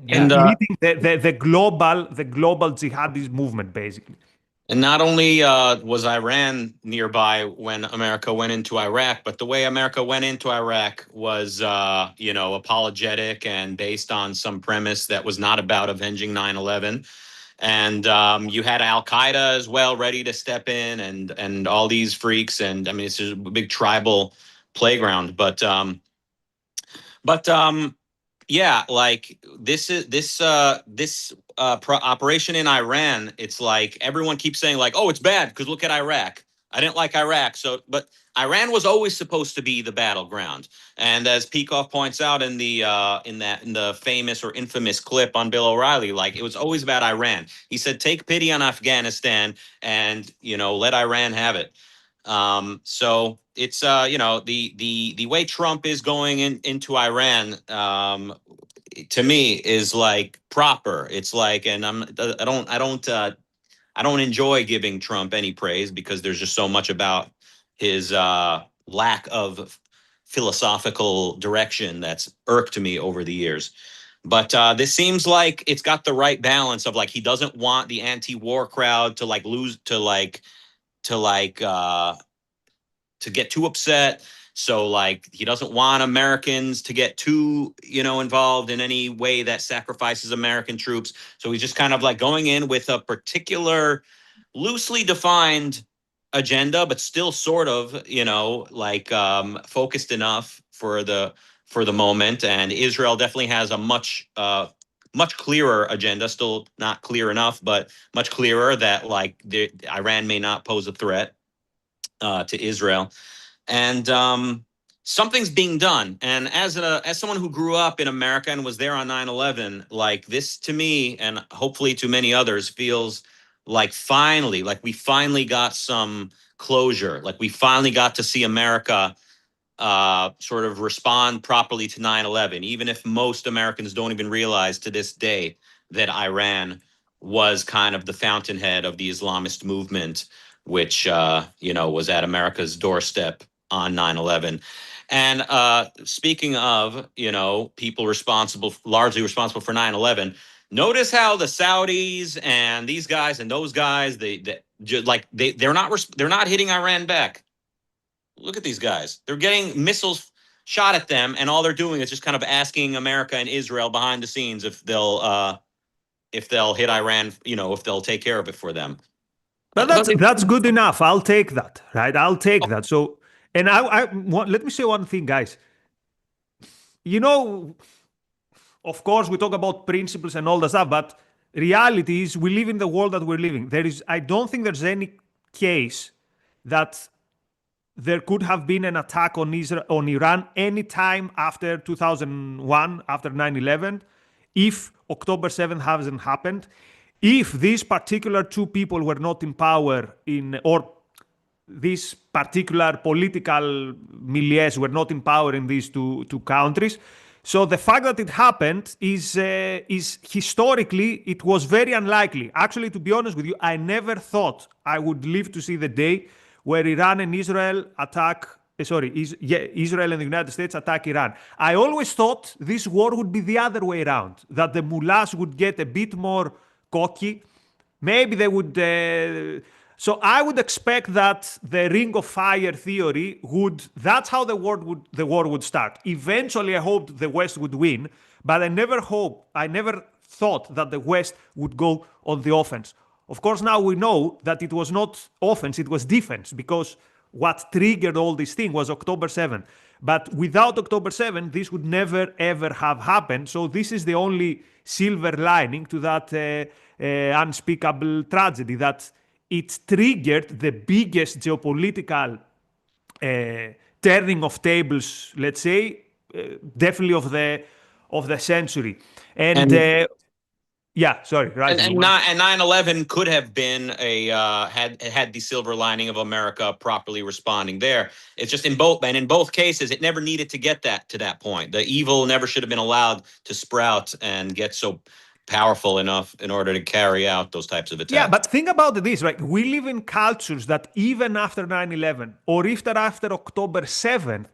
Yeah. And leading the global jihadist movement, basically. And not only was Iran nearby when America went into Iraq, but the way America went into Iraq was, apologetic and based on some premise that was not about avenging 9/11. And you had Al Qaeda as well, ready to step in, and all these freaks. And I mean, it's just a big tribal playground. But yeah, like this operation in Iran. It's like everyone keeps saying like, oh, it's bad because look at Iraq. I didn't like Iraq, but Iran was always supposed to be the battleground. And as Peikoff points out in the famous or infamous clip on Bill O'Reilly, like it was always about Iran. He said, take pity on Afghanistan and let Iran have it. So it's the way Trump is going into Iran to me is like proper. It's like, and I don't enjoy giving Trump any praise because there's just so much about his lack of philosophical direction that's irked me over the years. But this seems like it's got the right balance of like he doesn't want the anti-war crowd to get too upset. So like he doesn't want Americans to get too, involved in any way that sacrifices American troops. So he's just kind of like going in with a particular loosely defined agenda, but still sort of, focused enough for the moment. And Israel definitely has a much clearer agenda, still not clear enough, but much clearer that like Iran may not pose a threat to Israel. And something's being done. And as someone who grew up in America and was there on 9/11, like this to me, and hopefully to many others, feels like we finally got some closure. Like we finally got to see America sort of respond properly to 9/11, even if most Americans don't even realize to this day that Iran was kind of the fountainhead of the Islamist movement, which was at America's doorstep on 9/11. And speaking of, people largely responsible for 9/11, notice how the Saudis and these guys and those guys, they're not hitting Iran back. Look at these guys. They're getting missiles shot at them, and all they're doing is just kind of asking America and Israel behind the scenes if they'll hit Iran, if they'll take care of it for them. But that's good enough. I'll take that, right? I'll take that. So, and let me say one thing, guys. Of course, we talk about principles and all that stuff, but reality is we live in the world that we're living. I don't think there's any case that there could have been an attack on Iran any time after 2001, after 9/11, if October 7th hasn't happened. If these particular two people were not in power or these particular political milieu were not in power in these two countries. So the fact that it happened is historically, it was very unlikely. Actually, to be honest with you, I never thought I would live to see the day where Iran and Israel Israel and the United States attack Iran. I always thought this war would be the other way around, that the mullahs would get a bit more cocky. Maybe they would. So I would expect that the Ring of Fire theory that's how the war would start. Eventually, I hoped the West would win, but I never thought that the West would go on the offense. Of course, now we know that it was not offense, it was defense, because what triggered all this thing was October 7th. But without October 7th, this would never, ever have happened. So this is the only silver lining to that unspeakable tragedy, that it triggered the biggest geopolitical turning of tables, let's say, definitely of the century. Yeah, sorry. Right. And 9/11 could have been had the silver lining of America properly responding there. It's just in both cases, it never needed to get to that point. The evil never should have been allowed to sprout and get so powerful enough in order to carry out those types of attacks. Yeah, but think about this, right? We live in cultures that even after 9/11 or even after October 7th,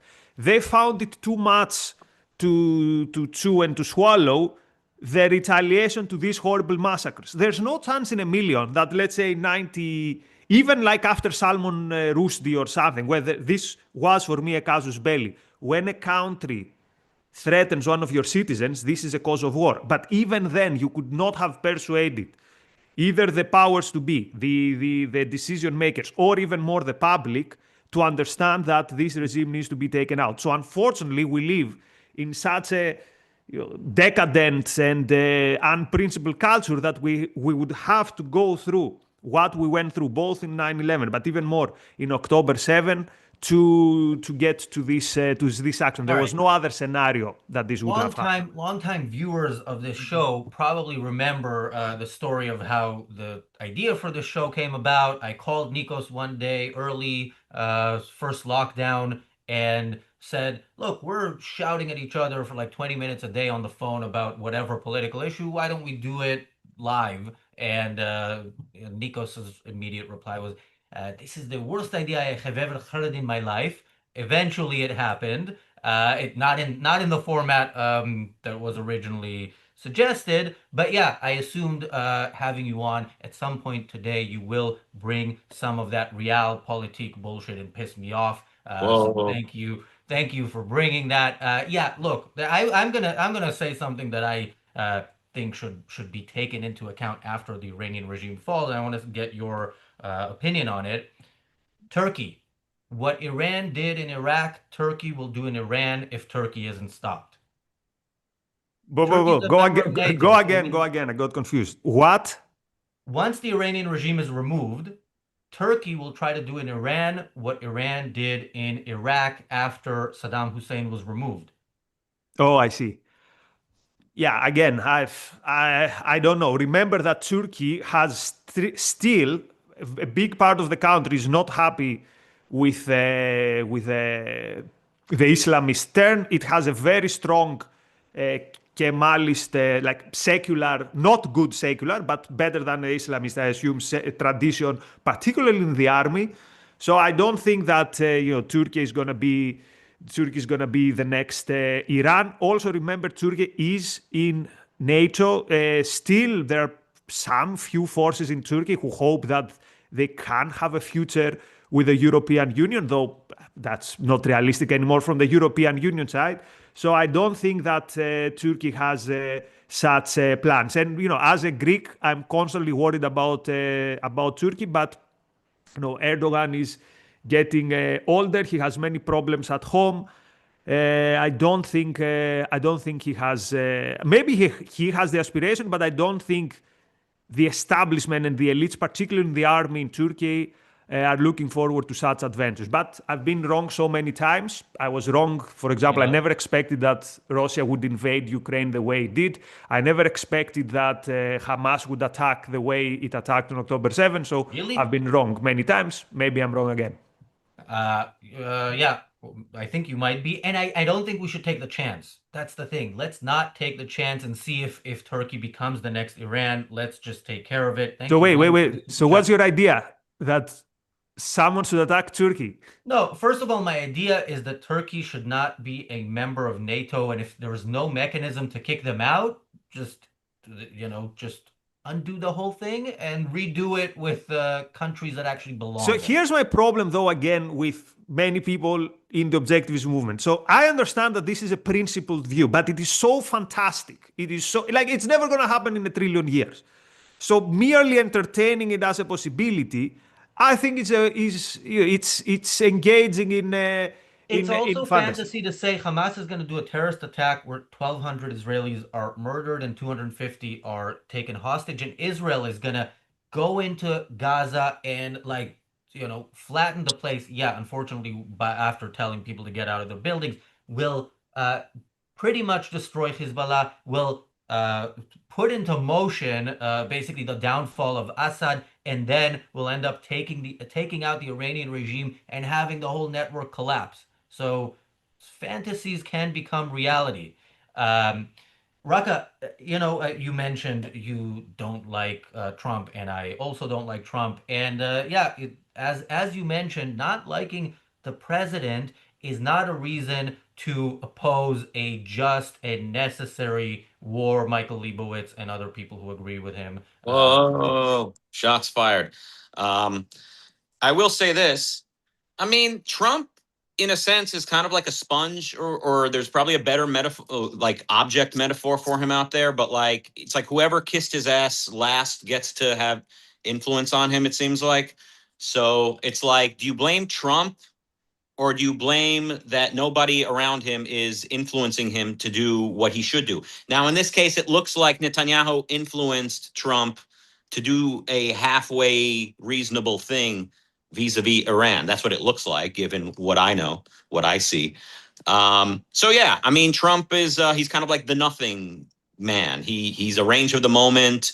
they found it too much to chew and to swallow the retaliation to these horrible massacres. There's no chance in a million that, let's say, 90, even like after Salman Rushdie or something, where this was for me a casus belli, when a country threatens one of your citizens, this is a cause of war. But even then, you could not have persuaded either the powers to be, the decision makers, or even more the public, to understand that this regime needs to be taken out. So unfortunately, we live in such a decadent and unprincipled culture that we would have to go through what we went through both in 9/11, but even more in October 7 to get to this action. There was no other scenario that this would have happened. Long-time viewers of this show probably remember the story of how the idea for this show came about. I called Nikos one day early, first lockdown, and said, look, we're shouting at each other for like 20 minutes a day on the phone about whatever political issue. Why don't we do it live? And Nikos' immediate reply was, this is the worst idea I have ever heard in my life. Eventually it happened. Not in the format that was originally suggested. But yeah, I assumed having you on at some point today, you will bring some of that realpolitik bullshit and piss me off. So thank you for bringing that. Yeah, look, I'm gonna say something that I think should be taken into account after the Iranian regime falls. I want to get your opinion on it. Turkey. What Iran did in Iraq, Turkey will do in Iran if Turkey isn't stopped. Turkey's a member of NATO, Go so again, go again. I got confused. What? Once the Iranian regime is removed, Turkey will try to do in Iran what Iran did in Iraq after Saddam Hussein was removed. Oh, I see. Yeah, again, I don't know. Remember that Turkey has still a big part of the country is not happy with the Islamist turn. It has a very strong Kemalist, like secular, not good secular, but better than the Islamist, I assume, tradition, particularly in the army. So I don't think that Turkey is going to be the next Iran. Also, remember, Turkey is in NATO. Still, there are some few forces in Turkey who hope that they can have a future with the European Union, though that's not realistic anymore from the European Union side. So I don't think that Turkey has such plans. And as a Greek, I'm constantly worried about Turkey, but Erdogan is getting older. He has many problems at home. I don't think he has. Maybe he has the aspiration, but I don't think the establishment and the elites, particularly in the army in Turkey, are looking forward to such adventures. But I've been wrong so many times. I was wrong. For example, I never expected that Russia would invade Ukraine the way it did. I never expected that Hamas would attack the way it attacked on October 7th. So Really? I've been wrong many times. Maybe I'm wrong again. Yeah, I think you might be. And I don't think we should take the chance. That's the thing. Let's not take the chance and see if Turkey becomes the next Iran. Let's just take care of it. Thank So you. wait. So what's your idea? That someone should attack Turkey? No, first of all, my idea is that Turkey should not be a member of NATO, and if there is no mechanism to kick them out, just undo the whole thing and redo it with countries that actually belong. So here's my problem, though, again, with many people in the objectivist movement. So I understand that this is a principled view, but it is so fantastic. It is so, like, it's never going to happen in a trillion years. So merely entertaining it as a possibility, I think it's engaging in It's also fantasy. fantasy to say Hamas is going to do a terrorist attack where 1,200 Israelis are murdered and 250 are taken hostage, and Israel is going to go into Gaza and flatten the place. Yeah, unfortunately, after telling people to get out of their buildings, will pretty much destroy Hezbollah, will put into motion basically the downfall of Assad, and then we'll end up taking out the Iranian regime and having the whole network collapse. So fantasies can become reality. Raka, you mentioned you don't like Trump, and I also don't like Trump. And as you mentioned, not liking the president is not a reason to oppose a just and necessary war. Michael Leibowitz and other people who agree with him. Whoa, shots fired. I will say this. I mean, Trump, in a sense, is kind of like a sponge, or there's probably a better metaphor, like object metaphor for him out there. But it's like whoever kissed his ass last gets to have influence on him, it seems like. So it's like, do you blame Trump, or do you blame that nobody around him is influencing him to do what he should do? Now, in this case, it looks like Netanyahu influenced Trump to do a halfway reasonable thing vis-a-vis Iran. That's what it looks like, given what I know, what I see. So yeah, I mean, Trump is he's kind of like the nothing man. He's a range of the moment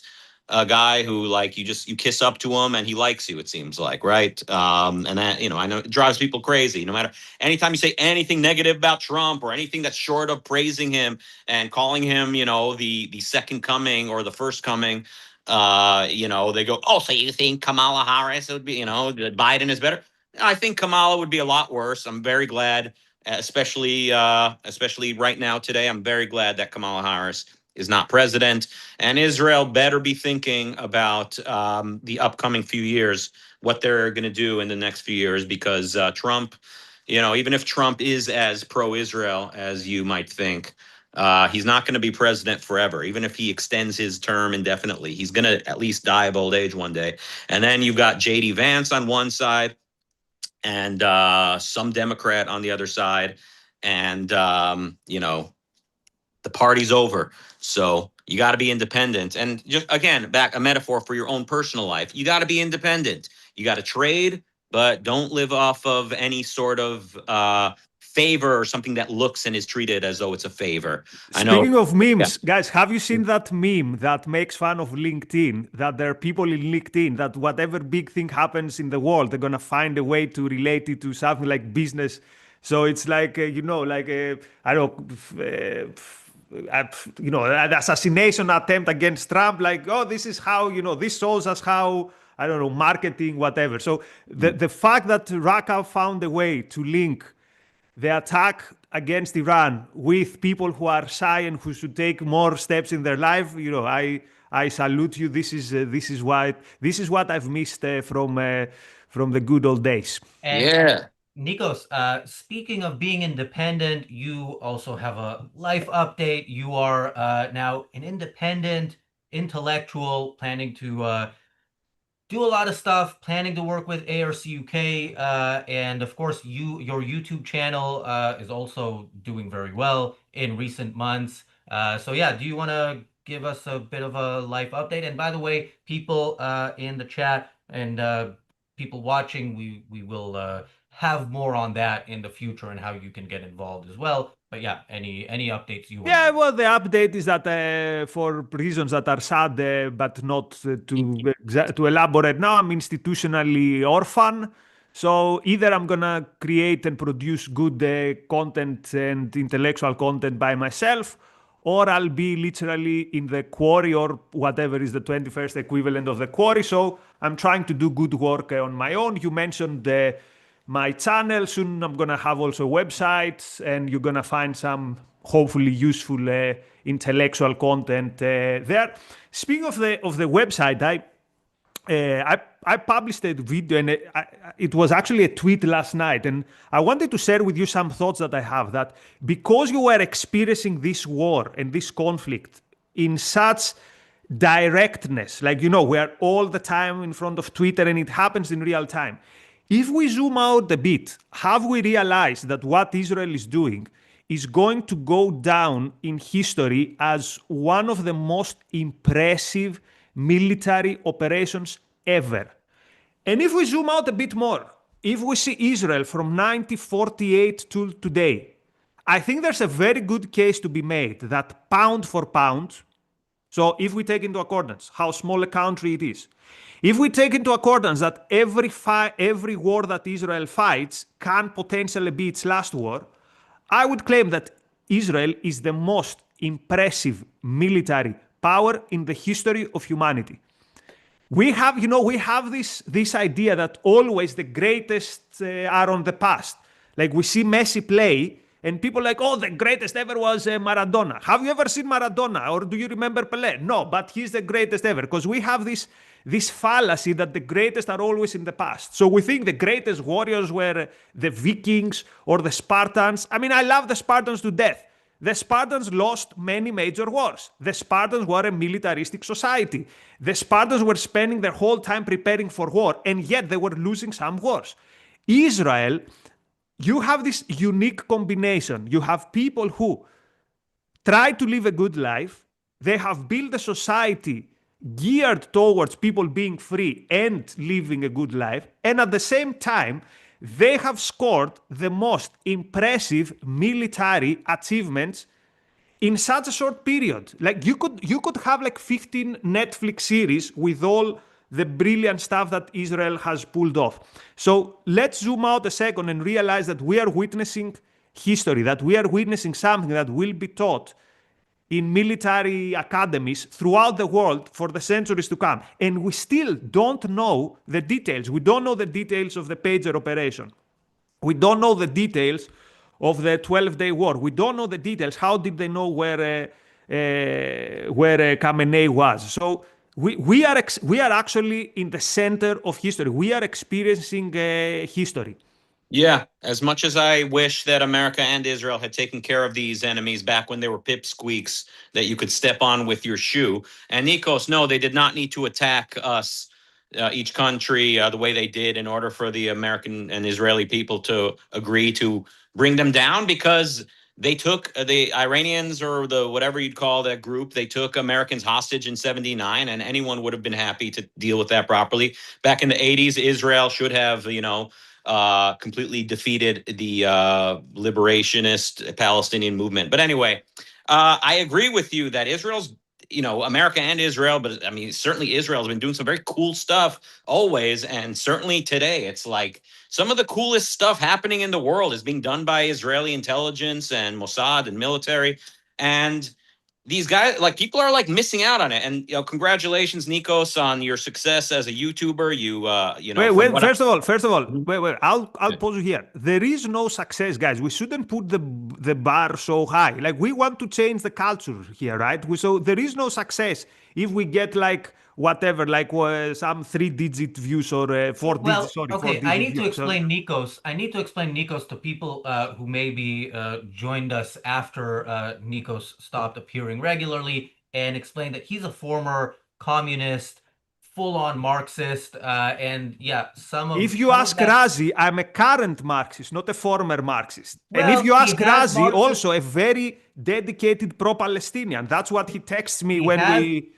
guy who, like, you kiss up to him and he likes you, it seems like, right? And that, I know it drives people crazy. No matter, anytime you say anything negative about Trump or anything that's short of praising him and calling him, the second coming or the first coming, they go, oh, so you think Kamala Harris would be, Biden is better? I think Kamala would be a lot worse. I'm very glad, especially right now today, I'm very glad that Kamala Harris is not president. And Israel better be thinking about the upcoming few years, what they're going to do in the next few years, because Trump, even if Trump is as pro-Israel as you might think, he's not going to be president forever. Even if he extends his term indefinitely, he's going to at least die of old age one day. And then you've got J.D. Vance on one side and some Democrat on the other side. And, the party's over. So you got to be independent. And just, again, back a metaphor for your own personal life. You got to be independent. You got to trade, but don't live off of any sort of favor or something that looks and is treated as though it's a favor. Speaking of memes, guys, have you seen that meme that makes fun of LinkedIn? That there are people in LinkedIn that whatever big thing happens in the world, they're gonna find a way to relate it to something like business. So it's like I don't the assassination attempt against Trump. Like, oh, this is how this shows us how. I don't know, marketing, whatever. So the fact that Raqqa found a way to link the attack against Iran with people who are shy and who should take more steps in their life, I salute you. This is what I've missed from the good old days. And Nikos, speaking of being independent, you also have a life update. You are now an independent intellectual, planning to do a lot of stuff, planning to work with ARCUK, and of course, your YouTube channel is also doing very well in recent months. So yeah, do you want to give us a bit of a life update? And by the way, people in the chat and people watching, we will have more on that in the future and how you can get involved as well. But yeah, any updates you want? Yeah, well, the update is that for reasons that are sad, but not to elaborate now, I'm institutionally orphan. So either I'm gonna create and produce good content and intellectual content by myself, or I'll be literally in the quarry or whatever is the 21st equivalent of the quarry. So I'm trying to do good work on my own. You mentioned my channel. Soon I'm gonna have also websites, and you're gonna find some hopefully useful intellectual content there. Speaking of the website, I published a video, and it was actually a tweet last night, and I wanted to share with you some thoughts that I have, that because you were experiencing this war and this conflict in such directness, like we are all the time in front of Twitter and it happens in real time. If we zoom out a bit, have we realized that what Israel is doing is going to go down in history as one of the most impressive military operations ever? And if we zoom out a bit more, if we see Israel from 1948 to today, I think there's a very good case to be made that pound for pound, so if we take into account how small a country it is, if we take into account that every war that Israel fights can potentially be its last war, I would claim that Israel is the most impressive military power in the history of humanity. We have this idea that always the greatest are on the past. Like we see Messi play, and people are like, oh, the greatest ever was Maradona. Have you ever seen Maradona, or do you remember Pelé? No, but he's the greatest ever, because we have this fallacy that the greatest are always in the past. So we think the greatest warriors were the Vikings or the Spartans. I mean, I love the Spartans to death. The Spartans lost many major wars. The Spartans were a militaristic society. The Spartans were spending their whole time preparing for war, and yet they were losing some wars. Israel, you have this unique combination. You have people who try to live a good life. They have built a society geared towards people being free and living a good life. And at the same time, they have scored the most impressive military achievements in such a short period. Like you could have like 15 Netflix series with all the brilliant stuff that Israel has pulled off. So let's zoom out a second and realize that we are witnessing history, that we are witnessing something that will be taught in military academies throughout the world for the centuries to come. And we still don't know the details. We don't know the details of the pager operation. We don't know the details of the 12-day war. We don't know the details. How did they know where where Khamenei was. So we are actually in the center of history. We are experiencing history. Yeah, as much as I wish that America and Israel had taken care of these enemies back when they were pipsqueaks that you could step on with your shoe. And Nikos, no, they did not need to attack us, each country, the way they did in order for the American and Israeli people to agree to bring them down, because they took the Iranians, or the whatever you'd call that group, they took Americans hostage in 79, and anyone would have been happy to deal with that properly. Back in the 80s, Israel should have, completely defeated the liberationist Palestinian movement. But anyway, I agree with you that Israel's, America and Israel, but I mean, certainly Israel has been doing some very cool stuff always. And certainly today, it's like some of the coolest stuff happening in the world is being done by Israeli intelligence and Mossad and military. And these guys, like, people are like missing out on it. And congratulations, Nikos, on your success as a YouTuber. Wait. First of all, wait. I'll pause you here. There is no success, guys. We shouldn't put the bar so high. Like, we want to change the culture here, right? So there is no success if we get like whatever, like some 3-digit views or 4-digit. Sorry, okay. 4-digit I need to views. explain Nikos. I need to explain Nikos to people who maybe joined us after Nikos stopped appearing regularly, and explain that he's a former communist, full-on Marxist, and yeah, if you ask Razi, I'm a current Marxist, not a former Marxist. Well, and if you ask Razi, Marxist, also a very dedicated pro-Palestinian. That's what he texts me we...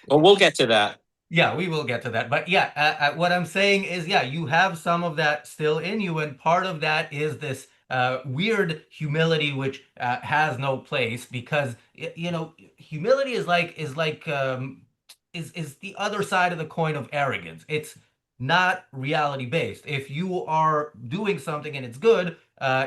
Well, we'll get to that. Yeah, we will get to that. But yeah, what I'm saying is, yeah, you have some of that still in you, and part of that is this weird humility, which has no place, because humility is the other side of the coin of arrogance. It's not reality based. If you are doing something and it's good,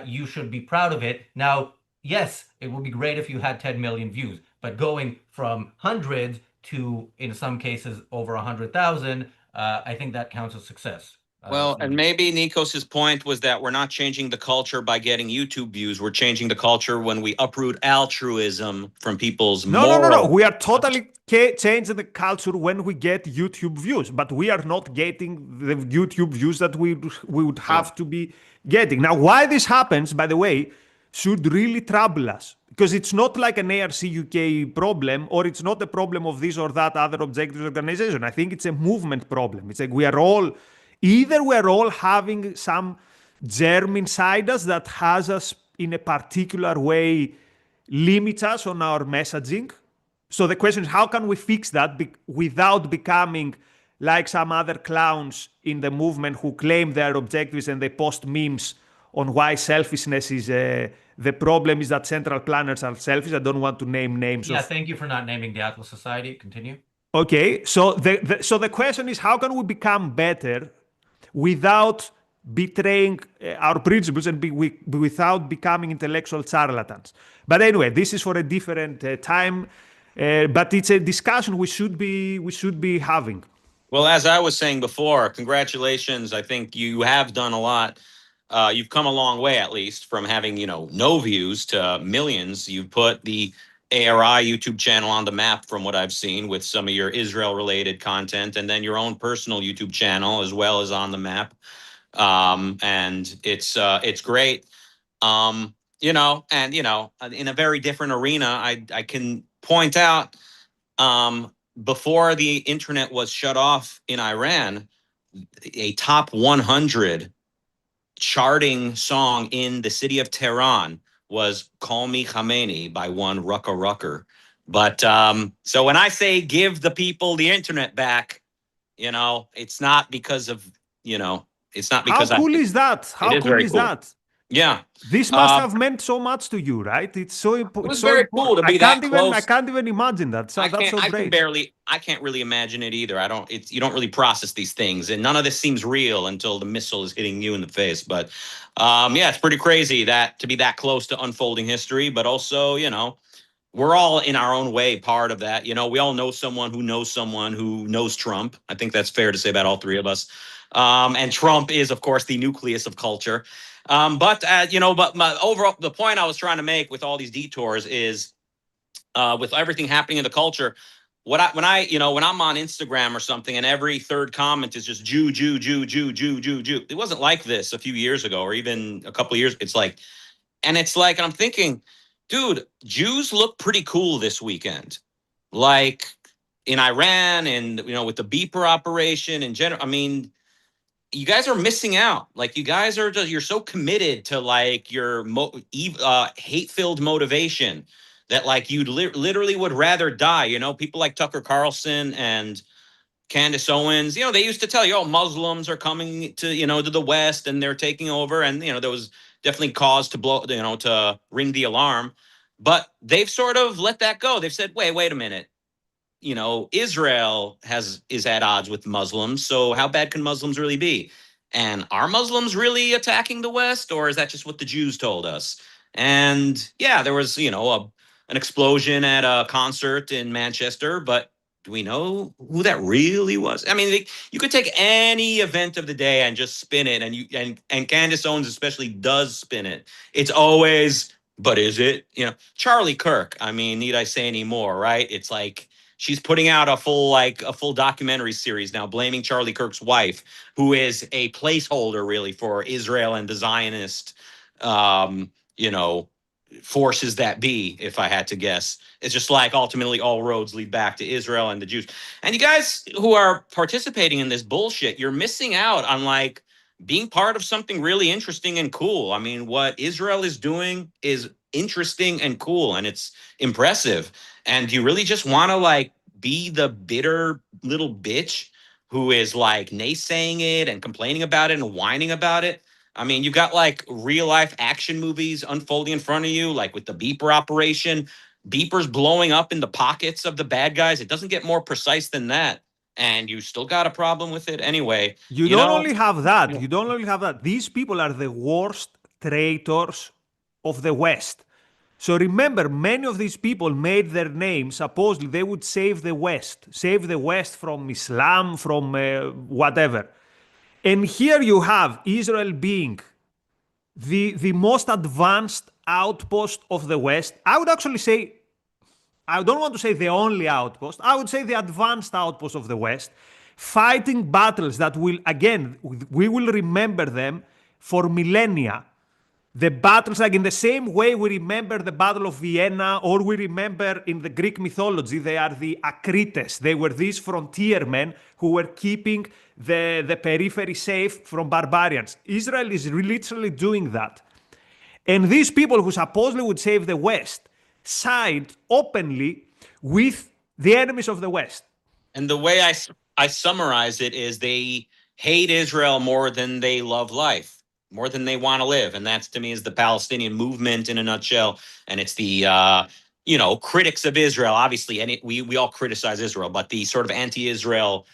you should be proud of it. Now, yes, it would be great if you had 10 million views, but going from hundreds to, in some cases, over 100,000, I think that counts as success. Well, and maybe Nikos's point was that we're not changing the culture by getting YouTube views. We're changing the culture when we uproot altruism from people's moral... No. We are totally changing the culture when we get YouTube views, but we are not getting the YouTube views that we would have to be getting. Now, why this happens, by the way, should really trouble us, because it's not like an ARC UK problem, or it's not a problem of this or that other objectives organization. I think it's a movement problem. It's like we're all having some germ inside us that has us in a particular way, limits us on our messaging. So the question is, how can we fix that without becoming like some other clowns in the movement who claim their objectives and they post memes on why selfishness is the problem is that central planners are selfish. I don't want to name names. Yeah, thank you for not naming the Atlas Society. Continue. Okay, so the question is, how can we become better without betraying our principles and without becoming intellectual charlatans? But anyway, this is for a different time. But it's a discussion we should be having. Well, as I was saying before, congratulations. I think you have done a lot. You've come a long way, at least, from having, no views to millions. You've put the ARI YouTube channel on the map, from what I've seen, with some of your Israel-related content, and then your own personal YouTube channel as well as on the map. And it's great. And in a very different arena, I can point out, before the internet was shut off in Iran, a top 100 charting song in the city of Tehran was Call Me Khamenei by one Rucka Rucker. But so when I say give the people the internet back, it's not because of, it's not because how cool is that? How cool is that? Yeah. This must have meant so much to you, right? It's so important. It was very cool to be that close. I can't even imagine that. So that's so great. I can't really imagine it either. You don't really process these things, and none of this seems real until the missile is hitting you in the face. But yeah, it's pretty crazy to be that close to unfolding history, but also, we're all in our own way part of that. We all know someone who knows Trump. I think that's fair to say about all three of us. And Trump is, of course, the nucleus of culture. But my overall, the point I was trying to make with all these detours is with everything happening in the culture. When I'm on Instagram or something and every third comment is just Jew, Jew, Jew, Jew, Jew, Jew, Jew. It wasn't like this a few years ago or even a couple of years. It's like, and I'm thinking, dude, Jews look pretty cool this weekend. Like in Iran and, with the beeper operation in general. I mean, you guys are missing out. Like you guys are you're so committed to like your hate-filled motivation that like you literally would rather die. People like Tucker Carlson and Candace Owens, they used to tell you, oh, Muslims are coming to the West and they're taking over. And, there was definitely cause to to ring the alarm. But they've sort of let that go. They've said, wait a minute. Israel is at odds with Muslims. So how bad can Muslims really be? And are Muslims really attacking the West, or is that just what the Jews told us? And yeah, there was, an explosion at a concert in Manchester, but do we know who that really was? I mean, you could take any event of the day and just spin it, and Candace Owens especially does spin it. It's always, but is it? Charlie Kirk. I mean, need I say any more? Right? It's like she's putting out a full documentary series now, blaming Charlie Kirk's wife, who is a placeholder really for Israel and the Zionist, forces that be, if I had to guess. It's just like ultimately all roads lead back to Israel and the Jews. And you guys who are participating in this bullshit, you're missing out on like being part of something really interesting and cool. I mean, what Israel is doing is interesting and cool, and it's impressive. And you really just want to like be the bitter little bitch who is like naysaying it and complaining about it and whining about it. I mean, you've got like real life action movies unfolding in front of you, like with the beeper operation, beepers blowing up in the pockets of the bad guys. It doesn't get more precise than that. And you still got a problem with it anyway. You don't only have that. You don't only have that. These people are the worst traitors of the West. So remember, many of these people made their name. Supposedly, they would save the West from Islam, from whatever. And here you have Israel being the most advanced outpost of the West. I would actually say, I don't want to say the only outpost, I would say the advanced outpost of the West, fighting battles that will, again, we will remember them for millennia. The battles, like in the same way we remember the Battle of Vienna, or we remember in the Greek mythology, they are the Akrites. They were these frontier men who were keeping the periphery safe from barbarians. Israel is literally doing that. And these people who supposedly would save the West side openly with the enemies of the West. And the way I summarize it is they hate Israel more than they love life, more than they want to live. And that's, to me, is the Palestinian movement in a nutshell. And it's the, critics of Israel, obviously, and we all criticize Israel, but the sort of anti-Israel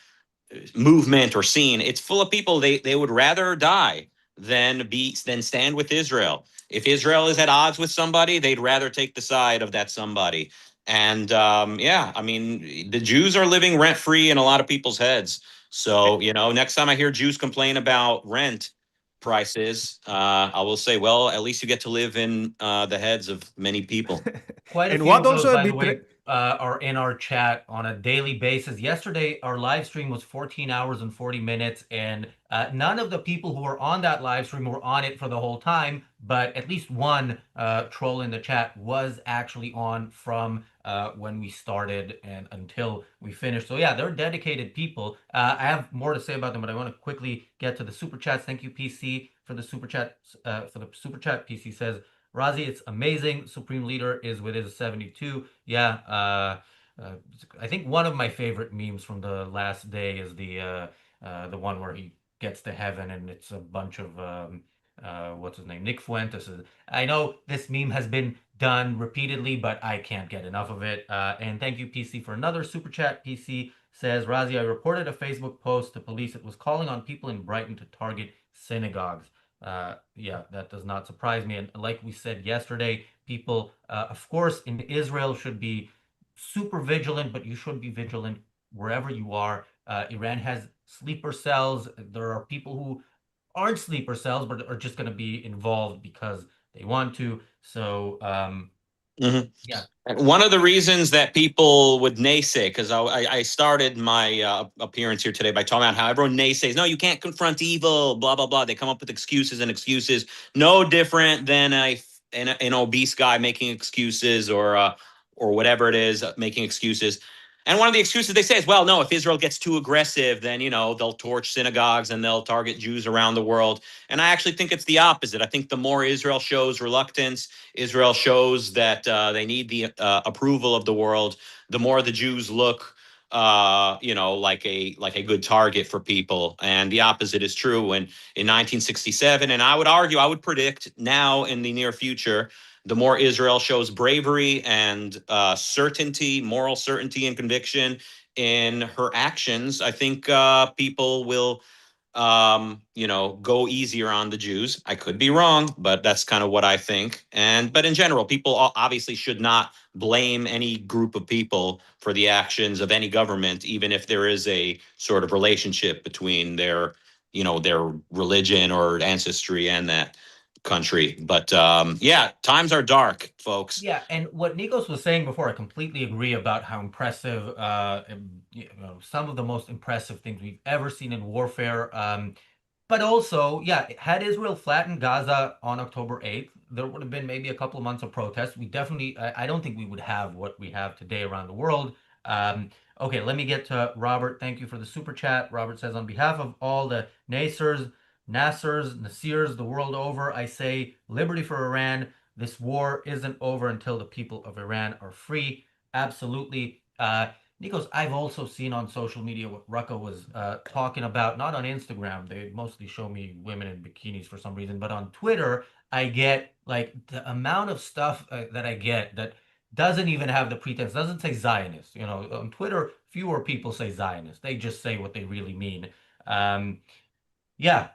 movement or scene, it's full of people, they would rather die than stand with Israel. If Israel is at odds with somebody, they'd rather take the side of that somebody. And I mean, the Jews are living rent free in a lot of people's heads. So, next time I hear Jews complain about rent prices, I will say, well, at least you get to live in the heads of many people. Quite a few of those, by the way, are in our chat on a daily basis. Yesterday, our live stream was 14 hours and 40 minutes, and none of the people who were on that live stream were on it for the whole time, but at least one troll in the chat was actually on from when we started and until we finished. So yeah, they're dedicated people. I have more to say about them, but I want to quickly get to the super chats. Thank you, PC, for the super chat. PC says, Razi, it's amazing. Supreme Leader is with his 72. Yeah, I think one of my favorite memes from the last day is the one where he gets to heaven and it's a bunch of what's his name, Nick Fuentes. I know this meme has been done repeatedly, but I can't get enough of it. And thank you, PC, for another super chat. PC says, Razi, I reported a Facebook post to police that was calling on people in Brighton to target synagogues. Yeah, that does not surprise me. And like we said yesterday, people, of course, in Israel should be super vigilant, but you should be vigilant wherever you are. Iran has sleeper cells. There are people who aren't sleeper cells, but are just going to be involved because they want to. So Mhm. Yeah. And one of the reasons that people would naysay, because I started my appearance here today by talking about how everyone naysays, no, you can't confront evil, blah, blah, blah. They come up with excuses and excuses, no different than an obese guy making excuses or whatever it is, making excuses. And one of the excuses they say is, well, no, if Israel gets too aggressive, then, they'll torch synagogues and they'll target Jews around the world. And I actually think it's the opposite. I think the more Israel shows reluctance, Israel shows that they need the approval of the world, the more the Jews look, like a good target for people. And the opposite is true. And in 1967, and I would argue, I would predict now in the near future, the more Israel shows bravery and certainty, moral certainty and conviction in her actions, I think people will go easier on the Jews. I could be wrong, but that's kind of what I think. But in general, people obviously should not blame any group of people for the actions of any government, even if there is a sort of relationship between their religion or ancestry and that country. But yeah, times are dark, folks. Yeah, and what Nikos was saying before, I completely agree about how impressive, some of the most impressive things we've ever seen in warfare. But also, yeah, had Israel flattened Gaza on October 8th, there would have been maybe a couple of months of protests. We definitely, I don't think we would have what we have today around the world. Okay, let me get to Robert. Thank you for the super chat. Robert says, on behalf of all the Nassers, Nasirs the world over, I say liberty for Iran. This war isn't over until the people of Iran are free. Absolutely. Nikos, I've also seen on social media what Rucka was talking about, not on Instagram. They mostly show me women in bikinis for some reason, but on Twitter, I get like the amount of stuff that I get that doesn't even have the pretense, doesn't say Zionist. On Twitter, fewer people say Zionist. They just say what they really mean. Yeah,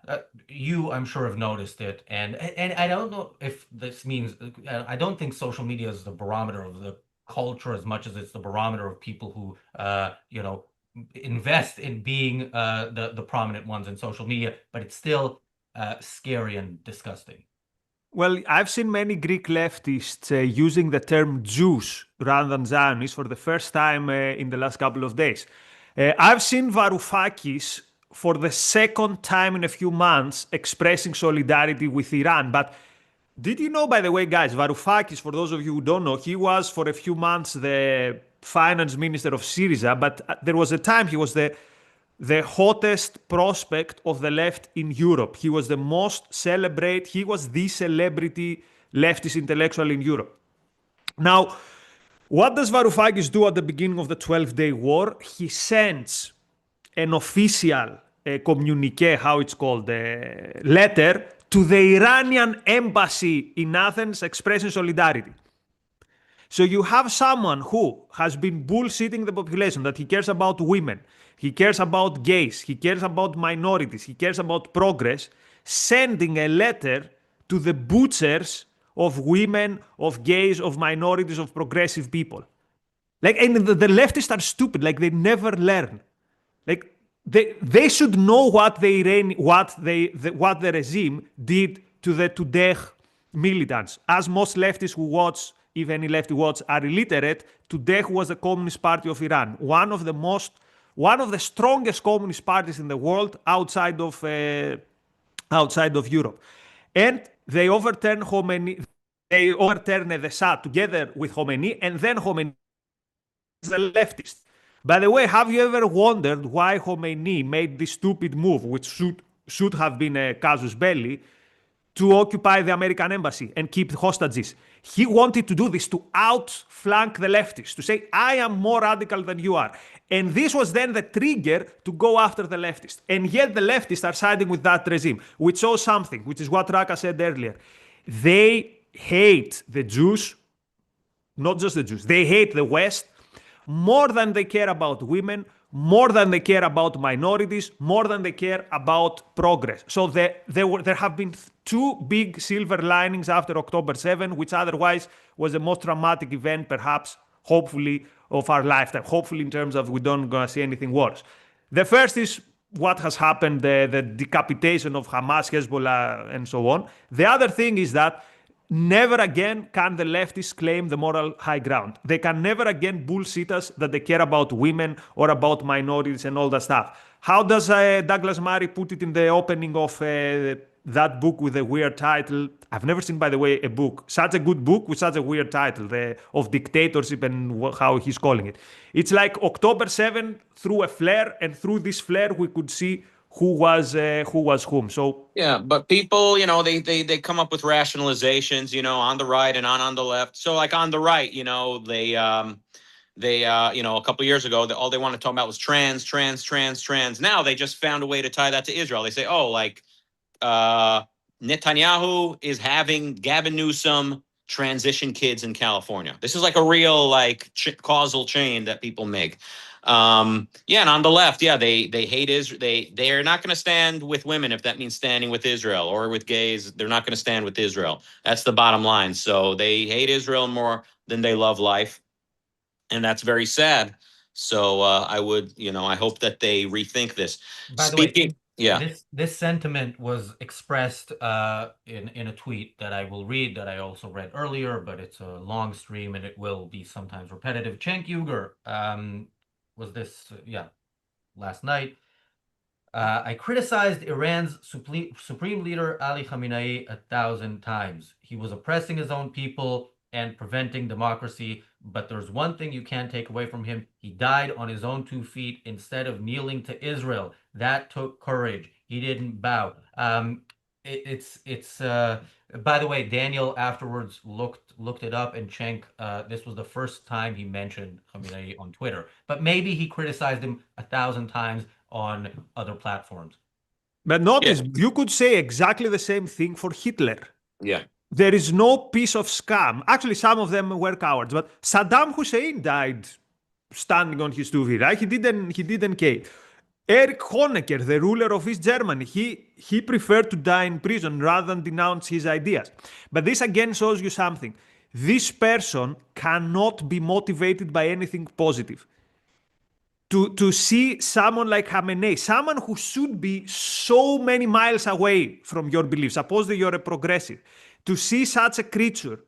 you, I'm sure, have noticed it, and I don't know if this means I don't think social media is the barometer of the culture as much as it's the barometer of people who invest in being the prominent ones in social media, but it's still scary and disgusting. Well, I've seen many Greek leftists using the term Jews rather than Zionists for the first time in the last couple of days. I've seen Varoufakis for the second time in a few months expressing solidarity with Iran. But did you know, by the way, guys, Varoufakis, for those of you who don't know, he was for a few months the finance minister of Syriza, but there was a time he was the hottest prospect of the left in Europe. He was the most celebrated, he was the celebrity leftist intellectual in Europe. Now, what does Varoufakis do at the beginning of the 12-day war? He sends an official communique, how it's called, letter to the Iranian embassy in Athens expressing solidarity. So you have someone who has been bullshitting the population that he cares about women, he cares about gays, he cares about minorities, he cares about progress, sending a letter to the butchers of women, of gays, of minorities, of progressive people. And the leftists are stupid, they never learn. They should know what the regime did to the Tudeh militants. As most leftists who watch, if any lefty watch, are illiterate, Tudeh was the Communist Party of Iran, one of the strongest communist parties in the world outside of Europe, and they overturned Khomeini. They overturned the Shah together with Khomeini, and then Khomeini is the leftist. By the way, have you ever wondered why Khomeini made this stupid move, which should have been a casus belli, to occupy the American embassy and keep hostages? He wanted to do this to outflank the leftists, to say, I am more radical than you are. And this was then the trigger to go after the leftists. And yet the leftists are siding with that regime, which shows something, which is what Raka said earlier. They hate the Jews, not just the Jews, they hate the West more than they care about women, more than they care about minorities, more than they care about progress. So there have been two big silver linings after October 7, which otherwise was the most traumatic event, perhaps, hopefully, of our lifetime. Hopefully, in terms of we don't gonna see anything worse. The first is what has happened, the decapitation of Hamas, Hezbollah, and so on. The other thing is that never again can the leftists claim the moral high ground. They can never again bullshit us that they care about women or about minorities and all that stuff. How does Douglas Murray put it in the opening of that book with a weird title? I've never seen, by the way, a book, such a good book with such a weird title, of dictatorship and how he's calling it. It's like October 7 through a flare, and through this flare we could see who was whom. So yeah, but people, you know, they come up with rationalizations, you know, on the right and on the left. So like on the right, you know, they you know, a couple of years ago, all they wanted to talk about was trans. Now they just found a way to tie that to Israel. They say, oh, like Netanyahu is having Gavin Newsom transition kids in California. This is like a real like causal chain that people make. Yeah, and on the left, yeah, they hate Israel. They are not going to stand with women if that means standing with Israel, or with gays. They're not going to stand with Israel. That's the bottom line. So they hate Israel more than they love life, and that's very sad. So I would, you know, I hope that they rethink this. By the way, yeah, this sentiment was expressed in a tweet that I will read, that I also read earlier, but it's a long stream and it will be sometimes repetitive. Cenk Uygur was this, last night. I criticized Iran's supreme leader Ali Khamenei 1,000 times. He was oppressing his own people and preventing democracy. But there's one thing you can't take away from him. He died on his own 2 feet instead of kneeling to Israel. That took courage. He didn't bow. By the way, Daniel afterwards looked it up, and Cenk, this was the first time he mentioned Khamenei on Twitter. But maybe he criticized him 1,000 times on other platforms. But notice, you could say exactly the same thing for Hitler. Yeah. There is no piece of scam. Actually, some of them were cowards, but Saddam Hussein died standing on his 2 feet, right? He didn't cave. Erich Honecker, the ruler of East Germany, he preferred to die in prison rather than denounce his ideas. But this again shows you something. This person cannot be motivated by anything positive. To see someone like Khamenei, someone who should be so many miles away from your beliefs, suppose that you're a progressive, to see such a creature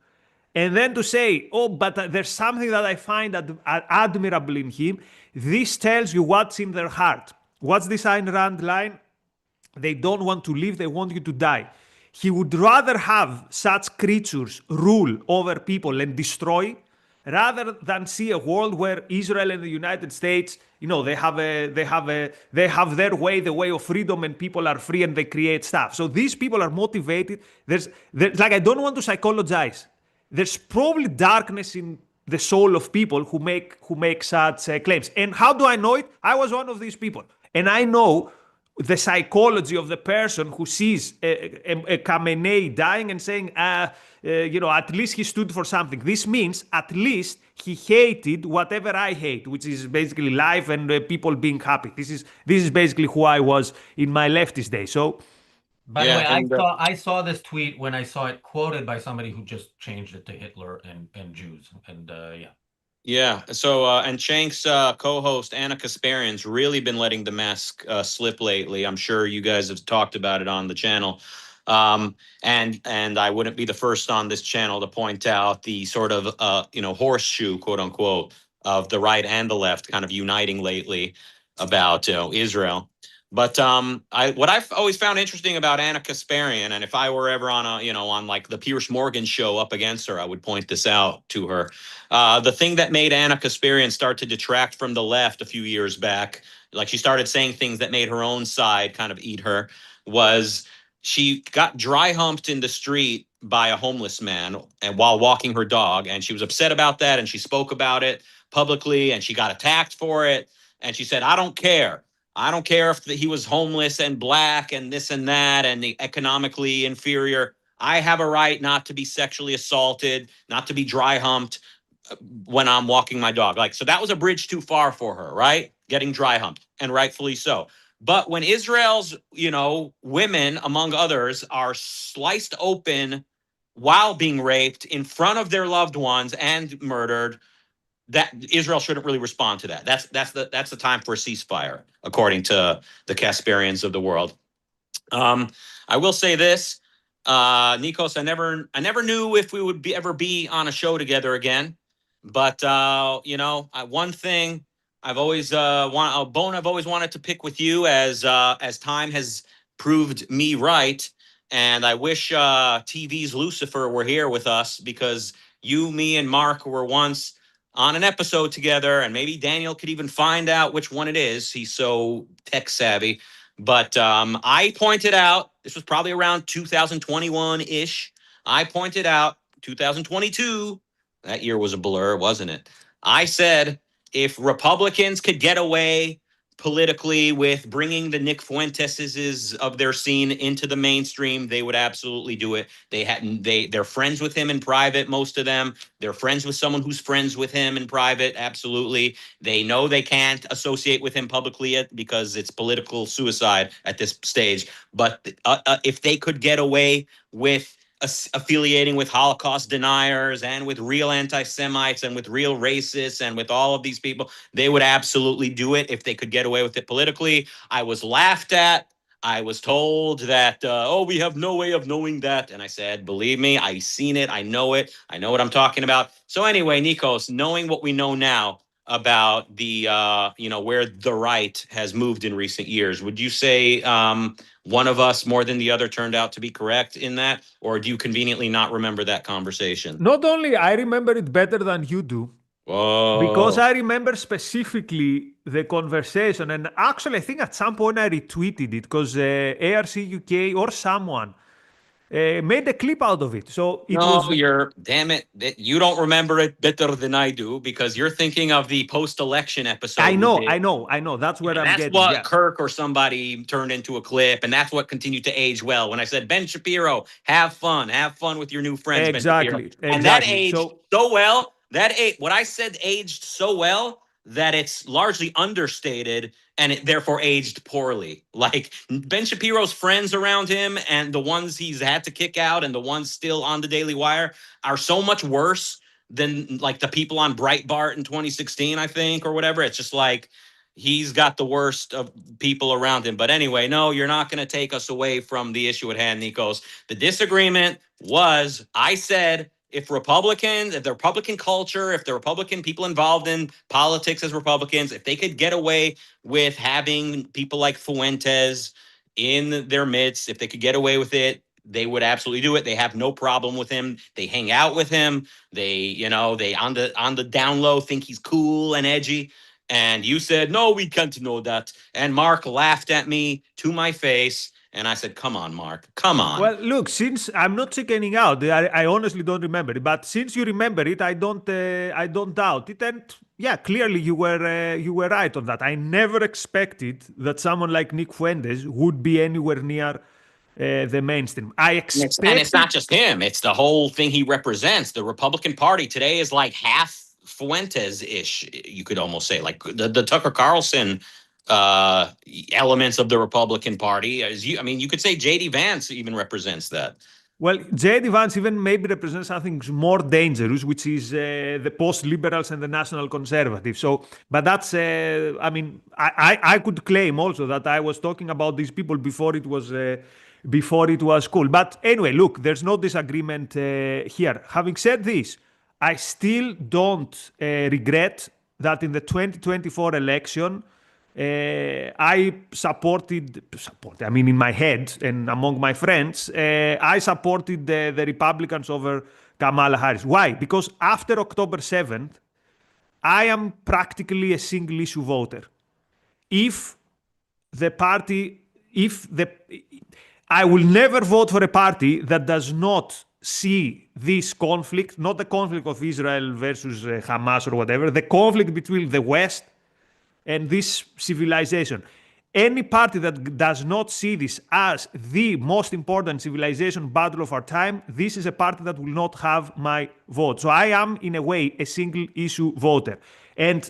and then to say, oh, but there's something that I find admirable in him, this tells you what's in their heart. What's this Ayn Rand line? They don't want to live, they want you to die. He would rather have such creatures rule over people and destroy, rather than see a world where Israel and the United States, you know, they have their way, the way of freedom, and people are free and they create stuff. So these people are motivated. There's like, I don't want to psychologize. There's probably darkness in the soul of people who make such claims. And how do I know it? I was one of these people, and I know the psychology of the person who sees a Khamenei dying and saying, you know, at least he stood for something. This means at least he hated whatever I hate, which is basically life and people being happy. This is basically who I was in my leftist days. So, by the way, I saw this tweet when I saw it quoted by somebody who just changed it to Hitler and Jews, and yeah. Yeah. So, and Cenk's co-host Anna Kasparian's really been letting the mask slip lately. I'm sure you guys have talked about it on the channel. And I wouldn't be the first on this channel to point out the sort of, you know, horseshoe, quote unquote, of the right and the left kind of uniting lately about Israel. But what I've always found interesting about Anna Kasparian, and if I were ever on on like the Piers Morgan show up against her, I would point this out to her. The thing that made Anna Kasparian start to detract from the left a few years back, like she started saying things that made her own side kind of eat her, was she got dry humped in the street by a homeless man and while walking her dog, and she was upset about that, and she spoke about it publicly, and she got attacked for it, and she said, I don't care if he was homeless and black and this and that and the economically inferior. I have a right not to be sexually assaulted, not to be dry humped when I'm walking my dog. Like, so that was a bridge too far for her, right? Getting dry humped, and rightfully so. But when Israel's, women, among others, are sliced open while being raped in front of their loved ones and murdered, that Israel shouldn't really respond to that. That's the time for a ceasefire, according to the Kasparians of the world. I will say this: Nikos, I never knew if we would ever be on a show together again. But one thing I've always a bone I've always wanted to pick with you as time has proved me right. And I wish TV's Lucifer were here with us, because you, me, and Mark were once on an episode together, and maybe Daniel could even find out which one it is. He's so tech savvy. But I pointed out, this was probably around 2021-ish. I pointed out 2022, that year was a blur, wasn't it? I said, if Republicans could get away politically with bringing the Nick Fuenteses of their scene into the mainstream, they would absolutely do it. They're friends with him in private, most of them. They're friends with someone who's friends with him in private, absolutely. They know they can't associate with him publicly yet because it's political suicide at this stage. But if they could get away with affiliating with Holocaust deniers and with real anti-Semites and with real racists and with all of these people, they would absolutely do it if they could get away with it politically. I was laughed at. I was told that, we have no way of knowing that. And I said, believe me, I've seen it. I know it. I know what I'm talking about. So anyway, Nikos, knowing what we know now about the, where the right has moved in recent years, would you say one of us more than the other turned out to be correct in that? Or do you conveniently not remember that conversation? Not only I remember it better than you do, Whoa. because I remember specifically the conversation, and actually I think at some point I retweeted it because ARCUK or someone made a clip out of it. So it was. Damn it. You don't remember it better than I do, because you're thinking of the post-election episode. I know. That's where I'm getting. That's what Kirk or somebody turned into a clip, and that's what continued to age well. When I said, Ben Shapiro, have fun with your new friends, Exactly. Ben Shapiro. And that aged so well. What I said aged so well that it's largely understated, and it therefore aged poorly. Like Ben Shapiro's friends around him and the ones he's had to kick out and the ones still on the Daily Wire are so much worse than like the people on Breitbart in 2016, I think, or whatever. It's just like he's got the worst of people around him. But anyway, no, you're not going to take us away from the issue at hand, Nikos. The disagreement was, I said, if the Republican culture, if the Republican people involved in politics as Republicans, if they could get away with having people like Fuentes in their midst, if they could get away with it, they would absolutely do it. They have no problem with him. They hang out with him. They on the down low think he's cool and edgy. And you said, no, we can't know that. And Mark laughed at me to my face. And I said, come on, Mark, come on. Well, look, since I'm not checking out, I honestly don't remember it. But since you remember it, I don't doubt it. And yeah, clearly you were right on that. I never expected that someone like Nick Fuentes would be anywhere near the mainstream. And it's not just him; it's the whole thing he represents. The Republican Party today is like half Fuentes-ish. You could almost say, like the Tucker Carlson elements of the Republican Party. You could say J.D. Vance even represents that. Well, J.D. Vance even maybe represents something more dangerous, which is the post-liberals and the national conservatives. So, but that's, I could claim also that I was talking about these people before it was cool. But anyway, look, there's no disagreement here. Having said this, I still don't regret that in the 2024 election, I supported, in my head and among my friends, I supported the Republicans over Kamala Harris. Why? Because after October 7th, I am practically a single issue voter. I will never vote for a party that does not see this conflict, not the conflict of Israel versus Hamas or whatever, the conflict between the West and this civilization. Any party that does not see this as the most important civilization battle of our time, this is a party that will not have my vote. So I am, in a way, a single issue voter. And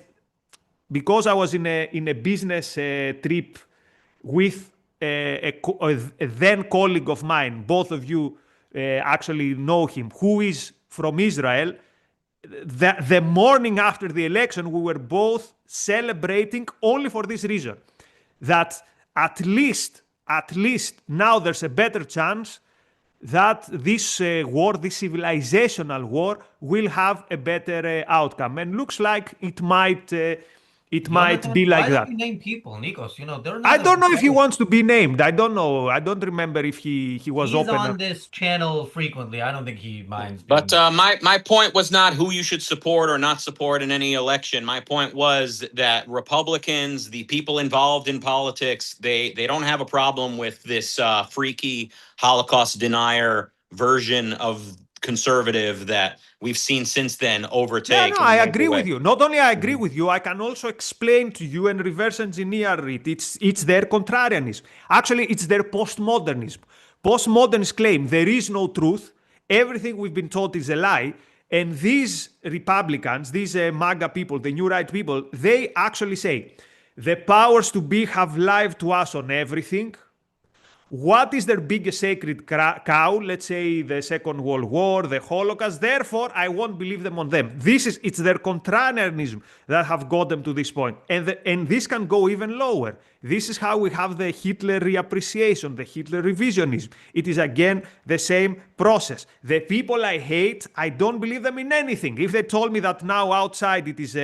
because I was in a business trip with a then colleague of mine, both of you actually know him, who is from Israel, the morning after the election, we were both celebrating only for this reason, that at least now there's a better chance that this war, this civilizational war, will have a better outcome. And looks like it might Jonathan, be like why don't that. you name people, Nikos? You know, they're I not don't know if he intelligent. wants to be named. I don't know. I don't remember if he was He's open. on this channel frequently. I don't think he minds But being. my point was not who you should support or not support in any election. My point was that Republicans, the people involved in politics, they don't have a problem with this freaky Holocaust denier version of conservative that we've seen since then overtake. Yeah, no, I and agree with you. Not only I agree Mhm. with you, I can also explain to you and reverse engineer it. It's their contrarianism. Actually, it's their postmodernism. Postmodernists claim there is no truth. Everything we've been taught is a lie. And these Republicans, these MAGA people, the new right people, they actually say the powers to be have lied to us on everything. What is their biggest sacred cow? Let's say the Second World War, the Holocaust. Therefore, I won't believe them on them. It's their contrarianism that have got them to this point. And this can go even lower. This is how we have the Hitler reappreciation, the Hitler revisionism. It is again the same process. The people I hate, I don't believe them in anything. If they told me that now outside it is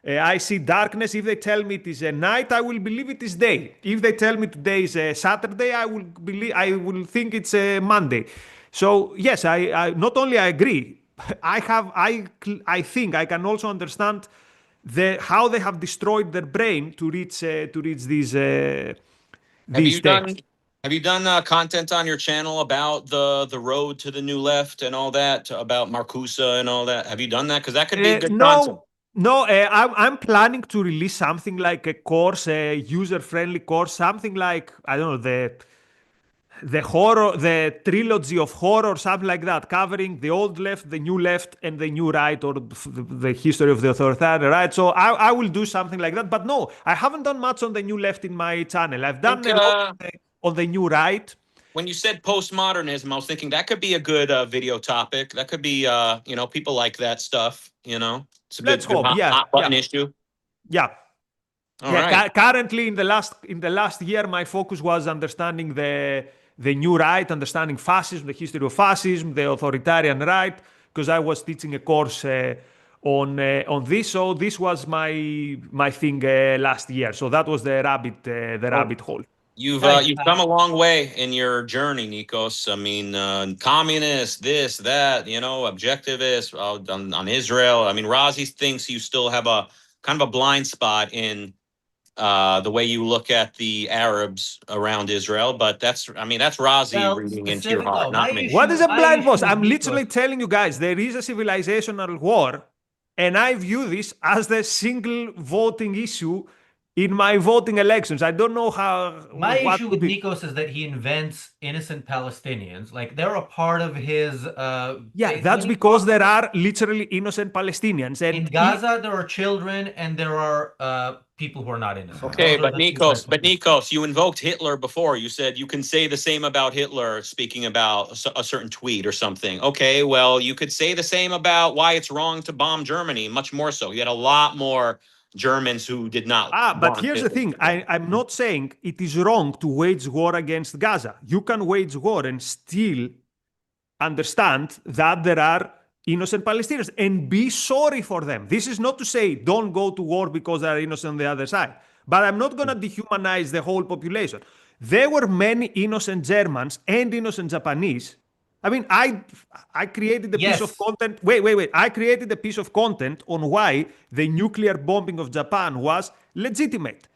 I see darkness. If they tell me it is a night, I will believe it is day. If they tell me today is a Saturday, I will think it's a Monday. So yes, I not only I agree, I think I can also understand how they have destroyed their brain to reach these texts. Have you done content on your channel about the road to the new left and all that, about Marcusa and all that? Have you done that? Because that could be good content. No, I'm planning to release something like a course, a user-friendly course, something like, I don't know, the horror, the trilogy of horror, something like that, covering the old left, the new left, and the new right, or the history of the authoritarian right. So I will do something like that. But no, I haven't done much on the new left in my channel. I've done a lot on the new right. When you said postmodernism, I was thinking that could be a good video topic. That could be, people like that stuff, It's a Let's good hope. hot button issue. Yeah. All right. Currently, in the last year, my focus was understanding the new right, understanding fascism, the history of fascism, the authoritarian right, because I was teaching a course on this. So this was my thing last year. So that was the rabbit hole. You've come a long way in your journey, Nikos. I mean, communist, this, that, objectivist on Israel. I mean, Razi thinks you still have a kind of a blind spot in the way you look at the Arabs around Israel, but that's Razi reading into your heart, not me. What is a blind spot? I'm literally telling you guys, there is a civilizational war, and I view this as the single voting issue in my voting elections. I don't know how. My issue with Nikos is that he invents innocent Palestinians. Like, they're a part of his. That's because there are literally innocent Palestinians. And in Gaza, there are children, and there are people who are not innocent. Okay, but Nikos, you invoked Hitler before. You said you can say the same about Hitler, speaking about a certain tweet or something. Okay, well, you could say the same about why it's wrong to bomb Germany, much more so. You had a lot more Germans who did not. But here's the thing. I'm not saying it is wrong to wage war against Gaza. You can wage war and still understand that there are innocent Palestinians and be sorry for them. This is not to say don't go to war because there are innocent on the other side. But I'm not going to dehumanize the whole population. There were many innocent Germans and innocent Japanese. I mean, I created a piece of content. Wait. I created a piece of content on why the nuclear bombing of Japan was legitimate.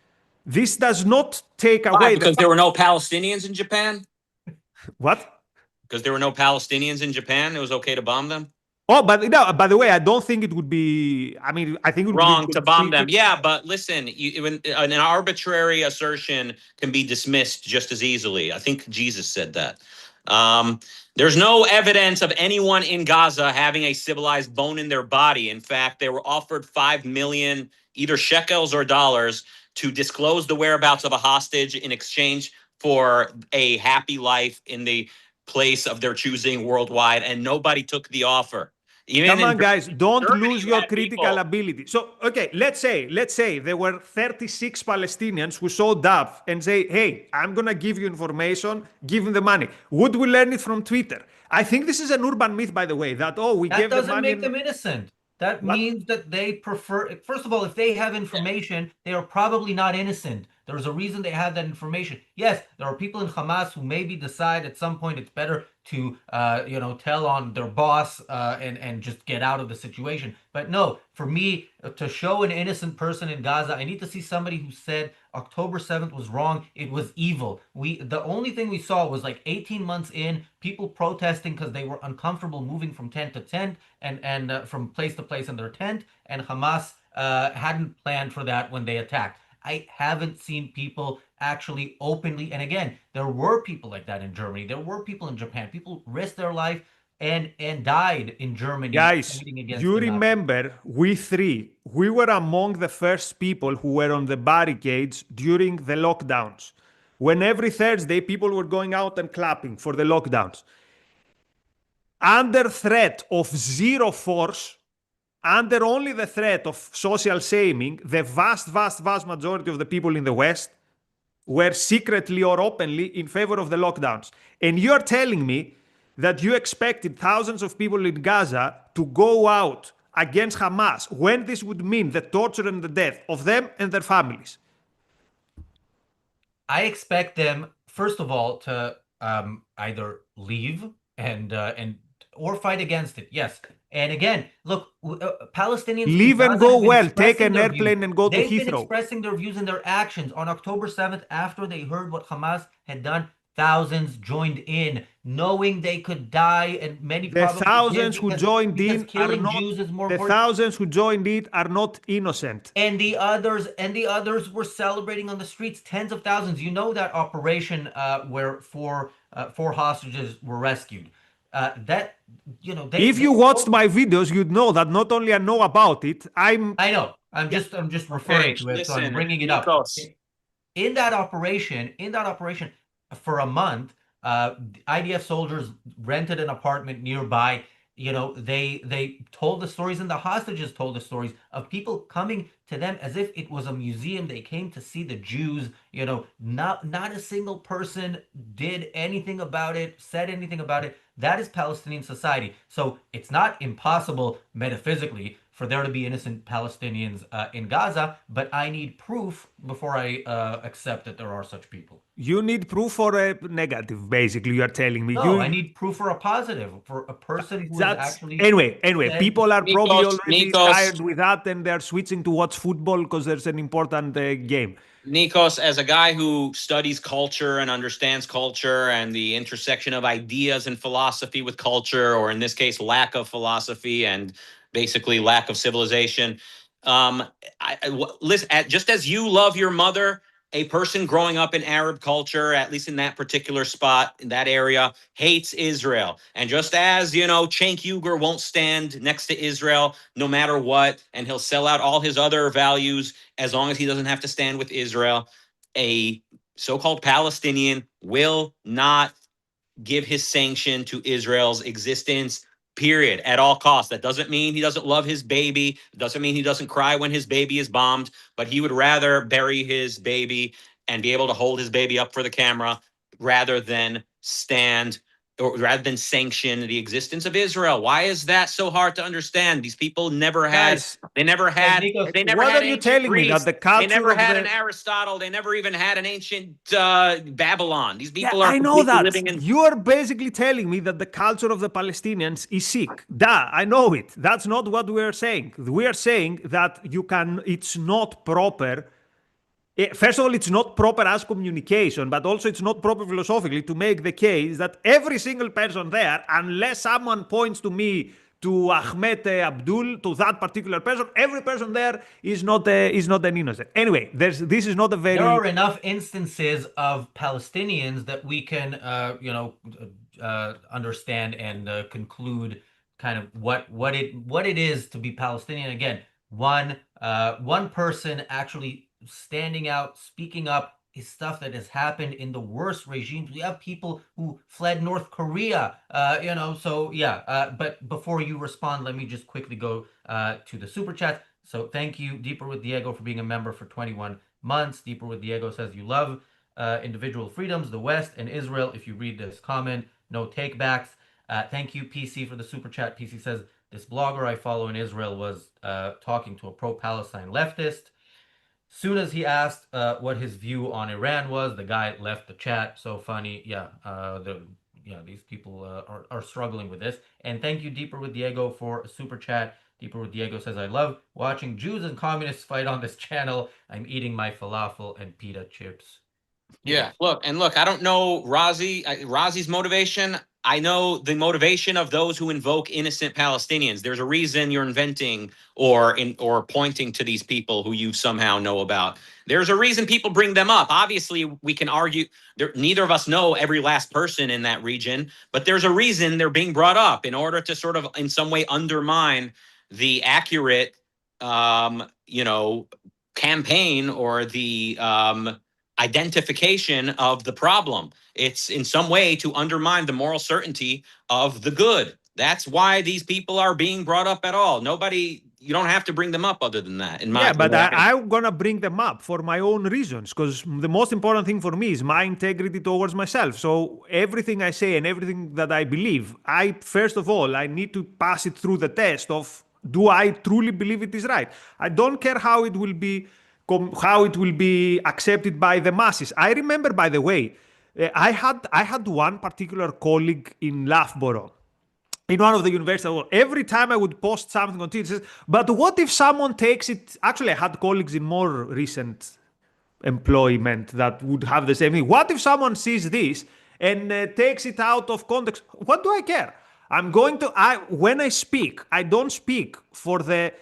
This does not take away because there were no Palestinians in Japan? What? Because there were no Palestinians in Japan, it was okay to bomb them? Oh, but no, by the way, I don't think it would be. I mean, I think it would wrong be to bomb them. Yeah, but listen, an arbitrary assertion can be dismissed just as easily. I think Jesus said that. There's no evidence of anyone in Gaza having a civilized bone in their body. In fact, they were offered 5 million, either shekels or dollars, to disclose the whereabouts of a hostage in exchange for a happy life in the place of their choosing worldwide, and nobody took the offer. Come on, guys, don't Germany, lose you your had critical people. ability. So, okay, let's say there were 36 Palestinians who showed up and say, hey, I'm going to give you information, give them the money. Would we learn it from Twitter? I think this is an urban myth, by the way, that, oh, we That gave them doesn't money. make them innocent. That What? means that they prefer, first of all, if they have information, they are probably not innocent. There's a reason they have that information. Yes, there are people in Hamas who maybe decide at some point it's better to, tell on their boss and just get out of the situation. But no, for me, to show an innocent person in Gaza, I need to see somebody who said October 7th was wrong. It was evil. The only thing we saw was like 18 months in, people protesting because they were uncomfortable moving from tent to tent and from place to place in their tent, and Hamas hadn't planned for that when they attacked. I haven't seen people actually openly, and again, there were people like that in Germany. There were people in Japan. People risked their life and died in Germany Guys, fighting against you the Nazis. remember we were among the first people who were on the barricades during the lockdowns. When every Thursday people were going out and clapping for the lockdowns. Under threat of zero force, under only the threat of social shaming, the vast majority of the people in the West were secretly or openly in favor of the lockdowns. And you're telling me that you expected thousands of people in Gaza to go out against Hamas when this would mean the torture and the death of them and their families. I expect them, first of all, to either leave and or fight against it. Yes. And again, look, Palestinians leave and go well. Take an airplane and go to Heathrow. They've been expressing their views and their actions. On October 7th, after they heard what Hamas had done, thousands joined in, knowing they could die, and many the thousands who joined in are not. Jews is more the important. thousands who joined in are not innocent. And the others were celebrating on the streets, tens of thousands. You know that operation where four hostages were rescued. If you watched my videos, you'd know that not only I know about it, I know. I'm just referring to it, so I'm bringing it up. In that operation, for a month, IDF soldiers rented an apartment nearby. They told the stories, and the hostages told the stories of people coming to them as if it was a museum. They came to see the Jews. Not a single person did anything about it, said anything about it. That is Palestinian society. So it's not impossible metaphysically for there to be innocent Palestinians in Gaza, but I need proof before I accept that there are such people. You need proof for a negative, basically, you are telling me. No, I need proof for a positive, for a person who is actually... Anyway, people are probably already tired with that, and they're switching to watch football because there's an important game. Nikos, as a guy who studies culture and understands culture and the intersection of ideas and philosophy with culture, or in this case, lack of philosophy and basically lack of civilization. Listen, just as you love your mother, a person growing up in Arab culture, at least in that particular spot, in that area, hates Israel. And just as, Cenk Uygur won't stand next to Israel no matter what, and he'll sell out all his other values as long as he doesn't have to stand with Israel, a so-called Palestinian will not give his sanction to Israel's existence, period, at all costs. That doesn't mean he doesn't love his baby. It doesn't mean he doesn't cry when his baby is bombed, but he would rather bury his baby and be able to hold his baby up for the camera rather than sanction the existence of Israel. Why is that so hard to understand? These people never had, they never had ancient Greece. They never had an Aristotle. They never even had an ancient Babylon. These people are I know that. living in... You are basically telling me that the culture of the Palestinians is sick. I know it. That's not what we are saying. We are saying that it's not proper. First of all, it's not proper as communication, but also it's not proper philosophically to make the case that every single person there, unless someone points to me, to Ahmed Abdul, to that particular person, every person there is not an innocent. Anyway, this is not a very... There are enough instances of Palestinians that we can, understand and conclude kind of what it is to be Palestinian. Again, one person actually standing out, speaking up. is stuff that has happened in the worst regimes. We have people who fled North Korea, so yeah. But before you respond, let me just quickly go to the super chat. So thank you, Deeper with Diego, for being a member for 21 months. Deeper with Diego says you love individual freedoms, the West, and Israel. If you read this comment, no takebacks. Thank you, PC, for the super chat. PC says, this blogger I follow in Israel was talking to a pro-Palestine leftist. Soon as he asked what his view on Iran was, the guy left the chat. So funny. Yeah, these people are struggling with this. And thank you, Deeper with Diego, for a super chat. Deeper with Diego says, I love watching Jews and communists fight on this channel. I'm eating my falafel and pita chips. Yeah, look, I don't know Razi's motivation. I know the motivation of those who invoke innocent Palestinians. There's a reason you're inventing or pointing to these people who you somehow know about. There's a reason people bring them up. Obviously, we can argue neither of us know every last person in that region, but there's a reason they're being brought up in order to sort of in some way undermine the accurate campaign or the identification of the problem. It's in some way to undermine the moral certainty of the good. That's why these people are being brought up at all. You don't have to bring them up other than that. Yeah, but I'm going to bring them up for my own reasons, because the most important thing for me is my integrity towards myself. So everything I say and everything that I believe, first of all, I need to pass it through the test of, do I truly believe it is right? I don't care how it will be accepted by the masses. I remember, by the way, I had one particular colleague in Loughborough, in one of the universities. Every time I would post something on Twitter, says, but what if someone takes it? Actually, I had colleagues in more recent employment that would have the same thing. What if someone sees this and takes it out of context? What do I care? When I speak, I don't speak for the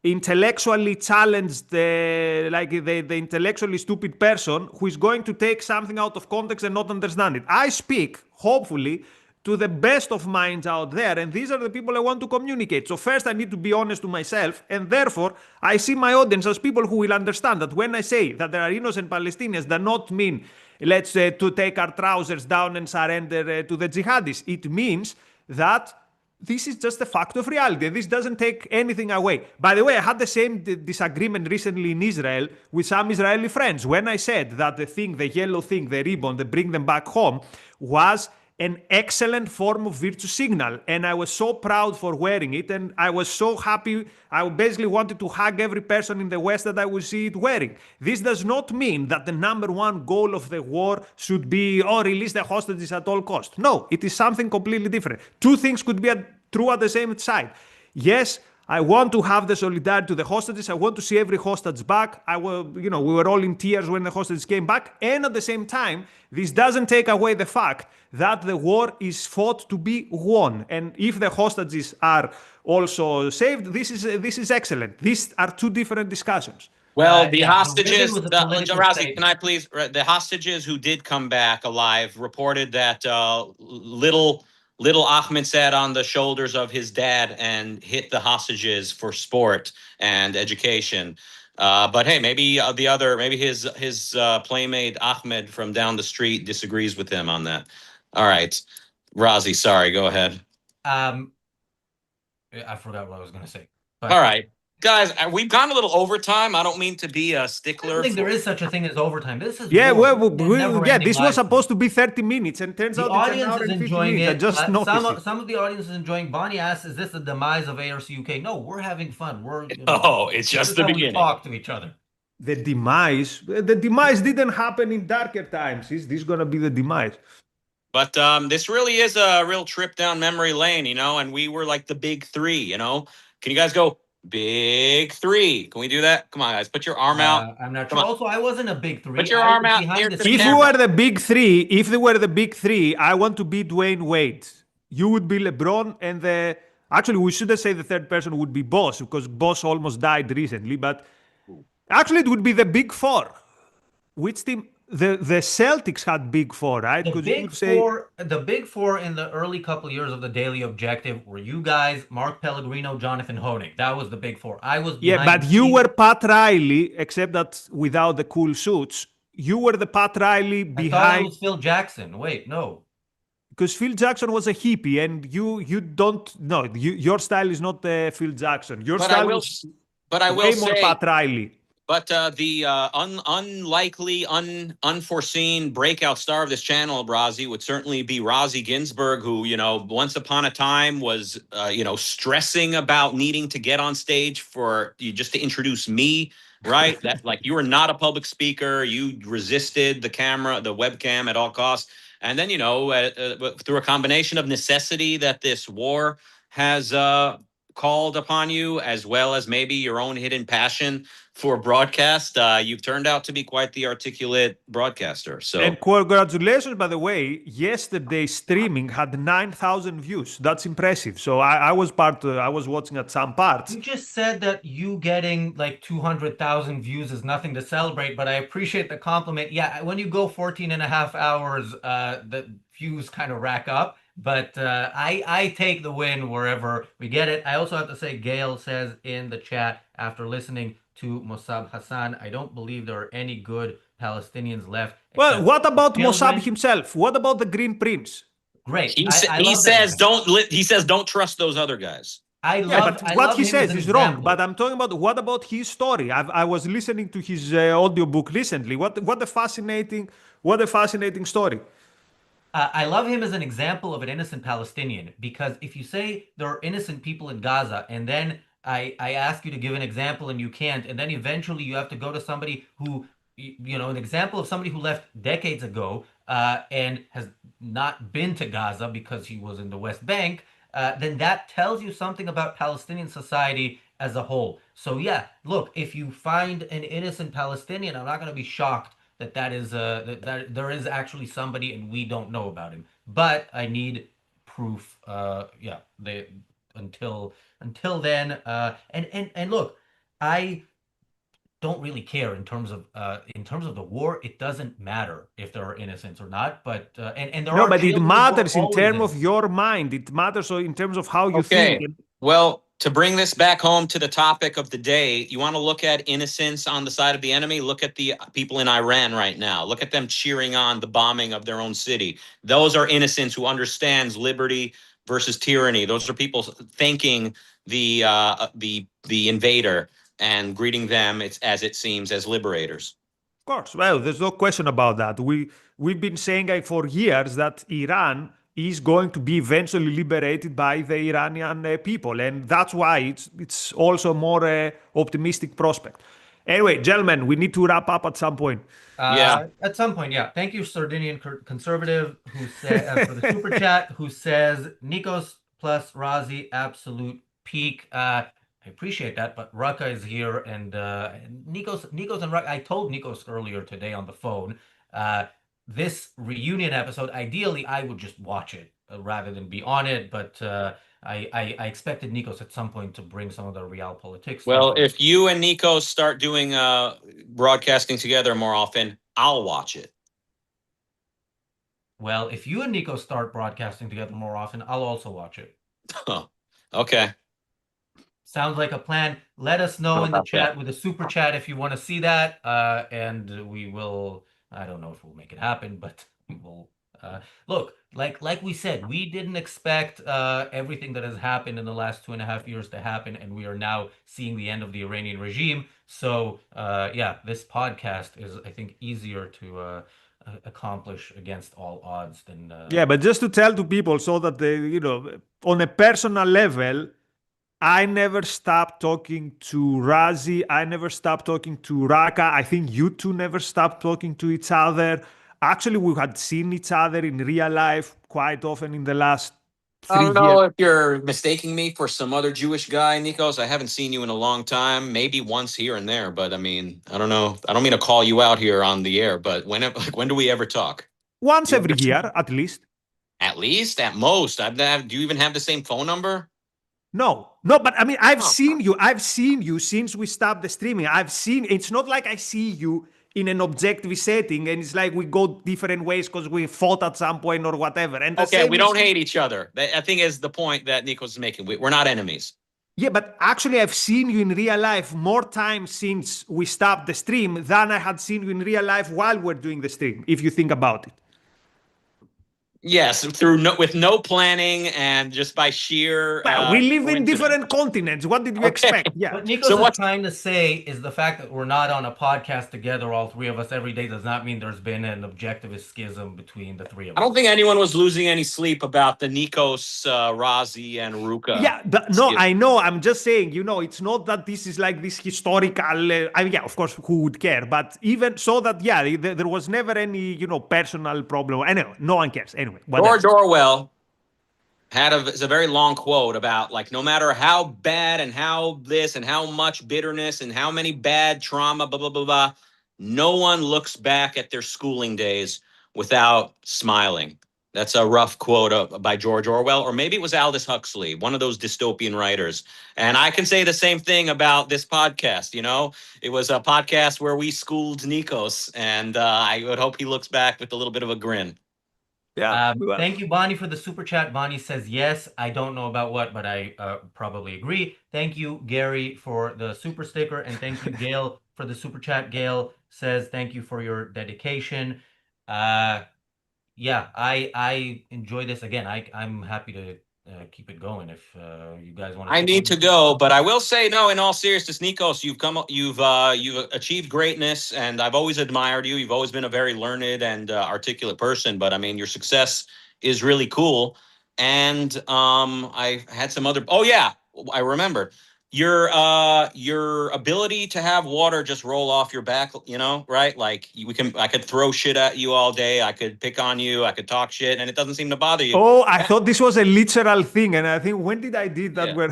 intellectually challenged, the intellectually stupid person who is going to take something out of context and not understand it. I speak, hopefully, to the best of minds out there, and these are the people I want to communicate. So first I need to be honest to myself, and therefore I see my audience as people who will understand that when I say that there are innocent Palestinians, does not mean to take our trousers down and surrender to the jihadis. It means that this is just a fact of reality. This doesn't take anything away. By the way, I had the same disagreement recently in Israel with some Israeli friends when I said that the yellow thing, the ribbon, that bring them back home, was an excellent form of virtue signal. And I was so proud for wearing it. And I was so happy. I basically wanted to hug every person in the West that I would see it wearing. This does not mean that the number one goal of the war should be, release the hostages at all costs. No, it is something completely different. Two things could be true at the same time. Yes, I want to have the solidarity to the hostages. I want to see every hostage back. We were all in tears when the hostages came back. And at the same time, this doesn't take away the fact that the war is fought to be won. And if the hostages are also saved, this is excellent. These are two different discussions. Well, the hostages, Razi, can I please? The hostages who did come back alive reported that little Ahmed sat on the shoulders of his dad and hit the hostages for sport and education. But hey, maybe his playmate Ahmed from down the street disagrees with him on that. All right, Razi, sorry, go ahead. I forgot what I was going to say. But all right. Guys, we've gone a little overtime. I don't mean to be a stickler. I don't think there is such a thing as overtime. This is this was supposed to be 30 minutes, and turns out it's an hour and 50 minutes. I just noticed some of the audience is enjoying. Bonnie asks, "Is this the demise of ARCUK?" No, we're having fun. It's just the beginning. We talk to each other. The demise didn't happen in darker times. Is this gonna be the demise? But this really is a real trip down memory lane, and we were like the big three, Can you guys go? Big three. Can we do that? Come on, guys. Put your arm out. I'm not sure. Also, I wasn't a big three. Put your arm out near the If we were the big three, I want to be Dwayne Wade. You would be LeBron, and actually, we shouldn't say the third person would be Boss, because Boss almost died recently. But actually, it would be the big four. Which team? The Celtics had big four, right? The big four in the early couple years of the Daily Objective were you guys, Mark Pellegrino, Jonathan Hoenig. That was the big four. I was but you were Pat Riley, except that without the cool suits. you were the Pat Riley I thought it behind. was Phil Jackson. Wait, no. Because Phil Jackson was a hippie, and you don't. No, your style is not Phil Jackson. Your But I style will, was but I will way more say, Pat Riley. but the unlikely, unforeseen breakout star of this channel, Razi, would certainly be Razi Ginsburg, who, you know, once upon a time was, you know, stressing about needing to get on stage for you just to introduce me, right? That, like, you were not a public speaker. You resisted the camera, the webcam at all costs. And then, you know, through a combination of necessity that this war has called upon you, as well as maybe your own hidden passion for broadcast, you've turned out to be quite the articulate broadcaster. So, And congratulations, by the way. Yesterday's streaming had 9,000 views. That's impressive. So I was I was watching at some parts. You just said that you getting like 200,000 views is nothing to celebrate, but I appreciate the compliment. Yeah, when you go 14 and a half hours, the views kind of rack up. But I take the win wherever we get it. I also have to say, Gail says in the chat, after listening to Mossab Hassan, I don't believe there are any good Palestinians left. Well, what about children. Mossab himself? What about the Green Prince? Great. he love says that. he says don't trust those other guys. But what he says is wrong. But I'm talking about what about his story? I was listening to his audiobook recently. What a fascinating story. I love him as an example of an innocent Palestinian, because if you say there are innocent people in Gaza and then I ask you to give an example and you can't, and then eventually you have to go to somebody who, you know, an example of somebody who left decades ago and has not been to Gaza because he was in the West Bank, then that tells you something about Palestinian society as a whole. So yeah, look, if you find an innocent Palestinian, I'm not going to be shocked that is that there is actually somebody and we don't know about him. But I need proof. Yeah, until then. And look, I don't really care in terms of the war. It doesn't matter if there are innocents or not. But and there No, are but it children who are matters in always terms of innocent. your mind. It matters in terms of how you Okay. think. Well, to bring this back home to the topic of the day, you want to look at innocence on the side of the enemy? Look at the people in Iran right now. Look at them cheering on the bombing of their own city. Those are innocents who understands liberty versus tyranny. Those are people thanking the invader and greeting them, as it seems, as liberators. Of course. Well, there's no question about that. We've been saying for years that Iran is going to be eventually liberated by the Iranian people, and that's why it's also more optimistic prospect. Anyway, gentlemen, we need to wrap up at some point. At some point, yeah. Thank you, Sardinian Conservative, who said for the super chat, who says Nikos plus Razi absolute peak. I appreciate that, but Rucka is here, and Nikos and Rucka. I told Nikos earlier today on the phone. This reunion episode, ideally, I would just watch it rather than be on it. But I expected Nikos at some point to bring some of the real politics. Well, if you and Nikos start doing broadcasting together more often, I'll watch it. Well, if you and Nikos start broadcasting together more often, I'll also watch it. Okay. Sounds like a plan. Let us know in the chat with a super chat if you want to see that, and we will. I don't know if we'll make it happen, but we will. Look, like we said, we didn't expect everything that has happened in the last 2.5 years to happen, and we are now seeing the end of the Iranian regime. So yeah, this podcast is, I think, easier to accomplish against all odds than. Yeah, but just to tell to people so that they, you know, on a personal level, I never stopped talking to Razi. I never stopped talking to Raka. I think you two never stopped talking to each other. Actually, we had seen each other in real life quite often in the last 3 years. I don't know if you're mistaking me for some other Jewish guy, Nikos. I haven't seen you in a long time, maybe once here and there, but I mean, I don't know. I don't mean to call you out here on the air, but when do we ever talk? Once every year, at least. At least? At most? Do you even have the same phone number? No, but I mean, I've seen you since we stopped the streaming. It's not like I see you in an objective setting and it's like we go different ways because we fought at some point or whatever. And okay, we don't hate each other. I think is the point that Nikos is making. We're not enemies. Yeah, but actually I've seen you in real life more times since we stopped the stream than I had seen you in real life while we're doing the stream, if you think about it. Yes, with no planning and just by sheer Well, we live in coincidence. different continents. What did you Okay. expect? Yeah. What Nikos is trying to say is the fact that we're not on a podcast together, all three of us every day, does not mean there's been an objectivist schism between the three of us. I don't think anyone was losing any sleep about the Nikos, Razi, and Ruka. Yeah, no, I know. I'm just saying, it's not that this is like this historical. I mean, yeah, of course, who would care? But even so that, yeah, there was never any, personal problem. Anyway, no one cares. Anyway, George Orwell it's a very long quote about like no matter how bad and how this and how much bitterness and how many bad trauma, blah blah blah blah, no one looks back at their schooling days without smiling. That's a rough quote by George Orwell, or maybe it was Aldous Huxley, one of those dystopian writers. And I can say the same thing about this podcast. It was a podcast where we schooled Nikos, and I would hope he looks back with a little bit of a grin. Yeah. Thank you, Bonnie, for the super chat. Bonnie says yes. I don't know about what, but I probably agree. Thank you, Gary, for the super sticker, and thank you, Gail, for the super chat. Gail says thank you for your dedication. Yeah, I enjoy this again. I'm happy to keep it going if you guys want to. I need to go, but I will say, no, in all seriousness, Nikos, you've achieved greatness, and I've always admired you. You've always been a very learned and articulate person, but I mean, your success is really cool. And I had some other. Oh yeah, I remember your ability to have water just roll off your back. Right? Like I could throw shit at you all day. I could pick on you. I could talk shit, and it doesn't seem to bother you. Oh, I thought this was a literal thing, and I think when did I did that? Yeah. Where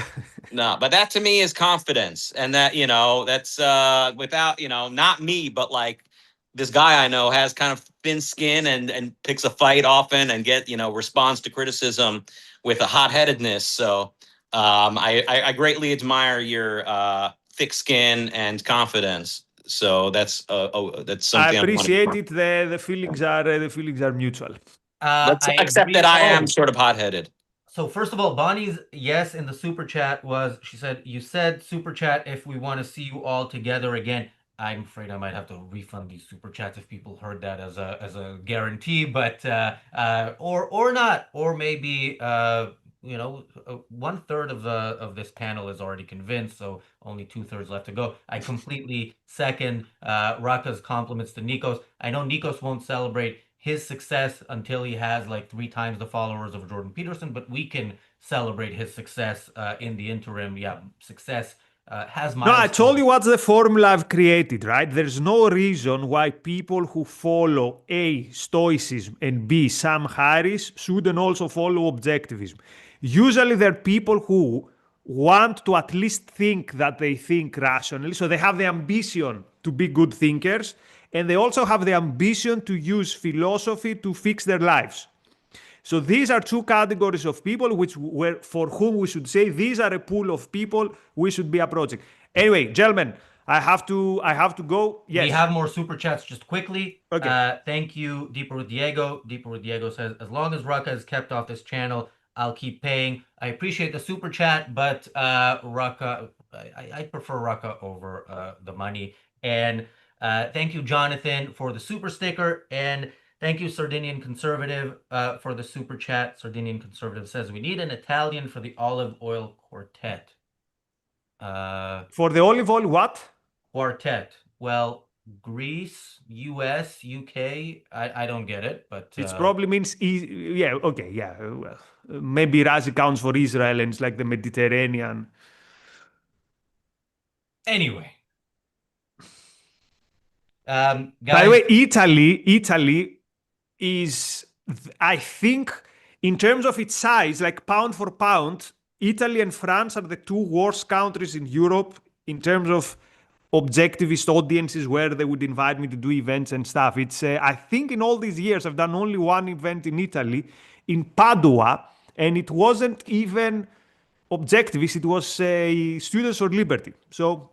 No, but that to me is confidence, and that that's without not me, but like this guy I know has kind of thin skin and picks a fight often and responds to criticism with a hot-headedness. So I greatly admire your thick skin and confidence. So that's something I appreciate it. The feelings are mutual. Except that I am sort of hot-headed. So first of all, Bonnie's yes in the super chat was, she said, you said super chat if we want to see you all together again. I'm afraid I might have to refund these super chats if people heard that as a guarantee, but or not, or maybe 1/3 of this panel is already convinced, so only 2/3 left to go. I completely second Raka's compliments to Nikos. I know Nikos won't celebrate his success until he has like 3 times the followers of Jordan Peterson, but we can celebrate his success in the interim. Yeah, success has No, I told you what's the formula I've created, right? There's no reason why people who follow A, Stoicism, and B, Sam Harris, shouldn't also follow Objectivism. Usually they're people who want to at least think that they think rationally, so they have the ambition to be good thinkers, and they also have the ambition to use philosophy to fix their lives. So these are 2 categories of people for whom we should say these are a pool of people we should be approaching. Anyway, gentlemen, I have to go. Yes. We have more super chats just quickly. Okay. Thank you, Deeper with Diego. Deeper with Diego says, as long as Raka is kept off this channel, I'll keep paying. I appreciate the super chat, but Raka, I prefer Raka over the money. And thank you, Jonathan, for the super sticker. And thank you, Sardinian Conservative, for the super chat. Sardinian Conservative says, we need an Italian for the olive oil quartet. For the olive oil what? Quartet. Well, Greece, US, UK, I don't get it, but... It probably means... Yeah, okay, yeah. Well, maybe Razi counts for Israel and it's like the Mediterranean. Anyway. Guys, by the way, Italy is, I think, in terms of its size, like pound for pound, Italy and France are the 2 worst countries in Europe in terms of objectivist audiences where they would invite me to do events and stuff. It's I think in all these years I've done only 1 event in Italy, in Padua, and it wasn't even objectivist, it was Students for Liberty. So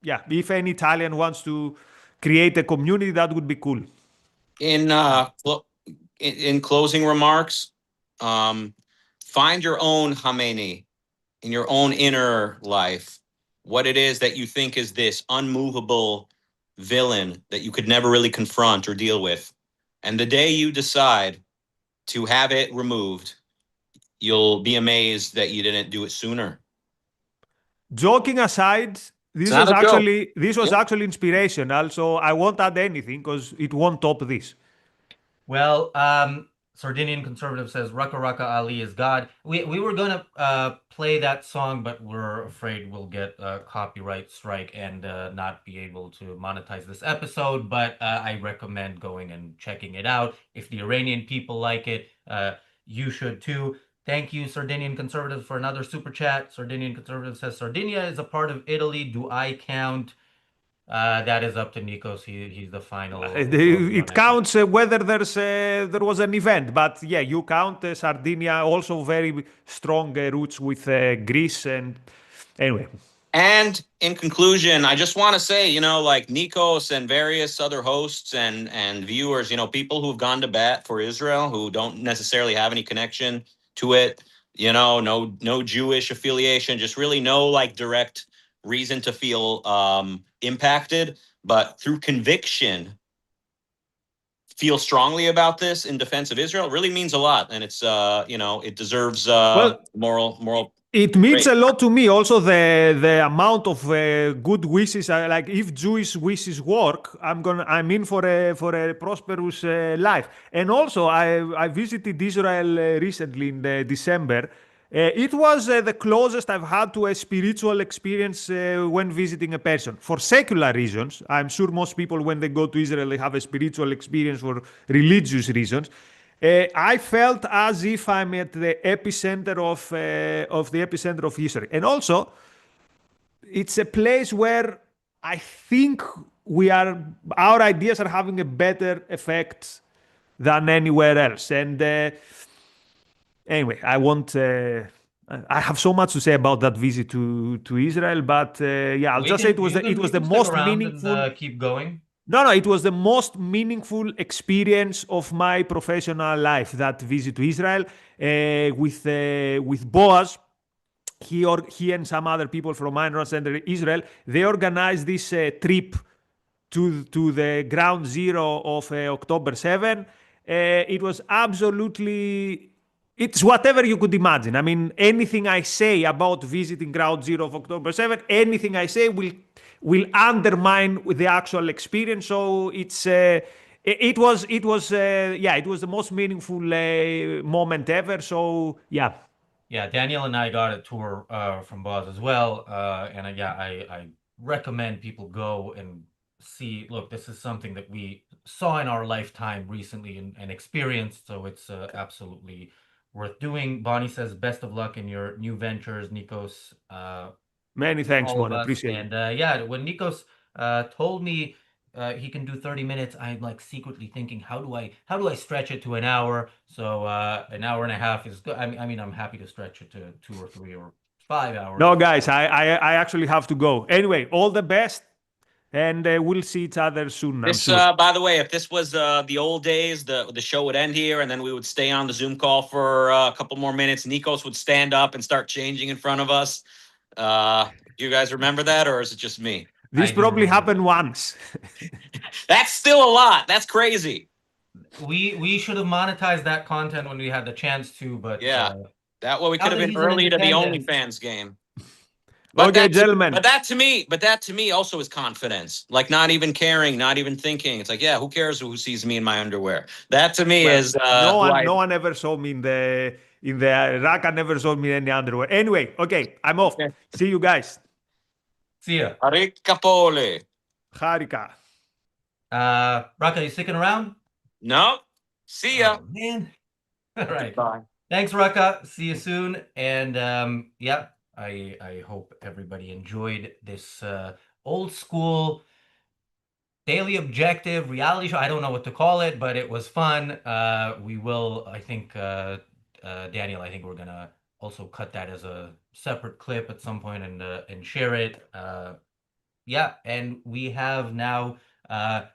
yeah, if any Italian wants to create a community, that would be cool. In closing remarks, find your own Khamenei in your own inner life what it is that you think is this unmovable villain that you could never really confront or deal with. And the day you decide to have it removed, you'll be amazed that you didn't do it sooner. Joking aside, this was actually inspirational, so I won't add anything because it won't top this. Well, Sardinian Conservative says Raka Raka Ali is God. We were gonna play that song, but we're afraid we'll get a copyright strike and not be able to monetize this episode. But I recommend going and checking it out. If the Iranian people like it, you should too. Thank you, Sardinian Conservative, for another super chat. Sardinian Conservative says Sardinia is a part of Italy. Do I count? That is up to Nikos. He's the final. It counts whether there was an event, but yeah, you count Sardinia. Also, very strong roots with Greece, and anyway. And in conclusion, I just want to say, like Nikos and various other hosts and viewers, people who've gone to bat for Israel who don't necessarily have any connection to it, no Jewish affiliation, just really no like direct reason to feel impacted, but through conviction, feel strongly about this in defense of Israel really means a lot, and it's it deserves moral. It means a lot to me. Also, the amount of good wishes. Like if Jewish wishes work, I'm in for a prosperous life. And also, I visited Israel recently in December. It was the closest I've had to a spiritual experience when visiting a person. For secular reasons, I'm sure most people when they go to Israel they have a spiritual experience for religious reasons. I felt as if I'm at the epicenter of history, and also it's a place where I think our ideas are having a better effect than anywhere else. And anyway, I have so much to say about that visit to Israel, but yeah, I'll just say it was the most meaningful. Keep going. No, it was the most meaningful experience of my professional life, that visit to Israel with Boaz. He and some other people from Ayn Rand Center Israel, they organized this trip to the ground zero of October 7. It was it's whatever you could imagine. I mean, anything I say about visiting ground zero of October 7, anything I say will undermine the actual experience. So it was the most meaningful moment ever. So yeah. Yeah, Daniel and I got a tour from Boz as well, and I recommend people go and see. Look, this is something that we saw in our lifetime recently and experienced, so it's absolutely worth doing. Bonnie says, "Best of luck in your new ventures, Nikos." Many thanks, Mon. Appreciate it. And yeah, when Nikos told me he can do 30 minutes, I'm like secretly thinking, how do I stretch it to an hour? So an hour and a half is good. I mean, I'm happy to stretch it to 2 or 3 or 5 hours. No, guys, I actually have to go. Anyway, all the best, and we'll see each other soon. This, by the way, if this was the old days, the show would end here, and then we would stay on the Zoom call for a couple more minutes. Nikos would stand up and start changing in front of us. Do you guys remember that, or is it just me? This probably happened once. That's still a lot. That's crazy. We should have monetized that content when we had the chance to, but yeah, that way we could have been early to the OnlyFans game. But okay, gentlemen. But that to me also is confidence. Like not even caring, not even thinking. It's like, yeah, who cares who sees me in my underwear? That to me is no one ever saw me in the Raka never saw me in the underwear. Anyway, okay, I'm off. Okay. See you guys. See ya. Harika Pole. Harika. Raka, you sticking around? No. See ya. Oh, man. All right. Bye. Thanks, Raka. See you soon. And yeah, I hope everybody enjoyed this old school daily objective reality show. I don't know what to call it, but it was fun. We will, I think, Daniel, I think we're gonna also cut that as a separate clip at some point and share it. Yeah, and we have now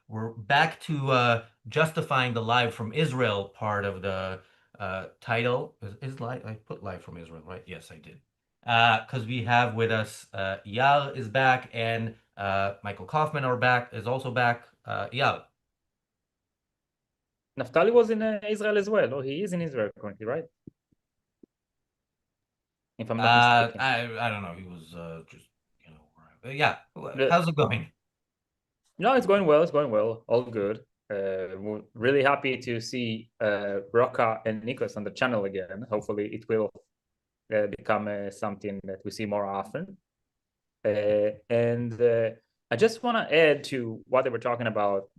we're back to justifying the live from Israel part of the title. Is live? I put live from Israel, right? Yes, I did. because we have with us Eyal is back and Michael Kaufman is also back. Eyal. Naftali was in Israel as well. Oh, he is in Israel currently, right? If I'm not mistaken. I don't know. He was just, yeah. How's it going? No, it's going well. It's going well. All good. We're really happy to see Roca and Nikos on the channel again. Hopefully, it will become something that we see more often. And I just want to add to what they were talking about.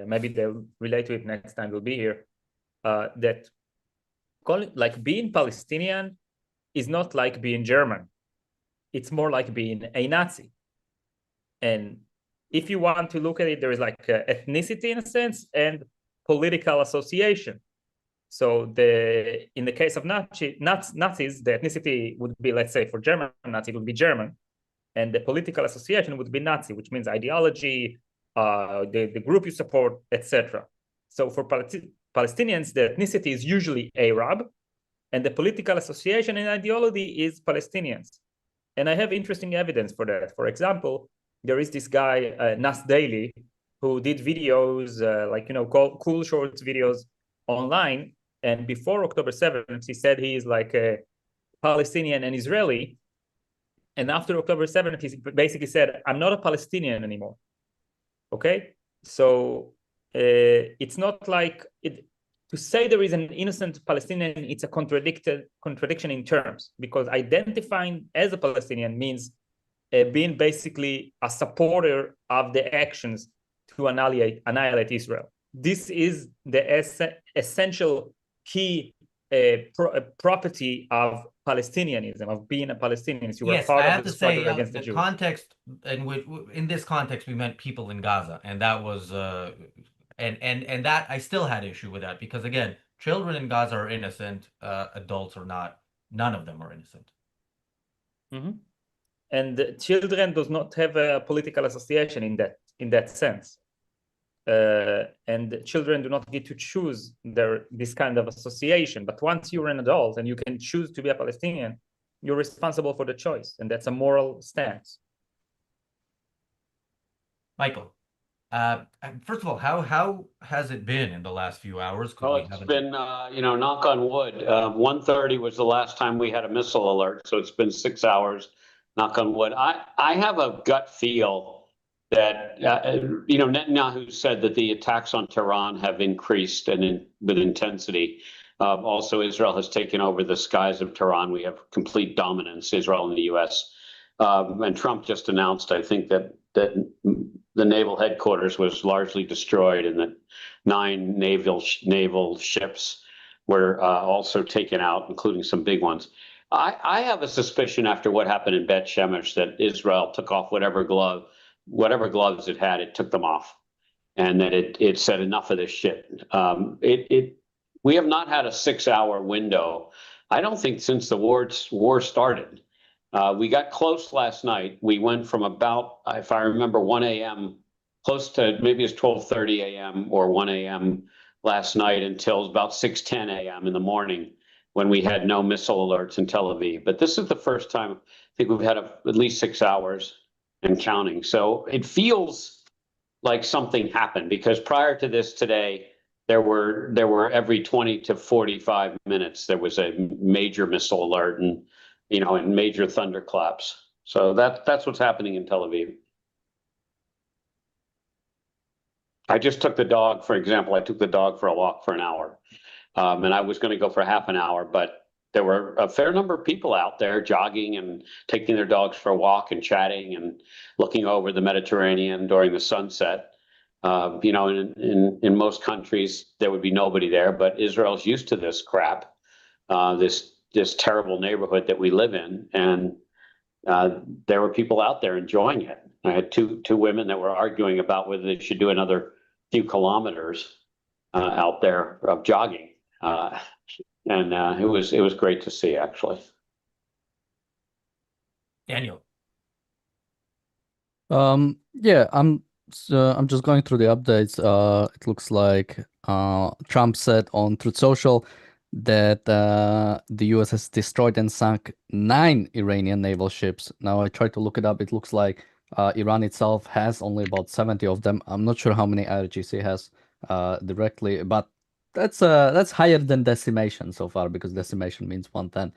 Maybe they'll relate to it next time we'll be here. That like being Palestinian is not like being German. It's more like being a Nazi. And if you want to look at it, there is like ethnicity in a sense and political association. So in the case of Nazis, the ethnicity would be, let's say, for German Nazi, it would be German, and the political association would be Nazi, which means ideology, the group you support, etc. So for Palestinians, the ethnicity is usually Arab, and the political association and ideology is Palestinians. And I have interesting evidence for that. For example, there is this guy, Nas Daily, who did videos, cool shorts videos online. And before October 7th, he said he is like a Palestinian and Israeli. And after October 7th, he basically said, I'm not a Palestinian anymore. Okay? So it's not like to say there is an innocent Palestinian, it's a contradiction in terms, because identifying as a Palestinian means being basically a supporter of the actions to annihilate Israel. This is the essential key property of Palestinianism, of being a Palestinian. You were part of the struggle against the Jews. Context in this context, we meant people in Gaza, and that was and that I still had issue with that, because again, children in Gaza are innocent, adults are not. None of them are innocent. Mm-hmm. And children does not have a political association in that sense. And children do not get to choose this kind of association. But once you're an adult and you can choose to be a Palestinian, you're responsible for the choice, and that's a moral stance. Michael, first of all, how has it been in the last few hours? It's been, knock on wood. 1:30 was the last time we had a missile alert, so it's been 6 hours. Knock on wood. I have a gut feel that Netanyahu said that the attacks on Tehran have increased with intensity. Also, Israel has taken over the skies of Tehran. We have complete dominance, Israel and the U.S. And Trump just announced, I think, that the naval headquarters was largely destroyed, and that 9 naval ships were also taken out, including some big ones. I have a suspicion after what happened in Bet Shemesh that Israel took off whatever gloves it had, it took them off, and that it said enough of this shit. We have not had a 6-hour window, I don't think, since the war started. We got close last night. We went from about, if I remember, 1 a.m. close to maybe it's 12:30 a.m. or 1 a.m. last night until about 6:10 a.m. in the morning, when we had no missile alerts in Tel Aviv. But this is the first time I think we've had at least 6 hours and counting. So it feels like something happened, because prior to this today, there were every 20 to 45 minutes, there was a major missile alert and major thunderclaps. So that's what's happening in Tel Aviv. I just took the dog, for example, I took the dog for a walk for an hour. And I was going to go for half an hour, but there were a fair number of people out there jogging and taking their dogs for a walk and chatting and looking over the Mediterranean during the sunset. In most countries, there would be nobody there, but Israel's used to this crap, this terrible neighborhood that we live in. And there were people out there enjoying it. I had two women that were arguing about whether they should do another few kilometers out there of jogging. And it was great to see, actually. Daniel. Yeah, I'm just going through the updates. It looks like Trump said on Truth Social that the US has destroyed and sunk 9 Iranian naval ships. Now I tried to look it up. It looks like Iran itself has only about 70 of them. I'm not sure how many IRGC has directly, but that's higher than decimation so far, because decimation means 110.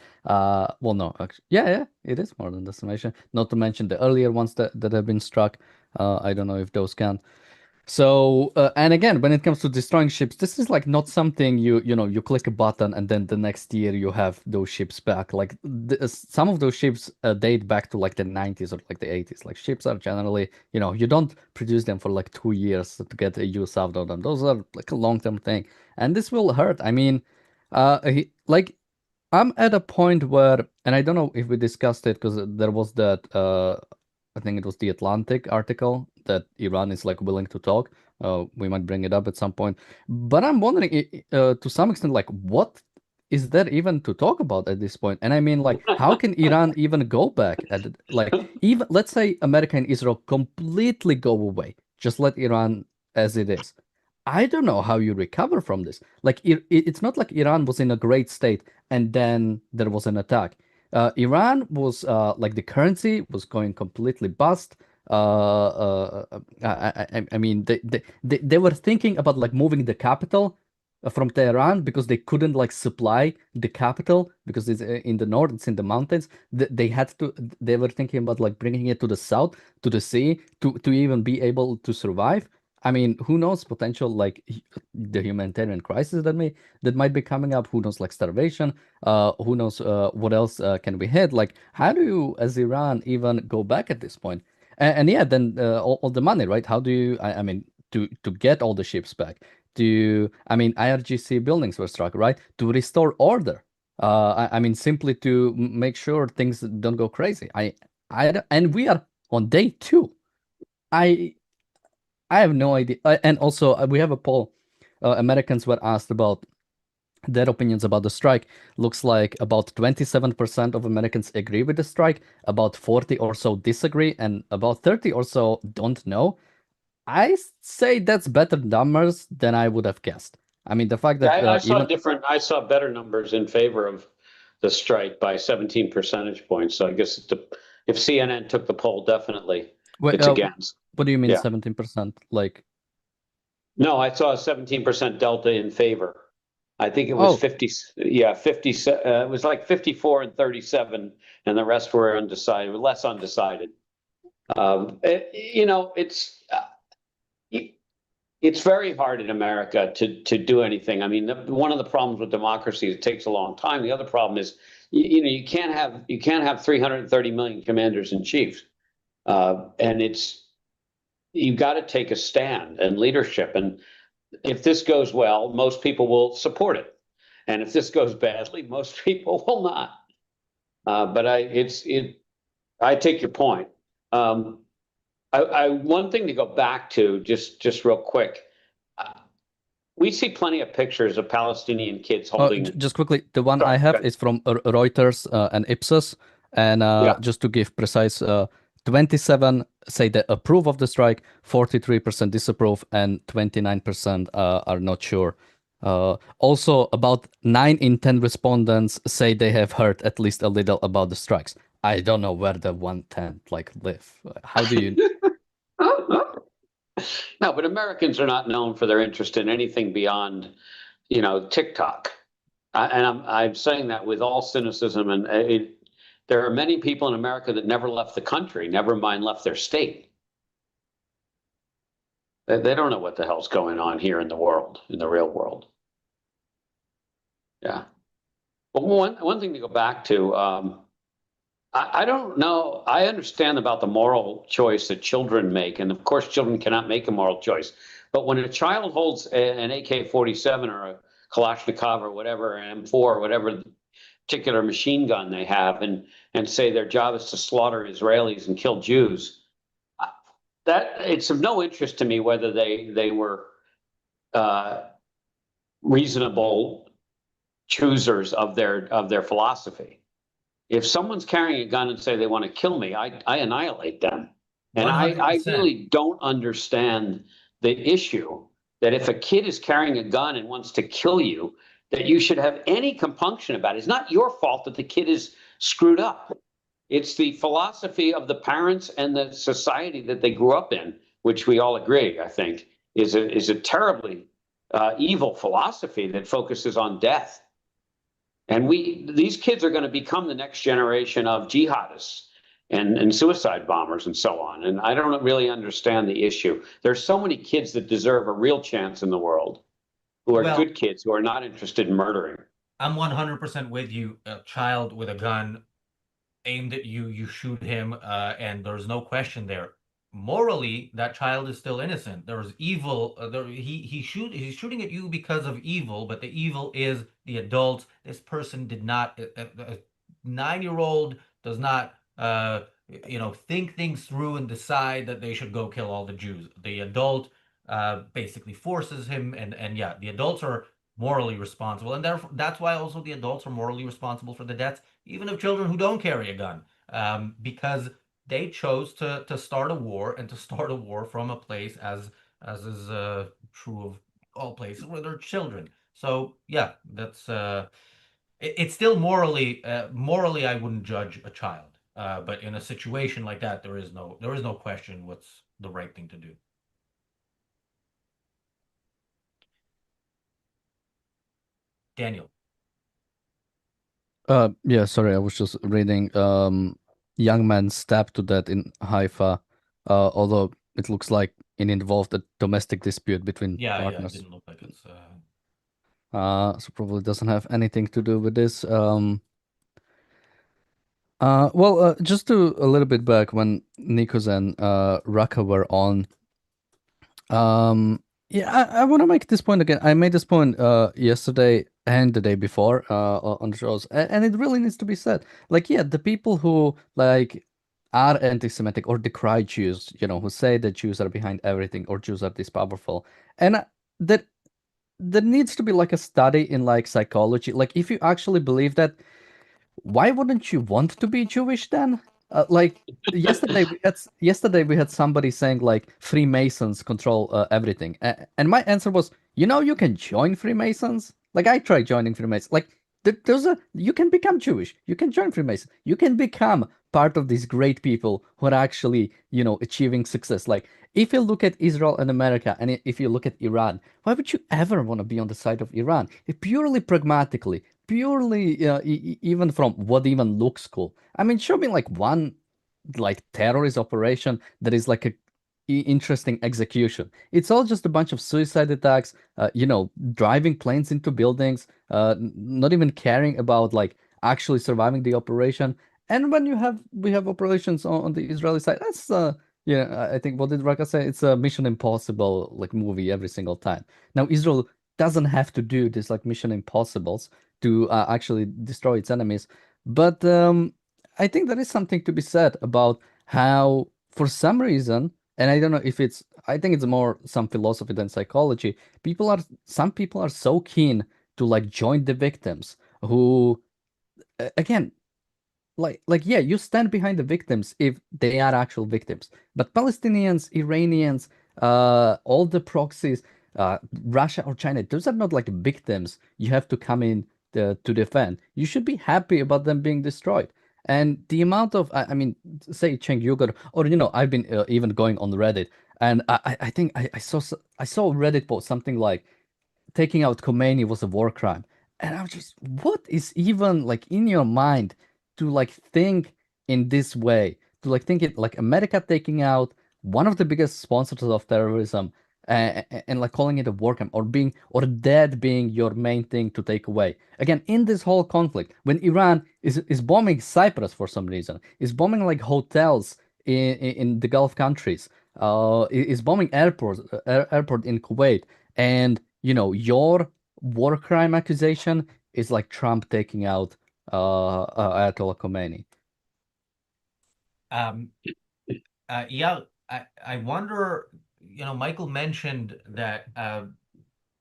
Well, no, actually, yeah, it is more than decimation. Not to mention the earlier ones that have been struck. I don't know if those count. So, and again, when it comes to destroying ships, this is like not something you click a button and then the next year you have those ships back. Like some of those ships date back to like the 90s or like the 80s. Like ships are generally, you don't produce them for like 2 years to get a use out of them. Those are like a long-term thing, and this will hurt. I mean, like I'm at a point where, and I don't know if we discussed it because there was that. I think it was the Atlantic article that Iran is like willing to talk. We might bring it up at some point, but I'm wondering to some extent, like, what is there even to talk about at this point? And I mean, like, how can Iran even go back at it? Like, even let's say America and Israel completely go away, just let Iran as it is. I don't know how you recover from this. Like, it's not like Iran was in a great state and then there was an attack. Iran was like the currency was going completely bust. I mean, they were thinking about like moving the capital from Tehran because they couldn't like supply the capital because it's in the north, it's in the mountains. They were thinking about like bringing it to the south, to the sea, to even be able to survive. I mean, who knows potential like the humanitarian crisis that might be coming up? Who knows, like starvation? Who knows what else can we hit? Like, how do you, as Iran, even go back at this point? And yeah, then all the money, right? How do you? I mean, to get all the ships back. I mean, IRGC buildings were struck, right? To restore order. I mean, simply to make sure things don't go crazy. And we are on day 2. I have no idea. And also, we have a poll. Americans were asked about their opinions about the strike. Looks like about 27% of Americans agree with the strike, about 40 or so disagree, and about 30 or so don't know. I say that's better numbers than I would have guessed. I mean, the fact that I saw better numbers in favor of the strike by 17 percentage points. So I guess if CNN took the poll, definitely it's against. What do you mean 17%? Like, no, I saw a 17% delta in favor. I think it was 50. Yeah, 50. It was like 54 and 37, and the rest were undecided, less undecided. It's very hard in America to do anything. I mean, one of the problems with democracy is it takes a long time. The other problem is, you can't have 330 million commanders in chief, and you've got to take a stand and leadership. And if this goes well, most people will support it, and if this goes badly, most people will not. But I take your point. One thing to go back to, just real quick. We see plenty of pictures of Palestinian kids holding. Just quickly, the one I have is from Reuters and Ipsos, and just to give precise, 27 say they approve of the strike, 43% disapprove, and 29% are not sure. Also, about 9 in 10 respondents say they have heard at least a little about the strikes. I don't know where the 1/10 like live. How do you? No, but Americans are not known for their interest in anything beyond, TikTok. And I'm saying that with all cynicism. And there are many people in America that never left the country, never mind left their state. They don't know what the hell's going on here in the world, in the real world. Yeah. But one thing to go back to, I don't know. I understand about the moral choice that children make. And of course, children cannot make a moral choice. But when a child holds an AK-47 or a Kalashnikov or whatever, an M4 or whatever particular machine gun they have, and say their job is to slaughter Israelis and kill Jews, that it's of no interest to me whether they were reasonable choosers of their philosophy. If someone's carrying a gun and say they want to kill me, I annihilate them. And I really don't understand the issue that if a kid is carrying a gun and wants to kill you, that you should have any compunction about it. It's not your fault that the kid is screwed up. It's the philosophy of the parents and the society that they grew up in, which we all agree, I think, is a terribly evil philosophy that focuses on death. And these kids are going to become the next generation of jihadists and suicide bombers and so on. And I don't really understand the issue. There's so many kids that deserve a real chance in the world, who are good kids, who are not interested in murdering. I'm 100% with you. A child with a gun aimed at you, you shoot him, and there's no question there. Morally, that child is still innocent. There's evil. He's shooting at you because of evil, but the evil is the adults. This person did not. A 9-year-old does not, think things through and decide that they should go kill all the Jews. The adult basically forces him, and yeah, the adults are morally responsible, and therefore that's why also the adults are morally responsible for the deaths, even of children who don't carry a gun, because they chose to start a war, and to start a war from a place as is true of all places where there are children. So yeah, that's it's still morally I wouldn't judge a child, but in a situation like that, there is no question what's the right thing to do. Daniel. Yeah, sorry, I was just reading. Young man stabbed to death in Haifa, although it looks like it involved a domestic dispute between partners. Yeah, it didn't look like it's. So probably doesn't have anything to do with this. Well, just to a little bit back when Nikos and Raka were on. Yeah, I want to make this point again. I made this point yesterday and the day before on the shows, and it really needs to be said. Like, yeah, the people who like are anti-Semitic or decry Jews, who say that Jews are behind everything or Jews are this powerful, and that there needs to be like a study in like psychology. Like, if you actually believe that, why wouldn't you want to be Jewish then? Like yesterday we had somebody saying like Freemasons control everything, and my answer was, you can join Freemasons. Like, I tried joining Freemasons. Like, you can become Jewish. You can join Freemasons. You can become part of these great people who are actually achieving success. Like, if you look at Israel and America, and if you look at Iran, why would you ever want to be on the side of Iran? Purely pragmatically, purely even from what even looks cool. I mean, show me like one like terrorist operation that is like a interesting execution. It's all just a bunch of suicide attacks, driving planes into buildings, not even caring about like actually surviving the operation. And when we have operations on the Israeli side, that's I think, what did Raka say? It's a Mission Impossible like movie every single time. Now Israel doesn't have to do this like Mission Impossibles to actually destroy its enemies, but I think there is something to be said about how, for some reason, and I don't know if I think it's more some philosophy than psychology. Some people are so keen to like join the victims who, again, like yeah, you stand behind the victims if they are actual victims. But Palestinians, Iranians, all the proxies, Russia or China, those are not like victims you have to come in to defend. You should be happy about them being destroyed. And the amount of, I mean, say Cheng Yugur, or I've been even going on Reddit, and I think I saw Reddit post something like taking out Khomeini was a war crime. And I was just, what is even like in your mind to like think in this way? To like think it like America taking out one of the biggest sponsors of terrorism, and like calling it a war crime, or dead being your main thing to take away. Again, in this whole conflict, when Iran is bombing Cyprus for some reason, is bombing like hotels in the Gulf countries, is bombing airport in Kuwait, and your war crime accusation is like Trump taking out Ayatollah Khomeini. Yeah, I wonder, Michael mentioned that,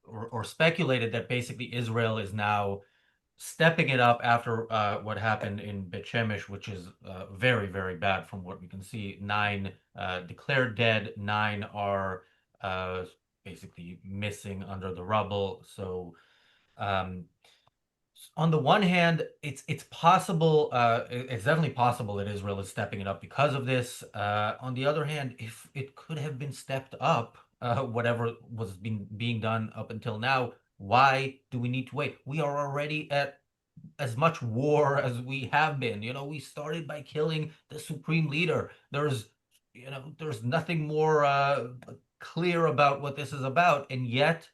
or speculated that basically Israel is now stepping it up after what happened in Bet Shemesh, which is very, very bad from what we can see. 9 declared dead, 9 are basically missing under the rubble. So On the one hand, it's possible, it's definitely possible that Israel is stepping it up because of this. On the other hand, if it could have been stepped up, whatever was being done up until now, why do we need to wait? We are already at as much war as we have been. You know, we started by killing the supreme leader. There's nothing more clear about what this is about, and yet,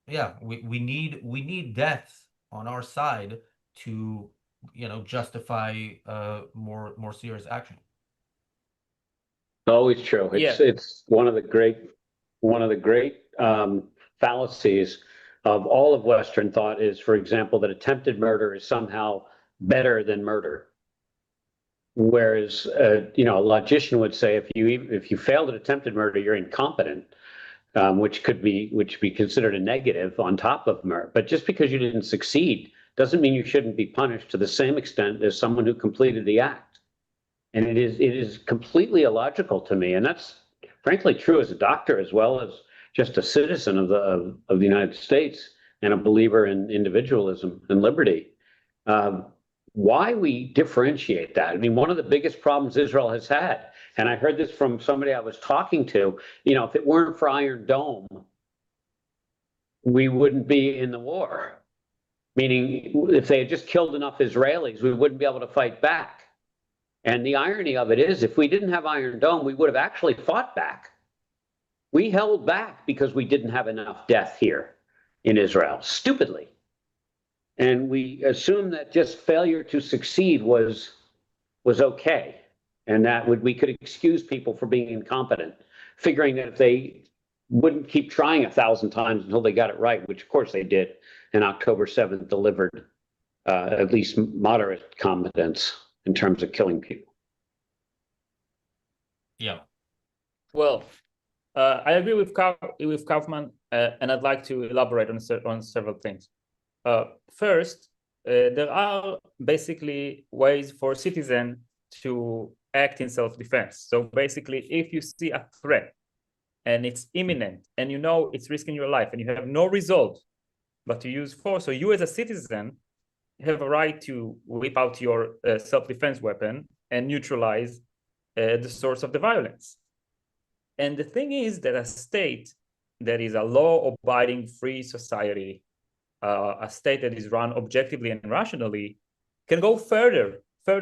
yeah, we need deaths on our side to, justify more serious action. Always true. It's one of the great fallacies of all of Western thought is, for example, that attempted murder is somehow better than murder. Whereas, a logician would say if you failed at attempted murder, you're incompetent, which could be considered a negative on top of murder. But just because you didn't succeed doesn't mean you shouldn't be punished to the same extent as someone who completed the act. And it is completely illogical to me, and that's frankly true as a doctor as well as just a citizen of the United States and a believer in individualism and liberty. Why we differentiate that? I mean, one of the biggest problems Israel has had, and I heard this from somebody I was talking to, if it weren't for Iron Dome, we wouldn't be in the war. Meaning, if they had just killed enough Israelis, we wouldn't be able to fight back. And the irony of it is, if we didn't have Iron Dome, we would have actually fought back. We held back because we didn't have enough death here in Israel, stupidly. And we assumed that just failure to succeed was okay, and that we could excuse people for being incompetent, figuring that if they wouldn't keep trying 1,000 times until they got it right, which of course they did, and October 7th delivered at least moderate competence in terms of killing people. Yeah. Well, I agree with Kaufman, and I'd like to elaborate on several things. First, there are basically ways for citizens to act in self-defense. So basically, if you see a threat and it's imminent and you know it's risking your life and you have no result but to use force, so you as a citizen have a right to whip out your self-defense weapon and neutralize the source of the violence. And the thing is that a state that is a law-abiding free society, a state that is run objectively and rationally, can go further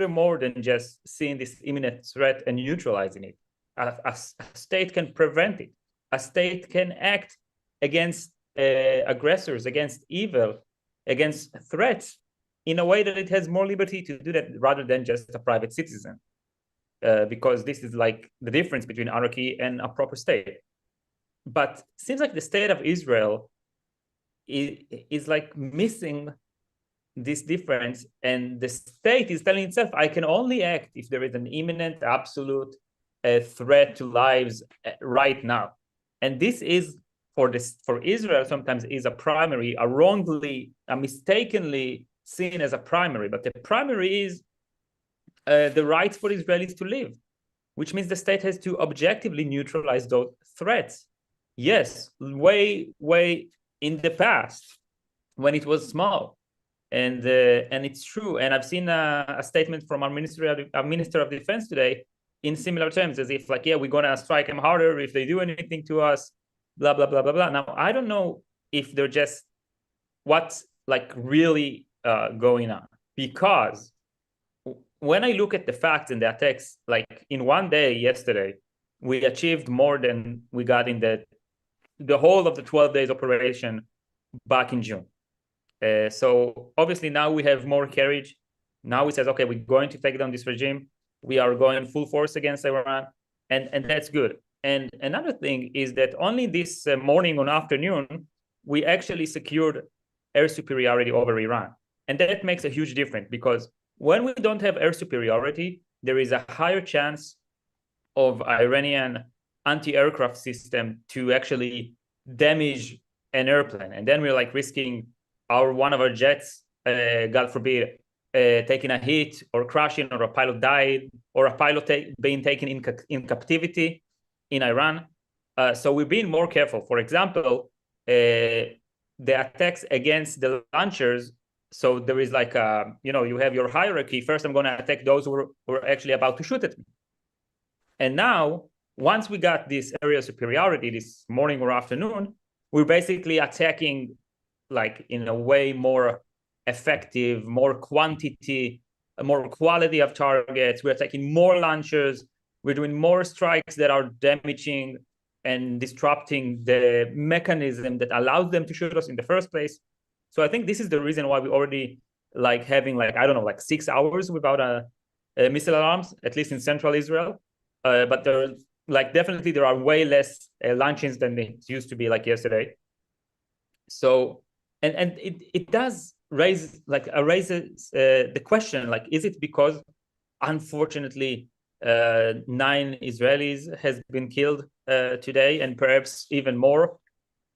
more than just seeing this imminent threat and neutralizing it. A state can prevent it. A state can act against aggressors, against evil, against threats in a way that it has more liberty to do that rather than just a private citizen. Because this is like the difference between anarchy and a proper state. But it seems like the state of Israel is like missing this difference, and the state is telling itself, I can only act if there is an imminent, absolute threat to lives right now. And this is, for Israel, sometimes is a mistakenly seen as a primary, but the primary is the rights for Israelis to live, which means the state has to objectively neutralize those threats. Yes, way in the past when it was small, and it's true. And I've seen a statement from our Minister of Defense today in similar terms, as if like, yeah, we're gonna strike them harder if they do anything to us, blah blah blah blah blah. Now I don't know if they're just what's like really going on, because when I look at the facts and the attacks, like in one day yesterday, we achieved more than we got in the whole of the 12 days operation back in June. So obviously now we have more courage. Now it says, okay, we're going to take down this regime. We are going full force against Iran, and that's good. And another thing is that only this morning or afternoon, we actually secured air superiority over Iran. And that makes a huge difference, because when we don't have air superiority, there is a higher chance of Iranian anti-aircraft system to actually damage an airplane. And then we're like risking one of our jets, God forbid, taking a hit or crashing, or a pilot died, or a pilot being taken in captivity in Iran. So we're being more careful. For example, the the attacks against the launchers. So there is like you have your hierarchy. First, I'm going to attack those who are actually about to shoot at me. And now, once we got this area of superiority this morning or afternoon, we're basically attacking like in a way more effective, more quantity, more quality of targets. We're attacking more launchers. We're doing more strikes that are damaging and disrupting the mechanism that allows them to shoot us in the first place. So I think this is the reason why we already like having like, I don't know, like 6 hours without a missile alarms, at least in central Israel. But there, like definitely there are way less launchings than it used to be like yesterday. So, and it does raise raises the question, like, is it because unfortunately 9 Israelis has been killed today, and perhaps even more.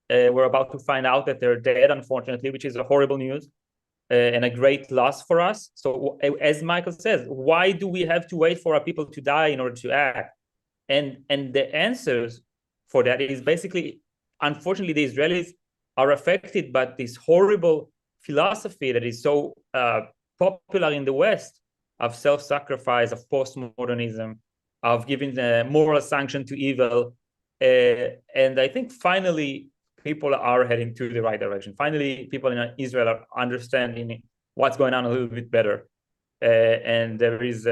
We're about to find out that they're dead, unfortunately, which is a horrible news and a great loss for us. So as Michael says, why do we have to wait for our people to die in order to act? And the answers for that is basically, unfortunately, the Israelis are affected by this horrible philosophy that is so popular in the West of self-sacrifice, of postmodernism, of giving the moral sanction to evil. And I think finally people are heading to the right direction. Finally, people in Israel are understanding what's going on a little bit better. And there is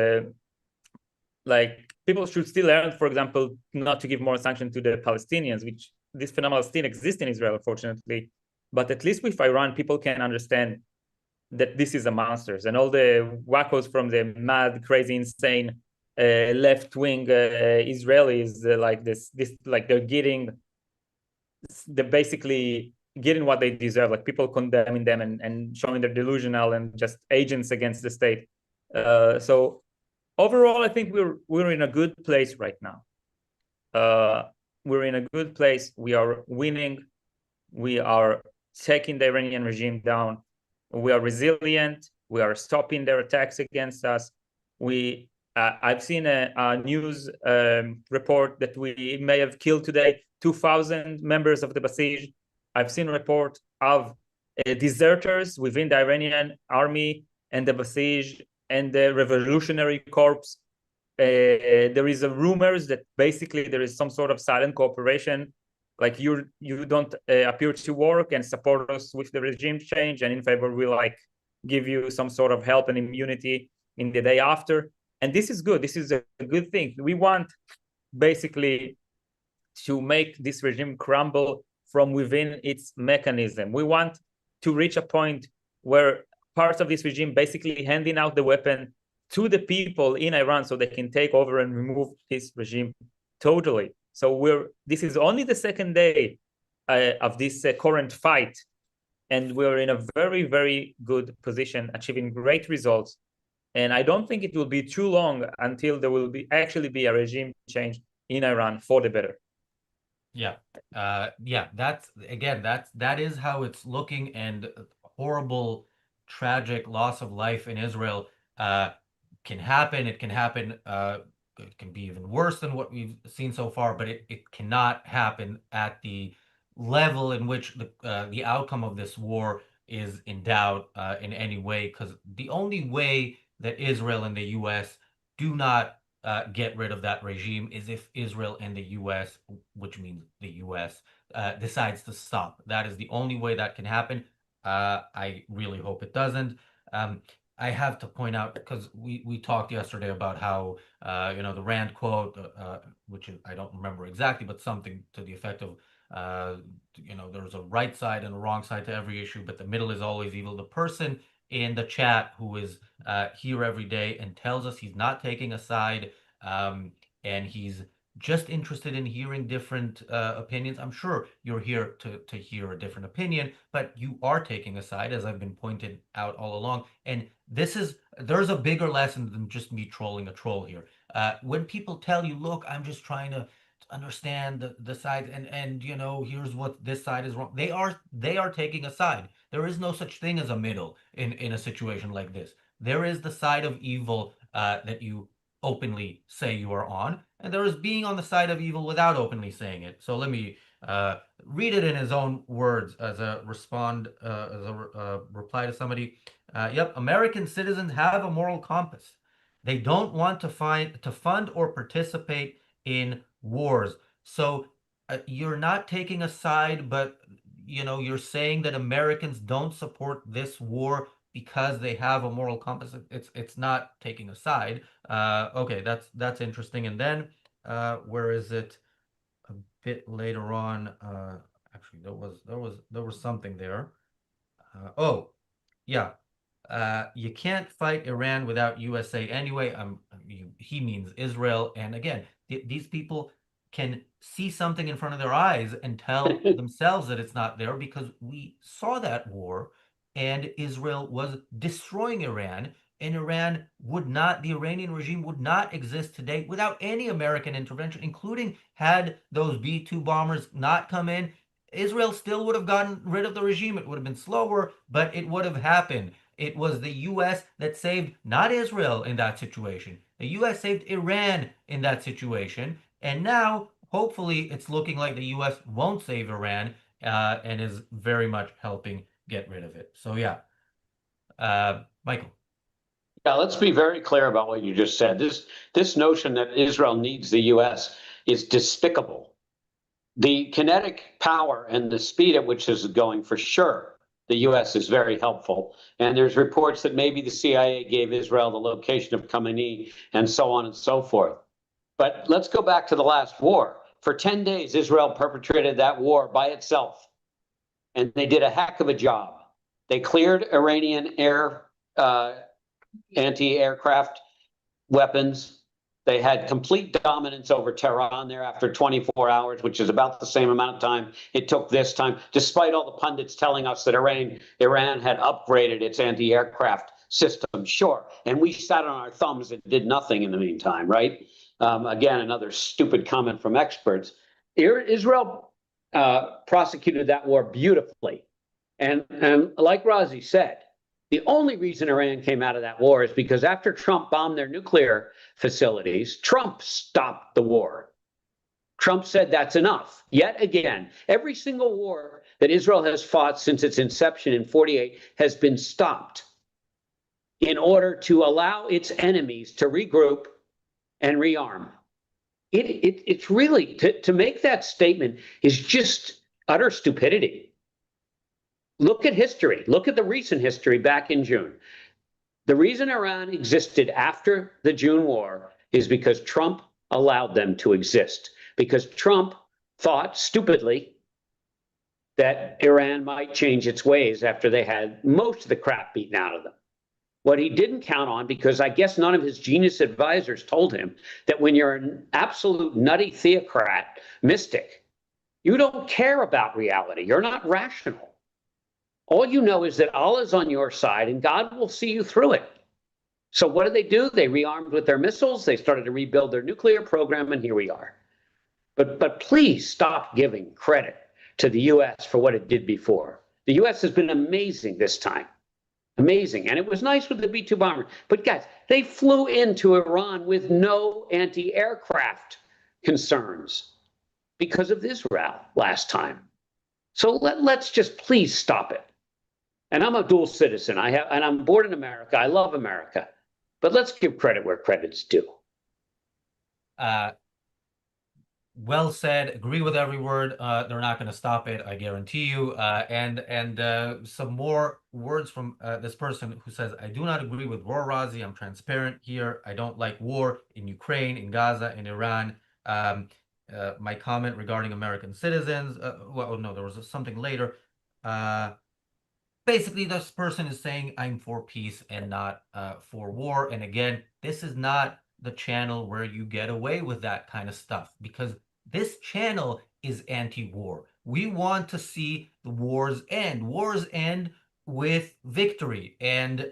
like people should still learn, for example, not to give moral sanction to the Palestinians, which this phenomenon still exists in Israel, unfortunately. But at least with Iran, people can understand that this is a monsters, and all the wackos from the mad, crazy, insane left-wing Israelis like this like they're basically getting what they deserve, like people condemning them and showing they're delusional and just agents against the state. So overall, I think we're in a good place right now. We're in a good place. We are winning. We are taking the Iranian regime down. We are resilient. We are stopping their attacks against us. I've seen a news report that we may have killed today 2,000 members of the Basij. I've seen a report of deserters within the Iranian army and the Basij and the Revolutionary Corps. There is rumors that basically there is some sort of silent cooperation, like you don't appear to work and support us with the regime change, and in favor we like give you some sort of help and immunity in the day after. And this is good. This is a good thing. We want basically to make this regime crumble from within its mechanism. We want to reach a point where parts of this regime basically handing out the weapon to the people in Iran so they can take over and remove this regime totally. So this is only the second day of this current fight, and we're in a very, very good position, achieving great results. And I don't think it will be too long until there will actually be a regime change in Iran for the better. Yeah. That is how it's looking, and horrible, tragic loss of life in Israel can happen. It can happen. It can be even worse than what we've seen so far, but it cannot happen at the level in which the outcome of this war is in doubt in any way, because the only way that Israel and the U.S. do not get rid of that regime is if Israel and the U.S., which means the U.S., decides to stop. That is the only way that can happen. I really hope it doesn't. I have to point out, because we talked yesterday about how the Rand quote, which I don't remember exactly, but something to the effect of there's a right side and a wrong side to every issue, but the middle is always evil. The person in the chat who is here every day and tells us he's not taking a side, and he's just interested in hearing different opinions. I'm sure you're here to hear a different opinion, but you are taking a side, as I've been pointed out all along. And there's a bigger lesson than just me trolling a troll here. When people tell you, look, I'm just trying to understand the sides, and here's what this side is wrong, they are taking a side. There is no such thing as a middle in a situation like this. There is the side of evil that you openly say you are on, and there is being on the side of evil without openly saying it. So let me read it in his own words as a reply to somebody. Yep, American citizens have a moral compass. They don't want to fund or participate in wars. So you're not taking a side, but you're saying that Americans don't support this war because they have a moral compass. It's not taking a side. Okay, that's interesting. And then where is it? A bit later on. Actually, there was something there. Oh, yeah. You can't fight Iran without USA anyway. He means Israel. And again, these people can see something in front of their eyes and tell themselves that it's not there, because we saw that war and Israel was destroying Iran, and the Iranian regime would not exist today without any American intervention, including had those B-2 bombers not come in. Israel still would have gotten rid of the regime. It would have been slower, but it would have happened. It was the U.S. that saved not Israel in that situation. The U.S. saved Iran in that situation. And now, hopefully, it's looking like the U.S. won't save Iran and is very much helping get rid of it. So, yeah. Michael. Yeah, let's be very clear about what you just said. This notion that Israel needs the U.S. is despicable. The kinetic power and the speed at which this is going, for sure, the U.S. is very helpful. And there's reports that maybe the CIA gave Israel the location of Khamenei and so on and so forth. But let's go back to the last war. For 10 days, Israel perpetrated that war by itself. And they did a heck of a job. They cleared Iranian anti-aircraft weapons. They had complete dominance over Tehran there after 24 hours, which is about the same amount of time it took this time, despite all the pundits telling us that Iran had upgraded its anti-aircraft system. Sure. And we sat on our thumbs and did nothing in the meantime, right? Again, another stupid comment from experts. Israel prosecuted that war beautifully. And like Razi said, the only reason Iran came out of that war is because after Trump bombed their nuclear facilities, Trump stopped the war. Trump said that's enough. Yet again, every single war that Israel has fought since its inception in 1948 has been stopped in order to allow its enemies to regroup and rearm. It's really, to make that statement is just utter stupidity. Look at history. Look at the recent history back in June. The reason Iran existed after the June war is because Trump allowed them to exist. Because Trump thought stupidly that Iran might change its ways after they had most of the crap beaten out of them. What he didn't count on, because I guess none of his genius advisors told him, that when you're an absolute nutty theocrat, mystic, you don't care about reality. You're not rational. All you know is that Allah is on your side and God will see you through it. So what do? They rearmed with their missiles. They started to rebuild their nuclear program, and here we are. But please stop giving credit to the U.S. for what it did before. The U.S. has been amazing this time. Amazing. And it was nice with the B-2 bomber. But guys, they flew into Iran with no anti-aircraft concerns because of Israel last time. So let's just please stop it. And I'm a dual citizen. And I'm born in America. I love America. But let's give credit where credit's due. Well said. Agree with every word. They're not going to stop it, I guarantee you. And some more words from this person who says, I do not agree with War Razi. I'm transparent here. I don't like war in Ukraine, in Gaza, in Iran. My comment regarding American citizens. Well, no, there was something later. Basically, this person is saying I'm for peace and not for war. And again, this is not the channel where you get away with that kind of stuff, because this channel is anti-war. We want to see the wars end. Wars end with victory, and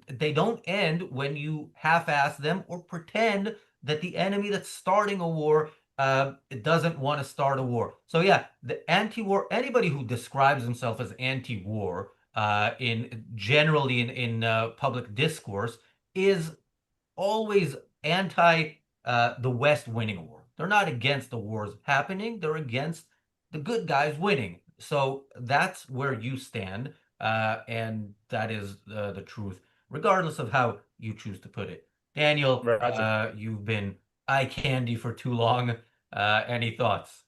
they don't end when you half-ass them or pretend that the enemy that's starting a war doesn't want to start a war. So yeah, the anti-war, anybody who describes himself as anti-war generally in public discourse is always anti the West winning a war. They're not against the wars happening. They're against the good guys winning. So that's where you stand, and that is the truth, regardless of how you choose to put it. Daniel, you've been eye candy for too long. Any thoughts?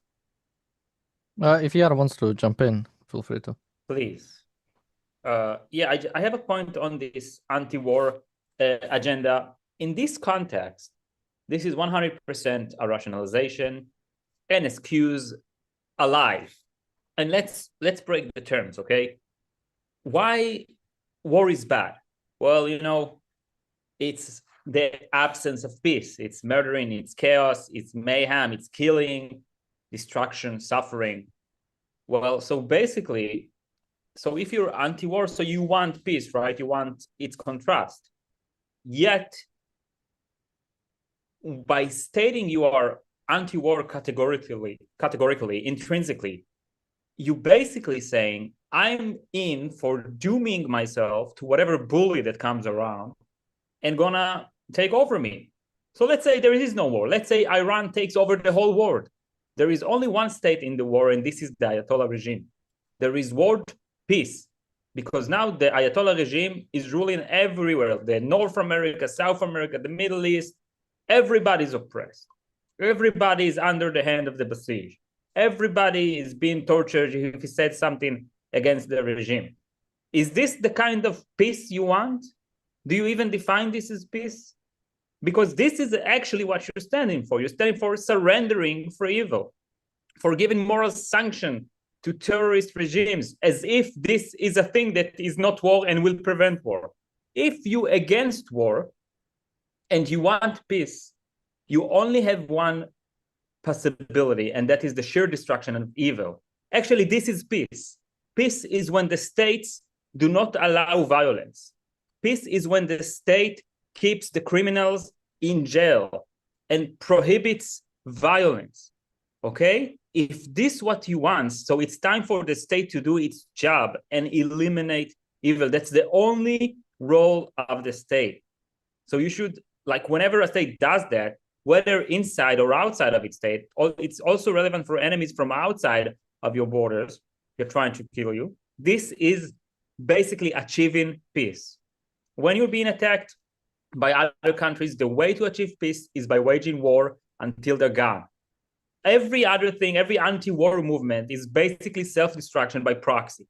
If Yara wants to jump in, feel free to. Please. Yeah, I have a point on this anti-war agenda. In this context, this is 100% a rationalization, an excuse, a lie. And let's break the terms, okay? Why war is bad? Well, you know, it's the absence of peace. It's murdering, it's chaos, it's mayhem, it's killing, destruction, suffering. Well, so basically, so if you're anti-war, so you want peace, right? You want its contrast. Yet, by stating you are anti-war categorically, intrinsically, you basically saying, I'm in for dooming myself to whatever bully that comes around and gonna take over me. So let's say there is no war. Let's say Iran takes over the whole world. There is only one state in the war, and this is the Ayatollah regime. There is world peace, because now the Ayatollah regime is ruling everywhere. The North America, South America, the Middle East, everybody's oppressed. Everybody is under the hand of the besieged. Everybody is being tortured if he said something against the regime. Is this the kind of peace you want? Do you even define this as peace? Because this is actually what you're standing for. You're standing for surrendering for evil, for giving moral sanction to terrorist regimes, as if this is a thing that is not war and will prevent war. If you against war and you want peace, you only have one possibility, and that is the sheer destruction of evil. Actually, this is peace. Peace is when the states do not allow violence. Peace is when the state keeps the criminals in jail and prohibits violence. Okay? If this is what you want, so it's time for the state to do its job and eliminate evil. That's the only role of the state. So you should, like, whenever a state does that, whether inside or outside of its state, it's also relevant for enemies from outside of your borders. They're trying to kill you. This is basically achieving peace. When you're being attacked by other countries, the way to achieve peace is by waging war until they're gone. Every other thing, every anti-war movement is basically self-destruction by proxy.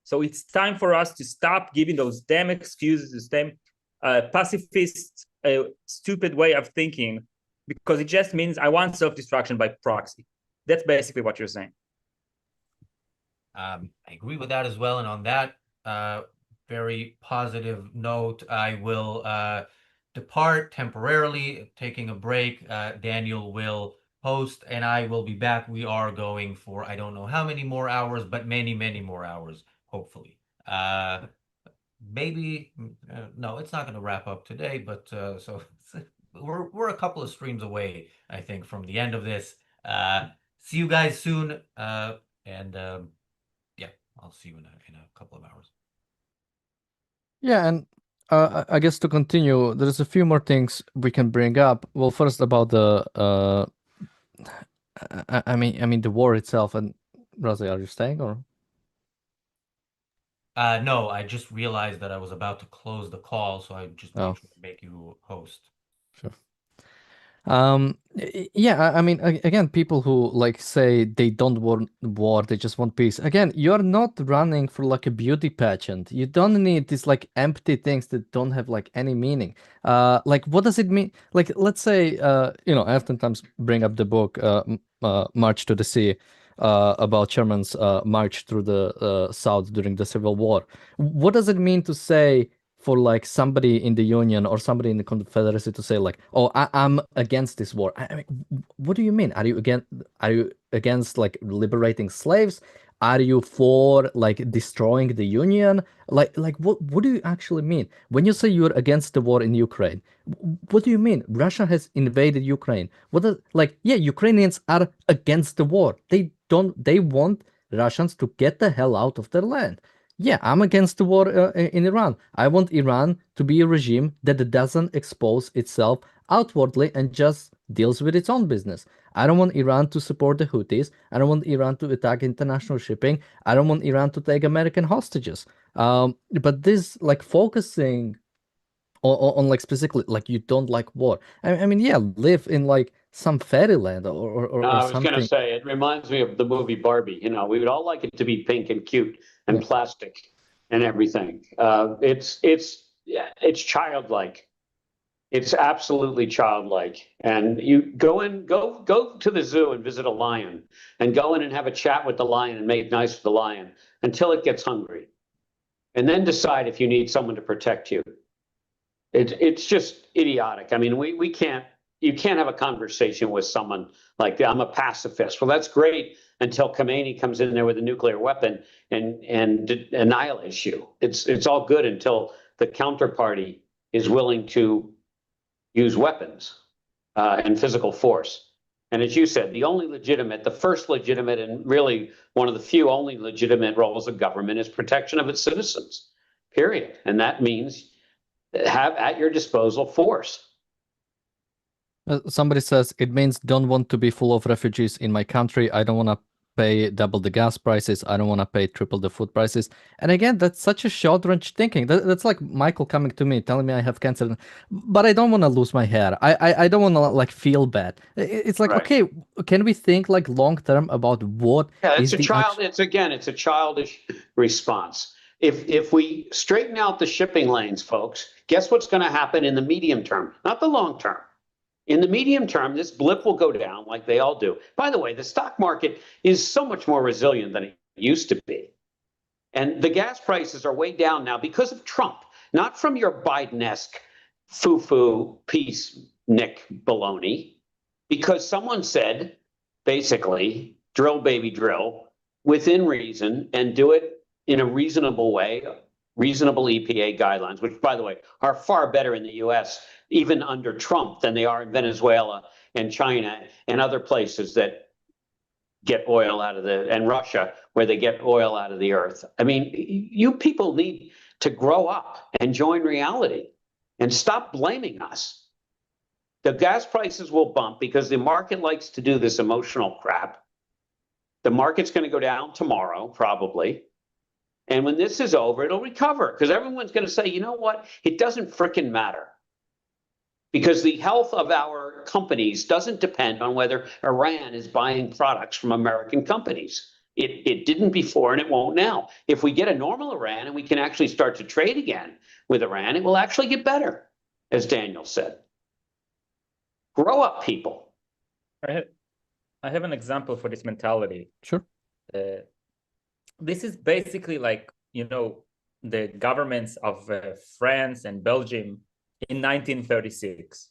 So it's time for us to stop giving those damn excuses, this damn pacifist, stupid way of thinking, because it just means I want self-destruction by proxy. That's basically what you're saying. I agree with that as well. And on that very positive note, I will depart temporarily, taking a break. Daniel will host, and I will be back. We are going for, I don't know how many more hours, but many, many more hours, hopefully. Maybe, no, it's not going to wrap up today, but so we're a couple of streams away, I think, from the end of this. See you guys soon, and yeah, I'll see you in a couple of hours. Yeah, and I guess to continue, there's a few more things we can bring up. Well, first about the I mean the war itself. And Razi, are you staying or? No, I just realized that I was about to close the call, so I just made sure to make you host. Sure. Yeah, I mean, again, people who like say they don't want war, they just want peace. Again, you're not running for like a beauty pageant. You don't need these like empty things that don't have like any meaning. Like what does it mean? Like, let's say, you know, I oftentimes bring up the book March to the Sea, about Sherman's march through the South during the Civil War. What does it mean to say for like somebody in the Union or somebody in the Confederacy to say like, oh, I'm against this war? I mean, what do you mean? Are you against like liberating slaves? Are you for like destroying the Union? Like what do you actually mean? When you say you're against the war in Ukraine, what do you mean? Russia has invaded Ukraine. Yeah, Ukrainians are against the war. They want Russians to get the hell out of their land. Yeah, I'm against the war in Iran. I want Iran to be a regime that doesn't expose itself outwardly and just deals with its own business. I don't want Iran to support the Houthis. I don't want Iran to attack international shipping. I don't want Iran to take American hostages. But this, like, focusing on like specifically, like, you don't like war. I mean, yeah, live in like some fairyland or I was going to something. say, it reminds me of the movie Barbie. You know, we would all like it to be pink and cute and plastic and everything. It's childlike. It's absolutely childlike. And you go to the zoo and visit a lion, and go in and have a chat with the lion and make nice with the lion until it gets hungry, and then decide if you need someone to protect you. It's just idiotic. I mean, you can't have a conversation with someone like, I'm a pacifist. Well, that's great until Khomeini comes in there with a nuclear weapon and annihilates you. It's all good until the counterparty is willing to use weapons and physical force. And as you said, the first legitimate, and really one of the few only legitimate roles of government is protection of its citizens, period. And that means have at your disposal force. Somebody says, it means don't want to be full of refugees in my country. I don't want to pay double the gas prices. I don't want to pay triple the food prices. And again, that's such a short-range thinking. That's like Michael coming to me telling me I have cancer, but I don't want to lose my hair. I don't want to like feel bad. It's like, right. Okay, can we think like long-term about what? Yeah, it's a childish response. If we straighten out the shipping lanes, folks, guess what's going to happen in the medium term, not the long term. In the medium term, this blip will go down like they all do. By the way, the stock market is so much more resilient than it used to be. And the gas prices are way down now because of Trump, not from your Biden-esque foo-foo peace Nick baloney, because someone said, basically, drill, baby, drill, within reason, and do it in a reasonable way, reasonable EPA guidelines, which, by the way, are far better in the U.S., even under Trump, than they are in Venezuela and China and other places that get oil out of and Russia, where they get oil out of the earth. I mean, you people need to grow up and join reality and stop blaming us. The gas prices will bump because the market likes to do this emotional crap. The market's going to go down tomorrow, probably. And when this is over, it'll recover because everyone's going to say, you know what? It doesn't frickin' matter. Because the health of our companies doesn't depend on whether Iran is buying products from American companies. It didn't before and it won't now. If we get a normal Iran and we can actually start to trade again with Iran, it will actually get better, as Daniel said. Grow up, people. I have an example for this mentality. Sure. This is basically like, you know, the governments of France and Belgium in 1936.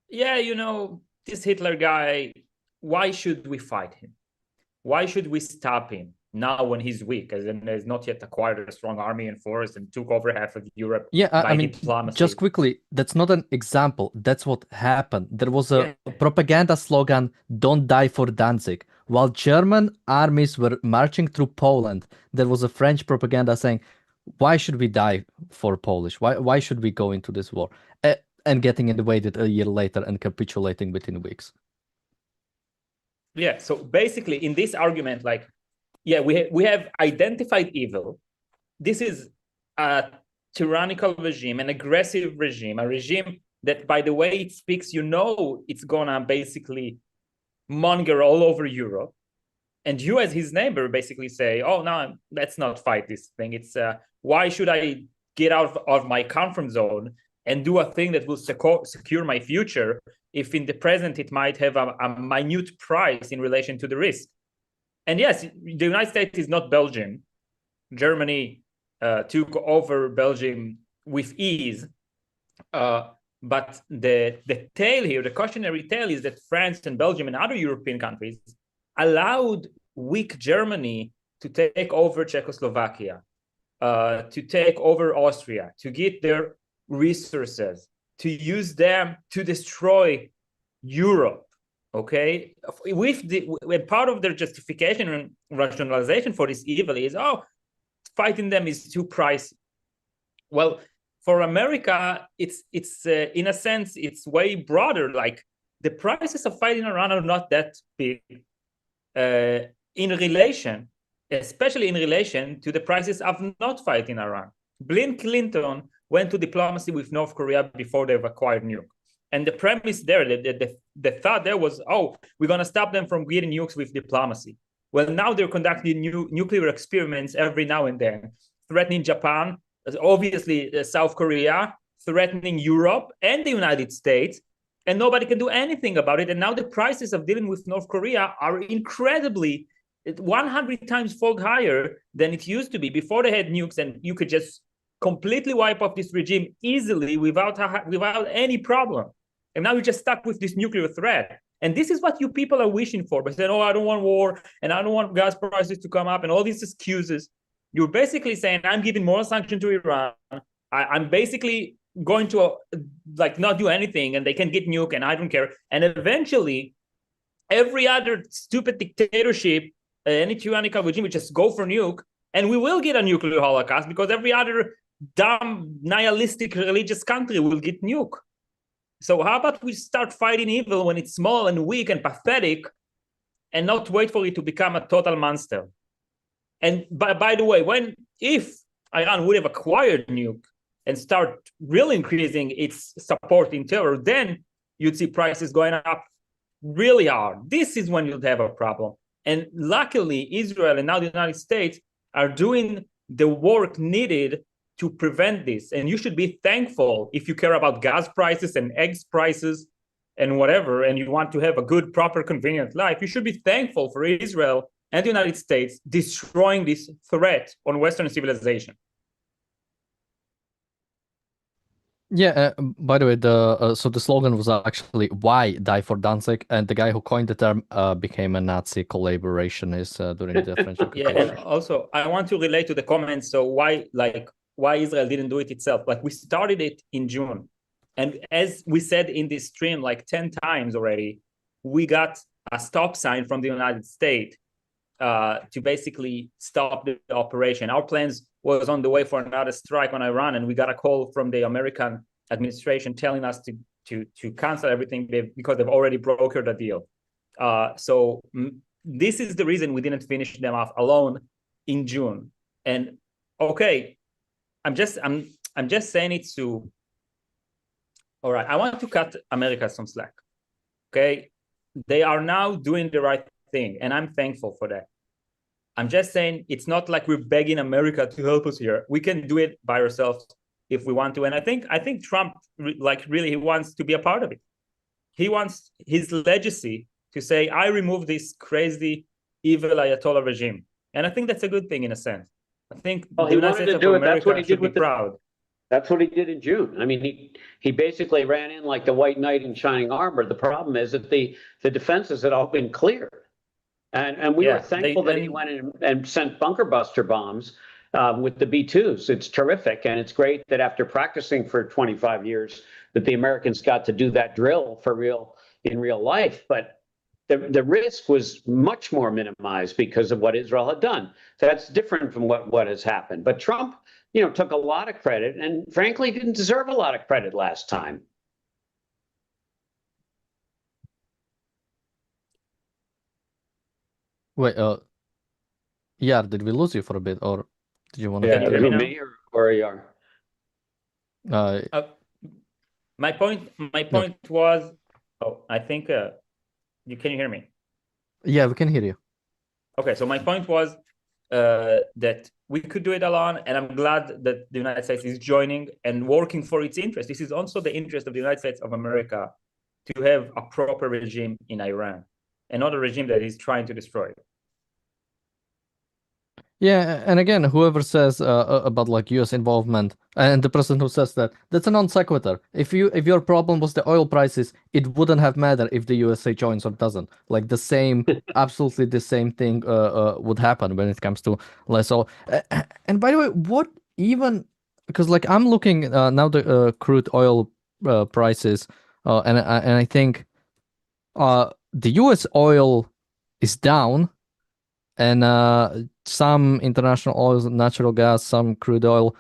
Yeah, you know, this Hitler guy, why should we fight him? Why should we stop him now when he's weak, as in he's not yet acquired a strong army and force and took over half of Europe? Yeah, I mean, diplomacy. Just quickly, that's not an example. That's what happened. There was a propaganda slogan, "Don't die for Danzig." While German armies were marching through Poland, there was a French propaganda saying, why should we die for Polish? Why should we go into this war? And getting invaded a year later and capitulating within weeks. Yeah, so basically in this argument, like, yeah, we have identified evil. This is a tyrannical regime, an aggressive regime, a regime that, by the way it speaks, you know, it's gonna basically monger all over Europe. And you as his neighbor basically say, oh, no, let's not fight this thing. It's why should I get out of my comfort zone and do a thing that will secure my future if in the present it might have a minute price in relation to the risk? And yes, the United States is not Belgium. Germany took over Belgium with ease. But the tale here, the cautionary tale, is that France and Belgium and other European countries allowed weak Germany to take over Czechoslovakia, to take over Austria, to get their resources, to use them to destroy Europe. Okay, when part of their justification and rationalization for this evil is, oh, fighting them is too pricey. Well, for America, it's in a sense, it's way broader. Like the prices of fighting Iran are not that big in relation, especially in relation to the prices of not fighting Iran. Bill Clinton went to diplomacy with North Korea before they've acquired nuke. And the premise there, the thought there was, oh, we're going to stop them from getting nukes with diplomacy. Well, now they're conducting nuclear experiments every now and then, threatening Japan, obviously South Korea, threatening Europe and the United States, and nobody can do anything about it. And now the prices of dealing with North Korea are incredibly 100 times fold higher than it used to be before they had nukes, and you could just completely wipe off this regime easily without any problem. And now you're just stuck with this nuclear threat. And this is what you people are wishing for. But saying, oh, I don't want war, and I don't want gas prices to come up, and all these excuses. You're basically saying, I'm giving more sanctions to Iran. I'm basically going to like not do anything, and they can get nuke, and I don't care. And eventually, every other stupid dictatorship, any tyrannical regime would just go for nuke, and we will get a nuclear holocaust because every other dumb, nihilistic religious country will get nuke. So how about we start fighting evil when it's small and weak and pathetic, and not wait for it to become a total monster? And by the way, if Iran would have acquired nuke and start really increasing its support in terror, then you'd see prices going up really hard. This is when you'd have a problem. And luckily, Israel and now the United States are doing the work needed to prevent this. And you should be thankful if you care about gas prices and eggs prices and whatever, and you want to have a good, proper, convenient life. You should be thankful for Israel and the United States destroying this threat on Western civilization. Yeah, by the way, so the slogan was actually "Why die for Danzig?" and the guy who coined the term became a Nazi collaborationist during the French occupation. Yeah, and also I want to relate to the comments. So why Israel didn't do it itself? Like we started it in June, and as we said in this stream like 10 times already, we got a stop sign from the United States to basically stop the operation. Our plans was on the way for another strike on Iran, and we got a call from the American administration telling us to cancel everything because they've already brokered a deal. So this is the reason we didn't finish them off alone in June. And okay, I'm just saying it to. All right, I want to cut America some slack. Okay, they are now doing the right thing, and I'm thankful for that. I'm just saying it's not like we're begging America to help us here. We can do it by ourselves if we want to. And I think Trump, really, he wants to be a part of it. He wants his legacy to say, I remove this crazy, evil Ayatollah regime. And I think that's a good thing in a sense. I think the United States of America should be proud. That's what he did in June. I mean, he basically ran in like the white knight in shining armor. The problem is that the defenses had all been cleared. And we were thankful that he went in and sent bunker buster bombs with the B-2s. It's terrific. And it's great that after practicing for 25 years, that the Americans got to do that drill for real in real life. But the risk was much more minimized because of what Israel had done. So that's different from what has happened. But Trump, took a lot of credit and frankly didn't deserve a lot of credit last time. Wait, yeah, did we lose you for a bit, or did you want to? Yeah, me or you? My point was. Oh, I think can you hear me? Yeah, we can hear you. Okay, so my point was that we could do it alone, and I'm glad that the United States is joining and working for its interest. This is also the interest of the United States of America to have a proper regime in Iran, and not a regime that is trying to destroy it. Yeah, and again, whoever says about like U.S. involvement, and the person who says that's a non sequitur. If your problem was the oil prices, it wouldn't have mattered if the USA joins or doesn't. Like absolutely the same thing would happen when it comes to less oil. And by the way, because like I'm looking now the crude oil prices, and I think the U.S. oil is down. And some international oils, natural gas, some crude oil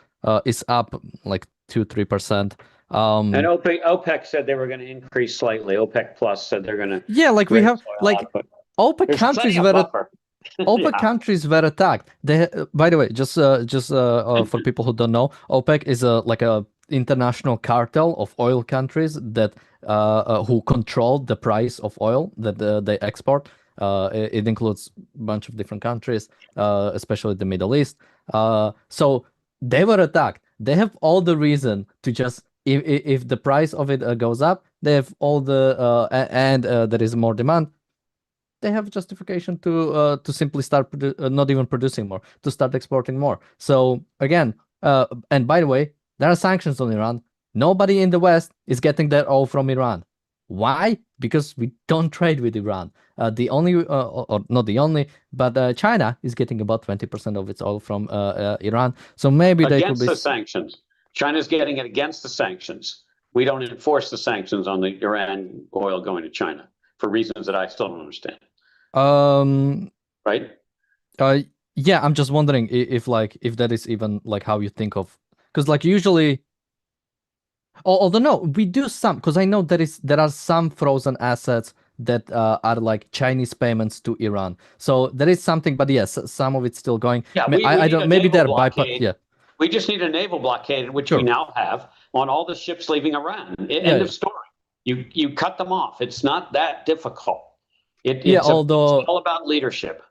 is up like 2-3%. And OPEC said they were going to increase slightly. OPEC Plus said they're going to. Yeah, like we have like OPEC There's countries plenty of were buffer. OPEC Yeah. countries were attacked. They, by the way, just for people who don't know, OPEC is like a international cartel of oil countries that who control the price of oil that they export. It includes a bunch of different countries, especially the Middle East. So they were attacked. They have all the reason to just if the price of it goes up, they have all the and there is more demand. They have justification to simply start not even producing more, to start exporting more. So again, and by the way, there are sanctions on Iran. Nobody in the West is getting their oil from Iran. Why? Because we don't trade with Iran. The only, or not the only, but China is getting about 20% of its oil from Iran. So maybe they could be Against the sanctions. China's getting it against the sanctions. We don't enforce the sanctions on the Iran oil going to China for reasons that I still don't understand. Right? Yeah, I'm just wondering if that is even like how you think of, because like usually, although no, we do some, because I know there are some frozen assets that are like Chinese payments to Iran. So there is something, but yes, some of it's still going. Yeah, I don't. Maybe they're blockade. Yeah. We just need a naval blockade, which Sure. we now have on all the ships leaving Iran. End Yeah. of story. You cut them off. It's not that difficult. Yeah, although it's all about leadership.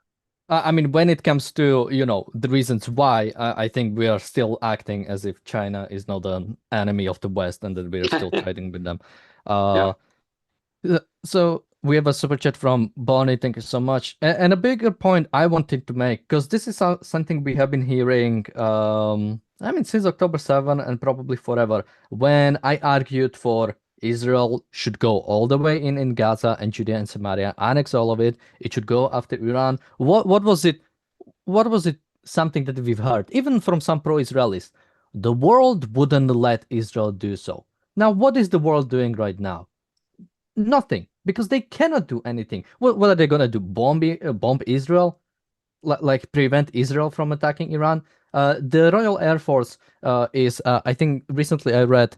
I mean, when it comes to, the reasons why, I think we are still acting as if China is not an enemy of the West and that we are still trading with them. So we have a super chat from Bonnie. Thank you so much. And a bigger point I wanted to make, because this is something we have been hearing, I mean, since October 7 and probably forever, when I argued for Israel should go all the way in Gaza and Judea and Samaria, annex all of it. It should go after Iran. What was it? What was it? Something that we've heard, even from some pro-Israelis. The world wouldn't let Israel do so. Now, what is the world doing right now? Nothing, because they cannot do anything. What are they gonna do? Bomb Israel? Like prevent Israel from attacking Iran? The Royal Air Force is, I think recently I read,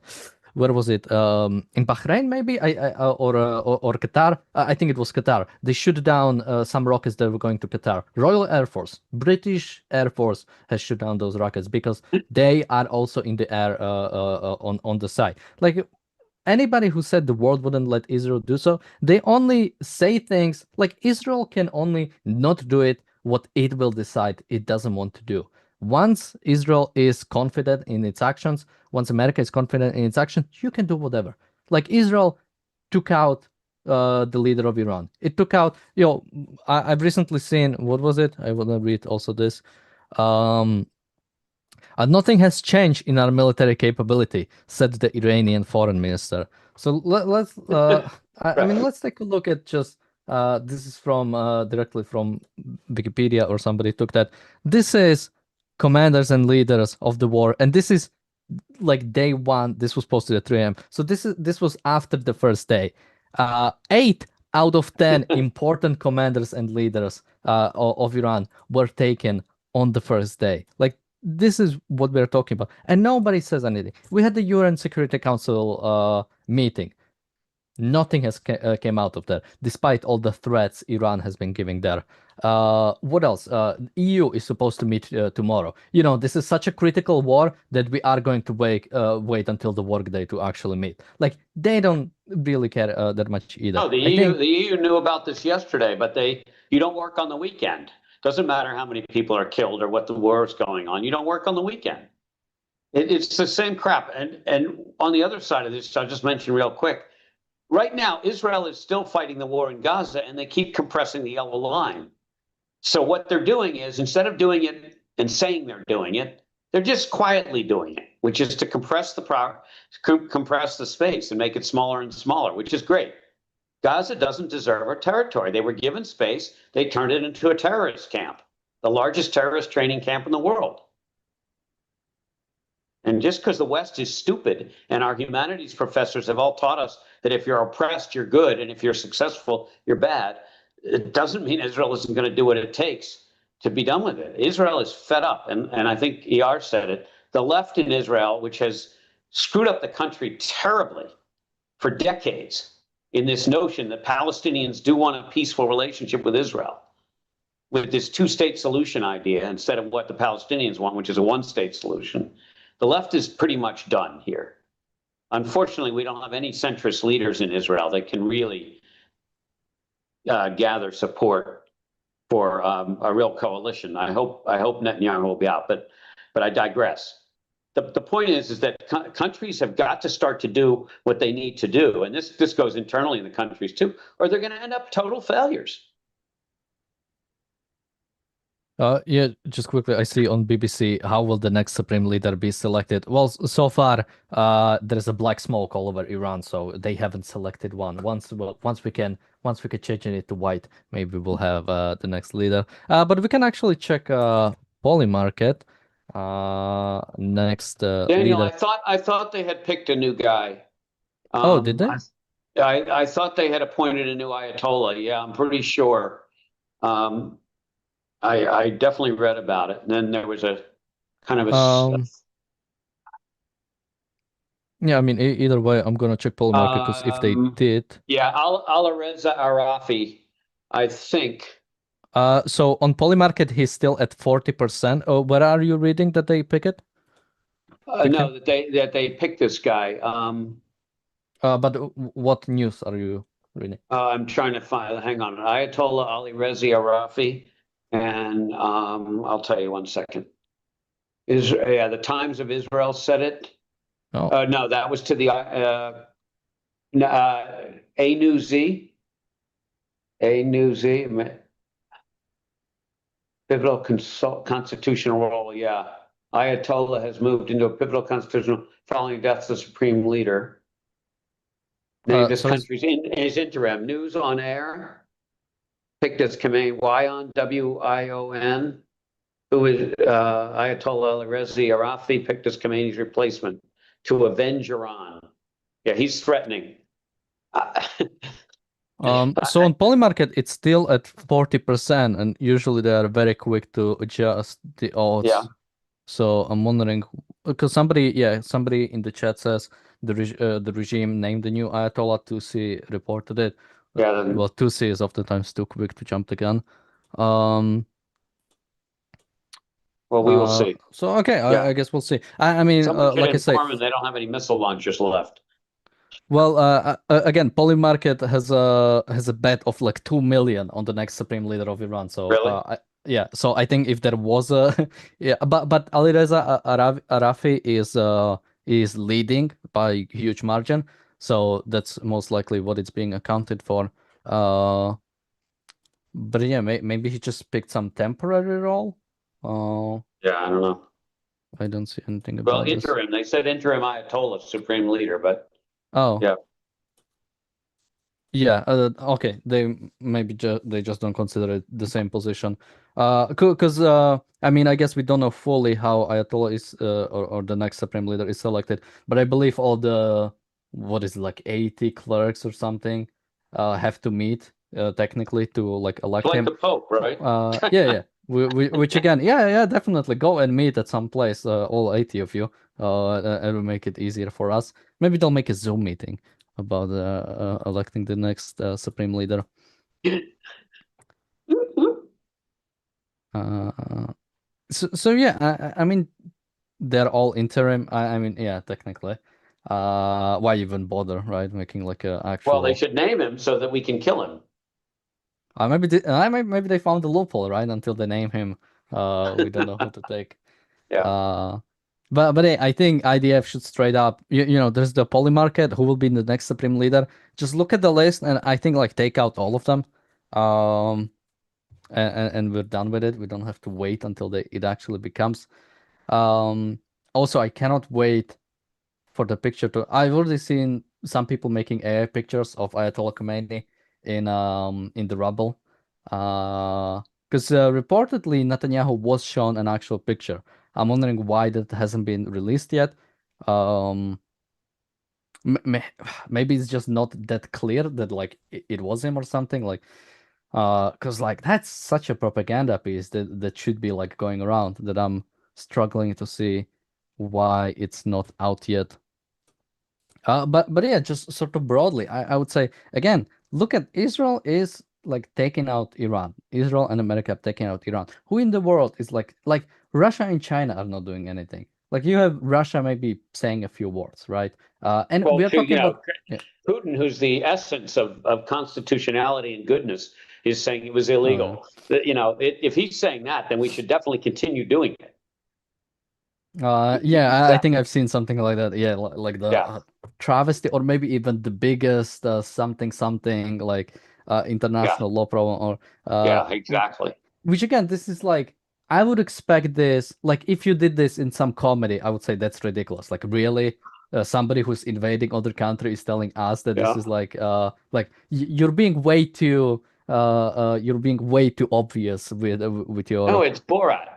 where was it? In Bahrain, maybe, or Qatar. I think it was Qatar. They shoot down some rockets that were going to Qatar. Royal Air Force, British Air Force has shot down those rockets because they are also in the air on the side. Like anybody who said the world wouldn't let Israel do so, they only say things like Israel can only not do it what it will decide it doesn't want to do. Once Israel is confident in its actions, once America is confident in its action, you can do whatever. Like Israel took out the leader of Iran. It took out, I've recently seen, what was it? I want to read also this. Nothing has changed in our military capability, said the Iranian foreign minister. So let's, I mean, let's take a look at just, this is from directly from Wikipedia, or somebody took that. This is commanders and leaders of the war, and this is like day one. This was posted at 3 a.m. So this was after the first day. 8 out of 10 important commanders and leaders of Iran were taken on the first day. Like, this is what we're talking about, and nobody says anything. We had the UN Security Council meeting. Nothing has came out of that, despite all the threats Iran has been giving there. What else? EU is supposed to meet tomorrow. This is such a critical war that we are going to wait until the workday to actually meet. Like, they don't really care that much either. No, the EU knew about this yesterday, but you don't work on the weekend. Doesn't matter how many people are killed or what the war is going on. You don't work on the weekend. It's the same crap. And on the other side of this, I'll just mention real quick. Right now, Israel is still fighting the war in Gaza, and they keep compressing the yellow line. So what they're doing is, instead of doing it and saying they're doing it, they're just quietly doing it, which is to compress the space and make it smaller and smaller, which is great. Gaza doesn't deserve our territory. They were given space. They turned it into a terrorist camp, the largest terrorist training camp in the world. And just because the West is stupid, and our humanities professors have all taught us that if you're oppressed, you're good, and if you're successful, you're bad, it doesn't mean Israel isn't going to do what it takes to be done with it. Israel is fed up, and I think ER said it. The left in Israel, which has screwed up the country terribly for decades in this notion that Palestinians do want a peaceful relationship with Israel, with this two-state solution idea instead of what the Palestinians want, which is a one-state solution. The left is pretty much done here. Unfortunately, we don't have any centrist leaders in Israel that can really gather support for a real coalition. I hope Netanyahu will be out, but I digress. The point is that countries have got to start to do what they need to do, and this goes internally in the countries too, or they're going to end up total failures. Yeah, just quickly, I see on BBC, how will the next supreme leader be selected? Well, so far, there's a black smoke all over Iran, so they haven't selected one. Once we can change it to white, maybe we'll have the next leader. But we can actually check Polymarket. Next Daniel, leader. I thought they had picked a new guy. Oh, did they? I thought they had appointed a new Ayatollah. Yeah, I'm pretty sure. I definitely read about it. And then there was a kind of a. Yeah, I mean, either way, I'm gonna check Polymarket because if they did. Yeah, Alireza Arafi, I think. So on Polymarket, he's still at 40%. Oh, where are you reading that they pick it? No, that they picked this guy. But what news are you reading? I'm trying to find. Hang on, Ayatollah Alireza Arafi, and I'll tell you 1 second. The Times of Israel said it. Oh. No, that was to the A-New-Z. Pivotal constitutional role, yeah. Ayatollah has moved into a pivotal constitutional following death of the supreme leader. Named this country's his interim. News on air. Picked as Khamenei, Y-on, W-I-O-N. Who is Ayatollah Alireza Arafi picked as Khamenei's replacement to avenge Iran. Yeah, he's threatening. So on Polymarket, it's still at 40%, and usually they are very quick to adjust the odds. Yeah. So I'm wondering, because somebody in the chat says the regime named the new Ayatollah. 2C reported it. Yeah. Well, 2C is oftentimes too quick to jump the gun. Well, we will see. So okay, I guess we'll see. I mean, like I say, they don't have any missile launchers left. Well, again, Polymarket has a bet of like 2 million on the next supreme leader of Iran. So really? So I think if there was a but Alireza Arafi is leading by huge margin. So that's most likely what it's being accounted for. But yeah, maybe he just picked some temporary role. Yeah, I don't know. I don't see anything about this. Well, interim. They said interim Ayatollah, supreme leader, but yeah. Yeah, okay. They maybe they just don't consider it the same position. Because I mean, I guess we don't know fully how Ayatollah is or the next supreme leader is selected, but I believe all the 80 clerks or something have to meet technically to like elect him. Like the Pope, right? Yeah. Which again, definitely go and meet at some place, all 80 of you. It will make it easier for us. Maybe they'll make a Zoom meeting about electing the next supreme leader. So yeah, I mean, they're all interim. I mean, yeah, technically. Why even bother, right? Making like a actual. Well, they should name him so that we can kill him. Maybe they found the loophole, right? Until they name him, we don't know who to take. Yeah. But I think IDF should straight up, you know, there's the Polymarket, who will be the next supreme leader. Just look at the list, and I think like take out all of them, and we're done with it. We don't have to wait until it actually becomes. Also, I cannot wait for the picture to. I've already seen some people making AI pictures of Ayatollah Khomeini in the rubble, because reportedly Netanyahu was shown an actual picture. I'm wondering why that hasn't been released yet. Maybe it's just not that clear that like it was him or something, like because like that's such a propaganda piece that should be like going around, that I'm struggling to see why it's not out yet. But yeah, just sort of broadly, I would say again, look at Israel is like taking out Iran. Israel and America have taken out Iran. Who in the world is like Russia and China are not doing anything. Like you have Russia maybe saying a few words, right? And Well, we are talking about Putin, who's the essence of constitutionality and goodness, is saying it was illegal. If he's saying that, then we should definitely continue doing it. Yeah, I think I've seen something like that. Yeah, like the travesty, or maybe even the biggest something like international law problem, or yeah, exactly. Which again, this is like I would expect this. Like if you did this in some comedy, I would say that's ridiculous. Like really, somebody who's invading other country is telling us that this is like you're being way too obvious with your. No, it's Borat.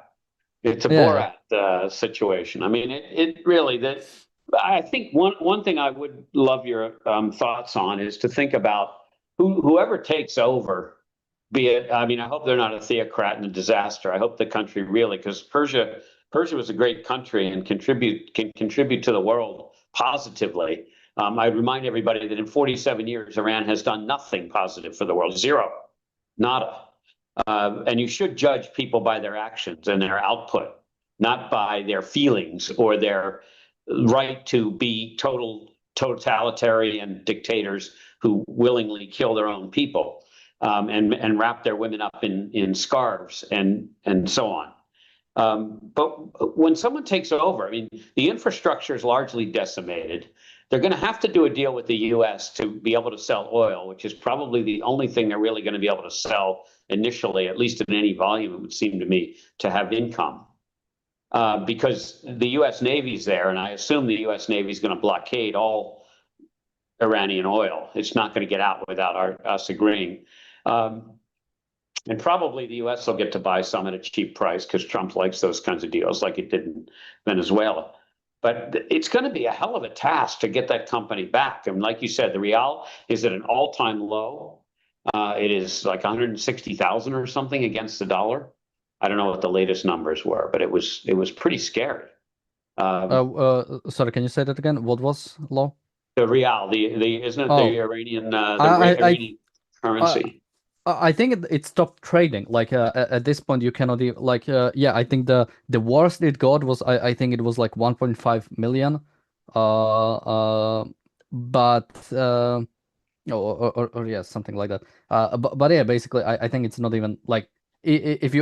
It's a Borat situation. I mean, it really that. I think one thing I would love your thoughts on is to think about whoever takes over. Be it, I mean, I hope they're not a theocrat and a disaster. I hope the country really, because Persia was a great country and can contribute to the world positively. I remind everybody that in 47 years, Iran has done nothing positive for the world, zero, nada. And you should judge people by their actions and their output, not by their feelings or their right to be totalitarian dictators who willingly kill their own people and wrap their women up in scarves and so on. But when someone takes over, I mean, the infrastructure is largely decimated. They're going to have to do a deal with the U.S. to be able to sell oil, which is probably the only thing they're really going to be able to sell initially, at least in any volume, it would seem to me, to have income. Because the U.S. Navy's there, and I assume the U.S. Navy is going to blockade all Iranian oil. It's not going to get out without us agreeing. And probably the U.S. will get to buy some at a cheap price because Trump likes those kinds of deals like it did in Venezuela. But it's going to be a hell of a task to get that company back. And like you said, the real is at an all-time low. It is like 160,000 or something against the dollar. I don't know what the latest numbers were, but it was pretty scary. Sorry, can you say that again? What was low? The real, isn't it the Iranian Iranian currency? I think it stopped trading. Like at this point, you cannot even like yeah. I think the worst it got was I think it was like 1.5 million. But or yeah, something like that. But yeah, basically, I think it's not even like if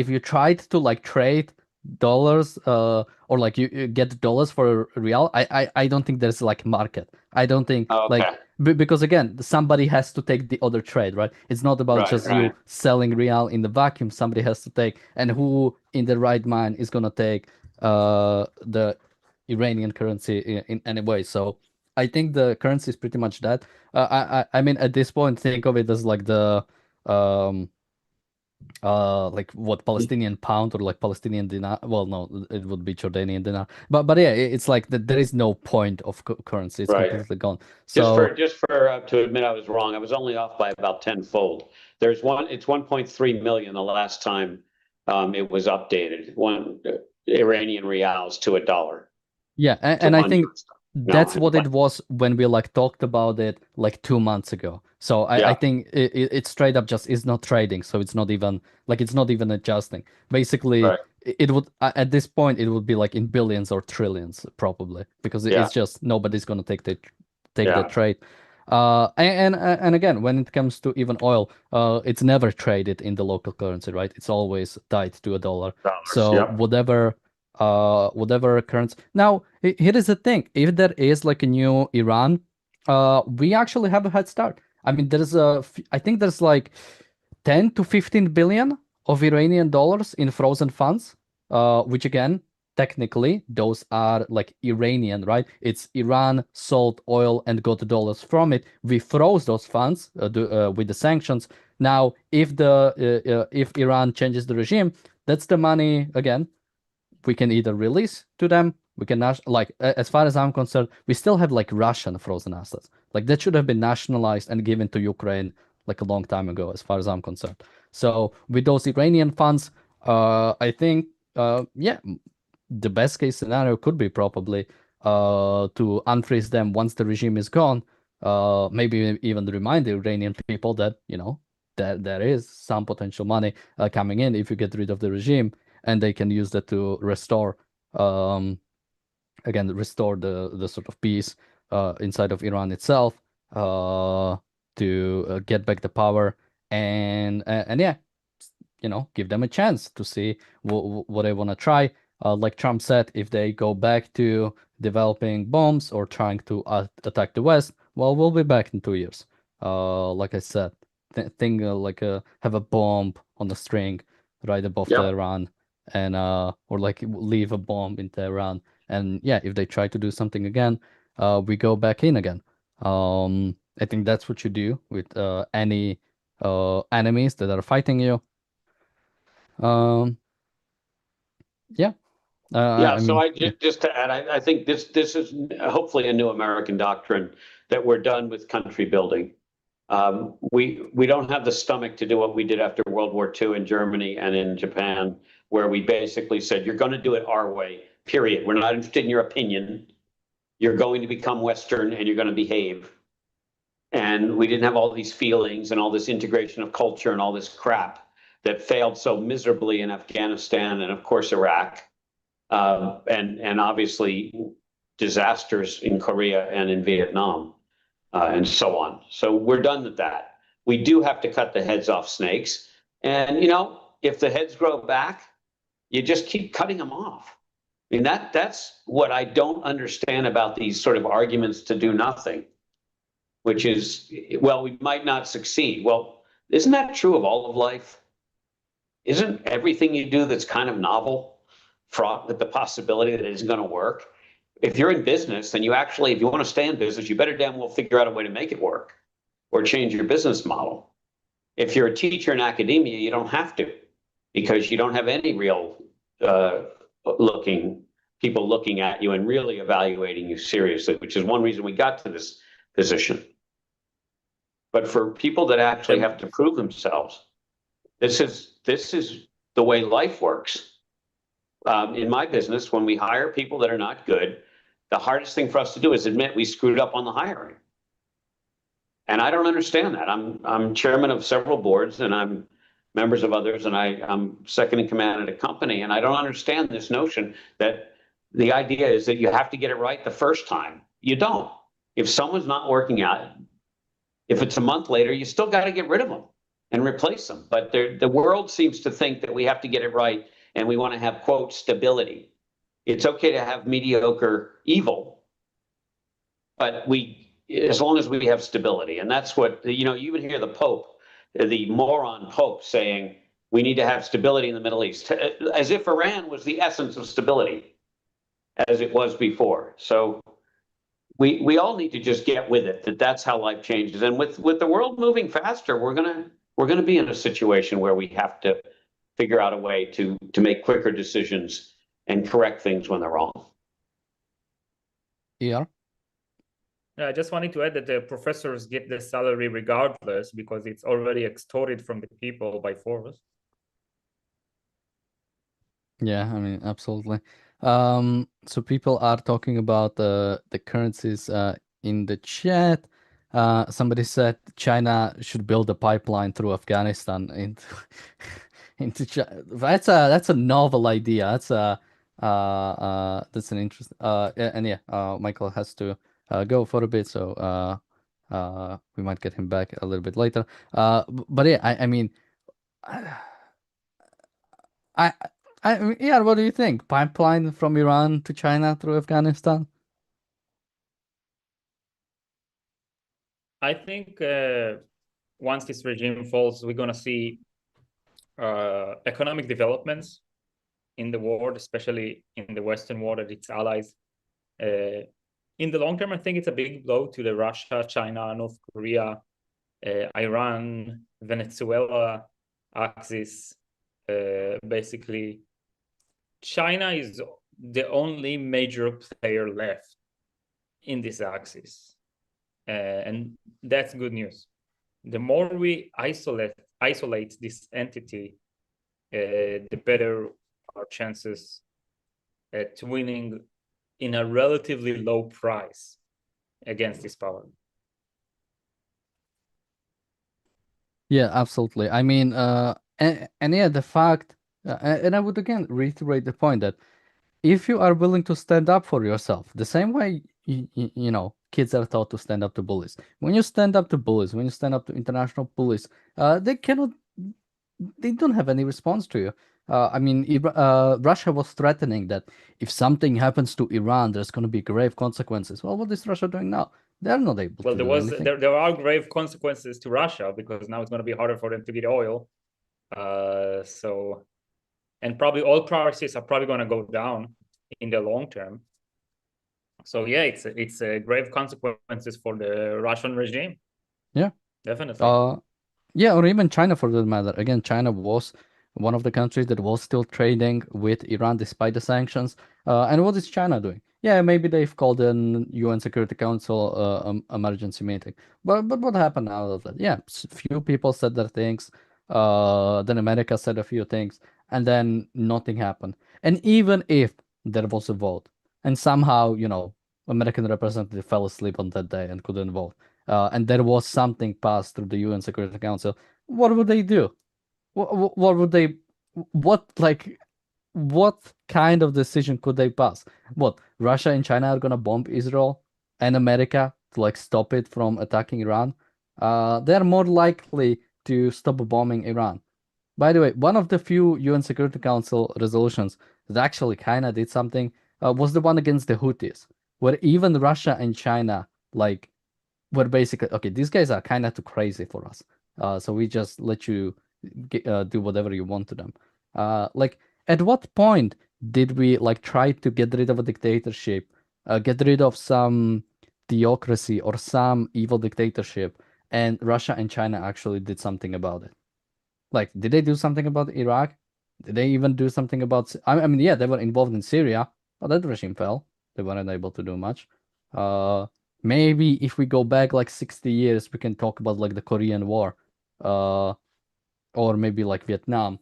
you tried to like trade dollars or like you get dollars for a real, I don't think there's like market. I don't think like because again somebody has to take the other trade, right? It's not about just you selling real in the vacuum. Somebody has to take, and who in the right mind is gonna take the Iranian currency in any way. So I think the currency is pretty much that. I mean at this point think of it as like the like what Palestinian pound or like Palestinian dinar. Well, no, it would be Jordanian dinar. But yeah, it's like that. There is no point of currency. It's completely gone. So just for to admit I was wrong. I was only off by about tenfold. It's 1.3 million the last time it was updated. One Iranian reals to a dollar. Yeah, and I think that's what it was when we like talked about it like 2 months ago. So I think it straight up just is not trading. So it's not even like it's not even adjusting. Basically, it would at this point it would be like in billions or trillions probably because it's just nobody's gonna take the trade. And again, when it comes to even oil, it's never traded in the local currency, right? It's always tied to a dollar. So whatever currency. Now, here is the thing. If there is like a new Iran, we actually have a head start. I mean, I think there's like 10 to 15 billion of Iranian dollars in frozen funds, which again, technically, those are like Iranian, right? It's Iran sold oil and got dollars from it. We froze those funds with the sanctions. Now, if Iran changes the regime, that's the money again. We can either release to them. We can like as far as I'm concerned, we still have like Russian frozen assets. Like that should have been nationalized and given to Ukraine like a long time ago, as far as I'm concerned. So with those Iranian funds, I think yeah, the best case scenario could be probably to unfreeze them once the regime is gone. Maybe even remind the Iranian people that, that there is some potential money coming in if you get rid of the regime, and they can use that to restore, again, restore the sort of peace inside of Iran itself, to get back the power, and yeah, give them a chance to see what they want to try. Like Trump said, if they go back to developing bombs or trying to attack the West, well, we'll be back in 2 years. Like I said, have a bomb on the string right above Tehran, and or like leave a bomb in Tehran, and yeah, if they try to do something again, we go back in again. I think that's what you do with any enemies that are fighting you. Yeah. Yeah, I so mean, just to add, I think this is hopefully a new American doctrine that we're done with country building. We don't have the stomach to do what we did after World War II in Germany and in Japan, where we basically said, you're going to do it our way, period. We're not interested in your opinion. You're going to become Western and you're going to behave. And we didn't have all these feelings and all this integration of culture and all this crap that failed so miserably in Afghanistan and, of course, Iraq. And obviously disasters in Korea and in Vietnam, and so on. So we're done with that. We do have to cut the heads off snakes. And, if the heads grow back, you just keep cutting them off. I mean, that's what I don't understand about these sort of arguments to do nothing, which is, well, we might not succeed. Well, isn't that true of all of life? Isn't everything you do that's kind of novel fraught with the possibility that it isn't going to work? If you're in business, then if you want to stay in business, you better damn well figure out a way to make it work or change your business model. If you're a teacher in academia, you don't have to, because you don't have any real people looking at you and really evaluating you seriously, which is one reason we got to this position. But for people that actually have to prove themselves, this is the way life works. In my business, when we hire people that are not good, the hardest thing for us to do is admit we screwed up on the hiring. And I don't understand that. I'm chairman of several boards, and I'm members of others, and I'm second in command at a company, and I don't understand this notion that the idea is that you have to get it right the first time. You don't. If someone's not working out, if it's a month later, you still got to get rid of them and replace them. But the world seems to think that we have to get it right, and we want to have, quote, stability. It's okay to have mediocre evil, but as long as we have stability. And that's what, you even hear the Pope, the moron Pope, saying we need to have stability in the Middle East, as if Iran was the essence of stability, as it was before. So we all need to just get with it, that's how life changes. And with the world moving faster, we're gonna be in a situation where we have to figure out a way to make quicker decisions and correct things when they're wrong. Yeah. I just wanted to add that the professors get the salary regardless, because it's already extorted from the people by force. Yeah, I mean, absolutely. So people are talking about the currencies in the chat. Somebody said China should build a pipeline through Afghanistan into China. That's a novel idea. That's an interesting. And yeah, Michael has to go for a bit, so we might get him back a little bit later. But yeah, I mean, yeah, what do you think? Pipeline from Iran to China through Afghanistan? I think once this regime falls, we're going to see economic developments in the world, especially in the Western world and its allies. In the long term, I think it's a big blow to the Russia, China, North Korea, Iran, Venezuela axis. Basically, China is the only major player left in this axis. And that's good news. The more we isolate this entity, the better our chances at winning in a relatively low price against this power. Yeah, absolutely. I mean, and yeah, the fact, and I would again reiterate the point that if you are willing to stand up for yourself, the same way you know kids are taught to stand up to bullies. When you stand up to bullies, when you stand up to international bullies, they don't have any response to you. I mean, Russia was threatening that if something happens to Iran, there's going to be grave consequences. Well, what is Russia doing now? They're not able to do anything. There are grave consequences to Russia because now it's going to be harder for them to get oil. And probably oil prices are probably going to go down in the long term. So yeah, it's grave consequences for the Russian regime. Yeah, definitely. Yeah, or even China for that matter. Again, China was one of the countries that was still trading with Iran despite the sanctions. And what is China doing? Yeah, maybe they've called an UN Security Council emergency meeting. But what happened out of that? Yeah, few people said their things. Then America said a few things, and then nothing happened. And even if there was a vote, and somehow, American representative fell asleep on that day and couldn't vote, and there was something passed through the UN Security Council, what would they do? What would they? What kind of decision could they pass? What, Russia and China are gonna bomb Israel and America to stop it from attacking Iran? They're more likely to stop bombing Iran. By the way, one of the few UN Security Council resolutions that actually kind of did something was the one against the Houthis, where even Russia and China were basically, okay, these guys are kind of too crazy for us, so we just let you do whatever you want to them. At what point did we try to get rid of a dictatorship, get rid of some theocracy or some evil dictatorship, and Russia and China actually did something about it? Did they do something about Iraq? Did they even do something about? I mean, yeah, they were involved in Syria, but that regime fell. They weren't able to do much. Maybe if we go back 60 years, we can talk about the Korean War, or maybe Vietnam.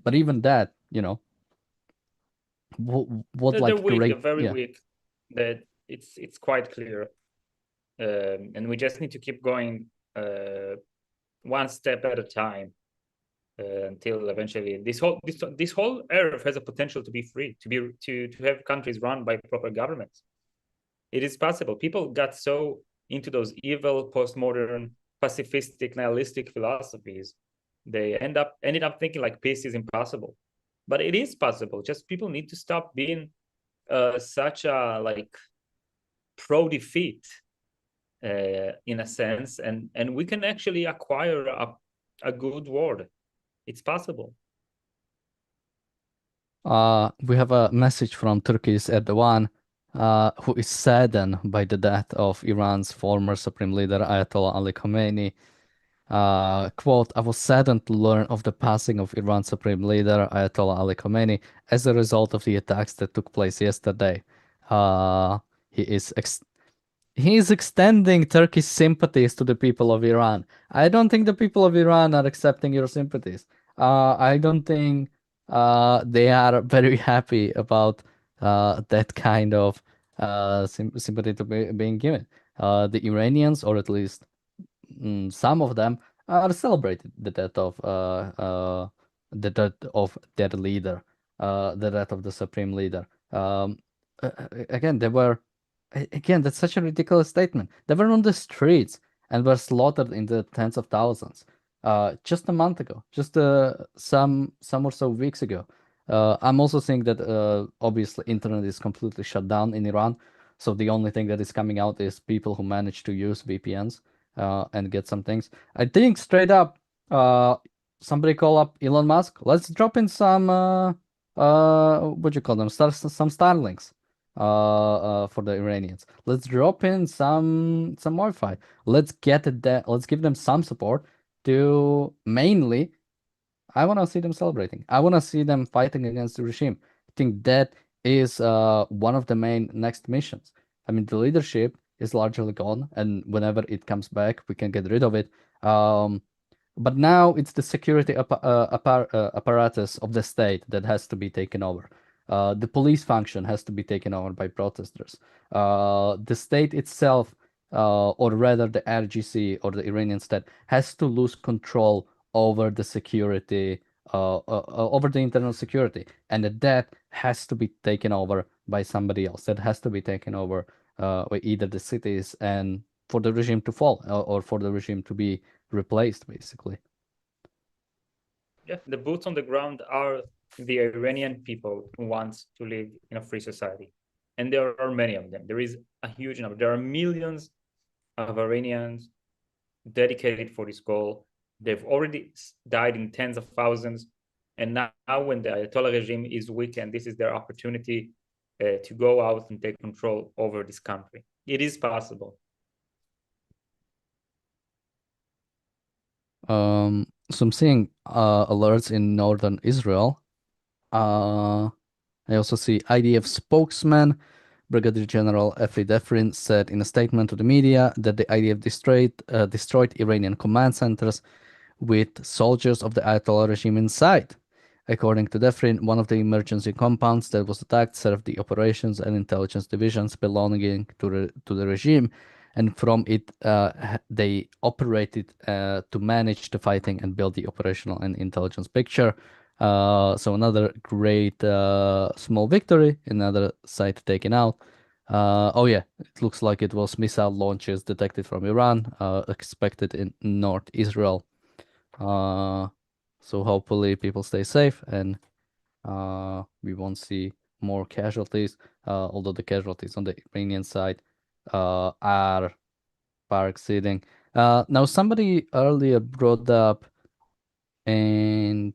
But even that, what They're weak. great, They're very yeah. weak. That it's quite clear, and we just need to keep going one step at a time until eventually this whole earth has a potential to be free, to have countries run by proper governments. It is possible. People got so into those evil postmodern pacifistic nihilistic philosophies, they ended up thinking peace is impossible, but it is possible. Just people need to stop being such a pro defeat in a sense, and we can actually acquire a good world. It's possible. We have a message from Turkey's Erdogan, who is saddened by the death of Iran's former supreme leader Ayatollah Ali Khamenei. Quote, I was saddened to learn of the passing of Iran's supreme leader Ayatollah Ali Khamenei as a result of the attacks that took place yesterday. He is extending Turkey's sympathies to the people of Iran. I don't think the people of Iran are accepting your sympathies. I don't think they are very happy about that kind of sympathy to being given. The Iranians, or at least some of them, are celebrating the death of their leader, the death of the supreme leader. Again, that's such a ridiculous statement. They were on the streets and were slaughtered in the tens of thousands just a month ago, just some or so weeks ago. I'm also seeing that obviously internet is completely shut down in Iran, so the only thing that is coming out is people who manage to use VPNs and get some things. I think straight up, somebody call up Elon Musk. Let's drop in some what do you call them? Some Starlinks for the Iranians. Let's drop in some Wi-Fi. Let's give them some support to mainly. I want to see them celebrating. I want to see them fighting against the regime. I think that is one of the main next missions. I mean, the leadership is largely gone, and whenever it comes back, we can get rid of it. But now it's the security apparatus of the state that has to be taken over. The police function has to be taken over by protesters. The state itself, or rather the RGC or the Iranian state, has to lose control over the security, over the internal security, and that has to be taken over by somebody else. That has to be taken over by either the cities, and for the regime to fall, or for the regime to be replaced, basically. Yeah, the boots on the ground are the Iranian people who want to live in a free society. And there are many of them. There is a huge number. There are millions of Iranians dedicated for this goal. They've already died in tens of thousands. And now when the Ayatollah regime is weakened, this is their opportunity to go out and take control over this country. It is possible. So I'm seeing alerts in northern Israel. I also see IDF spokesman Brigadier General Efi Defrin said in a statement to the media that the IDF destroyed Iranian command centers with soldiers of the Ayatollah regime inside. According to Defrin, one of the emergency compounds that was attacked served the operations and intelligence divisions belonging to the regime, and from it they operated to manage the fighting and build the operational and intelligence picture. So another great small victory, another site taken out. Oh yeah, it looks like it was missile launches detected from Iran, expected in North Israel. So hopefully people stay safe and we won't see more casualties, although the casualties on the Iranian side are far exceeding. Now somebody earlier brought up, and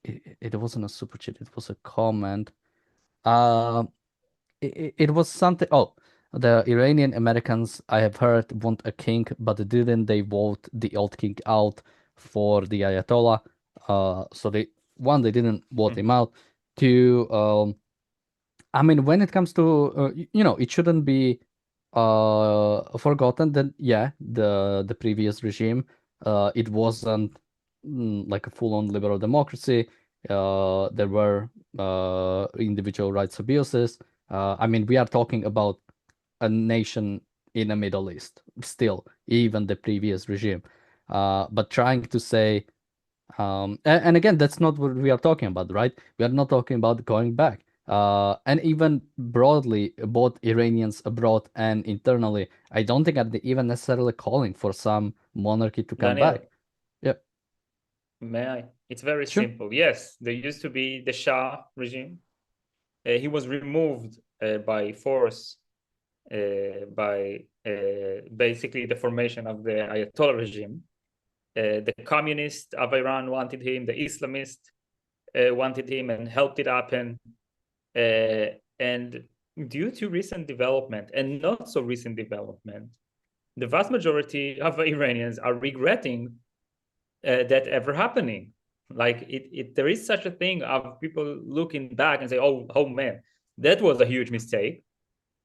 it wasn't a super chat, it was a comment. It was something. Oh, the Iranian Americans, I have heard, want a king, but didn't they vote the old king out for the Ayatollah? So they didn't vote him out. Two, I mean, when it comes to it shouldn't be forgotten that the previous regime, it wasn't like a full-on liberal democracy. There were individual rights abuses. I mean, we are talking about a nation in the Middle East still, even the previous regime. But trying to say, and again, that's not what we are talking about, right? We are not talking about going back. And even broadly, both Iranians abroad and internally, I don't think are even necessarily calling for some monarchy to come Daniel, back. Yep. May I? It's very Sure. simple. Yes, there used to be the Shah regime. He was removed by force by basically the formation of the Ayatollah regime. The communists of Iran wanted him, the Islamists wanted him and helped it happen. And due to recent development and not so recent development, the vast majority of Iranians are regretting that ever happening. Like there is such a thing of people looking back and say, oh man, that was a huge mistake.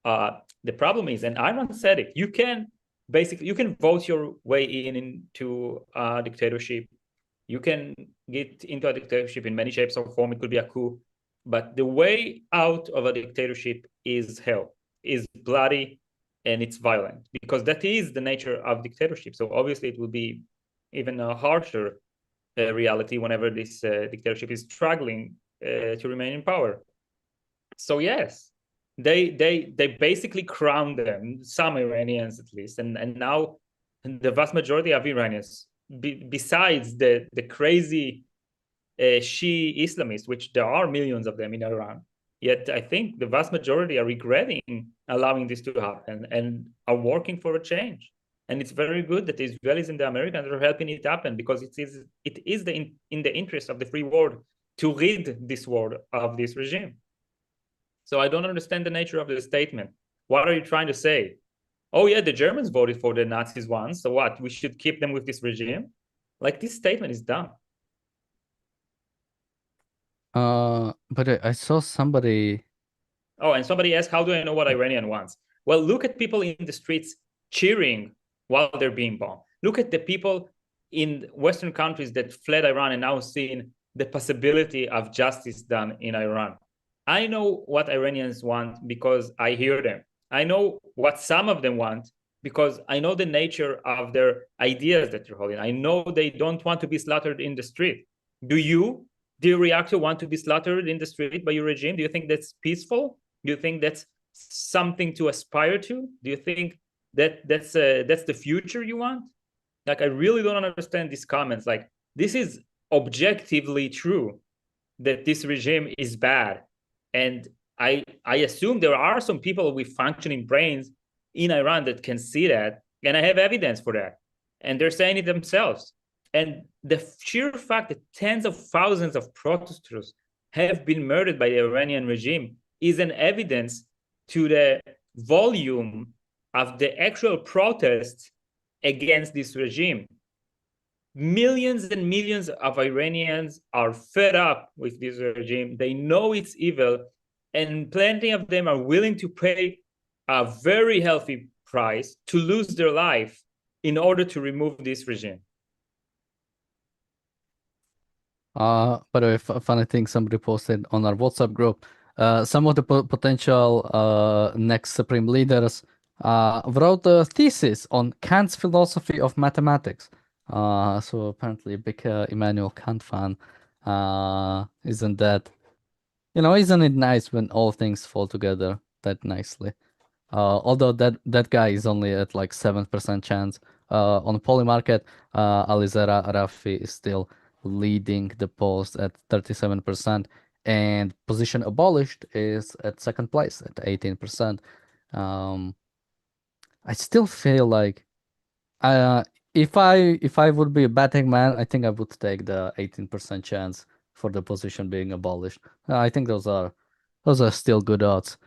The problem is, and Ayn Rand said it, you can vote your way into a dictatorship. You can get into a dictatorship in many shapes or form. It could be a coup, but the way out of a dictatorship is hell, is bloody, and it's violent, because that is the nature of dictatorship. So obviously it will be even a harsher reality whenever this dictatorship is struggling to remain in power. So yes, they basically crowned them, some Iranians at least, and now the vast majority of Iranians, besides the crazy Shia Islamists, which there are millions of them in Iran, yet I think the vast majority are regretting allowing this to happen and are working for a change. And it's very good that the Israelis and the Americans are helping it happen, because it is in the interest of the free world to rid this world of this regime. So I don't understand the nature of the statement. What are you trying to say? Oh yeah, the Germans voted for the Nazis once, so what? We should keep them with this regime? Like, this statement is dumb. But I saw somebody. Oh, and somebody asked, how do I know what Iranian wants? Well, look at people in the streets cheering while they're being bombed. Look at the people in Western countries that fled Iran and now seeing the possibility of justice done in Iran. I know what Iranians want because I hear them. I know what some of them want because I know the nature of their ideas that they're holding. I know they don't want to be slaughtered in the street. Do you? Do you reactor want to be slaughtered in the street by your regime? Do you think that's peaceful? Do you think that's something to aspire to? Do you think that that's the future you want? Like, I really don't understand these comments. Like, this is objectively true that this regime is bad, and I assume there are some people with functioning brains in Iran that can see that, and I have evidence for that, and they're saying it themselves. And the sheer fact that tens of thousands of protesters have been murdered by the Iranian regime is an evidence to the volume of the actual protests against this regime. Millions and millions of Iranians are fed up with this regime. They know it's evil, and plenty of them are willing to pay a very healthy price to lose their life in order to remove this regime. By the way, funny thing, somebody posted on our WhatsApp group, some of the potential next supreme leaders wrote a thesis on Kant's philosophy of mathematics. So apparently a big Immanuel Kant fan. Isn't it nice when all things fall together that nicely? Although that guy is only at like 7% chance. On the poly market, Alizera Rafi is still leading the polls at 37%, and position abolished is at second place at 18%. I still feel like if I would be a betting man, I think I would take the 18% chance for the position being abolished. I think those are still good odds.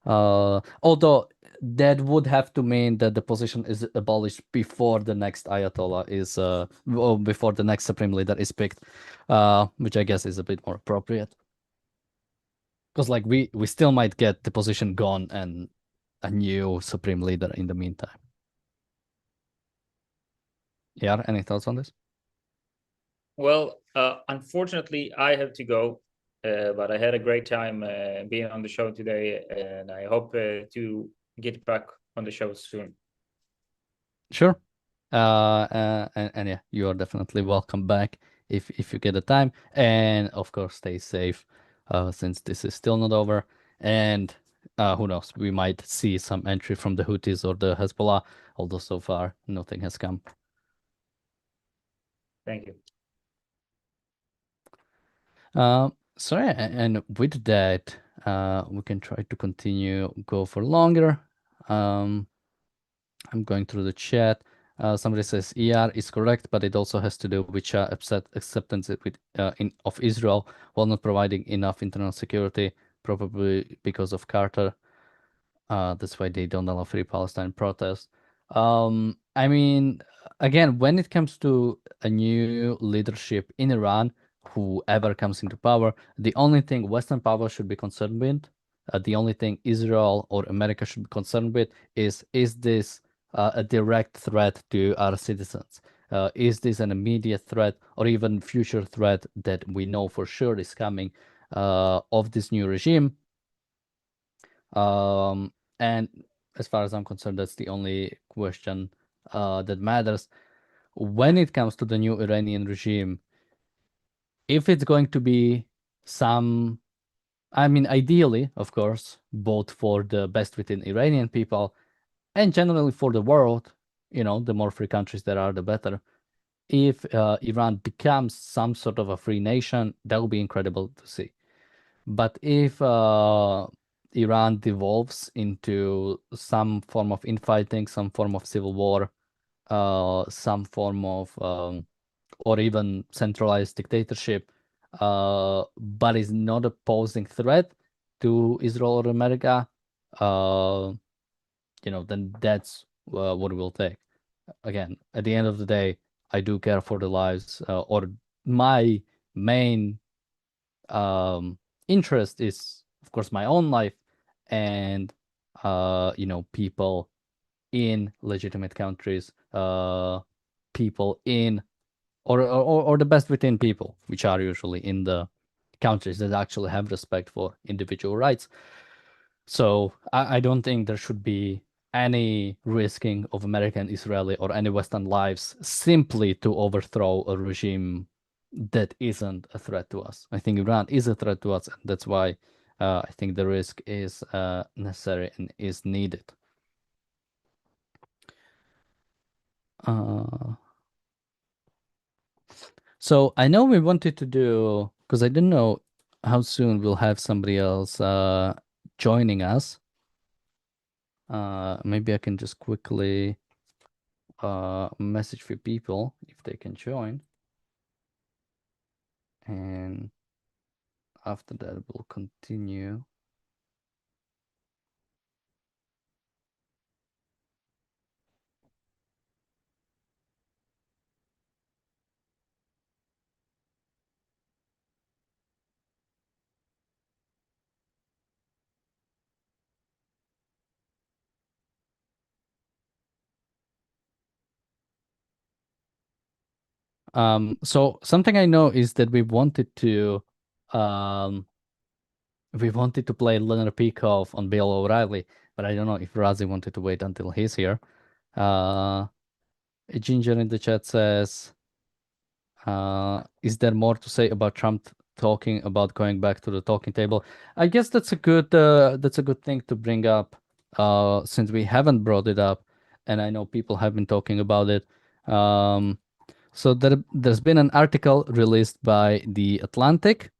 Although that would have to mean that the position is abolished before the next Ayatollah is, or before the next supreme leader is picked, which I guess is a bit more appropriate. Because like we still might get the position gone and a new supreme leader in the meantime. Yeah, any thoughts on this? Well, unfortunately, I have to go. But I had a great time being on the show today, and I hope to get back on the show soon. Sure. And yeah, you are definitely welcome back if you get the time. And of course, stay safe since this is still not over. And who knows, we might see some entry from the Houthis or the Hezbollah, although so far nothing has come. Thank you. So yeah, and with that, we can try to go for longer. I'm going through the chat. Somebody says ER is correct, but it also has to do with acceptance of Israel while not providing enough internal security, probably because of Carter. That's why they don't allow free Palestine protests. I mean, again, when it comes to a new leadership in Iran, whoever comes into power, the only thing Western power should be concerned with, the only thing Israel or America should be concerned with is this a direct threat to our citizens? Is this an immediate threat or even future threat that we know for sure is coming of this new regime? And as far as I'm concerned, that's the only question that matters. When it comes to the new Iranian regime, if it's going to be ideally, of course, both for the best within Iranian people and generally for the world, the more free countries there are, the better. If Iran becomes some sort of a free nation, that would be incredible to see. But if Iran devolves into some form of infighting, some form of civil war, some form of, or even centralized dictatorship, but is not a posing threat to Israel or America, then that's what we'll take. Again, at the end of the day, I do care for the lives, or my main interest is, of course, my own life and people in legitimate countries, people in or the best within people, which are usually in the countries that actually have respect for individual rights. So I don't think there should be any risking of American, Israeli, or any Western lives simply to overthrow a regime that isn't a threat to us. I think Iran is a threat to us, and that's why I think the risk is necessary and is needed. So I know we wanted to do, because I didn't know how soon we'll have somebody else joining us. Maybe I can just quickly message for people if they can join. And after that, we'll continue. So something I know is that we wanted to play Leonard Peikoff on Bill O'Reilly, but I don't know if Razi wanted to wait until he's here. Ginger in the chat says, is there more to say about Trump talking about going back to the talking table? I guess that's a good thing to bring up, since we haven't brought it up, and I know people have been talking about it. So there's been an article released by The Atlantic.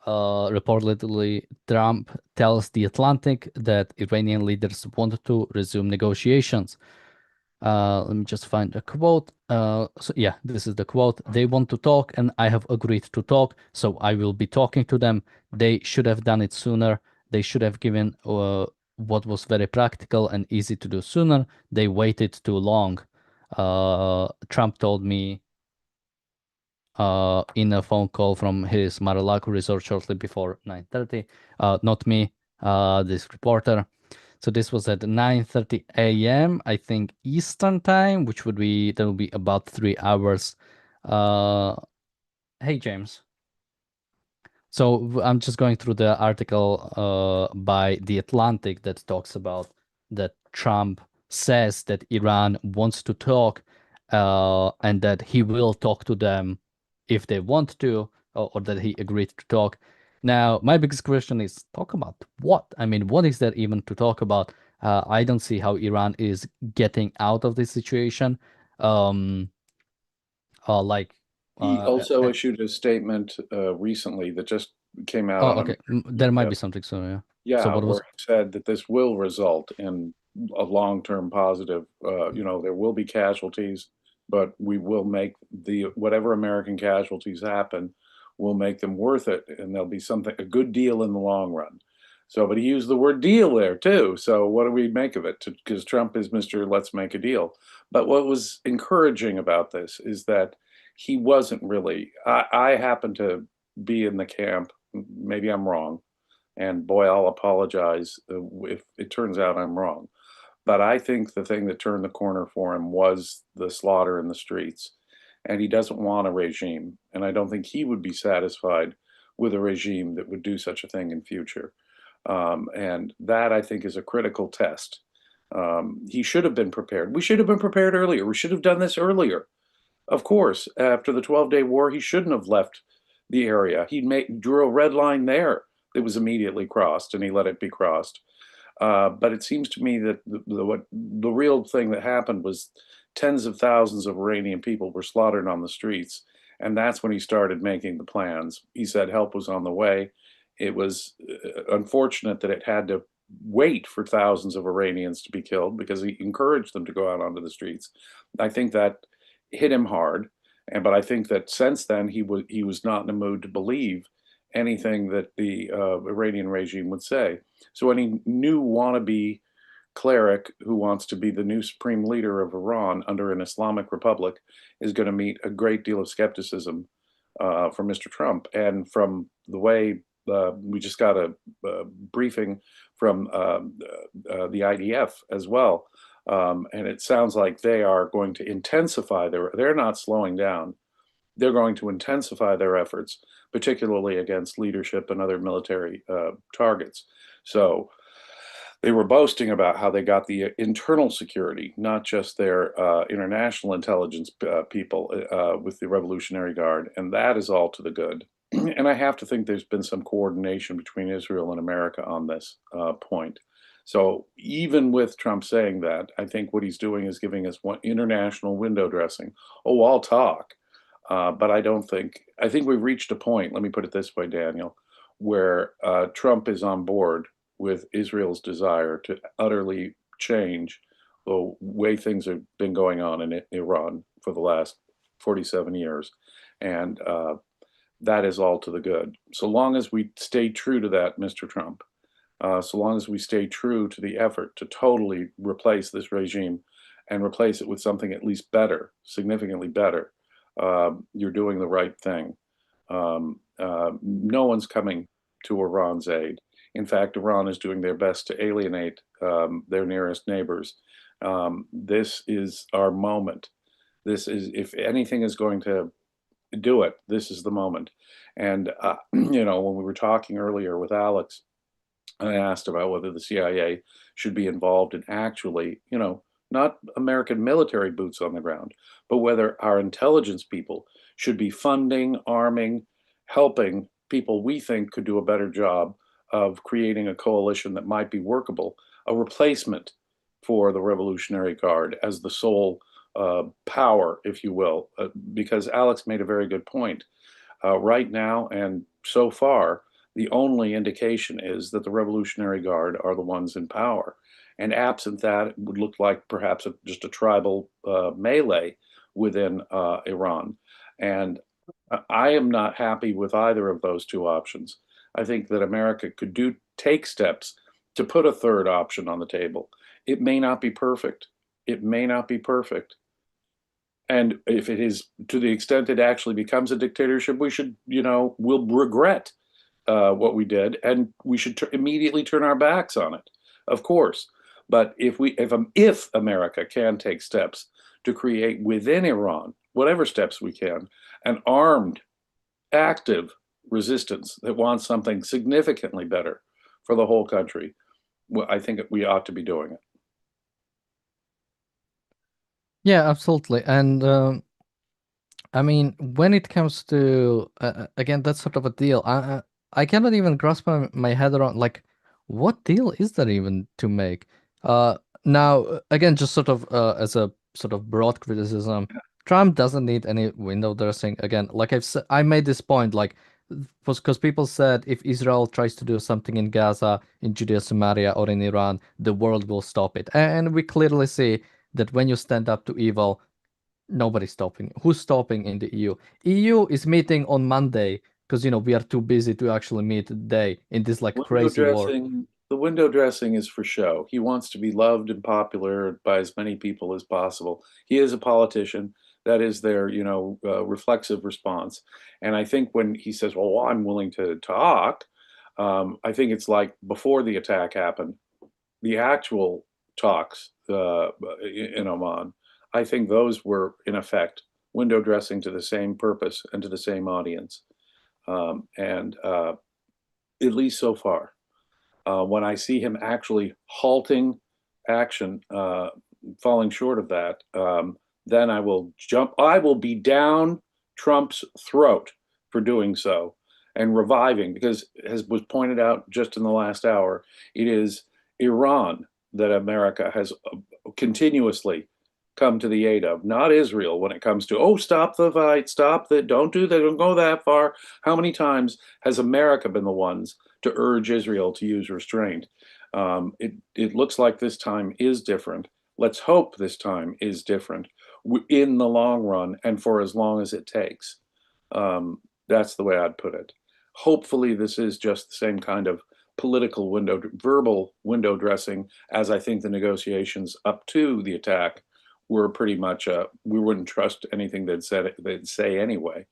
Reportedly, Trump tells The Atlantic that Iranian leaders want to resume negotiations. Let me just find a quote. So yeah, this is the quote. They want to talk and I have agreed to talk, so I will be talking to them. They should have done it sooner. They should have given what was very practical and easy to do sooner. They waited too long. Trump told me in a phone call from his Mar-a-Lago resort shortly before 9:30. Not me, this reporter. So this was at 9:30 a.m. I think Eastern time, which would be about 3 hours. Hey James. So I'm just going through the article by The Atlantic that talks about that Trump says that Iran wants to talk and that he will talk to them if they want to, or that he agreed to talk. Now, my biggest question is, talk about what? I mean, what is there even to talk about? I don't see how Iran is getting out of this situation. He also issued a statement recently that just came out. Oh, okay. There might be something. So yeah. Yeah, So what was? where he said that this will result in a long-term positive. There will be casualties, but we will make whatever American casualties happen, we'll make them worth it, and there'll be a good deal in the long run. So, but he used the word deal there too. So what do we make of it? Because Trump is Mr. Let's make a deal. But what was encouraging about this is that he wasn't really. I happen to be in the camp. Maybe I'm wrong. And boy, I'll apologize if it turns out I'm wrong. But I think the thing that turned the corner for him was the slaughter in the streets. And he doesn't want a regime. And I don't think he would be satisfied with a regime that would do such a thing in future. And that, I think, is a critical test. He should have been prepared. We should have been prepared earlier. We should have done this earlier. Of course, after the 12-day war, he shouldn't have left the area. He drew a red line there. It was immediately crossed, and he let it be crossed. But it seems to me that the real thing that happened was tens of thousands of Iranian people were slaughtered on the streets, and that's when he started making the plans. He said help was on the way. It was unfortunate that it had to wait for thousands of Iranians to be killed because he encouraged them to go out onto the streets. I think that hit him hard, but I think that since then he was not in a mood to believe anything that the Iranian regime would say. So any new wannabe cleric who wants to be the new supreme leader of Iran under an Islamic republic is going to meet a great deal of skepticism from Mr. Trump. And from the way we just got a briefing from the IDF as well. And it sounds like they are going to intensify they're not slowing down. they're going to intensify their efforts, particularly against leadership and other military targets. So they were boasting about how they got the internal security, not just their international intelligence people with the Revolutionary Guard, and that is all to the good. And I have to think there's been some coordination between Israel and America on this point. So even with Trump saying that, I think what he's doing is giving us one international window dressing. Oh, I'll talk. But I think we've reached a point, let me put it this way, Daniel, where Trump is on board with Israel's desire to utterly change the way things have been going on in Iran for the last 47 years. And that is all to the good. So long as we stay true to that, Mr. Trump, so long as we stay true to the effort to totally replace this regime and replace it with something at least better, significantly better, you're doing the right thing. No one's coming to Iran's aid. In fact, Iran is doing their best to alienate their nearest neighbors. This is our moment. This is, if anything is going to do it, this is the moment. And, you know, when we were talking earlier with Alex, I asked about whether the CIA should be involved in actually, you know, not American military boots on the ground, but whether our intelligence people should be funding, arming, helping people we think could do a better job of creating a coalition that might be workable, a replacement for the Revolutionary Guard as the sole power, if you will, because Alex made a very good point. Right now and so far, the only indication is that the Revolutionary Guard are the ones in power. And absent that, it would look like perhaps just a tribal melee within Iran. And I am not happy with either of those two options. I think that America could take steps to put a third option on the table. It may not be perfect. It may not be perfect. And if it is, to the extent it actually becomes a dictatorship, we should, you know, we'll regret what we did, and we should immediately turn our backs on it, of course. But if America can take steps to create within Iran, whatever steps we can, an armed, active resistance that wants something significantly better for the whole country, well, I think we ought to be doing it. Yeah, absolutely. And I mean, when it comes to again, that's sort of a deal. I cannot even grasp my head around like what deal is there even to make. Now again, just sort of as a sort of broad criticism, Trump doesn't need any window dressing. Again, like I've said, I made this point like because people said if Israel tries to do something in Gaza, in Judea, Samaria, or in Iran, the world will stop it. And we clearly see that when you stand up to evil, nobody's stopping. Who's stopping in the EU? EU is meeting on Monday because, you know, we are too busy to actually meet today in this like crazy war. The window dressing is for show. He wants to be loved and popular by as many people as possible. He is a politician. That is their, you know, reflexive response. And I think when he says, well, I'm willing to talk, I think it's like before the attack happened, the actual talks in Oman, I think those were, in effect, window dressing to the same purpose and to the same audience. At least so far. When I see him actually halting action, falling short of that, then I will be down Trump's throat for doing so and reviving, because as was pointed out just in the last hour, it is Iran that America has continuously come to the aid of, not Israel, when it comes to, oh, stop the fight, don't do that, don't go that far. How many times has America been the ones to urge Israel to use restraint? It looks like this time is different. Let's hope this time is different in the long run and for as long as it takes. That's the way I'd put it. Hopefully this is just the same kind of political verbal window dressing as I think the negotiations up to the attack were pretty much, we wouldn't trust anything they'd say anyway.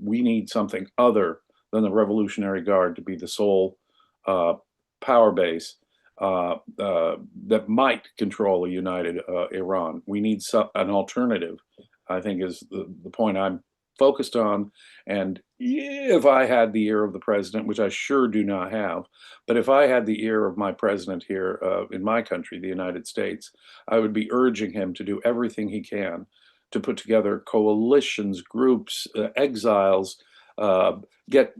We need something other than the Revolutionary Guard to be the sole power base that might control a united Iran. We need an alternative, I think is the point I'm focused on. And if I had the ear of the president, which I sure do not have, but if I had the ear of my president here in my country, the United States, I would be urging him to do everything he can to put together coalitions, groups, exiles, get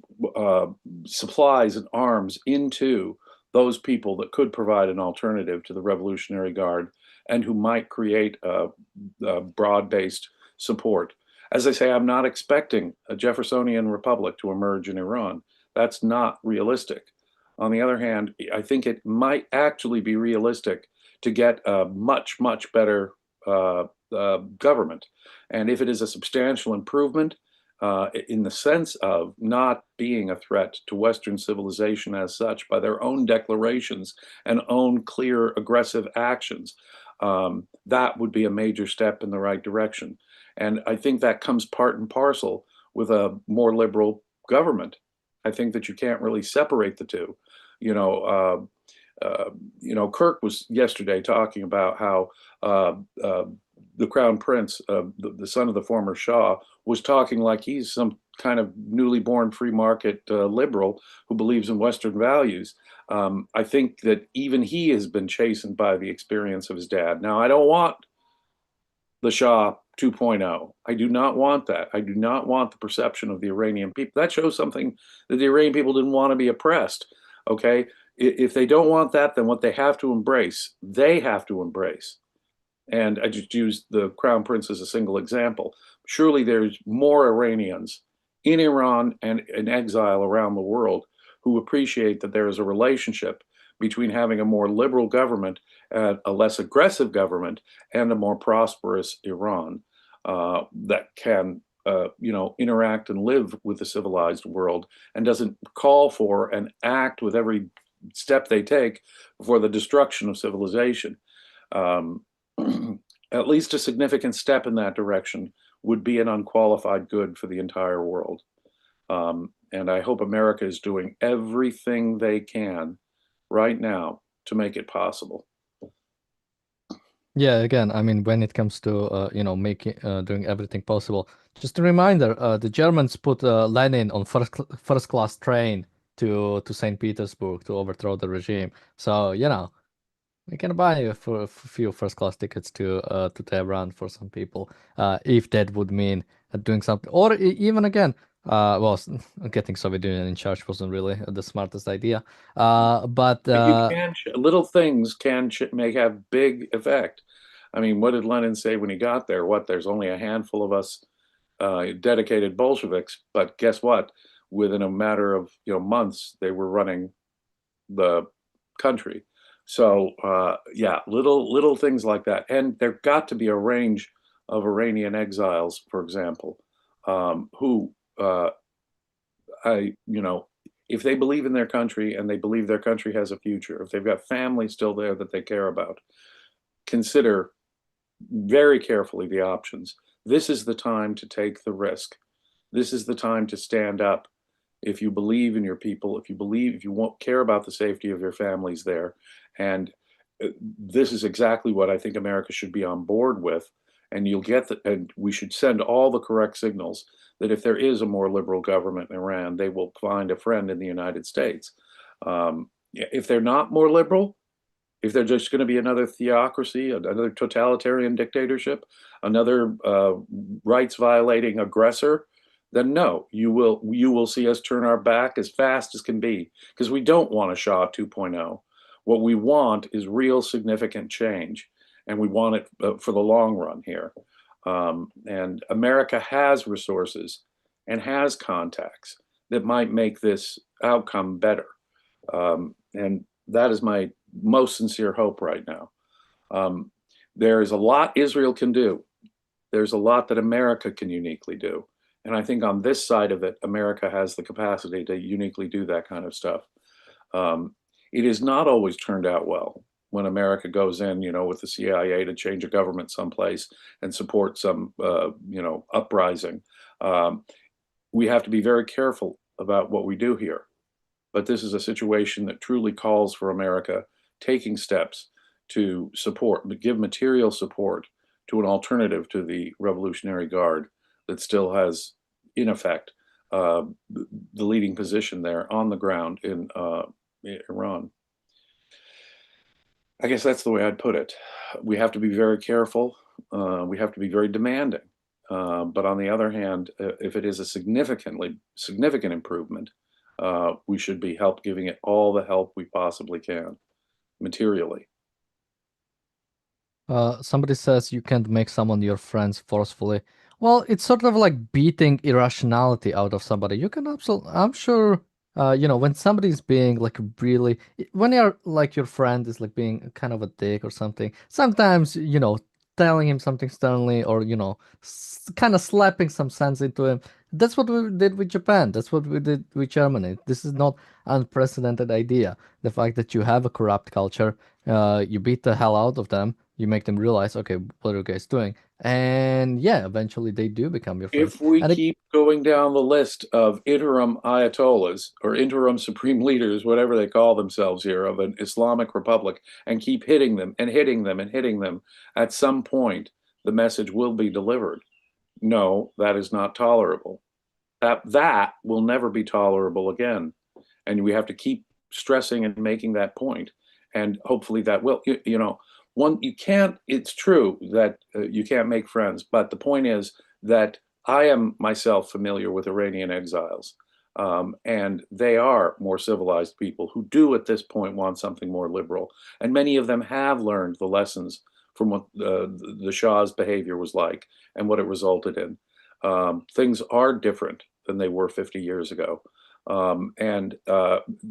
supplies and arms into those people that could provide an alternative to the Revolutionary Guard and who might create a broad-based support. As I say, I'm not expecting a Jeffersonian republic to emerge in Iran. That's not realistic. On the other hand, I think it might actually be realistic to get a much, much better government. And if it is a substantial improvement in the sense of not being a threat to Western civilization as such by their own declarations and own clear aggressive actions, that would be a major step in the right direction. And I think that comes part and parcel with a more liberal government. I think that you can't really separate the two. Kirk was yesterday talking about how the Crown Prince, the son of the former Shah, was talking like he's some kind of newly born free market liberal who believes in Western values. I think that even he has been chastened by the experience of his dad. Now, I don't want the Shah 2.0. I do not want that. I do not want the perception of the Iranian people. That shows something that the Iranian people didn't want to be oppressed. Okay? If they don't want that, then what they have to embrace, they have to embrace. And I just used the Crown Prince as a single example. Surely there's more Iranians in Iran and in exile around the world who appreciate that there is a relationship between having a more liberal government, a less aggressive government, and a more prosperous Iran that can, interact and live with the civilized world and doesn't call for and act with every step they take for the destruction of civilization. At least a significant step in that direction would be an unqualified good for the entire world. And I hope America is doing everything they can right now to make it possible. Yeah, again, I mean, when it comes to doing everything possible, just a reminder, the Germans put Lenin on first class train to St. Petersburg to overthrow the regime. So, we can buy for a few first class tickets to Tehran for some people, if that would mean doing something. Or even again, getting Soviet Union in charge wasn't really the smartest idea. But little things may have big effect. I mean, what did Lenin say when he got there? There's only a handful of us dedicated Bolsheviks, but guess what? Within a matter of months, they were running the country. So little things like that. And there got to be a range of Iranian exiles, for example, who if they believe in their country and they believe their country has a future, if they've got family still there that they care about, consider very carefully the options. This is the time to take the risk. This is the time to stand up. If you believe in your people, if you won't care about the safety of your families there. And this is exactly what I think America should be on board with. And you'll get that, and we should send all the correct signals that if there is a more liberal government in Iran, they will find a friend in the United States. If they're not more liberal, if they're just going to be another theocracy, another totalitarian dictatorship, another rights violating aggressor, then no, you will see us turn our back as fast as can be, because we don't want a Shah 2.0. What we want is real significant change, and we want it for the long run here. And America has resources and has contacts that might make this outcome better. And that is my most sincere hope right now. There is a lot Israel can do. There's a lot that America can uniquely do. And I think on this side of it, America has the capacity to uniquely do that kind of stuff. It has not always turned out well when America goes in, with the CIA to change a government someplace and support some, uprising. We have to be very careful about what we do here. But this is a situation that truly calls for America taking steps to support, to give material support to an alternative to the Revolutionary Guard that still has in effect, the leading position there on the ground in Iran. I guess that's the way I'd put it. We have to be very careful. We have to be very demanding. But on the other hand, if it is a significant improvement, we should be giving it all the help we possibly can, materially. Somebody says you can't make someone your friends forcefully. Well, it's sort of like beating irrationality out of somebody. You can absolutely, I'm sure, when somebody's being like really, when you're like your friend is like being kind of a dick or something, sometimes, telling him something sternly or, kind of slapping some sense into him. That's what we did with Japan. That's what we did with Germany. This is not unprecedented idea. The fact that you have a corrupt culture, you beat the hell out of them. You make them realize, okay, what are you guys doing? And yeah, eventually they do become your friends. If we And keep going down the list of interim ayatollahs or interim supreme leaders, whatever they call themselves here, of an Islamic republic, and keep hitting them and hitting them and hitting them, at some point the message will be delivered. No, that is not tolerable. That will never be tolerable again. And we have to keep stressing and making that point. And hopefully that will, it's true that you can't make friends, but the point is that I am myself familiar with Iranian exiles, and they are more civilized people who do at this point want something more liberal. And many of them have learned the lessons from what the Shah's behavior was like and what it resulted in. Things are different than they were 50 years ago. And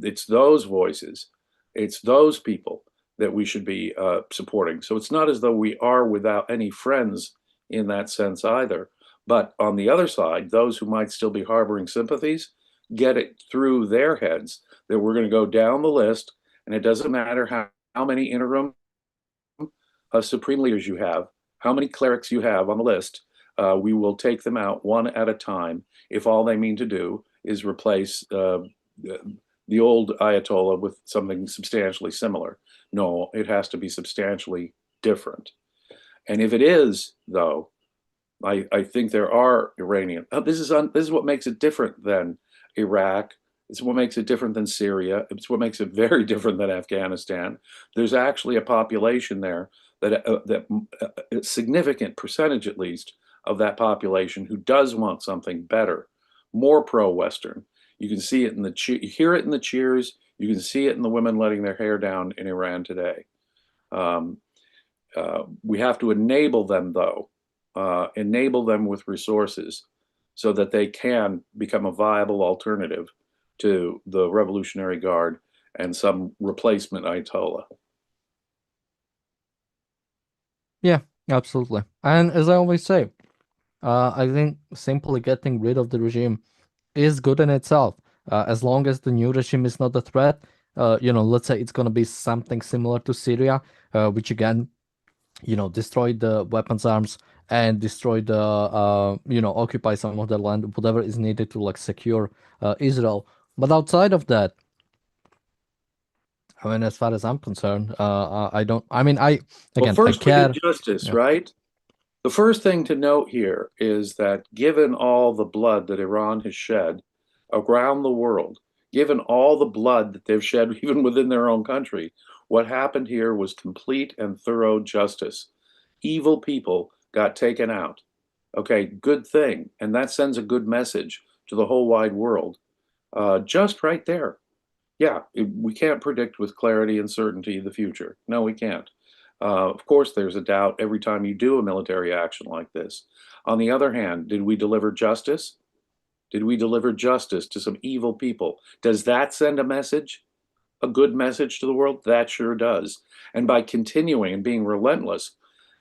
it's those voices, it's those people that we should be supporting. So it's not as though we are without any friends in that sense either. But on the other side, those who might still be harboring sympathies, get it through their heads that we're going to go down the list, and it doesn't matter how many interim supreme leaders you have, how many clerics you have on the list, we will take them out one at a time if all they mean to do is replace the old Ayatollah with something substantially similar. No, it has to be substantially different. And if it is, though, I think there are Iranian. This is what makes it different than Iraq. It's what makes it different than Syria. It's what makes it very different than Afghanistan. There's actually a population there that a significant percentage, at least, of that population who does want something better, more pro-Western. You can see it in you hear it in the cheers. You can see it in the women letting their hair down in Iran today. We have to enable them, though, enable them with resources so that they can become a viable alternative to the Revolutionary Guard and some replacement Ayatollah. yeah, absolutely. And as I always say, I think simply getting rid of the regime is good in itself. As long as the new regime is not a threat, let's say it's going to be something similar to Syria, which again, destroy the weapons arms and destroy the, occupy some of the land, whatever is needed to like secure Israel. But outside of that, I mean, as far as I'm concerned, I don't. I mean, Well, first I we care. need justice, Yeah. right? The first thing to note here is that given all the blood that Iran has shed around the world, given all the blood that they've shed even within their own country, what happened here was complete and thorough justice. Evil people got taken out. Okay, good thing. And that sends a good message to the whole wide world. Just right there. Yeah, we can't predict with clarity and certainty the future. No, we can't. Of course, there's a doubt every time you do a military action like this. On the other hand, did we deliver justice? Did we deliver justice to some evil people? Does that send a message? A good message to the world? That sure does. And by continuing and being relentless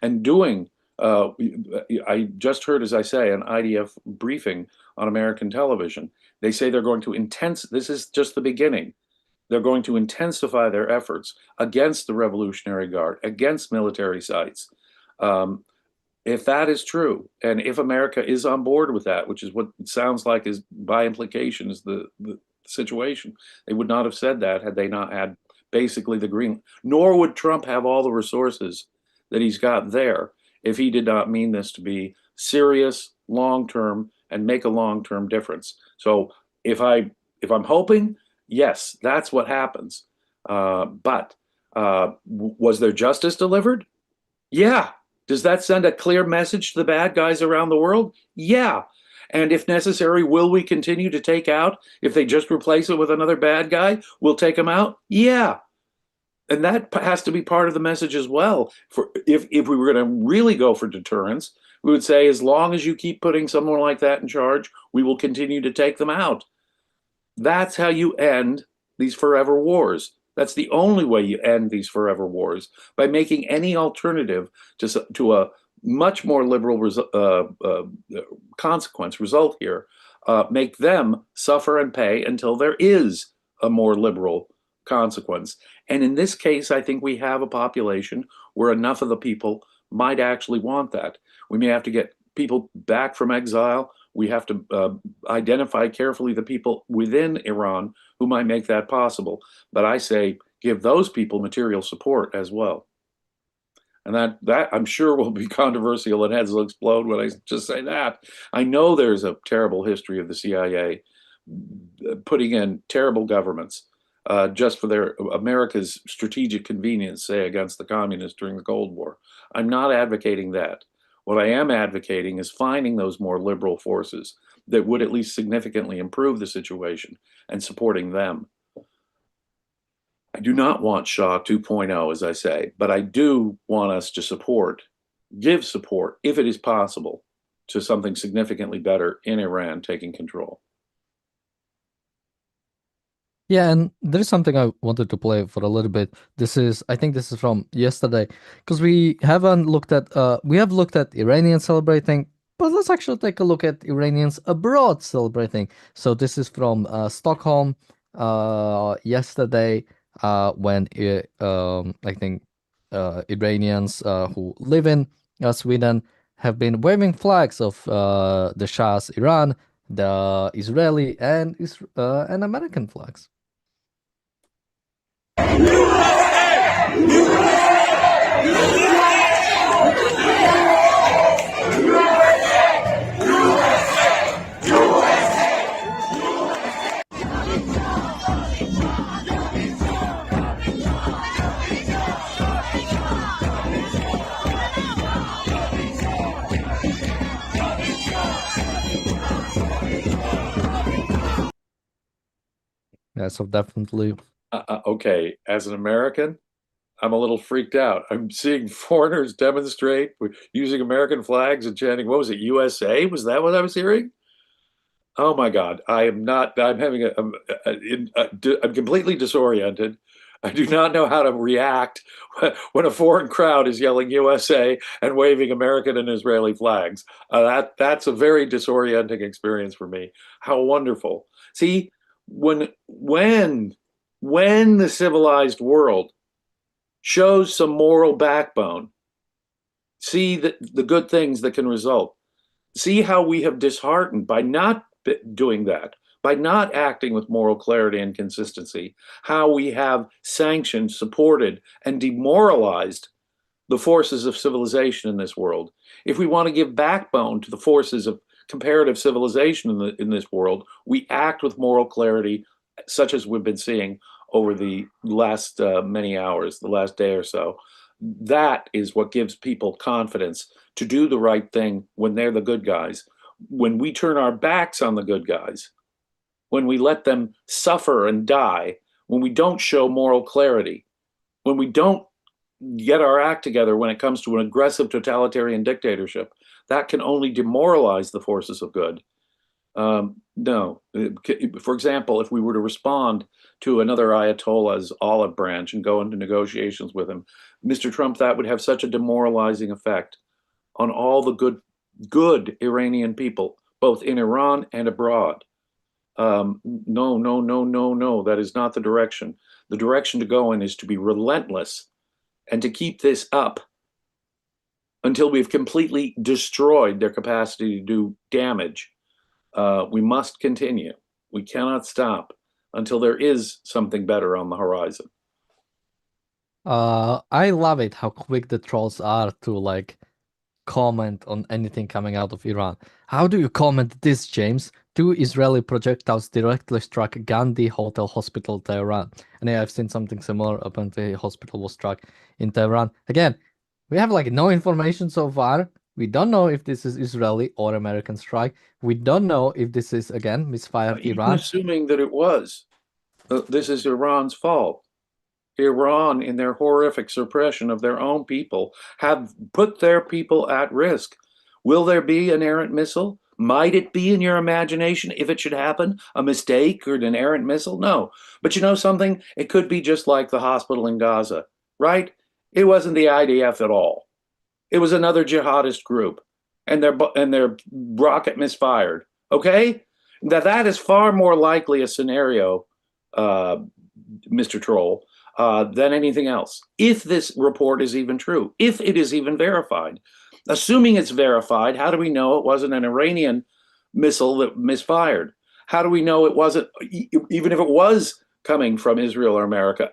and doing, I just heard, as I say, an IDF briefing on American television. They say they're going to this is just the beginning. They're going to intensify their efforts against the Revolutionary Guard, against military sites. If that is true, and if America is on board with that, which is what it sounds like is by implication is the situation, they would not have said that had they not had basically the green. Nor would Trump have all the resources that he's got there if he did not mean this to be serious, long-term, and make a long-term difference. So if I'm hoping, yes, that's what happens. But was there justice delivered? Yeah. Does that send a clear message to the bad guys around the world? Yeah. And if necessary, will we continue to take out? If they just replace it with another bad guy, we'll take them out? Yeah. And that has to be part of the message as well. If we were going to really go for deterrence, we would say, as long as you keep putting someone like that in charge, we will continue to take them out. That's how you end these forever wars. That's the only way you end these forever wars, by making any alternative to a much more liberal result here, make them suffer and pay until there is a more liberal consequence. And in this case, I think we have a population where enough of the people might actually want that. We may have to get people back from exile. We have to identify carefully the people within Iran who might make that possible. But I say, give those people material support as well. And that I'm sure will be controversial and heads will explode when I just say that. I know there's a terrible history of the CIA putting in terrible governments just for their America's strategic convenience, say, against the communists during the Cold War. I'm not advocating that. What I am advocating is finding those more liberal forces that would at least significantly improve the situation and supporting them. I do not want Shah 2.0, as I say, but I do want us to give support, if it is possible, to something significantly better in Iran taking control. Yeah, and there is something I wanted to play for a little bit. I think this is from yesterday, because we have looked at Iranians celebrating, but let's actually take a look at Iranians abroad celebrating. So this is from Stockholm yesterday, when I think Iranians who live in Sweden have been waving flags of the Shah's Iran, the Israeli and American flags. Yeah, so definitely. Okay, as an American, I'm a little freaked out. I'm seeing foreigners demonstrate using American flags and chanting, what was it, USA? Was that what I was hearing? Oh my God, I'm completely disoriented. I do not know how to react when a foreign crowd is yelling USA and waving American and Israeli flags. That's a very disorienting experience for me. How wonderful. See, when the civilized world shows some moral backbone, see the good things that can result, see how we have disheartened by not doing that, by not acting with moral clarity and consistency, how we have sanctioned, supported, and demoralized the forces of civilization in this world. If we want to give backbone to the forces of comparative civilization in this world, we act with moral clarity, such as we've been seeing over the last many hours, the last day or so. That is what gives people confidence to do the right thing when they're the good guys. When we turn our backs on the good guys, when we let them suffer and die, when we don't show moral clarity, when we don't get our act together when it comes to an aggressive totalitarian dictatorship, that can only demoralize the forces of good. No. For example, if we were to respond to another Ayatollah's olive branch and go into negotiations with him, Mr. Trump, that would have such a demoralizing effect on all the good Iranian people, both in Iran and abroad. No. That is not the direction. The direction to go in is to be relentless and to keep this up until we've completely destroyed their capacity to do damage. We must continue. We cannot stop until there is something better on the horizon. I love it how quick the trolls are to comment on anything coming out of Iran. How do you comment this, James? 2 Israeli projectiles directly struck Gandhi Hotel Hospital, Tehran. And yeah, I've seen something similar. Apparently, a hospital was struck in Tehran. Again, we have like no information so far. We don't know if this is Israeli or American strike. We don't know if this is, again, misfired Even Iran. assuming that it was, this is Iran's fault. Iran, in their horrific suppression of their own people, have put their people at risk. Will there be an errant missile? Might it be in your imagination, if it should happen, a mistake or an errant missile? No. But you know something? It could be just like the hospital in Gaza, right? It wasn't the IDF at all. It was another jihadist group, and their rocket misfired. Okay? That is far more likely a scenario, Mr. Troll, than anything else. If this report is even true, if it is even verified. Assuming it's verified, how do we know it wasn't an Iranian missile that misfired? How do we know it wasn't, even if it was coming from Israel or America,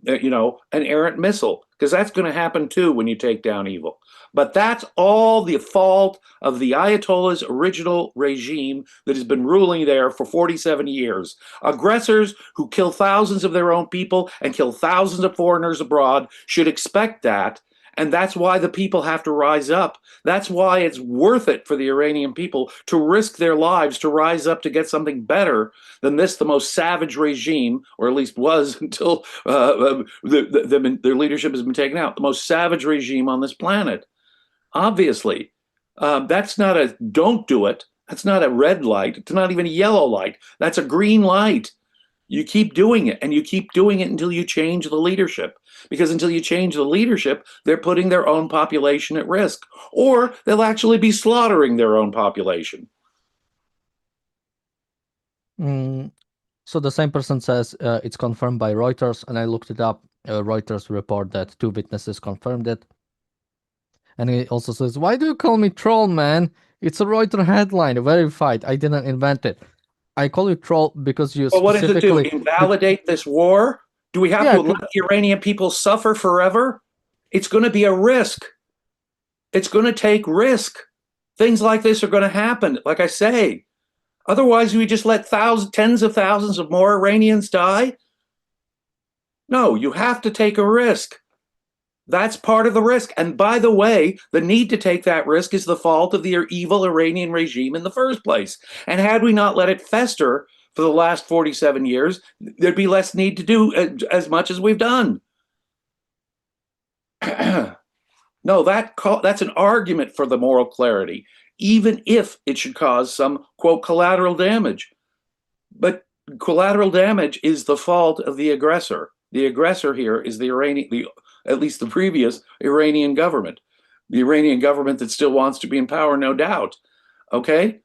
an errant missile? Because that's going to happen too when you take down evil. But that's all the fault of the Ayatollah's original regime that has been ruling there for 47 years. Aggressors who kill thousands of their own people and kill thousands of foreigners abroad should expect that. And that's why the people have to rise up. That's why it's worth it for the Iranian people to risk their lives to rise up to get something better than this, the most savage regime, or at least was until their leadership has been taken out, the most savage regime on this planet. Obviously, that's not a don't do it. That's not a red light. It's not even a yellow light. That's a green light. You keep doing it, and you keep doing it until you change the leadership. Because until you change the leadership, they're putting their own population at risk, or they'll actually be slaughtering their own population. So the same person says it's confirmed by Reuters, and I looked it up. Reuters report that 2 witnesses confirmed it. And he also says, why do you call me troll, man? It's a Reuters headline, verified. I didn't invent it. I call you troll because you Well, specifically... what does it do? Invalidate this war? Do we have to let the Iranian people suffer forever? It's going to be a risk. It's going to take risk. Things like this are going to happen, like I say. Otherwise, we just let tens of thousands of more Iranians die? No, you have to take a risk. That's part of the risk. And by the way, the need to take that risk is the fault of the evil Iranian regime in the first place. And had we not let it fester for the last 47 years, there'd be less need to do as much as we've done. No, that's an argument for the moral clarity, even if it should cause some, quote, collateral damage. But collateral damage is the fault of the aggressor. The aggressor here is at least the previous Iranian government. The Iranian government that still wants to be in power, no doubt. Okay?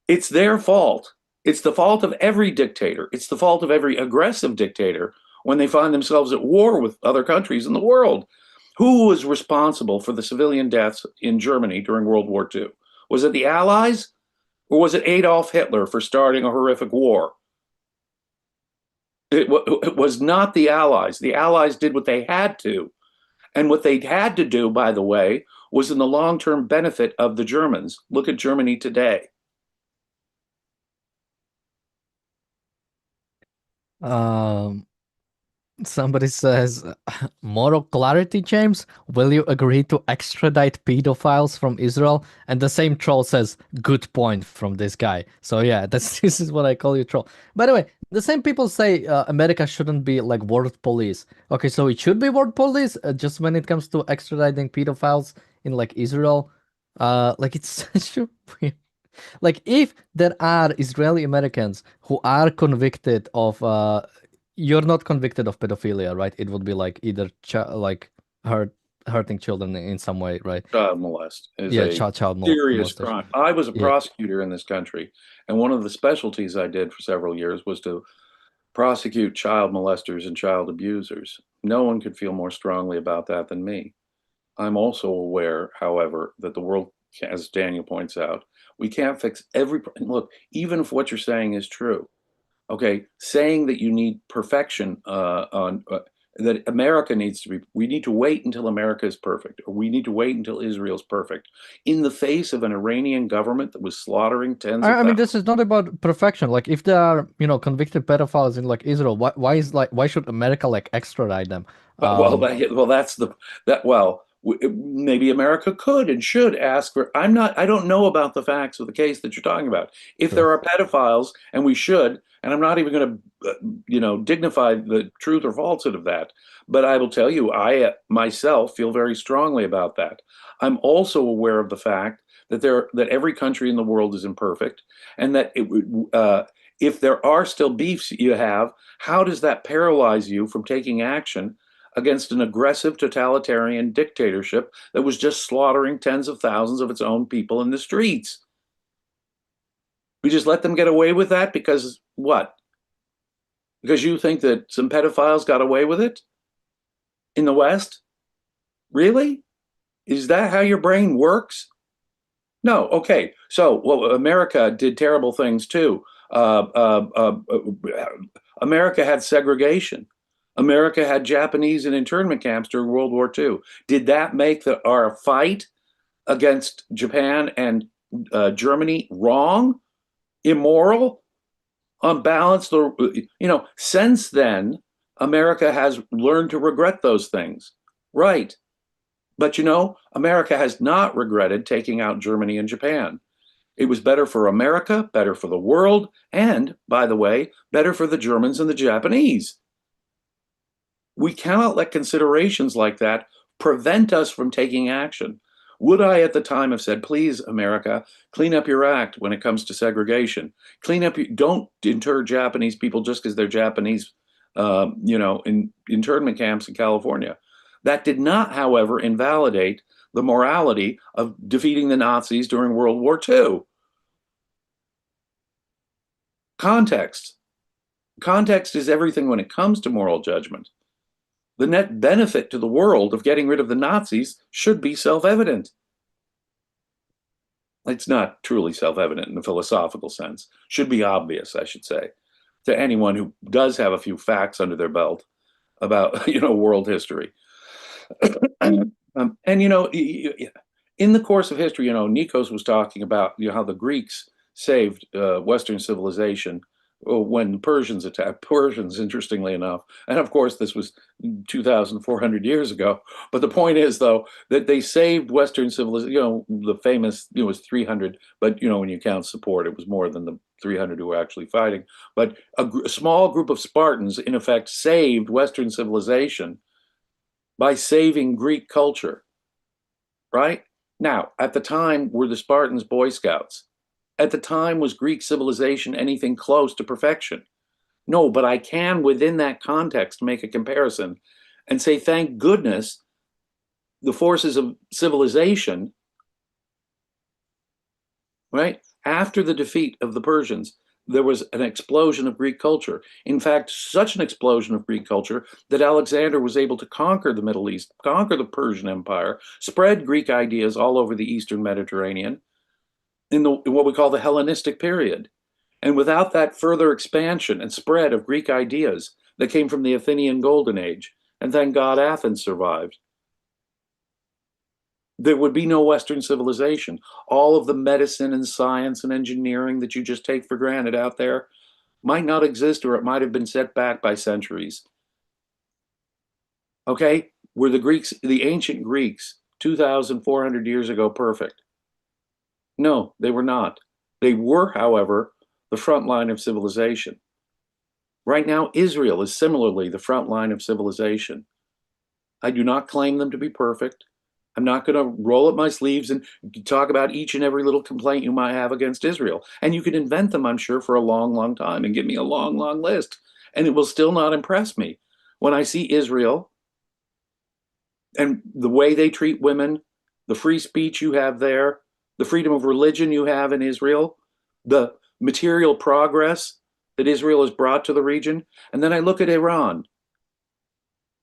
It's their fault. It's the fault of every dictator. It's the fault of every aggressive dictator when they find themselves at war with other countries in the world. Who was responsible for the civilian deaths in Germany during World War II? Was it the Allies, or was it Adolf Hitler for starting a horrific war? It was not the Allies. The Allies did what they had to. And what they had to do, by the way, was in the long-term benefit of the Germans. Look at Germany today. Somebody says, moral clarity, James? Will you agree to extradite pedophiles from Israel? And the same troll says, good point from this guy. So yeah, this is what I call you troll. By the way, the same people say America shouldn't be like world police. Okay, so it should be world police just when it comes to extraditing pedophiles in like Israel. Like it's such a weird... Like if there are Israeli Americans who are convicted of you're not convicted of pedophilia, right? It would be like either hurting children in some way, right? Child molest is child serious molestation. crime. I was a prosecutor in this country, and one of the specialties I did for several years was to prosecute child molesters and child abusers. No one could feel more strongly about that than me. I'm also aware, however, that the world, as Daniel points out, we can't fix every... Look, even if what you're saying is true, okay, saying that you need perfection that America needs to be, we need to wait until America is perfect, or we need to wait until Israel's perfect, in the face of an Iranian government that was slaughtering tens of I mean, thousands. this is not about perfection. Like, if there are, convicted pedophiles in like Israel, why should America like extradite them? Maybe America could and should ask for. I don't know about the facts of the case that you're talking about. If there are pedophiles, and we should, and I'm not even going to, dignify the truth or falsehood of that. But I will tell you, I myself feel very strongly about that. I'm also aware of the fact that every country in the world is imperfect, and that if there are still beefs you have, how does that paralyze you from taking action against an aggressive totalitarian dictatorship that was just slaughtering tens of thousands of its own people in the streets? We just let them get away with that because what? Because you think that some pedophiles got away with it in the West? Really? Is that how your brain works? No. Okay. So, well, America did terrible things too. America had segregation. America had Japanese in internment camps during World War II. Did that make our fight against Japan and Germany wrong, immoral, unbalanced? Since then, America has learned to regret those things. Right. But America has not regretted taking out Germany and Japan. It was better for America, better for the world, and, by the way, better for the Germans and the Japanese. We cannot let considerations like that prevent us from taking action. Would I at the time have said, please, America, clean up your act when it comes to segregation? Don't inter Japanese people just because they're Japanese, in internment camps in California. That did not, however, invalidate the morality of defeating the Nazis during World War II. Context. Context is everything when it comes to moral judgment. The net benefit to the world of getting rid of the Nazis should be self-evident. It's not truly self-evident in the philosophical sense. Should be obvious, I should say, to anyone who does have a few facts under their belt about, world history. And, in the course of history, Nikos was talking about how the Greeks saved Western civilization when the Persians attacked Persians, interestingly enough. And of course, this was 2,400 years ago. But the point is, though, that they saved Western civilization. The famous, was 300. But, when you count support, it was more than the 300 who were actually fighting. But a small group of Spartans, in effect, saved Western civilization by saving Greek culture. Right? Now, at the time, were the Spartans Boy Scouts? At the time, was Greek civilization anything close to perfection? No, but I can, within that context, make a comparison and say, thank goodness, the forces of civilization, right? After the defeat of the Persians, there was an explosion of Greek culture. In fact, such an explosion of Greek culture that Alexander was able to conquer the Middle East, conquer the Persian Empire, spread Greek ideas all over the Eastern Mediterranean, in what we call the Hellenistic period. And without that further expansion and spread of Greek ideas that came from the Athenian Golden Age, and thank God Athens survived, there would be no Western civilization. All of the medicine and science and engineering that you just take for granted out there might not exist, or it might have been set back by centuries. Okay? Were the ancient Greeks, 2,400 years ago, perfect? No, they were not. They were, however, the front line of civilization. Right now, Israel is similarly the front line of civilization. I do not claim them to be perfect. I'm not going to roll up my sleeves and talk about each and every little complaint you might have against Israel. And you can invent them, I'm sure, for a long, long time and give me a long, long list. And it will still not impress me. When I see Israel and the way they treat women, the free speech you have there, the freedom of religion you have in Israel, the material progress that Israel has brought to the region. And then I look at Iran,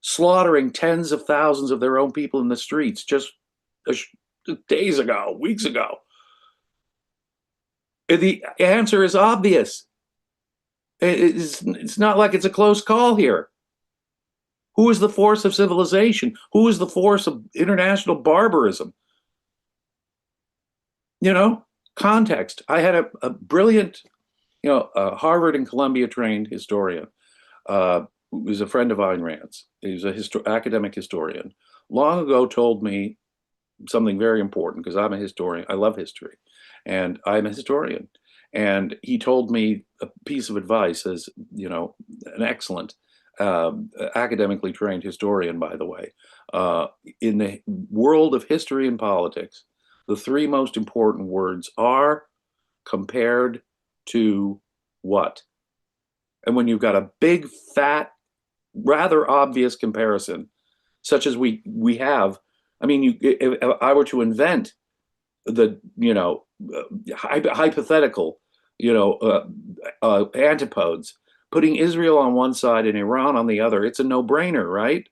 slaughtering tens of thousands of their own people in the streets just days ago, weeks ago. The answer is obvious. It's not like it's a close call here. Who is the force of civilization? Who is the force of international barbarism? You know, context. I had a brilliant, Harvard and Columbia trained historian, who was a friend of Ayn Rand's. He was an academic historian. Long ago told me something very important, because I'm a historian. I love history, and I'm a historian. And he told me a piece of advice as, an excellent academically trained historian, by the way. In the world of history and politics, the three most important words are compared to what? And when you've got a big, fat, rather obvious comparison, such as we have, I mean, if I were to invent the, hypothetical, antipodes, putting Israel on one side and Iran on the other, it's a no-brainer, right?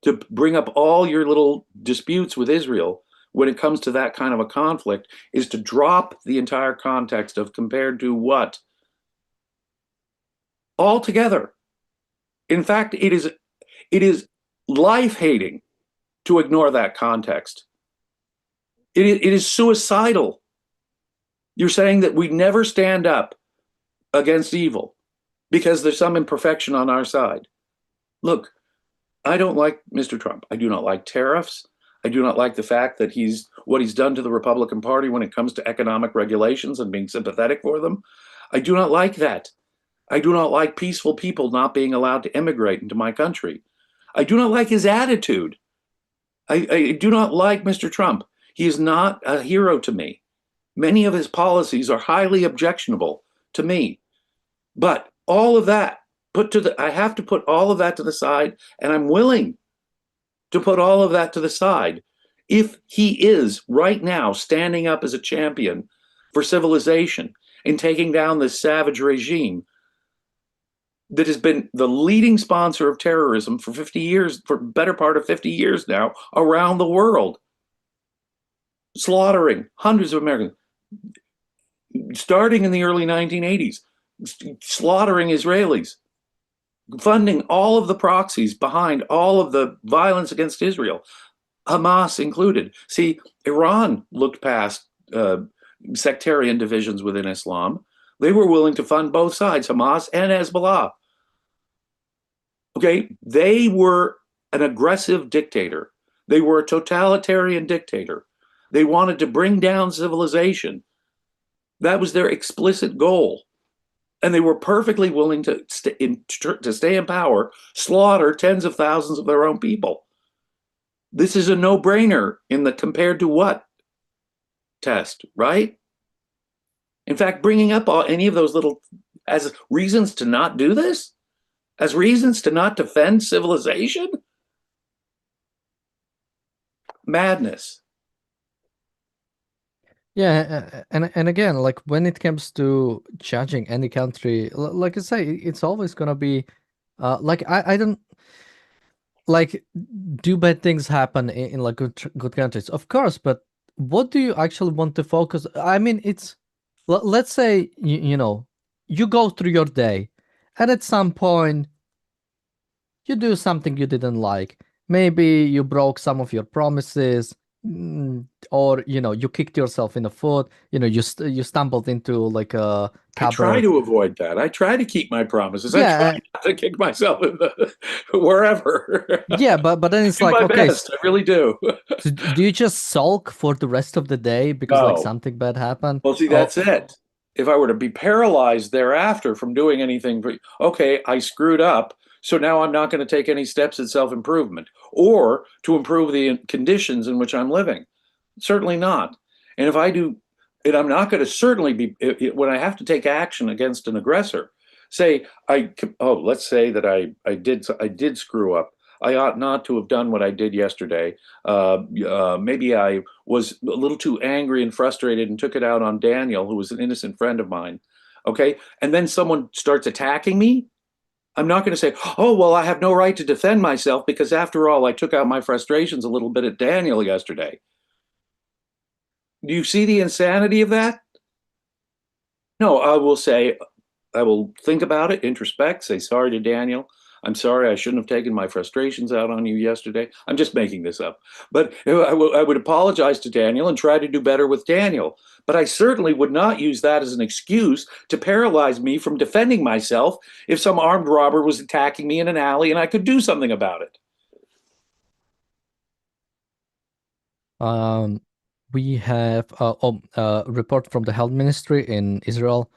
To bring up all your little disputes with Israel when it comes to that kind of a conflict is to drop the entire context of compared to what? Altogether. In fact, it is life-hating to ignore that context. It is suicidal. You're saying that we never stand up against evil because there's some imperfection on our side. Look, I don't like Mr. Trump. I do not like tariffs. I do not like the fact that what he's done to the Republican Party when it comes to economic regulations and being sympathetic for them. I do not like that. I do not like peaceful people not being allowed to immigrate into my country. I do not like his attitude. I do not like Mr. Trump. He is not a hero to me. Many of his policies are highly objectionable to me. But all of that I have to put all of that to the side, and I'm willing to put all of that to the side if he is right now standing up as a champion for civilization and taking down this savage regime that has been the leading sponsor of terrorism for 50 years, for better part of 50 years now, around the world, slaughtering hundreds of Americans, starting in the early 1980s, slaughtering Israelis, funding all of the proxies behind all of the violence against Israel, Hamas included. See, Iran looked past sectarian divisions within Islam. They were willing to fund both sides, Hamas and Hezbollah. Okay, they were an aggressive dictator. They were a totalitarian dictator. They wanted to bring down civilization. That was their explicit goal. And they were perfectly willing to stay in power, slaughter tens of thousands of their own people. This is a no-brainer in the compared to what test, right? In fact, bringing up any of those little as reasons to not do this, as reasons to not defend civilization, madness. Yeah, and again, like when it comes to judging any country, like I say, it's always gonna be, like I don't like, do bad things happen in like good countries? Of course, but what do you actually want to focus? I mean, it's let's say you go through your day, and at some point you do something you didn't like. Maybe you broke some of your promises, or you kicked yourself in the foot. You stumbled into like a I try cupboard. to avoid that. I try to keep my promises. Yeah, I try not to kick myself in the wherever. Yeah, but then it's do like, my okay, best. I really do. so do you just sulk for the rest of the day because like No. something bad happened? Well, see, that's it. If I were to be paralyzed thereafter from doing anything, okay, I screwed up, so now I'm not going to take any steps in self-improvement or to improve the conditions in which I'm living. Certainly not. And if I do, and I'm not going to certainly be, when I have to take action against an aggressor, let's say that I did screw up. I ought not to have done what I did yesterday. Maybe I was a little too angry and frustrated and took it out on Daniel, who was an innocent friend of mine. Okay, and then someone starts attacking me. I'm not going to say, oh, well, I have no right to defend myself because after all, I took out my frustrations a little bit at Daniel yesterday. Do you see the insanity of that? No, I will think about it, introspect, say sorry to Daniel. I'm sorry, I shouldn't have taken my frustrations out on you yesterday. I'm just making this up. But I would apologize to Daniel and try to do better with Daniel. But I certainly would not use that as an excuse to paralyze me from defending myself if some armed robber was attacking me in an alley and I could do something about it. We have a report from the health ministry in Israel.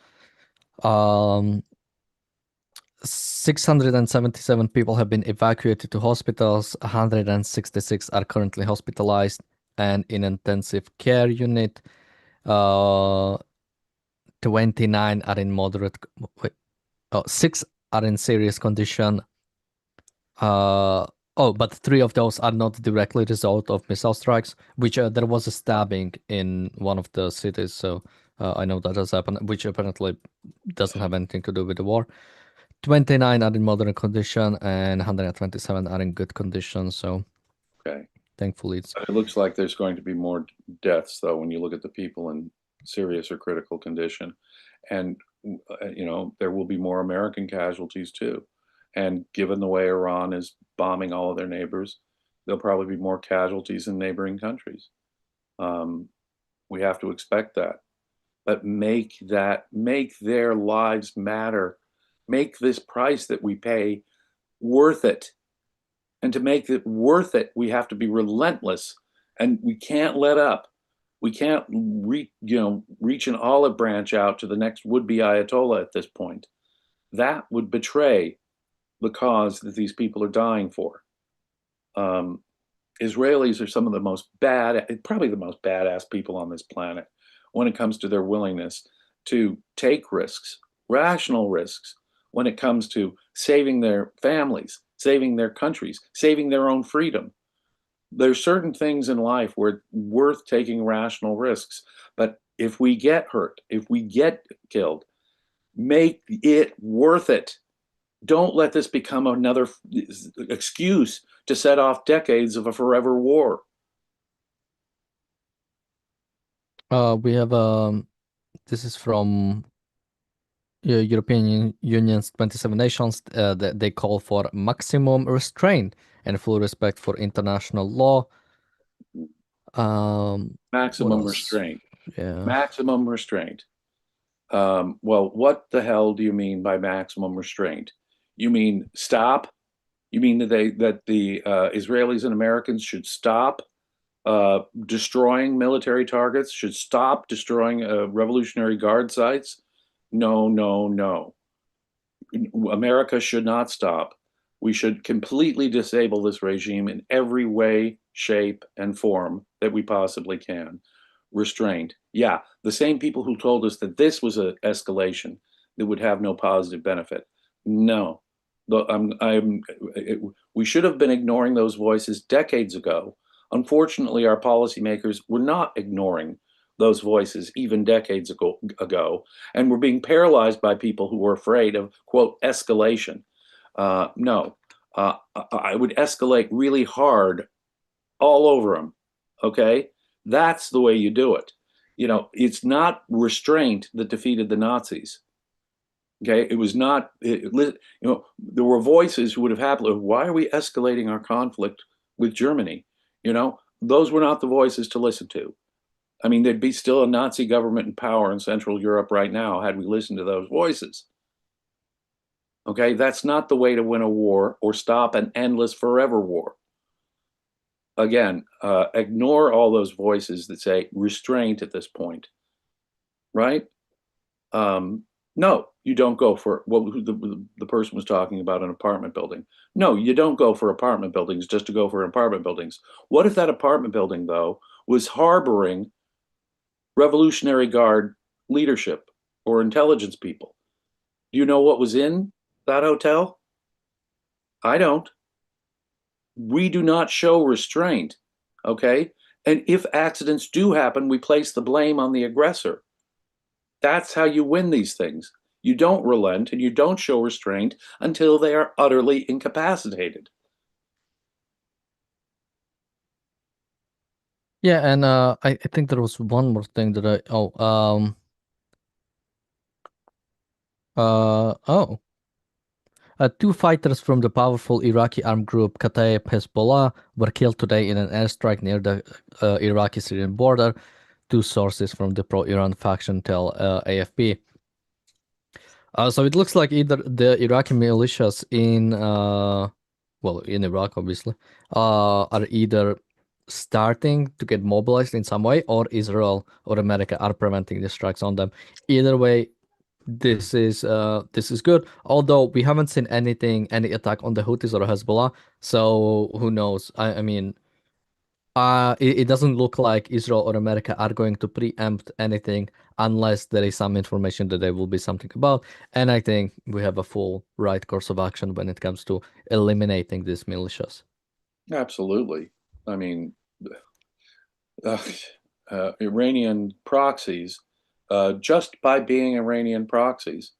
677 people have been evacuated to hospitals. 166 are currently hospitalized and in intensive care unit. 29 are in moderate. Six are in serious condition. But 3 of those are not directly result of missile strikes, which there was a stabbing in one of the cities. So I know that has happened, which apparently doesn't have anything to do with the war. 29 are in moderate condition and 127 are in good condition. So okay, thankfully it looks like there's going to be more deaths, though, when you look at the people in serious or critical condition. And, there will be more American casualties, too. And given the way Iran is bombing all of their neighbors, there'll probably be more casualties in neighboring countries. We have to expect that. But make their lives matter. Make this price that we pay worth it. And to make it worth it, we have to be relentless, and we can't let up. We can't reach an olive branch out to the next would-be Ayatollah at this point. That would betray the cause that these people are dying for. Israelis are some of the most probably the most badass people on this planet when it comes to their willingness to take risks, rational risks, when it comes to saving their families, saving their countries, saving their own freedom. There's certain things in life where it's worth taking rational risks. But if we get hurt, if we get killed, make it worth it. Don't let this become another excuse to set off decades of a forever war. We have this is from European Union's 27 nations. They call for maximum restraint and full respect for international law. Maximum restraint. Yeah. Maximum restraint. Well, what the hell do you mean by maximum restraint? You mean stop? You mean that the Israelis and Americans should stop destroying military targets, should stop destroying Revolutionary Guard sites? No, no, no. America should not stop. We should completely disable this regime in every way, shape, and form that we possibly can. Restraint. Yeah, the same people who told us that this was an escalation that would have no positive benefit. No. We should have been ignoring those voices decades ago. Unfortunately, our policymakers were not ignoring those voices even decades ago, and were being paralyzed by people who were afraid of, quote, escalation. No, I would escalate really hard all over them, okay? That's the way you do it. It's not restraint that defeated the Nazis. Okay, it was not, there were voices who would have happily, why are we escalating our conflict with Germany? Those were not the voices to listen to. I mean, there'd be still a Nazi government in power in Central Europe right now had we listened to those voices. Okay, that's not the way to win a war or stop an endless forever war. Again, ignore all those voices that say restraint at this point, right? No, you don't go for what the person was talking about, an apartment building. No, you don't go for apartment buildings just to go for apartment buildings. What if that apartment building, though, was harboring Revolutionary Guard leadership or intelligence people? Do you know what was in that hotel? I don't. We do not show restraint, okay? And if accidents do happen, we place the blame on the aggressor. That's how you win these things. You don't relent and you don't show restraint until they are utterly incapacitated. Yeah, and I think there was one more thing that Two fighters from the powerful Iraqi armed group Kataib Hezbollah were killed today in an airstrike near the Iraqi-Syrian border. Two sources from the pro-Iran faction tell AFP. So it looks like either the Iraqi militias in Iraq, obviously, are either starting to get mobilized in some way, or Israel or America are preventing the strikes on them. Either way, this is good. Although we haven't seen any attack on the Houthis or Hezbollah, so who knows? I mean, it doesn't look like Israel or America are going to preempt anything unless there is some information that there will be something about. And I think we have a full right course of action when it comes to eliminating these militias. Absolutely. I mean, Iranian proxies, just by being Iranian proxies,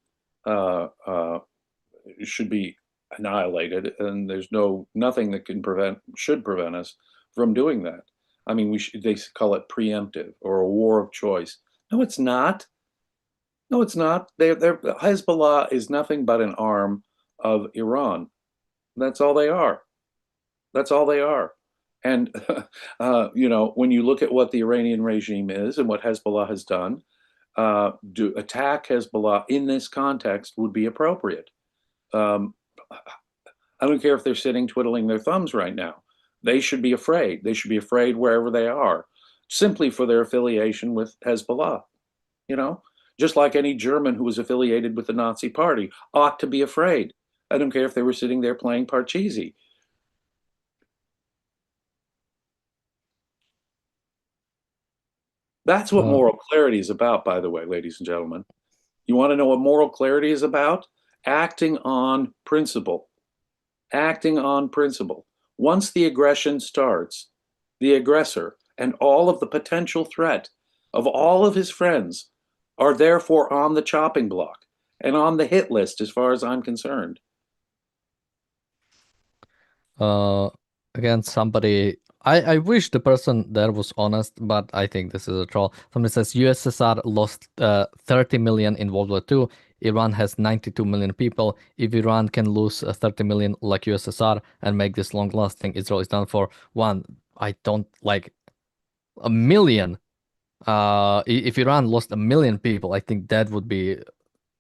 should be annihilated, and there's nothing that should prevent us from doing that. I mean, they call it preemptive or a war of choice. No, it's not. No, it's not. Hezbollah is nothing but an arm of Iran. That's all they are. That's all they are. And when you look at what the Iranian regime is and what Hezbollah has done, to attack Hezbollah in this context would be appropriate. I don't care if they're sitting twiddling their thumbs right now. They should be afraid. They should be afraid wherever they are, simply for their affiliation with Hezbollah. Just like any German who was affiliated with the Nazi Party ought to be afraid. I don't care if they were sitting there playing Parcheesi. That's what moral clarity is about, by the way, ladies and gentlemen. You want to know what moral clarity is about? Acting on principle. Acting on principle. Once the aggression starts, the aggressor and all of the potential threat of all of his friends are therefore on the chopping block and on the hit list as far as I'm concerned. Again, I wish the person there was honest, but I think this is a troll. Somebody says USSR lost 30 million in World War II. Iran has 92 million people. If Iran can lose 30 million like USSR and make this long lasting, Israel is done for. One, I don't like a million. If Iran lost a million people, I think that would be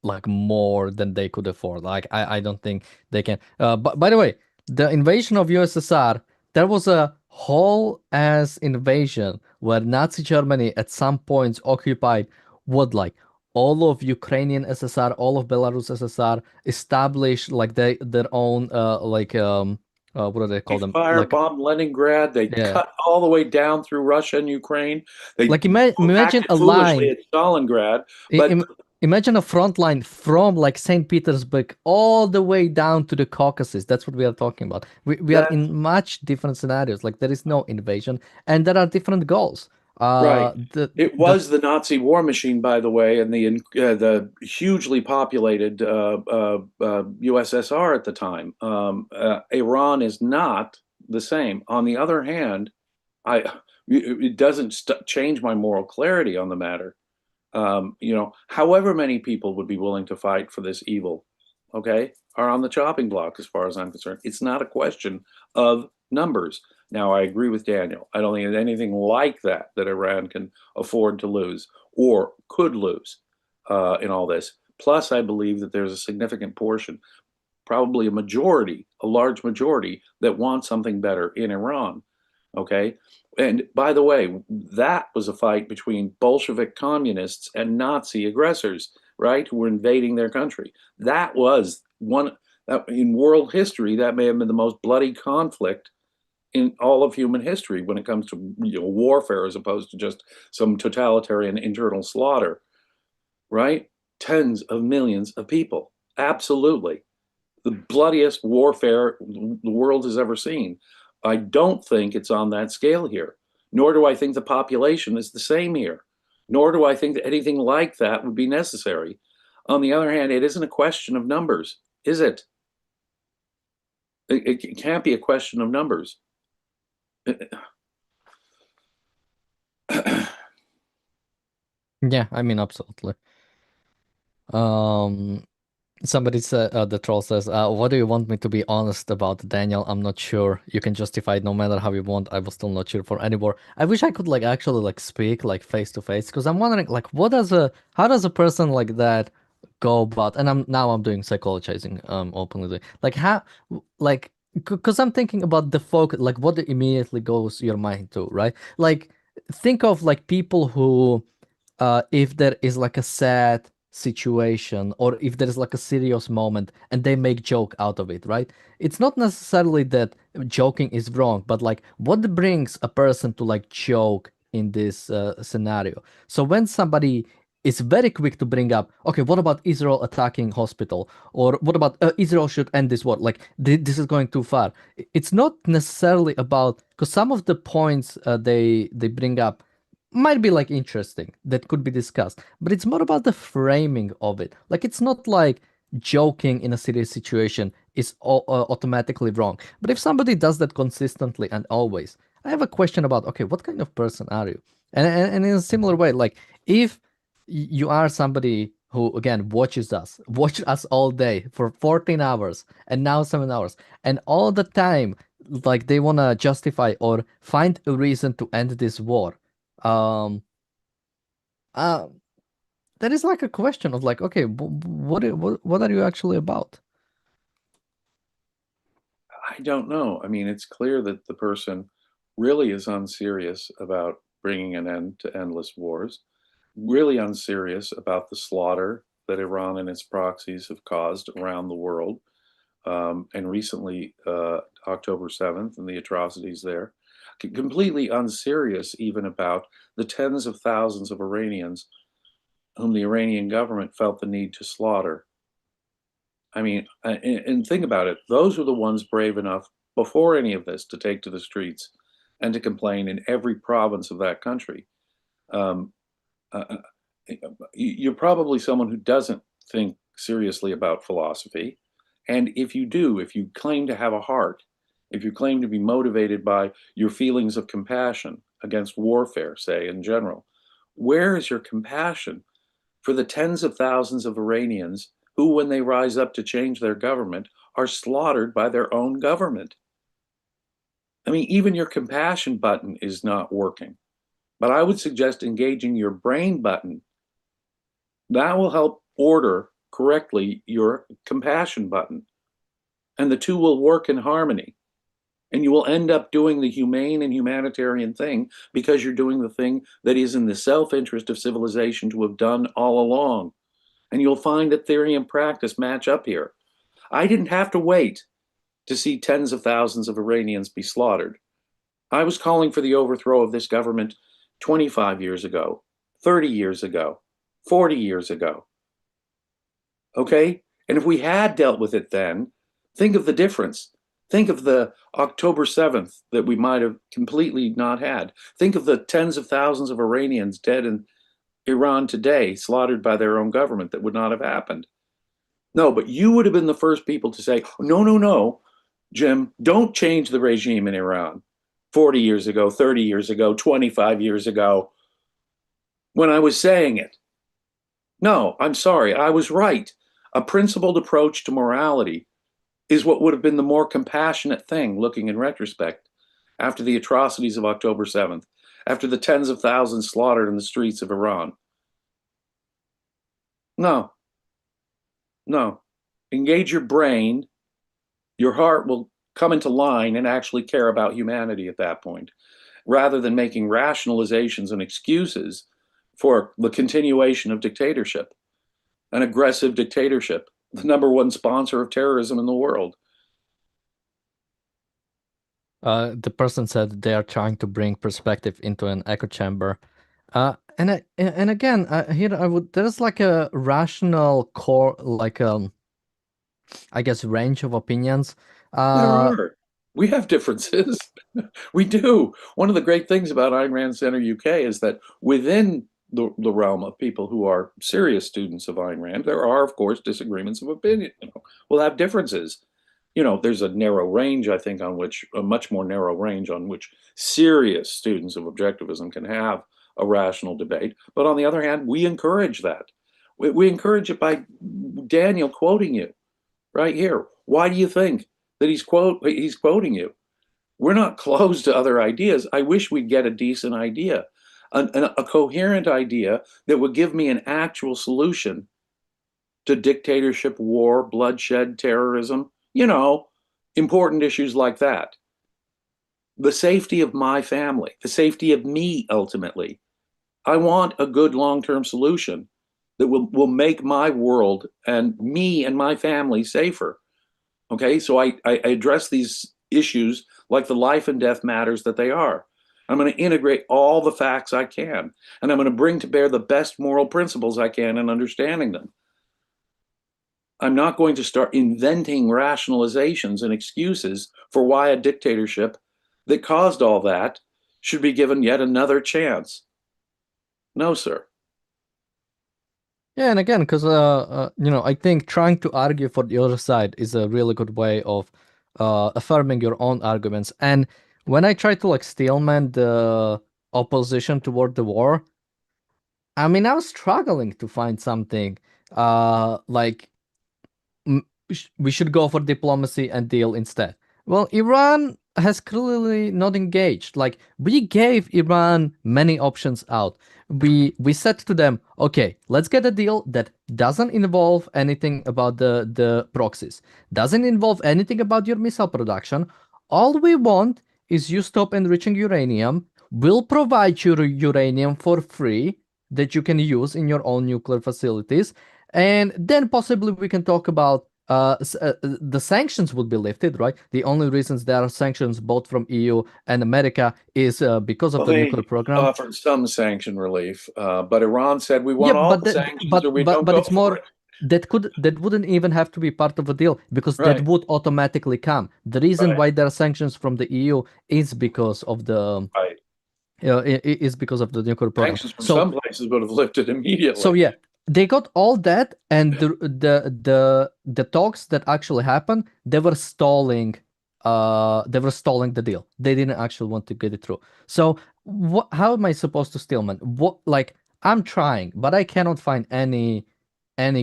like more than they could afford. Like I don't think they can. But by the way, the invasion of USSR, there was a whole ass invasion where Nazi Germany at some points occupied like all of Ukrainian SSR, all of Belarus SSR, established like their own what do they call them? Firebombed Leningrad. They cut all the way down through Russia and Ukraine. They imagine a line at Stalingrad. But imagine a front line from like St. Petersburg all the way down to the Caucasus. That's what we are talking about. We are in much different scenarios. Like there is no invasion, and there are different goals. Right. It was the Nazi war machine, by the way, and the hugely populated USSR at the time. Iran is not the same. On the other hand, it doesn't change my moral clarity on the matter. However many people would be willing to fight for this evil, okay, are on the chopping block as far as I'm concerned. It's not a question of numbers. Now, I agree with Daniel. I don't think there's anything like that Iran can afford to lose or could lose in all this. Plus, I believe that there's a significant portion, probably a large majority, that want something better in Iran, okay? And by the way, that was a fight between Bolshevik communists and Nazi aggressors, right, who were invading their country. That was in world history, that may have been the most bloody conflict in all of human history when it comes to warfare, as opposed to just some totalitarian internal slaughter, right? Tens of millions of people. Absolutely. The bloodiest warfare the world has ever seen. I don't think it's on that scale here, nor do I think the population is the same here, nor do I think that anything like that would be necessary. On the other hand, it isn't a question of numbers, is it? It can't be a question of numbers. Yeah, I mean, absolutely. Somebody said, the troll says, what do you want me to be honest about, Daniel? I'm not sure. You can justify it no matter how you want. I was still not sure for anymore. I wish I could like actually like speak like face to face, because I'm wondering like how does a person like that go about, and I'm doing psychologizing openly, like how, like, because I'm thinking about the focus, like what immediately goes your mind to, right? Like think of like people who if there is like a sad situation or if there is like a serious moment and they make joke out of it, right? It's not necessarily that joking is wrong, but like what brings a person to like joke in this scenario? So when somebody is very quick to bring up, okay, what about Israel attacking hospital, or what about Israel should end this war, like this is going too far. It's not necessarily about, because some of the points they bring up might be like interesting, that could be discussed, but it's more about the framing of it. Like it's not like joking in a serious situation is automatically wrong, but if somebody does that consistently and always, I have a question about, okay, what kind of person are you? And in a similar way, like if you are somebody who again watch us all day for 14 hours and now 7 hours, and all the time like they want to justify or find a reason to end this war, um uh that is like a question of like, okay, what are you actually about? I don't know. I mean, it's clear that the person really is unserious about bringing an end to endless wars, really unserious about the slaughter that Iran and its proxies have caused around the world. And recently, October 7th and the atrocities there, completely unserious even about the tens of thousands of Iranians whom the Iranian government felt the need to slaughter. I mean, and think about it, those were the ones brave enough before any of this to take to the streets and to complain in every province of that country. Um, uh, uh, you're probably someone who doesn't think seriously about philosophy. And if you do, if you claim to have a heart, if you claim to be motivated by your feelings of compassion against warfare, say, in general, where is your compassion for the tens of thousands of Iranians who, when they rise up to change their government, are slaughtered by their own government? I mean, even your compassion button is not working. But I would suggest engaging your brain button. That will help order correctly your compassion button. And the two will work in harmony. And you will end up doing the humane and humanitarian thing because you're doing the thing that is in the self-interest of civilization to have done all along. And you'll find that theory and practice match up here. I didn't have to wait to see tens of thousands of Iranians be slaughtered. I was calling for the overthrow of this government 25 years ago, 30 years ago, 40 years ago. Okay? And if we had dealt with it then, think of the difference. Think of the October 7th that we might have completely not had. Think of the tens of thousands of Iranians dead in Iran today, slaughtered by their own government, that would not have happened. No, but you would have been the first people to say, no, no, no, Jim, don't change the regime in Iran 40 years ago, 30 years ago, 25 years ago, when I was saying it. No, I'm sorry, I was right. A principled approach to morality is what would have been the more compassionate thing, looking in retrospect, after the atrocities of October 7th, after the tens of thousands slaughtered in the streets of Iran. No, no. Engage your brain. Your heart will come into line and actually care about humanity at that point, rather than making rationalizations and excuses for the continuation of dictatorship, an aggressive dictatorship, the number one sponsor of terrorism in the world. The person said they are trying to bring perspective into an echo chamber. And again, here there's like a rational core, like I guess range of opinions. There are. We have differences. We do. One of the great things about Ayn Rand Center UK is that within the realm of people who are serious students of Ayn Rand, there are, of course, disagreements of opinion. We'll have differences. There's a narrow range, I think, a much more narrow range on which serious students of objectivism can have a rational debate. But on the other hand, we encourage that. We encourage it by Daniel quoting you right here. Why do you think that he's quoting you? We're not closed to other ideas. I wish we'd get a decent idea, a coherent idea that would give me an actual solution to dictatorship, war, bloodshed, terrorism, important issues like that. The safety of my family, the safety of me, ultimately. I want a good long-term solution that will make my world and me and my family safer. Okay, so I address these issues like the life and death matters that they are. I'm going to integrate all the facts I can, and I'm going to bring to bear the best moral principles I can in understanding them. I'm not going to start inventing rationalizations and excuses for why a dictatorship that caused all that should be given yet another chance. No, sir. Yeah, and again, because I think trying to argue for the other side is a really good way of affirming your own arguments. And when I try to steelman the opposition toward the war, I mean, I was struggling to find something like we should go for diplomacy and deal instead. Well, Iran has clearly not engaged. Like, we gave Iran many options out. We said to them, okay, let's get a deal that doesn't involve anything about the proxies, doesn't involve anything about your missile production. All we want is you stop enriching uranium. We'll provide you uranium for free that you can use in your own nuclear facilities. And then possibly we can talk about the sanctions would be lifted, right? The only reasons there are sanctions both from EU and America is because of the nuclear program. Offered some sanction relief, but Iran said we want all the sanctions or we don't go it's more for it. that wouldn't even have to be part of a deal because that would automatically come. The reason why there are sanctions from the EU is because of the is because of the nuclear program. Sanctions from some places would have lifted immediately. So yeah, they got all that, and the talks that actually happened, they were stalling. They were stalling the deal. They didn't actually want to get it through. So how am I supposed to steelman? I'm trying, but I cannot find any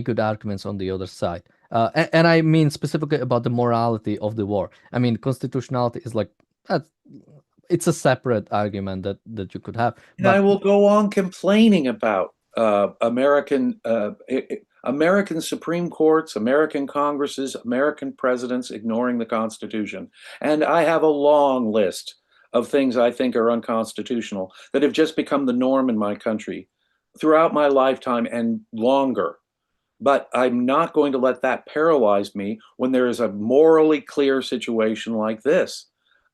good arguments on the other side. And I mean specifically about the morality of the war. I mean, constitutionality is it's a separate argument that you could have. And I will go on complaining about American Supreme Courts, American Congresses, American presidents ignoring the Constitution. And I have a long list of things I think are unconstitutional that have just become the norm in my country throughout my lifetime and longer. But I'm not going to let that paralyze me when there is a morally clear situation like this.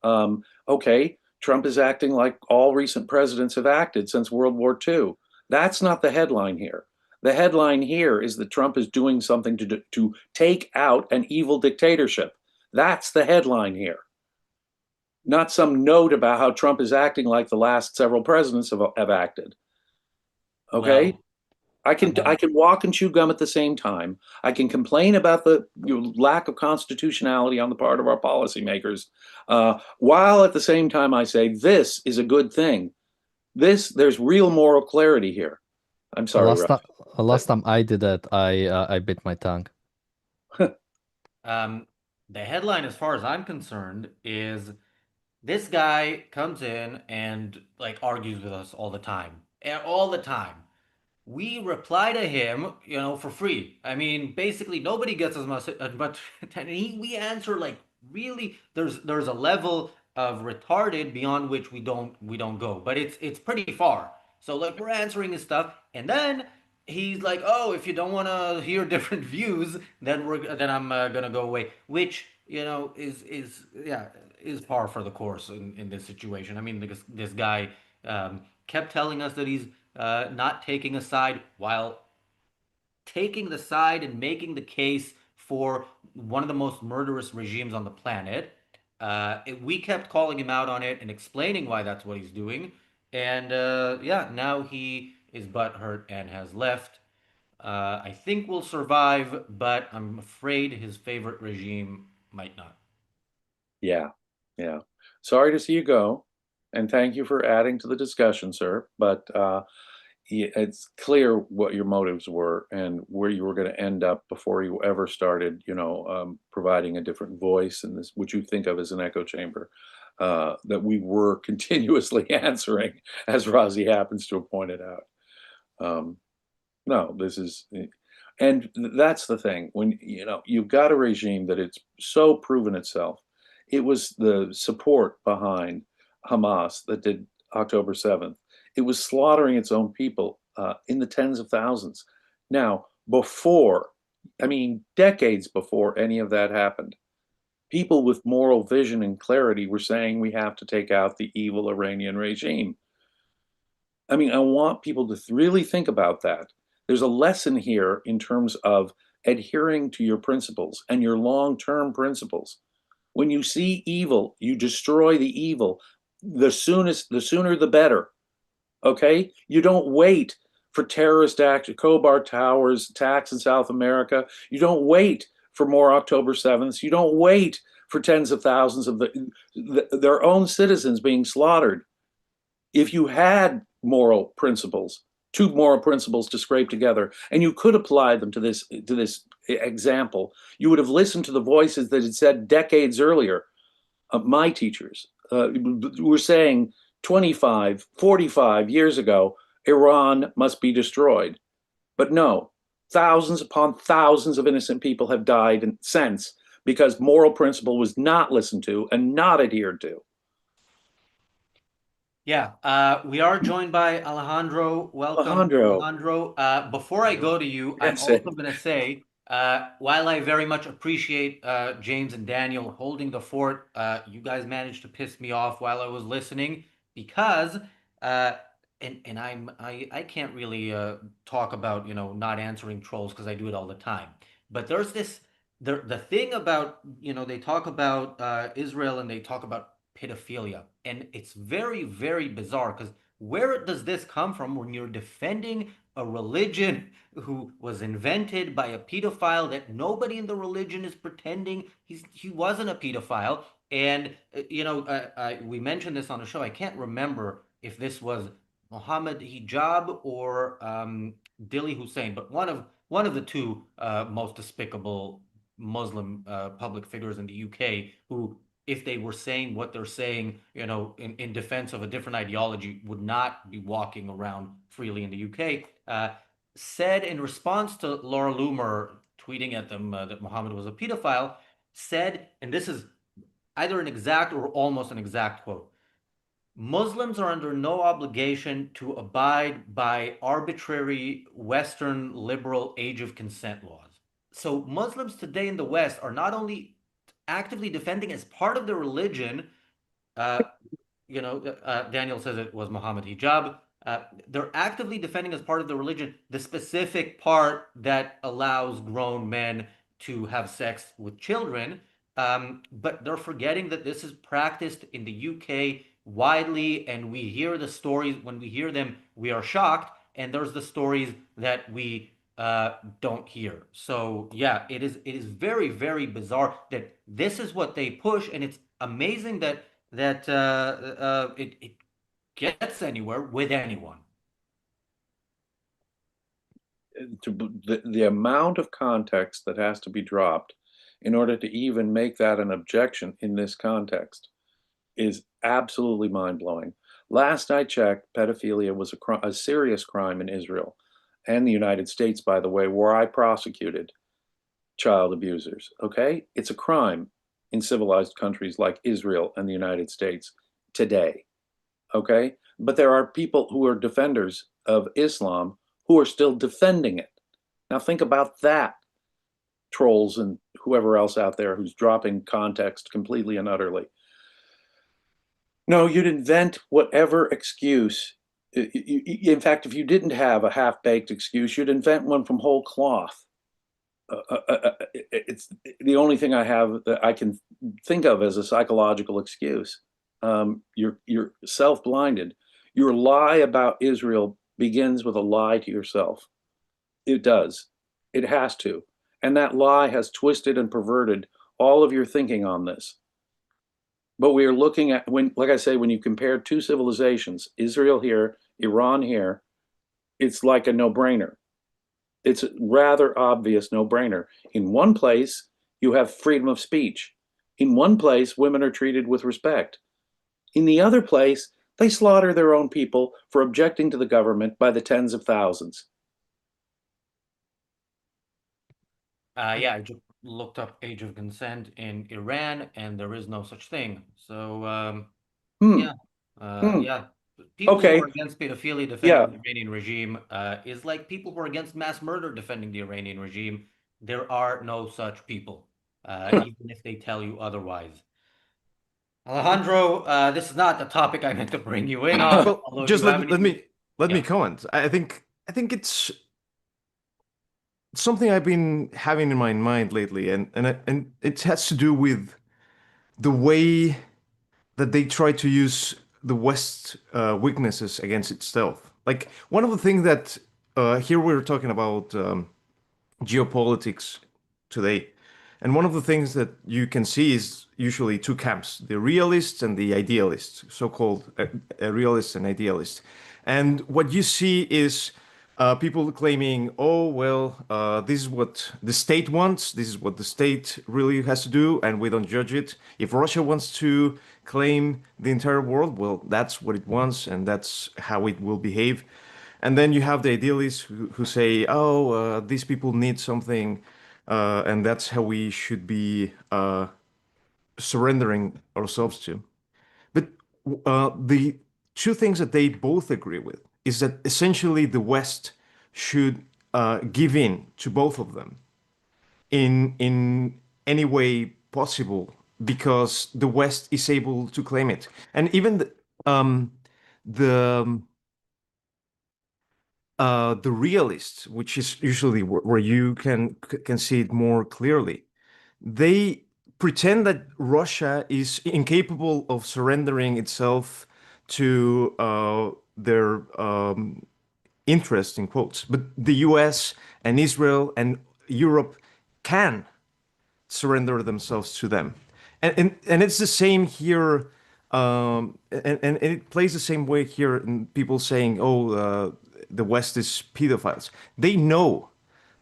Okay, Trump is acting like all recent presidents have acted since World War II. That's not the headline here. The headline here is that Trump is doing something to take out an evil dictatorship. That's the headline here. Not some note about how Trump is acting like the last several presidents have acted. Okay? Well, I can walk and chew gum at the same time. I can complain about the lack of constitutionality on the part of our policymakers, while at the same time I say this is a good thing. There's real moral clarity here. I'm sorry. Last time I did that, I bit my tongue. The headline, as far as I'm concerned, is this guy comes in and argues with us all the time, We reply to him, for free. I mean, basically nobody gets as much. We answer really. There's a level of retarded beyond which we don't go, but it's pretty far. So we're answering his stuff, and then he's like, "Oh, if you don't want to hear different views, then I'm gonna go away," which is par for the course in this situation. I mean, this guy kept telling us that he's not taking a side while taking the side and making the case for one of the most murderous regimes on the planet. We kept calling him out on it and explaining why that's what he's doing. And now he is butthurt and has left. I think we'll survive, but I'm afraid his favorite regime might not. Yeah. Sorry to see you go. And thank you for adding to the discussion, sir. But it's clear what your motives were and where you were going to end up before you ever started, providing a different voice in this, what you think of as an echo chamber, that we were continuously answering, as Razi happens to have pointed out. No, this is, and that's the thing. When, you've got a regime that it's so proven itself. It was the support behind Hamas that did October 7th. It was slaughtering its own people in the tens of thousands. Now, decades before any of that happened, people with moral vision and clarity were saying we have to take out the evil Iranian regime. I want people to really think about that. There's a lesson here in terms of adhering to your principles and your long-term principles. When you see evil, you destroy the evil. The sooner the better. Okay? You don't wait for terrorist acts, Khobar Towers, attacks in South America. You don't wait for more October 7th. You don't wait for tens of thousands of their own citizens being slaughtered. If you had moral principles, two moral principles to scrape together, and you could apply them to this example, you would have listened to the voices that had said decades earlier, my teachers were saying 25, 45 years ago, Iran must be destroyed. But no, thousands upon thousands of innocent people have died since because moral principle was not listened to and not adhered to. Yeah, we are joined by Alejandro. Welcome, Alejandro. Before I go to you, I'm also going to say, while I very much appreciate James and Daniel holding the fort, you guys managed to piss me off while I was listening because, and I can't really talk about not answering trolls because I do it all the time. But there's the thing about they talk about Israel and they talk about pedophilia, and it's very, very bizarre because where does this come from when you're defending a religion who was invented by a pedophile that nobody in the religion is pretending he wasn't a pedophile? And we mentioned this on the show. I can't remember if this was Mohammed Hijab or Dili Hussein, but one of the two most despicable Muslim public figures in the UK who, if they were saying what they're saying, in defense of a different ideology, would not be walking around freely in the UK, said in response to Laura Loomer tweeting at them that Muhammad was a pedophile, said, and this is either an exact or almost an exact quote, Muslims are under no obligation to abide by arbitrary Western liberal age of consent laws. So Muslims today in the West are not only actively defending as part of the religion, Daniel says it was Muhammad Hijab. They're actively defending as part of the religion the specific part that allows grown men to have sex with children. But they're forgetting that this is practiced in the UK widely, and we hear the stories. When we hear them, we are shocked. And there's the stories that we don't hear. So yeah, it is very, very bizarre that this is what they push, and it's amazing that it gets anywhere with anyone. The amount of context that has to be dropped in order to even make that an objection in this context is absolutely mind-blowing. Last I checked, pedophilia was a serious crime in Israel and the United States, by the way, where I prosecuted child abusers. Okay? It's a crime in civilized countries like Israel and the United States today. Okay? But there are people who are defenders of Islam who are still defending it. Now think about that, trolls and whoever else out there who's dropping context completely and utterly. No, you'd invent whatever excuse. In fact, if you didn't have a half-baked excuse, you'd invent one from whole cloth. It's the only thing I have that I can think of as a psychological excuse. You're self-blinded. Your lie about Israel begins with a lie to yourself. It does. It has to. And that lie has twisted and perverted all of your thinking on this. But we are looking at, like I say, when you compare two civilizations, Israel here, Iran here, it's like a no-brainer. It's a rather obvious no-brainer. In one place, you have freedom of speech. In one place, women are treated with respect. In the other place, they slaughter their own people for objecting to the government by the tens of thousands. Yeah, I just looked up age of consent in Iran, and there is no such thing. So, yeah, yeah. People who Okay. are against pedophilia Yeah. defending the Iranian regime is like people who are against mass murder defending the Iranian regime. There are no such people, even if they tell you otherwise. Alejandro, this is not the topic I meant to bring you in on. Well, Although if just you have let me Yeah. comment. I think it's something I've been having in my mind lately, and it has to do with the way that they try to use the West weaknesses against itself. Like one of the things that here we're talking about geopolitics today, and one of the things that you can see is usually two camps: the realists and the idealists, so-called realists and idealists. And what you see is people claiming, oh, well, this is what the state wants, this is what the state really has to do, and we don't judge it. If Russia wants to claim the entire world, well, that's what it wants, and that's how it will behave. And then you have the idealists who say, oh, these people need something, and that's how we should be surrendering ourselves to. But the two things that they both agree with is that essentially the West should give in to both of them in any way possible because the West is able to claim it. And even the realists, which is usually where you can see it more clearly, they pretend that Russia is incapable of surrendering itself to their interest in quotes, but the U.S. and Israel and Europe can surrender themselves to them, and it's the same here. And it plays the same way here in people saying, oh, the West is pedophiles. They know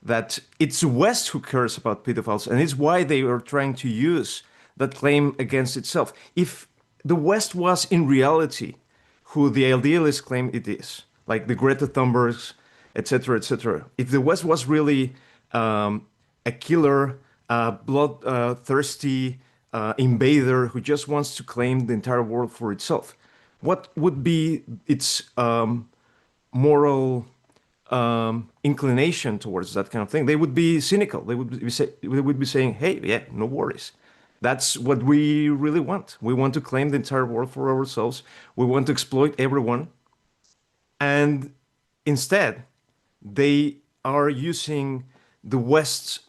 that it's the West who cares about pedophiles, and it's why they are trying to use that claim against itself. If the West was in reality who the idealists claim it is, like the Greta Thunbergs, etc., if the West was really a killer, bloodthirsty invader who just wants to claim the entire world for itself, what would be its moral inclination towards that kind of thing? They would be cynical. They would be saying, "Hey, yeah, no worries. That's what we really want. We want to claim the entire world for ourselves. We want to exploit everyone." And instead, they are using the West's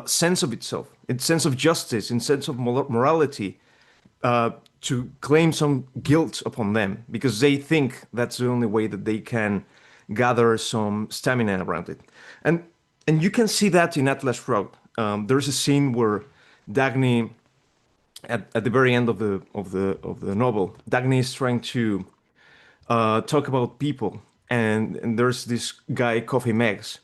sense of itself, its sense of justice, its sense of morality, to claim some guilt upon them because they think that's the only way that they can gather some stamina around it. And you can see that in Atlas Shrugged. There's a scene where Dagny, at the very end of the novel, Dagny is trying to talk about people, and there's this guy Coffee Megs,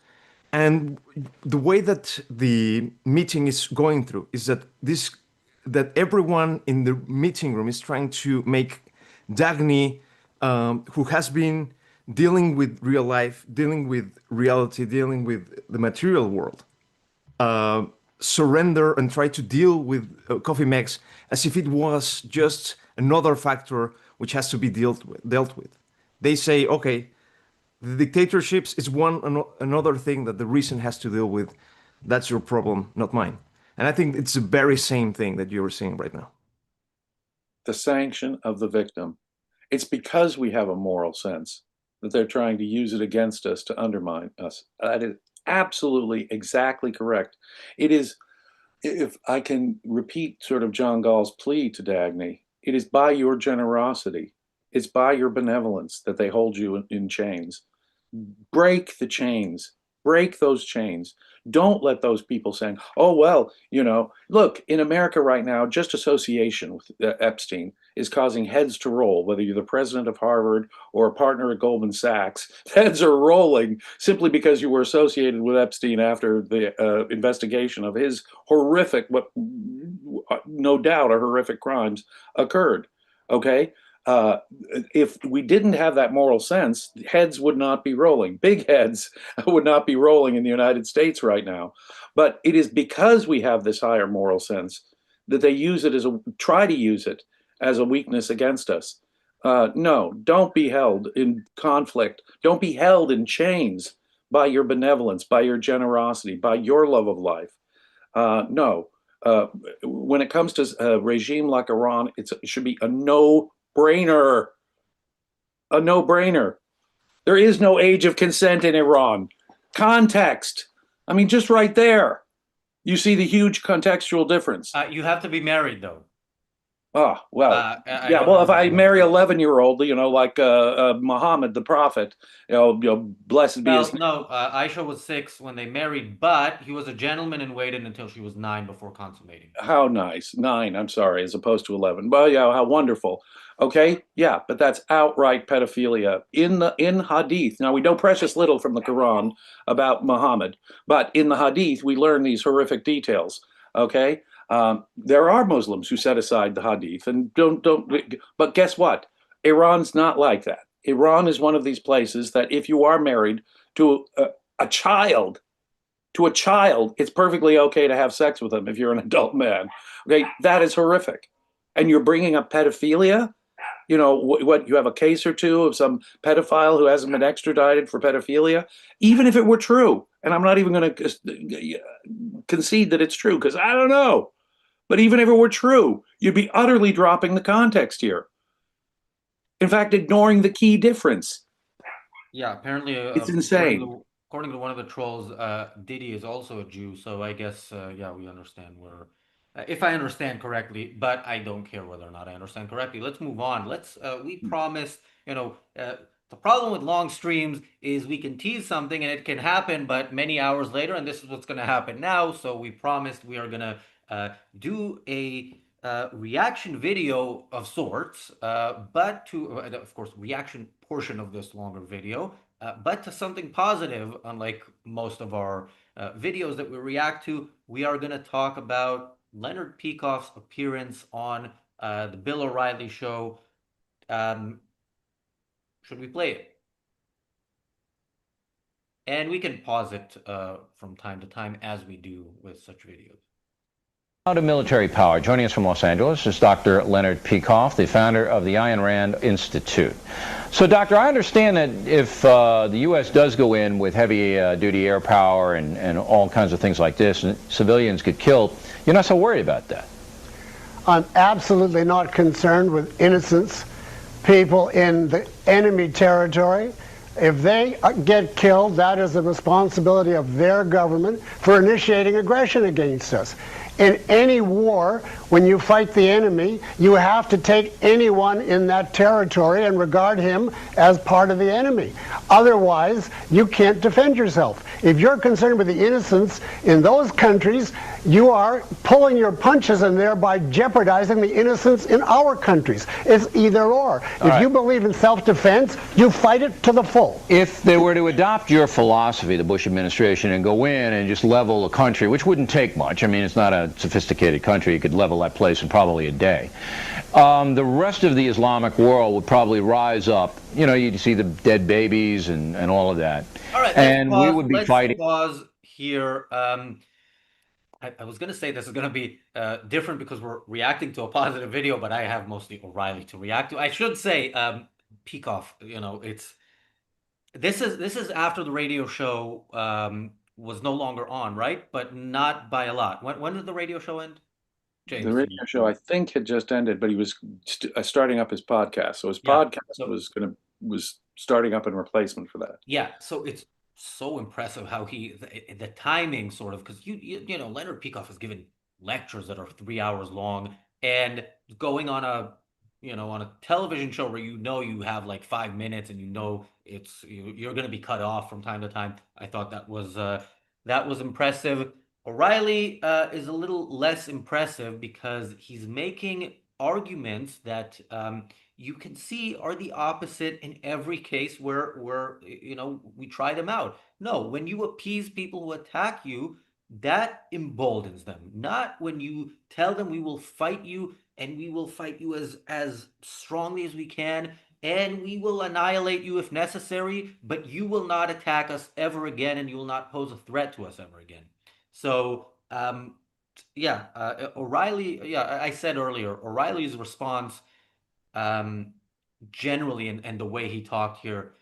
and the way that the meeting is going through is that everyone in the meeting room is trying to make Dagny, who has been dealing with real life, dealing with reality, dealing with the material world, surrender and try to deal with Coffee Megs as if it was just another factor which has to be dealt with. They say, okay, the dictatorships is another thing that the reason has to deal with. That's your problem, not mine. And I think it's the very same thing that you're seeing right now. The sanction of the victim. It's because we have a moral sense that they're trying to use it against us to undermine us. That is absolutely exactly correct. It is, if I can repeat sort of John Gall's plea to Dagny, it is by your generosity, it's by your benevolence that they hold you in chains. Break the chains. Break those chains. Don't let those people saying, oh, well, look, in America right now, just association with Epstein is causing heads to roll, whether you're the president of Harvard or a partner at Goldman Sachs. Heads are rolling simply because you were associated with Epstein after the investigation of his horrific, no doubt, horrific crimes occurred. Okay? If we didn't have that moral sense, heads would not be rolling. Big heads would not be rolling in the United States right now. But it is because we have this higher moral sense that they try to use it as a weakness against us. No, don't be held in conflict. Don't be held in chains by your benevolence, by your generosity, by your love of life. No. When it comes to a regime like Iran, it should be a no-brainer. A no-brainer. There is no age of consent in Iran. Context. I mean, just right there, you see the huge contextual difference. You have to be married, though. Oh, well, yeah. Well, if I marry 11-year-old, like Muhammad, the prophet, blessed be his name. No, Aisha was 6 when they married, but he was a gentleman and waited until she was 9 before consummating. How nice. 9, I'm sorry, as opposed to 11. Well, yeah, how wonderful. Okay, yeah, but that's outright pedophilia in Hadith. Now, we know precious little from the Quran about Muhammad, but in the Hadith, we learn these horrific details, okay? There are Muslims who set aside the Hadith and but guess what? Iran's not like that. Iran is one of these places that if you are married to a child, it's perfectly okay to have sex with them if you're an adult man. Okay, that is horrific. And you're bringing up pedophilia? What, you have a case or two of some pedophile who hasn't been extradited for pedophilia? Even if it were true, and I'm not even going to concede that it's true because I don't know. But even if it were true, you'd be utterly dropping the context here. In fact, ignoring the key difference. Yeah, apparently it's insane. According to one of the trolls, Diddy is also a Jew, so I guess, yeah, we understand where, if I understand correctly, but I don't care whether or not I understand correctly. Let's move on. We promised, the problem with long streams is we can tease something and it can happen, but many hours later, and this is what's going to happen now. So we promised we are going to do a reaction video of sorts, but to, of course, reaction portion of this longer video, but to something positive, unlike most of our videos that we react to. We are going to talk about Leonard Peikoff's appearance on the Bill O'Reilly show. Should we play it? And we can pause it from time to time, as we do with such videos. Now to military power. Joining us from Los Angeles is Dr. Leonard Peikoff, the founder of the Ayn Rand Institute. So, Doctor, I understand that if the U.S. does go in with heavy-duty air power and all kinds of things like this, and civilians get killed, you're not so worried about that. I'm absolutely not concerned with innocent people in the enemy territory. If they get killed, that is the responsibility of their government for initiating aggression against us. In any war, when you fight the enemy, you have to take anyone in that territory and regard him as part of the enemy. Otherwise, you can't defend yourself. If you're concerned with the innocents in those countries, you are pulling your punches and thereby jeopardizing the innocents in our countries. It's either or. If you believe in self-defense, you fight it to the full. If they were to adopt your philosophy, the Bush administration, and go in and just level a country, which wouldn't take much. I mean, it's not a sophisticated country. You could level that place in probably a day. The rest of the Islamic world would probably rise up. You'd see the dead babies and all of that. All right, and we would be fighting. Let's pause here. I was going to say this is going to be different because we're reacting to a positive video, but I have mostly O'Reilly to react to. I should say, Peikoff, this is after the radio show was no longer on, right? But not by a lot. When did the radio show end? James? The radio show, I think, had just ended, but he was starting up his podcast. So his podcast was starting up in replacement for that. Yeah, so it's so impressive how the timing sort of, because Leonard Peikoff has given lectures that are 3 hours long and going on a on a television show where you have like 5 minutes and you're going to be cut off from time to time. I thought that was impressive. O'Reilly is a little less impressive because he's making arguments that you can see are the opposite in every case where we try them out. No, when you appease people who attack you, that emboldens them. Not when you tell them we will fight you and we will fight you as strongly as we can and we will annihilate you if necessary, but you will not attack us ever again and you will not pose a threat to us ever again. So, yeah, O'Reilly, yeah, I said earlier, O'Reilly's response, um, generally, and the way he talked here,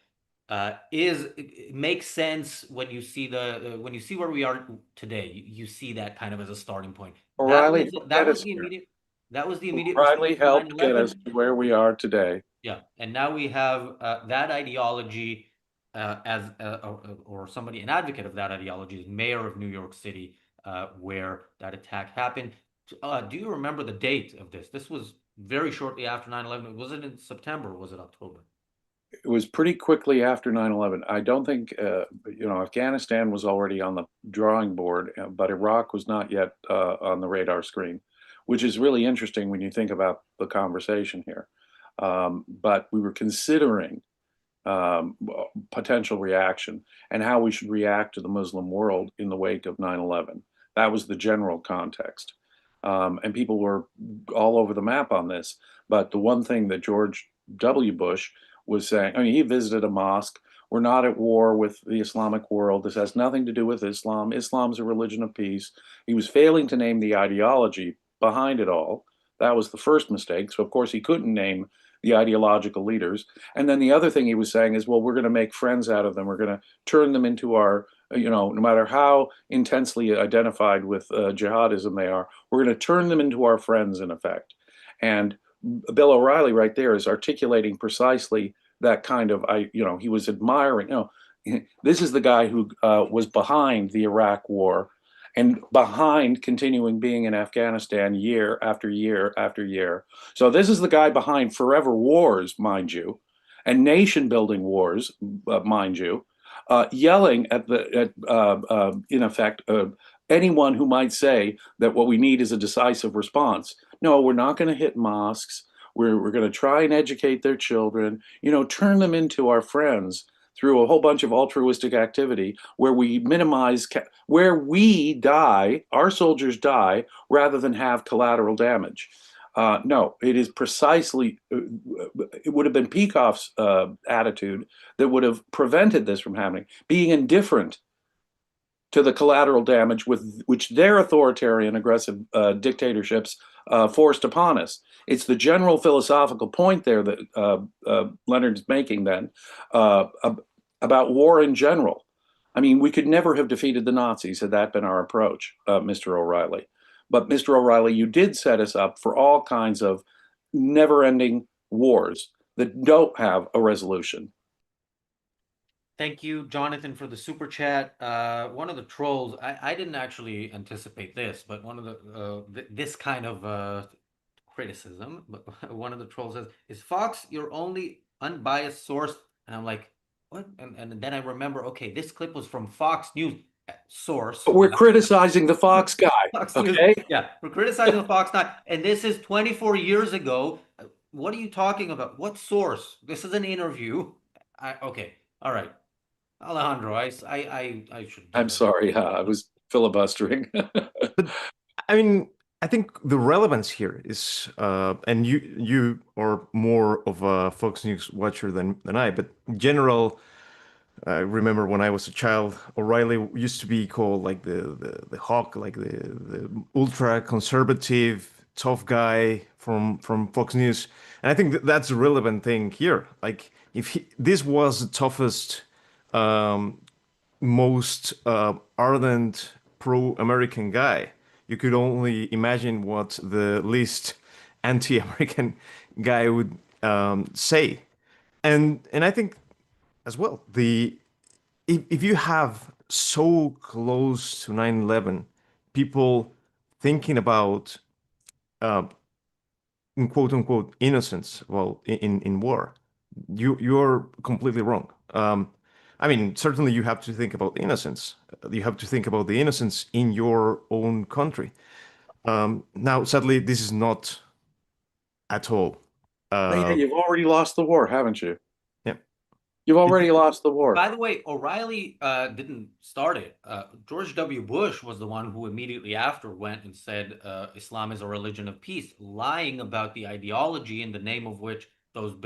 it makes sense when you see when you see where we are today. You see that kind of as a starting point. O'Reilly That was the immediate O'Reilly response to helped get us 9/11. to where we are today. Yeah, and now we have that ideology as or somebody, an advocate of that ideology, is mayor of New York City, where that attack happened. Do you remember the date of this? This was very shortly after 9/11. Was it in September or was it October? It was pretty quickly after 9/11. I don't think, Afghanistan was already on the drawing board, but Iraq was not yet on the radar screen, which is really interesting when you think about the conversation here. But we were considering potential reaction and how we should react to the Muslim world in the wake of 9/11. That was the general context. And people were all over the map on this. But the one thing that George W. Bush was saying, I mean, he visited a mosque. We're not at war with the Islamic world. This has nothing to do with Islam. Islam's a religion of peace. He was failing to name the ideology behind it all. That was the first mistake. So, of course, he couldn't name the ideological leaders. And then the other thing he was saying is, well, we're going to make friends out of them. We're going to turn them into our, no matter how intensely identified with jihadism they are, we're going to turn them into our friends, in effect. And Bill O'Reilly right there is articulating precisely that kind of, he was admiring, this is the guy who was behind the Iraq war and behind continuing being in Afghanistan year after year after year. So this is the guy behind forever wars, mind you, and nation building wars, mind you, yelling at in effect, anyone who might say that what we need is a decisive response. No, we're not going to hit mosques. We're going to try and educate their children, turn them into our friends through a whole bunch of altruistic activity where we minimize, where we die, our soldiers die, rather than have collateral damage. No, it is precisely, it would have been Peikoff's attitude that would have prevented this from happening, being indifferent to the collateral damage with which their authoritarian, aggressive dictatorships forced upon us. It's the general philosophical point there that Leonard's making then about war in general. I mean, we could never have defeated the Nazis had that been our approach, Mr. O'Reilly. But Mr. O'Reilly, you did set us up for all kinds of never-ending wars that don't have a resolution. Thank you, Jonathan, for the super chat. One of the trolls, I didn't actually anticipate this, but one of this kind of criticism, but one of the trolls says, "Is Fox your only unbiased source?" And I'm like, what? And then I remember, okay, this clip was from Fox News source. But we're criticizing the Fox guy, Fox okay? News. Yeah, we're criticizing the Fox guy, and this is 24 years ago. What are you talking about? What source? This is an interview. Okay, all right. Alejandro, I should. I'm sorry, I was filibustering. But I mean, I think the relevance here is, and you are more of a Fox News watcher than I, but in general, I remember when I was a child, O'Reilly used to be called like the hawk, like the ultra conservative tough guy from Fox News, and I think that's a relevant thing here. Like if this was the toughest, most ardent pro-American guy, you could only imagine what the least anti-American guy would say, and I think as well if you have so close to 9/11 people thinking about in quote unquote innocence, well, in war, you're completely wrong. I mean, certainly you have to think about innocence. You have to think about the innocence in your own country. Now, sadly, this is not at all. Yeah, you've already lost the war, haven't you? Yeah. You've already lost the war. By the way, O'Reilly didn't start it. George W. Bush was the one who immediately after went and said Islam is a religion of peace, lying about the ideology in the name of which those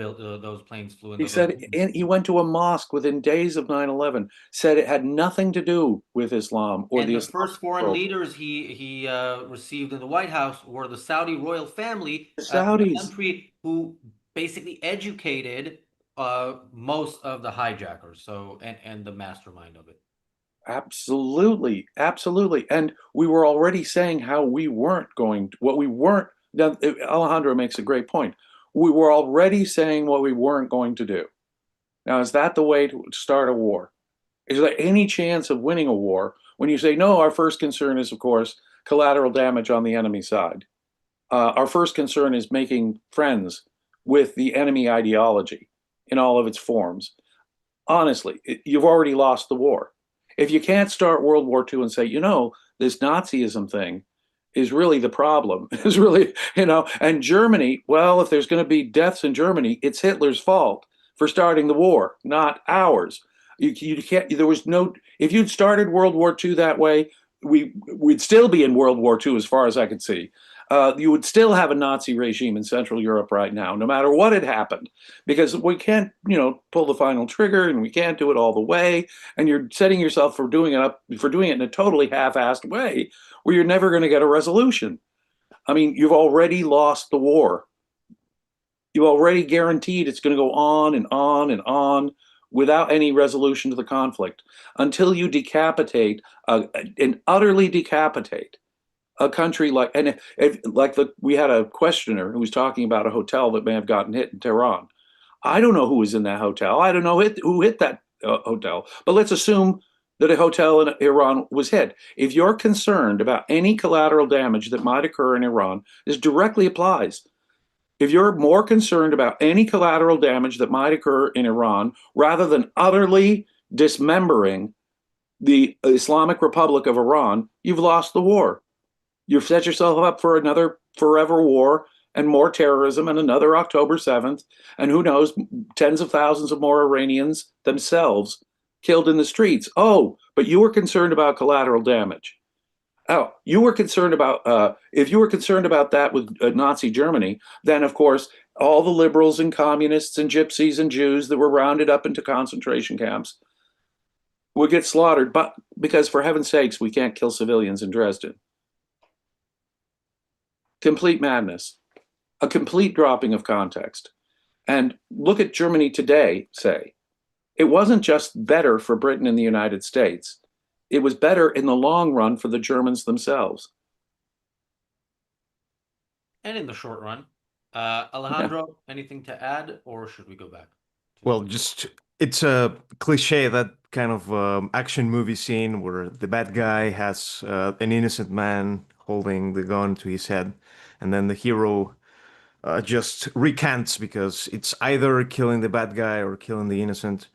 planes flew in He the said, and he went to a mosque within days of 9/11, said it had nothing to do with Islam or And the the Islamic first foreign world. leaders he received in the White House were the Saudi royal family, The the Saudis. country who basically educated most of the hijackers, so and the mastermind of it. Absolutely, absolutely. And we were already saying how we weren't going to, what we weren't. Now, Alejandro makes a great point. We were already saying what we weren't going to do. Now, is that the way to start a war? Is there any chance of winning a war when you say, no, our first concern is, of course, collateral damage on the enemy side? Our first concern is making friends with the enemy ideology in all of its forms. Honestly, you've already lost the war. If you can't start World War II and say, you know, this Nazism thing is really the problem, is really, you know, and Germany, well, if there's going to be deaths in Germany, it's Hitler's fault for starting the war, not ours. You can't, there was no, if you'd started World War II that way, we'd still be in World War II as far as I could see. You would still have a Nazi regime in Central Europe right now, no matter what had happened, because we can't, you know, pull the final trigger, and we can't do it all the way. And you're setting yourself for doing it in a totally half-assed way, where you're never going to get a resolution. I mean, you've already lost the war. You've already guaranteed it's going to go on and on and on without any resolution to the conflict until you decapitate and utterly decapitate a country like, and we had a questioner who was talking about a hotel that may have gotten hit in Tehran. I don't know who was in that hotel. I don't know who hit that hotel, but let's assume that a hotel in Iran was hit. If you're concerned about any collateral damage that might occur in Iran, this directly applies. If you're more concerned about any collateral damage that might occur in Iran, rather than utterly dismembering the Islamic Republic of Iran, you've lost the war. You've set yourself up for another forever war and more terrorism and another October 7th. And who knows, tens of thousands of more Iranians themselves killed in the streets. Oh, but you were concerned about collateral damage. Oh, you were concerned about, if you were concerned about that with Nazi Germany, then of course, all the liberals and communists and gypsies and Jews that were rounded up into concentration camps would get slaughtered, but because for heaven's sakes, we can't kill civilians in Dresden. Complete madness, a complete dropping of context. And look at Germany today, say. It wasn't just better for Britain and the United States. It was better in the long run for the Germans themselves. And in the short run. Alejandro, anything to add, or should we go back? Well, just it's a cliche, that kind of action movie scene where the bad guy has an innocent man holding the gun to his head, and then the hero just recants because it's either killing the bad guy or killing the innocent.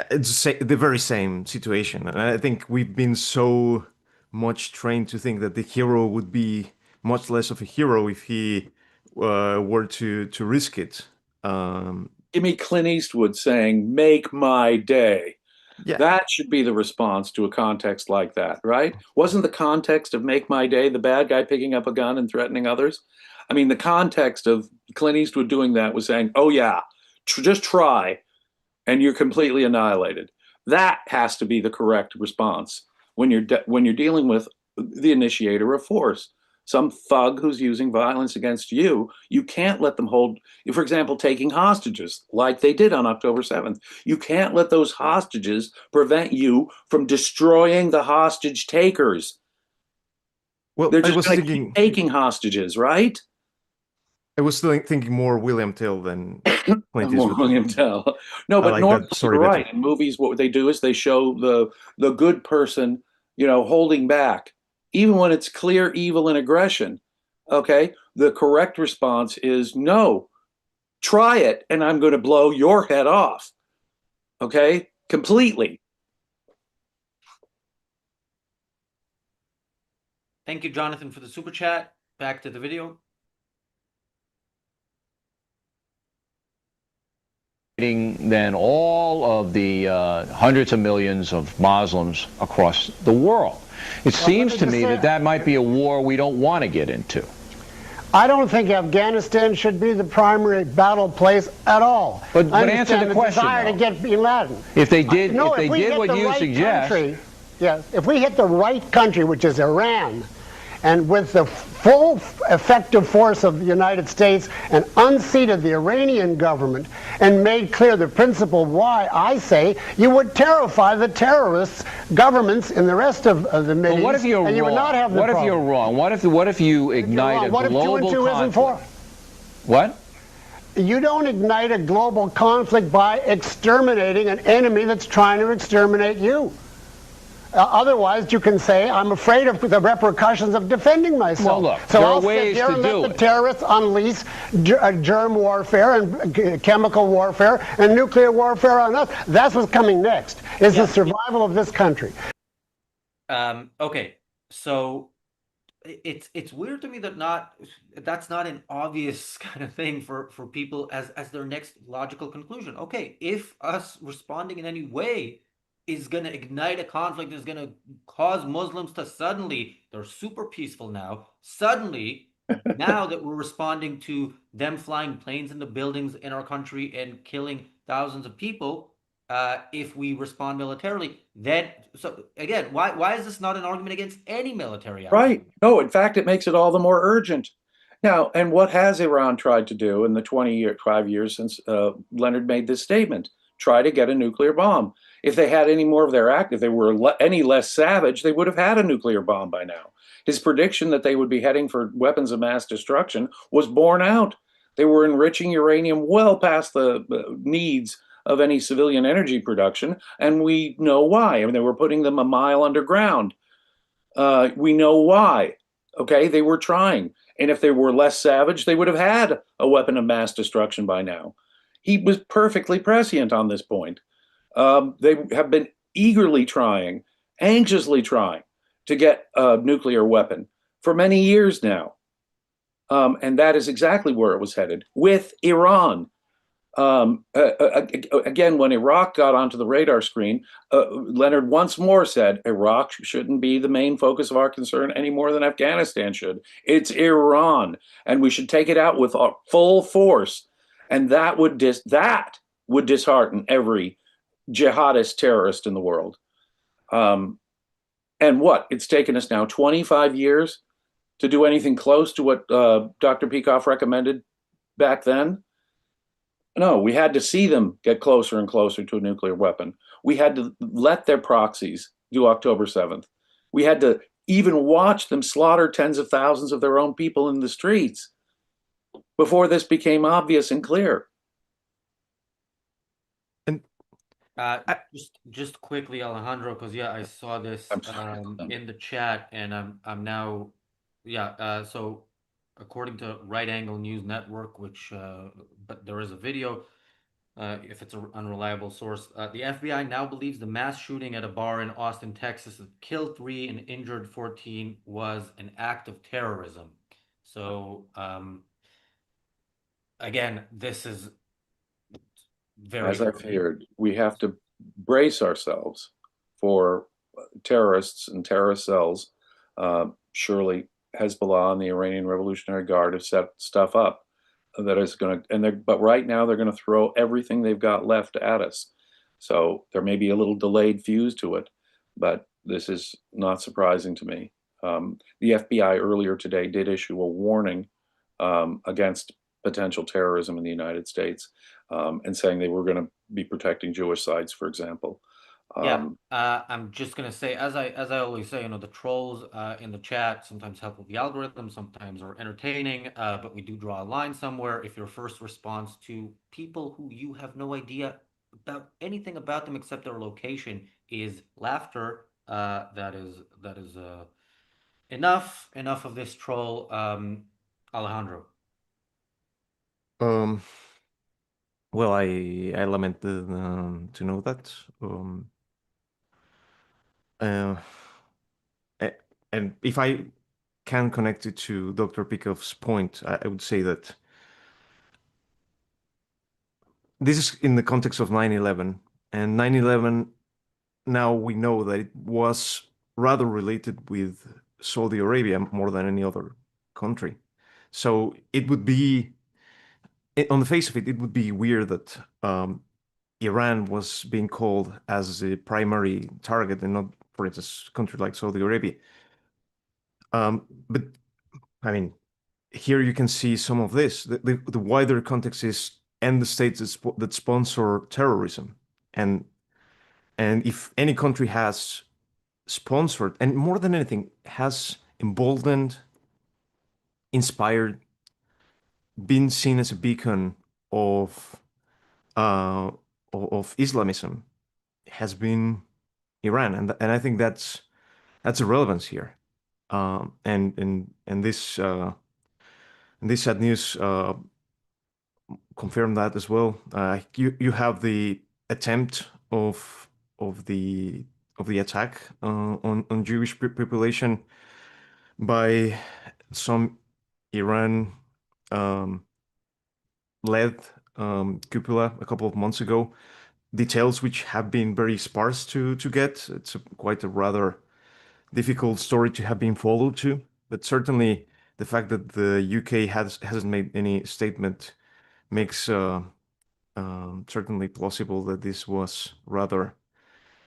It's the very same situation, and I think we've been so much trained to think that the hero would be much less of a hero if he were to risk it. Give me Clint Eastwood saying, "Make my day." Yeah. That should be the response to a context like that, right? Wasn't the context of Make My Day the bad guy picking up a gun and threatening others? I mean, the context of Clint Eastwood doing that was saying, oh yeah, just try, and you're completely annihilated. That has to be the correct response when you're dealing with the initiator of force. Some thug who's using violence against you, you can't let them hold, for example, taking hostages like they did on October 7th. You can't let those hostages prevent you from destroying the hostage takers. Well, they're I just was going to thinking, keep taking hostages, right? I was still thinking more William Tell than Clint More Eastwood. William Tell. No, I but like normally that story you're better. right. In movies, what they do is they show the good person, you know, holding back, even when it's clear evil and aggression. Okay, the correct response is no. Try it, and I'm going to blow your head off. Okay, completely. Thank you, Jonathan, for the super chat. Back to the video. Than all of the hundreds of millions of Muslims across the world. It seems to me that that might be a war we don't want to get into. I don't think Afghanistan should be the primary battle place at all. But I answer the question, desire to get Bin Laden. If they did, no, if they did what you right suggest, country, yes, if we hit the right country, which is Iran, and with the full effective force of the United States, and unseated the Iranian government and made clear the principle why I say you would terrify the terrorists, governments in the rest of the Middle East, what if you're and wrong? you would not have the What if problem. you're wrong? What if you ignite a what global if 2 and 2 isn't 4? What? You don't ignite a global conflict by exterminating an enemy that's trying to exterminate you. Otherwise, you can say, I'm afraid of the repercussions of defending myself. Well, look, so there are I'll ways sit here to and do let the it. terrorists unleash germ warfare and chemical warfare and nuclear warfare on us. That's what's coming next, is the survival of this country. Okay, so it's weird to me that that's not an obvious kind of thing for people as their next logical conclusion. Okay, if us responding in any way is going to ignite a conflict, is going to cause Muslims to suddenly, they're super peaceful now, suddenly, now that we're responding to them flying planes into buildings in our country and killing thousands of people, if we respond militarily, then, so again, why is this not an argument against any military action? Right. No, in fact, it makes it all the more urgent. Now, and what has Iran tried to do in the 25 years since Leonard made this statement? Try to get a nuclear bomb. If they had any more of their act, if they were any less savage, they would have had a nuclear bomb by now. His prediction that they would be heading for weapons of mass destruction was borne out. They were enriching uranium well past the needs of any civilian energy production, and we know why. I mean, they were putting them a mile underground. We know why. Okay, they were trying. And if they were less savage, they would have had a weapon of mass destruction by now. He was perfectly prescient on this point. They have been eagerly trying, anxiously trying to get a nuclear weapon for many years now. And that is exactly where it was headed with Iran. Again, when Iraq got onto the radar screen, Leonard once more said Iraq shouldn't be the main focus of our concern any more than Afghanistan should. It's Iran, and we should take it out with full force. And that would dishearten every jihadist terrorist in the world. And what? It's taken us now 25 years to do anything close to what Dr. Peikoff recommended back then. No, we had to see them get closer and closer to a nuclear weapon. We had to let their proxies do October 7th. We had to even watch them slaughter tens of thousands of their own people in the streets before this became obvious and clear. And just quickly, Alejandro, because I saw this in the chat, and I'm now so according to Right Angle News Network, which but there is a video, if it's an unreliable source, the FBI now believes the mass shooting at a bar in Austin, Texas that killed 3 and injured 14 was an act of terrorism. So again, this is very, as I feared, we have to brace ourselves for terrorists and terrorist cells. Surely Hezbollah and the Iranian Revolutionary Guard have set stuff up that is going to, but right now they're going to throw everything they've got left at us. So there may be a little delayed fuse to it, but this is not surprising to me. The FBI earlier today did issue a warning against potential terrorism in the United States, and saying they were going to be protecting Jewish sites, for example. I'm just gonna say, as I always say, the trolls in the chat sometimes help with the algorithm, sometimes are entertaining, but we do draw a line somewhere. If your first response to people who you have no idea about anything about them except their location is laughter, that is enough of this troll. Alejandro. Well, I lament to know that. Uh, and if I can connect it to Dr. Pikoff's point, I would say that this is in the context of 9/11, and 9/11, now we know that it was rather related with Saudi Arabia more than any other country. So it would be, on the face of it, it would be weird that Iran was being called as the primary target and not, for instance, a country like Saudi Arabia. But I mean, here you can see some of this. The wider context is, and the states that sponsor terrorism, and if any country has sponsored, and more than anything, has emboldened, inspired, been seen as a beacon of Islamism, has been Iran, and I think that's a relevance here, and this sad news confirm that as well. You have the attempt of the attack on Jewish population by some Iran led cupola a couple of months ago. Details which have been very sparse to get. It's quite a rather difficult story to have been followed to, but certainly the fact that the UK hasn't made any statement makes certainly plausible that this was rather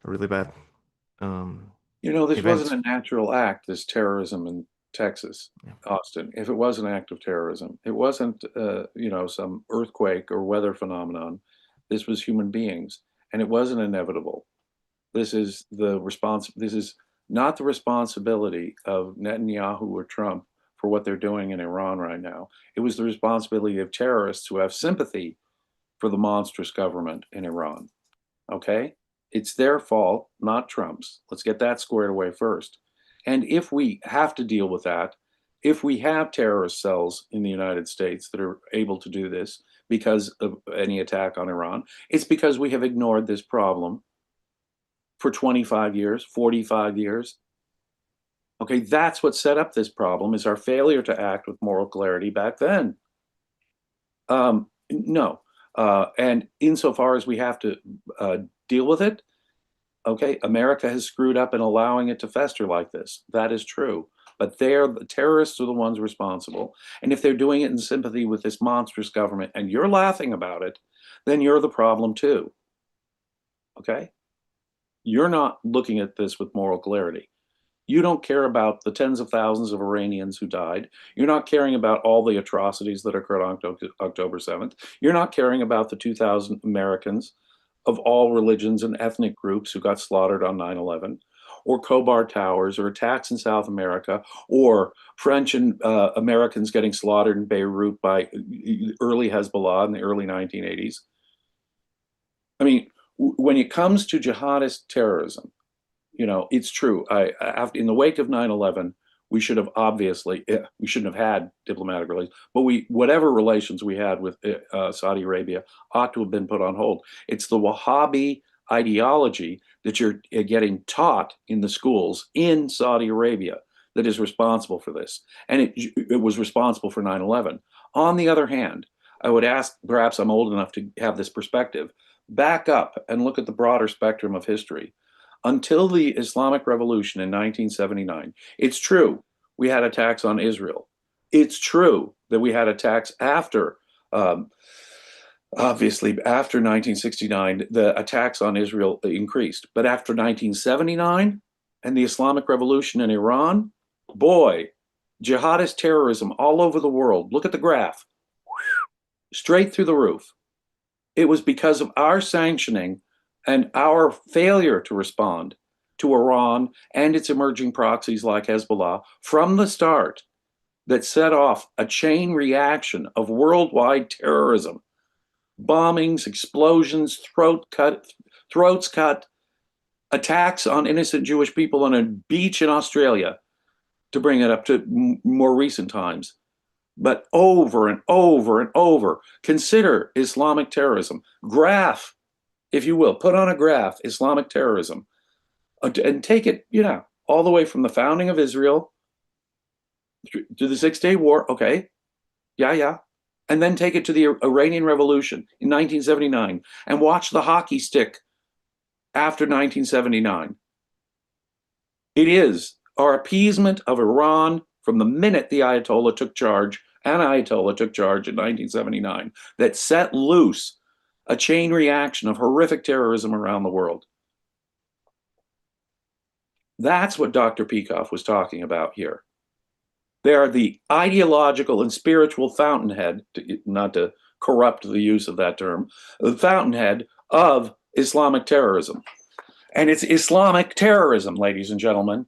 a really bad This event. wasn't a natural act, this terrorism in Texas, Austin. If it was an act of terrorism, it wasn't, some earthquake or weather phenomenon. This was human beings, and it wasn't inevitable. This is not the responsibility of Netanyahu or Trump for what they're doing in Iran right now. It was the responsibility of terrorists who have sympathy for the monstrous government in Iran. Okay? It's their fault, not Trump's. Let's get that squared away first. And if we have to deal with that, if we have terrorist cells in the United States that are able to do this because of any attack on Iran, it's because we have ignored this problem for 25 years, 45 years. Okay, that's what set up this problem, is our failure to act with moral clarity back then. No. And insofar as we have to deal with it, okay, America has screwed up in allowing it to fester like this. That is true. But the terrorists are the ones responsible. And if they're doing it in sympathy with this monstrous government and you're laughing about it, then you're the problem too. Okay? You're not looking at this with moral clarity. You don't care about the tens of thousands of Iranians who died. You're not caring about all the atrocities that occurred on October 7th. You're not caring about the 2,000 Americans of all religions and ethnic groups who got slaughtered on 9/11, or Khobar Towers, or attacks in South America, or French and Americans getting slaughtered in Beirut by early Hezbollah in the early 1980s. I mean, when it comes to jihadist terrorism, it's true. In the wake of 9/11, we should have we shouldn't have had diplomatic relations, but whatever relations we had with Saudi Arabia ought to have been put on hold. It's the Wahhabi ideology that you're getting taught in the schools in Saudi Arabia that is responsible for this. And it was responsible for 9/11. On the other hand, I would ask, perhaps I'm old enough to have this perspective, back up and look at the broader spectrum of history. Until the Islamic Revolution in 1979, it's true we had attacks on Israel. It's true that we had attacks after, obviously, after 1969, the attacks on Israel increased. But after 1979 and the Islamic Revolution in Iran, boy, jihadist terrorism all over the world. Look at the graph. Straight through the roof. It was because of our sanctioning and our failure to respond to Iran and its emerging proxies like Hezbollah from the start that set off a chain reaction of worldwide terrorism. Bombings, explosions, throats cut, attacks on innocent Jewish people on a beach in Australia, to bring it up to more recent times. but over and over and over. Consider Islamic terrorism. Graph, if you will, put on a graph Islamic terrorism, and take it, all the way from the founding of Israel to the 6-Day War. Okay, yeah. And then take it to the Iranian Revolution in 1979 and watch the hockey stick after 1979. It is our appeasement of Iran from the minute the Ayatollah took charge, in 1979, that set loose a chain reaction of horrific terrorism around the world. That's what Dr. Peikoff was talking about here. They are the ideological and spiritual fountainhead, not to corrupt the use of that term, the fountainhead of Islamic terrorism. And it's Islamic terrorism, ladies and gentlemen,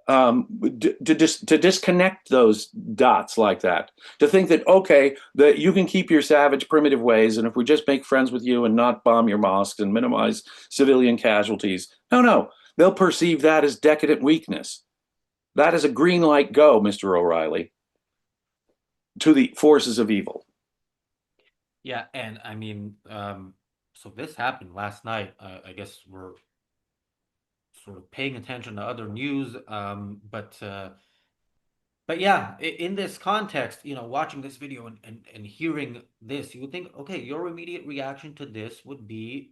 to disconnect those dots like that, to think that, okay, that you can keep your savage primitive ways, and if we just make friends with you and not bomb your mosques and minimize civilian casualties. No, they'll perceive that as decadent weakness. That is a green light go, Mr. O'Reilly, to the forces of evil. Yeah, and I mean, so this happened last night. I guess we're sort of paying attention to other news, but yeah, in this context, watching this video and hearing this, you would think, okay, your immediate reaction to this would be,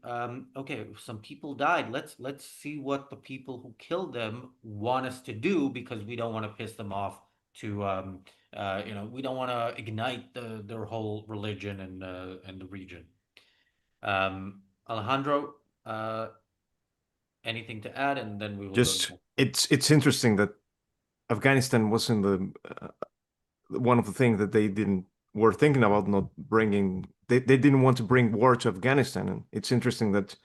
okay, some people died. Let's see what the people who killed them want us to do, because we don't want to piss them off. We don't want to ignite their whole religion and the region. Alejandro, anything to add, and then we will just go it's interesting that Afghanistan wasn't the one of the things that they were thinking about not bringing. They didn't want to bring war to Afghanistan, and it's interesting that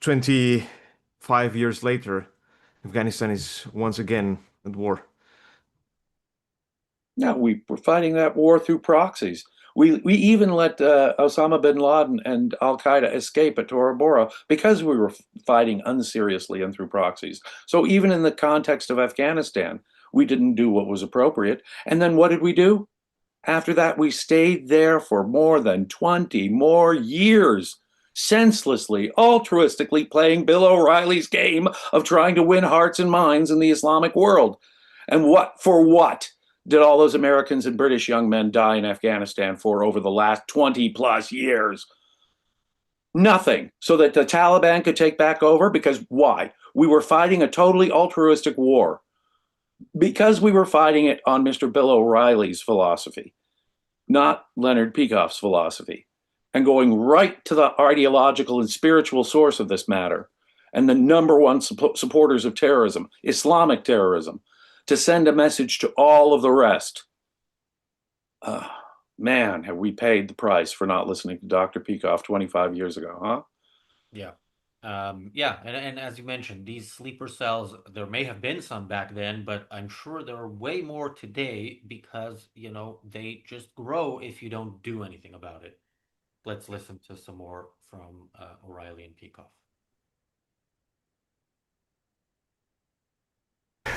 25 years later, Afghanistan is once again at war. No, we were fighting that war through proxies. We even let Osama bin Laden and Al-Qaeda escape at Tora Bora because we were fighting unseriously and through proxies. So even in the context of Afghanistan, we didn't do what was appropriate. And then what did we do? After that, we stayed there for more than 20 more years, senselessly, altruistically playing Bill O'Reilly's game of trying to win hearts and minds in the Islamic world. And what did all those Americans and British young men die in Afghanistan for over the last 20 plus years? Nothing. So that the Taliban could take back over? Because why? We were fighting a totally altruistic war. Because we were fighting it on Mr. Bill O'Reilly's philosophy, not Leonard Peikoff's philosophy, and going right to the ideological and spiritual source of this matter, and the number one supporters of terrorism, Islamic terrorism, to send a message to all of the rest. Man, have we paid the price for not listening to Dr. Peikoff 25 years ago, huh? Yeah. And as you mentioned, these sleeper cells, there may have been some back then, but I'm sure there are way more today because, they just grow if you don't do anything about it. Let's listen to some more from O'Reilly and Peikoff.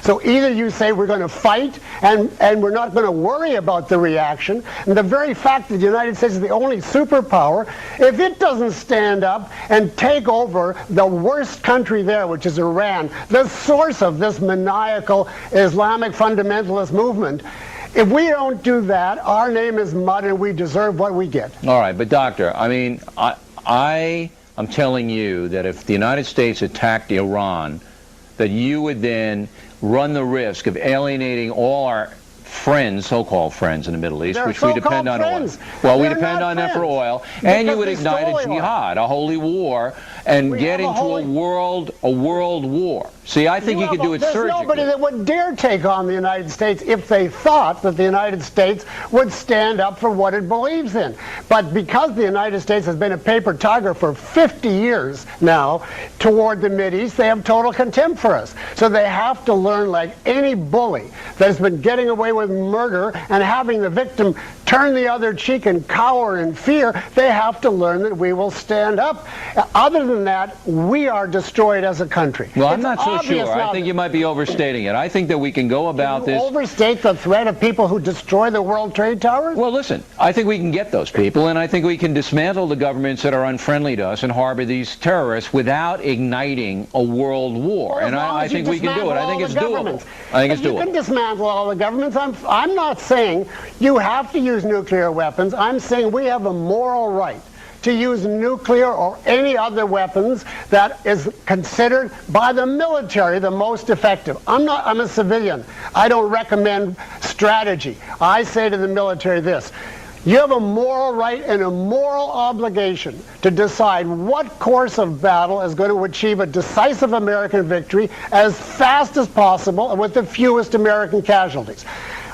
So either you say we're going to fight and we're not going to worry about the reaction, and the very fact that the United States is the only superpower, if it doesn't stand up and take over the worst country there, which is Iran, the source of this maniacal Islamic fundamentalist movement, if we don't do that, our name is mud and we deserve what we get. All right, but doctor, I mean, I'm telling you that if the United States attacked Iran, that you would then run the risk of alienating all our friends, so-called friends in the Middle East, which we depend on oil. Well, we depend on them for oil, and you would ignite a jihad, a holy war, and get into a world war. See, I think you could do it surgically. There's nobody that would dare take on the United States if they thought that the United States would stand up for what it believes in. But because the United States has been a paper tiger for 50 years now toward the Mideast, they have total contempt for us. So they have to learn, like any bully that has been getting away with murder and having the victim turn the other cheek and cower in fear, they have to learn that we will stand up. Other than that, we are destroyed as a country. Well, I'm not so sure. I think you might be overstating it. I think that we can go about this. Overstate the threat of people who destroy the World Trade Towers? Well, listen, I think we can get those people, and I think we can dismantle the governments that are unfriendly to us and harbor these terrorists without igniting a world war. Well, and I think we can do it. I think it's doable. I think it's doable. You can dismantle all the governments. I'm not saying you have to use nuclear weapons. I'm saying we have a moral right to use nuclear or any other weapons that is considered by the military the most effective. I'm a civilian. I don't recommend strategy. I say to the military this: you have a moral right and a moral obligation to decide what course of battle is going to achieve a decisive American victory as fast as possible and with the fewest American casualties.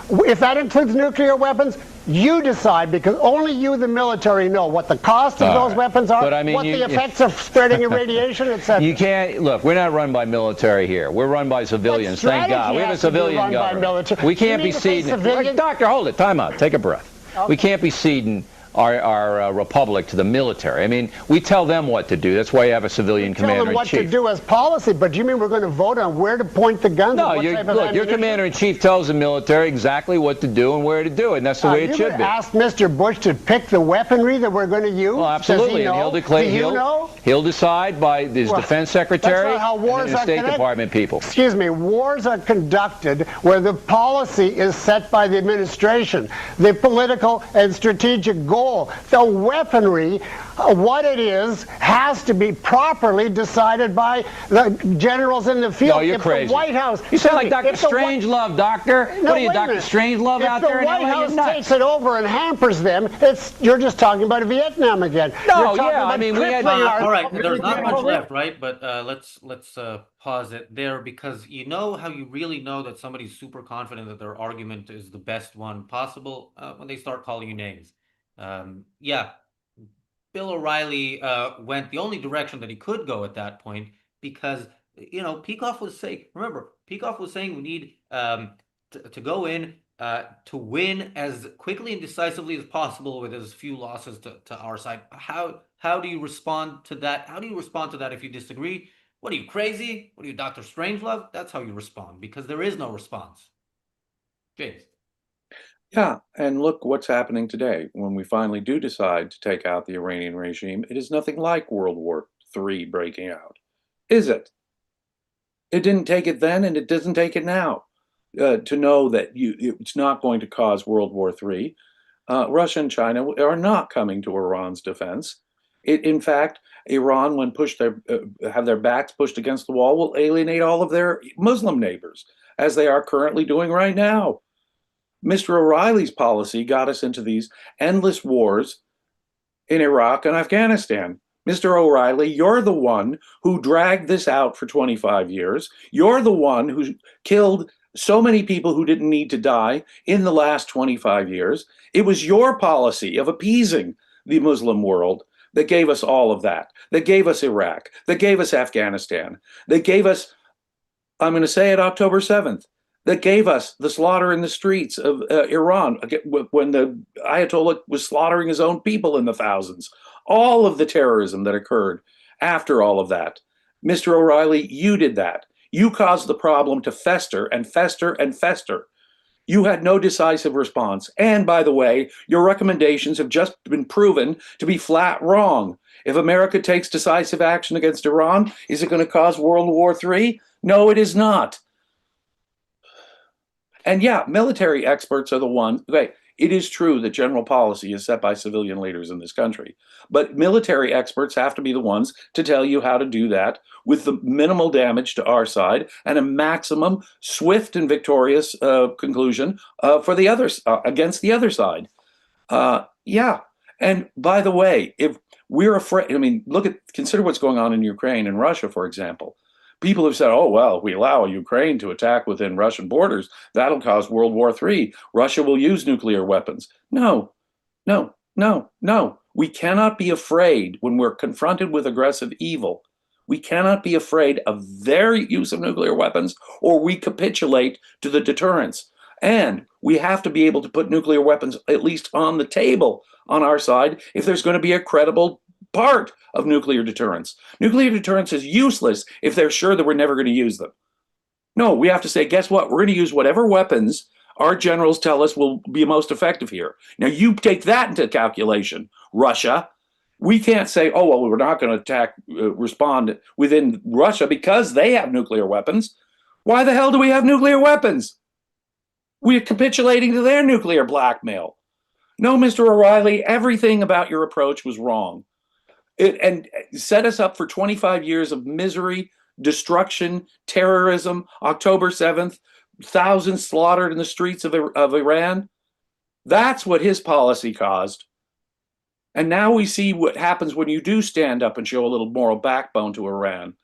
If that includes nuclear weapons, you decide, because only you, the military, know what the cost of those weapons are, I mean, what the effects of spreading irradiation, etc. You can't, look, we're not run by military here. We're run by civilians, thank God. We have a civilian government. We can't be ceding. Doctor, hold it, time out, take a breath. Okay. We can't be ceding our republic to the military. I mean, we tell them what to do. That's why you have a civilian commander-in-chief. Tell them what to do as policy, but do you mean we're going to vote on where to point the guns? No, look, your commander-in-chief tells the military exactly what to do and where to do it, and that's the way it should be. You asked Mr. Bush to pick the weaponry that we're going to use? Well, absolutely, and he'll decide by his defense secretary and the State Department people. Excuse me, wars are conducted where the policy is set by the administration, the political and strategic goal. The weaponry, what it is, has to be properly decided by the generals in the field. No, you're crazy. The White House. You sound like Dr. Strangelove, Doctor. No, what are you, Dr. Strangelove out there? If the White House takes it over and hampers them, you're just talking about Vietnam again. No, yeah, I mean, we had. All right, there's not much left, right? But let's pause it there, because you know how you really know that somebody's super confident that their argument is the best one possible when they start calling you names. Yeah, Bill O'Reilly went the only direction that he could go at that point, because, you know, Peikoff was saying, remember, Peikoff was saying we need to go in to win as quickly and decisively as possible with as few losses to our side. How do you respond to that? How do you respond to that if you disagree? What are you, crazy? What are you, Dr. Strangelove? That's how you respond, because there is no response. James. Yeah, and look what's happening today. When we finally do decide to take out the Iranian regime, it is nothing like World War III breaking out, is it? It didn't take it then, and it doesn't take it now. To know that it's not going to cause World War III. Russia and China are not coming to Iran's defense. In fact, Iran, when have their backs pushed against the wall, will alienate all of their Muslim neighbors, as they are currently doing right now. Mr. O'Reilly's policy got us into these endless wars in Iraq and Afghanistan. Mr. O'Reilly, you're the one who dragged this out for 25 years. You're the one who killed so many people who didn't need to die in the last 25 years. It was your policy of appeasing the Muslim world that gave us all of that gave us Iraq, that gave us Afghanistan, that gave us, I'm going to say it, October 7th, that gave us the slaughter in the streets of Iran when the Ayatollah was slaughtering his own people in the thousands. All of the terrorism that occurred after all of that. Mr. O'Reilly, you did that. You caused the problem to fester and fester and fester. You had no decisive response. And by the way, your recommendations have just been proven to be flat wrong. If America takes decisive action against Iran, is it going to cause World War III? No, it is not. And yeah, military experts are the ones. Okay, it is true that general policy is set by civilian leaders in this country, but military experts have to be the ones to tell you how to do that with the minimal damage to our side and a maximum swift and victorious conclusion for the others against the other side. Yeah, and by the way, if we're afraid, I mean, consider what's going on in Ukraine and Russia, for example. People have said, oh, well, if we allow Ukraine to attack within Russian borders, that'll cause World War III. Russia will use nuclear weapons. No, no, no, no. We cannot be afraid when we're confronted with aggressive evil. We cannot be afraid of their use of nuclear weapons, or we capitulate to the deterrence. And we have to be able to put nuclear weapons at least on the table on our side if there's going to be a credible part of nuclear deterrence. Nuclear deterrence is useless if they're sure that we're never going to use them. No, we have to say, guess what? We're going to use whatever weapons our generals tell us will be most effective here. Now, you take that into calculation, Russia. We can't say, oh, well, we're not going to respond within Russia because they have nuclear weapons. Why the hell do we have nuclear weapons? We're capitulating to their nuclear blackmail. No, Mr. O'Reilly, everything about your approach was wrong. And set us up for 25 years of misery, destruction, terrorism, October 7th, thousands slaughtered in the streets of Iran. That's what his policy caused. And now we see what happens when you do stand up and show a little moral backbone to Iran.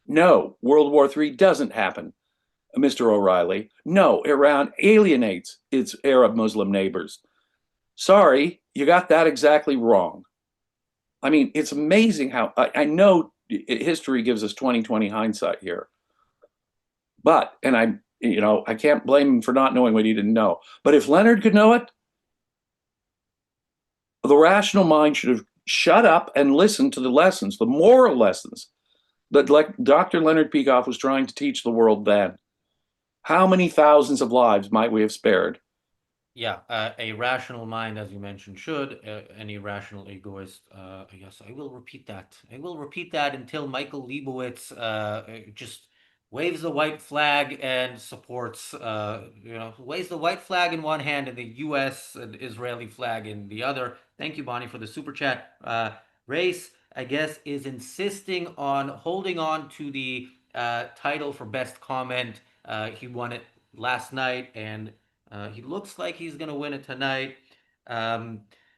No, World War III doesn't happen, Mr. O'Reilly. No, Iran alienates its Arab Muslim neighbors. Sorry, you got that exactly wrong. I mean, it's amazing how I know history gives us 20/20 hindsight here. But, and I can't blame him for not knowing what he didn't know. But if Leonard could know it, the rational mind should have shut up and listened to the lessons, the moral lessons that like Dr. Leonard Peikoff was trying to teach the world then. How many thousands of lives might we have spared? Yeah, a rational mind, as you mentioned, should. Any rational egoist, I guess I will repeat that. I will repeat that until Michael Leibowitz just waves the white flag and supports, waves the white flag in one hand and the U.S. and Israeli flag in the other. Thank you, Bonnie, for the super chat. Race, I guess, is insisting on holding on to the title for best comment. He won it last night, and he looks like he's going to win it tonight.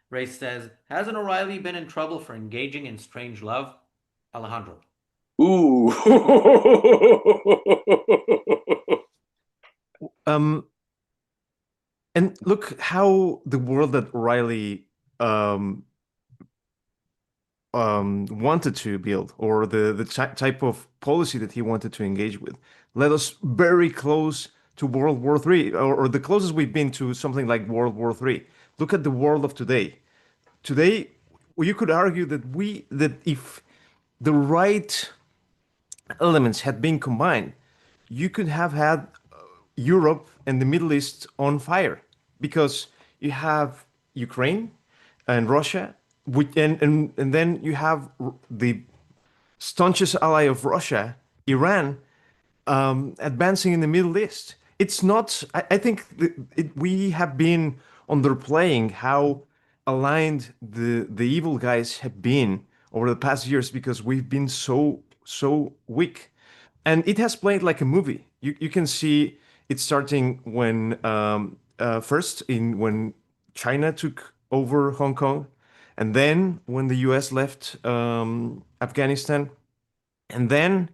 Race says, hasn't O'Reilly been in trouble for engaging in strange love? Alejandro. Ooh. And look how the world that O'Reilly wanted to build, or the type of policy that he wanted to engage with, led us very close to World War III, or the closest we've been to something like World War III. Look at the world of today. Today, you could argue that if the right elements had been combined, you could have had Europe and the Middle East on fire, because you have Ukraine and Russia, and then you have the staunchest ally of Russia, Iran, advancing in the Middle East. It's not. I think we have been underplaying how aligned the evil guys have been over the past years, because we've been so weak, and it has played like a movie. You can see it starting when when China took over Hong Kong, and then when the U.S. left Afghanistan, and then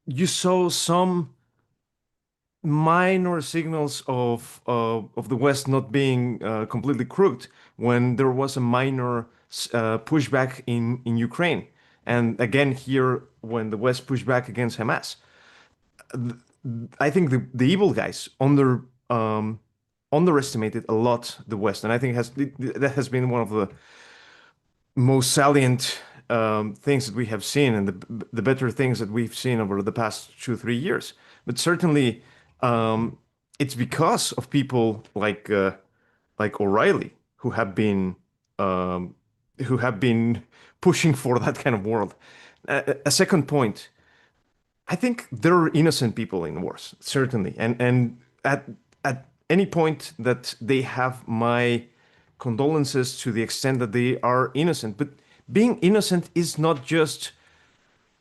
you saw some minor signals of the West not being completely crooked when there was a minor pushback in Ukraine, and again here when the West pushed back against Hamas. I think the evil guys underestimated a lot the West, and I think that has been one of the most salient things that we have seen, and the better things that we've seen over the past 2-3 years. But certainly, it's because of people like O'Reilly who have been pushing for that kind of world. A second point, I think there are innocent people in wars, certainly, and at any point that they have my condolences to the extent that they are innocent. But being innocent is not just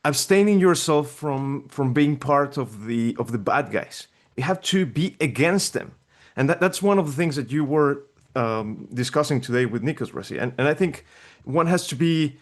abstaining yourself from being part of the bad guys. You have to be against them, and that's one of the things that you were discussing today with Nikos, Rossi. And I think one has to be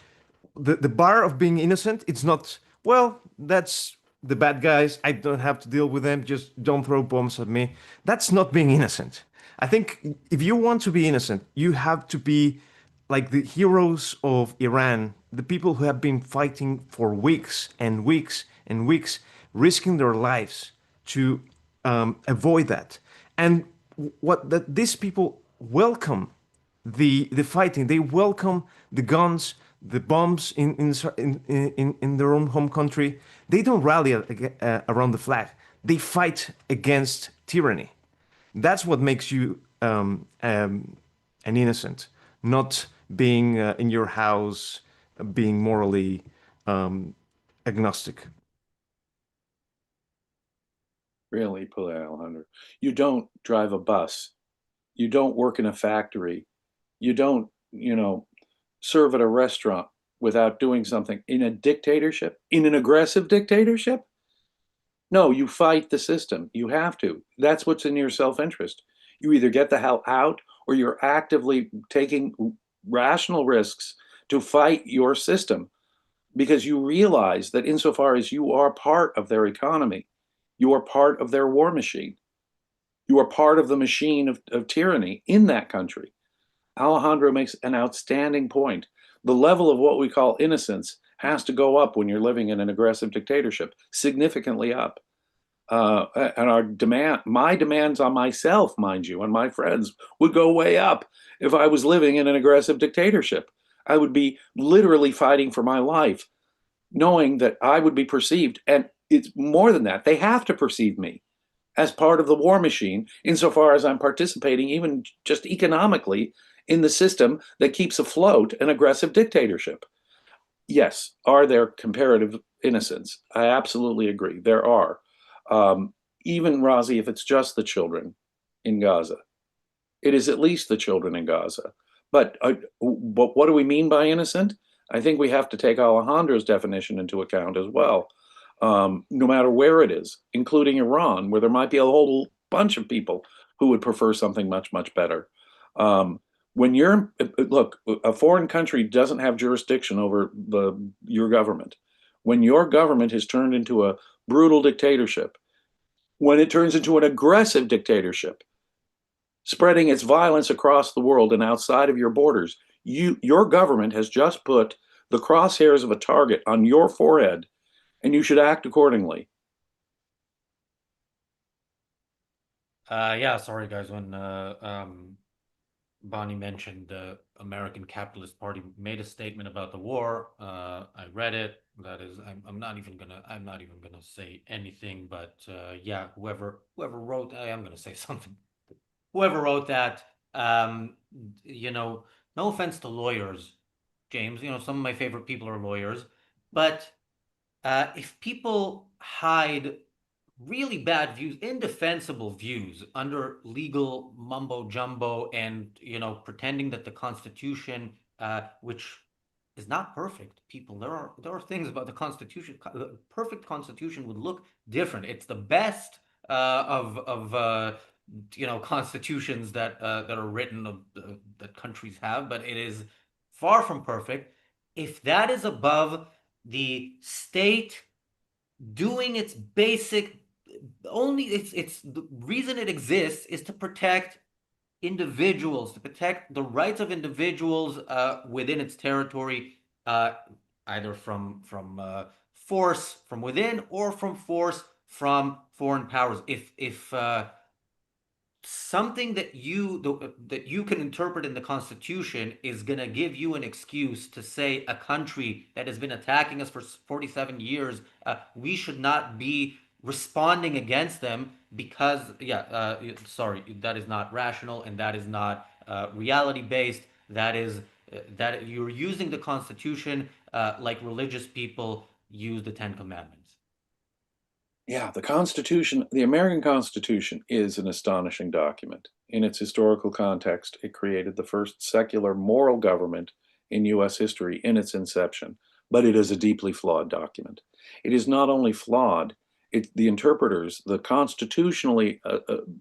the bar of being innocent. It's not, well, that's the bad guys, I don't have to deal with them, just don't throw bombs at me. That's not being innocent. I think if you want to be innocent, you have to be like the heroes of Iran, the people who have been fighting for weeks and weeks and weeks, risking their lives to avoid that. And these people welcome the fighting, they welcome the guns, the bombs in their own home country, they don't rally around the flag. They fight against tyranny. That's what makes you an innocent, not being in your house, being morally agnostic. Really, Alejandro. You don't drive a bus. You don't work in a factory. You don't, serve at a restaurant without doing something in a dictatorship, in an aggressive dictatorship. No, you fight the system. You have to. That's what's in your self-interest. You either get the hell out or you're actively taking rational risks to fight your system because you realize that insofar as you are part of their economy, you are part of their war machine. You are part of the machine of tyranny in that country. Alejandro makes an outstanding point. The level of what we call innocence has to go up when you're living in an aggressive dictatorship, significantly up. And my demands on myself, mind you, and my friends would go way up if I was living in an aggressive dictatorship. I would be literally fighting for my life, knowing that I would be perceived, and it's more than that. They have to perceive me as part of the war machine, insofar as I'm participating, even just economically, in the system that keeps afloat an aggressive dictatorship. Yes, are there comparative innocence? I absolutely agree. There are. Even, Razi, if it's just the children in Gaza, it is at least the children in Gaza. But what do we mean by innocent? I think we have to take Alejandro's definition into account as well. No matter where it is, including Iran, where there might be a whole bunch of people who would prefer something much, much better. When look, a foreign country doesn't have jurisdiction over your government. When your government has turned into a brutal dictatorship, when it turns into an aggressive dictatorship, spreading its violence across the world and outside of your borders, your government has just put the crosshairs of a target on your forehead, and you should act accordingly. Yeah, sorry guys, when Bonnie mentioned the American Capitalist Party made a statement about the war. I read it. That is, I'm not even gonna say anything. But yeah, whoever wrote, I am gonna say something. Whoever wrote that, no offense to lawyers, James. Some of my favorite people are lawyers, but if people hide really bad views, indefensible views under legal mumbo jumbo and, pretending that the Constitution, which is not perfect, people, there are things about the Constitution. The perfect Constitution would look different. It's the best of constitutions that are written that countries have, but it is far from perfect. If that is above the state doing its basic, it's the reason it exists is to protect individuals, to protect the rights of individuals within its territory, either from force from within or from force from foreign powers. If something that you can interpret in the Constitution is going to give you an excuse to say a country that has been attacking us for 47 years, we should not be responding against them because, sorry, that is not rational and that is not reality based. That is that you're using the Constitution like religious people use the Ten Commandments. Yeah, the Constitution, the American Constitution, is an astonishing document. In its historical context, it created the first secular moral government in U.S. history in its inception, but it is a deeply flawed document. It is not only flawed, the interpreters, the constitutionally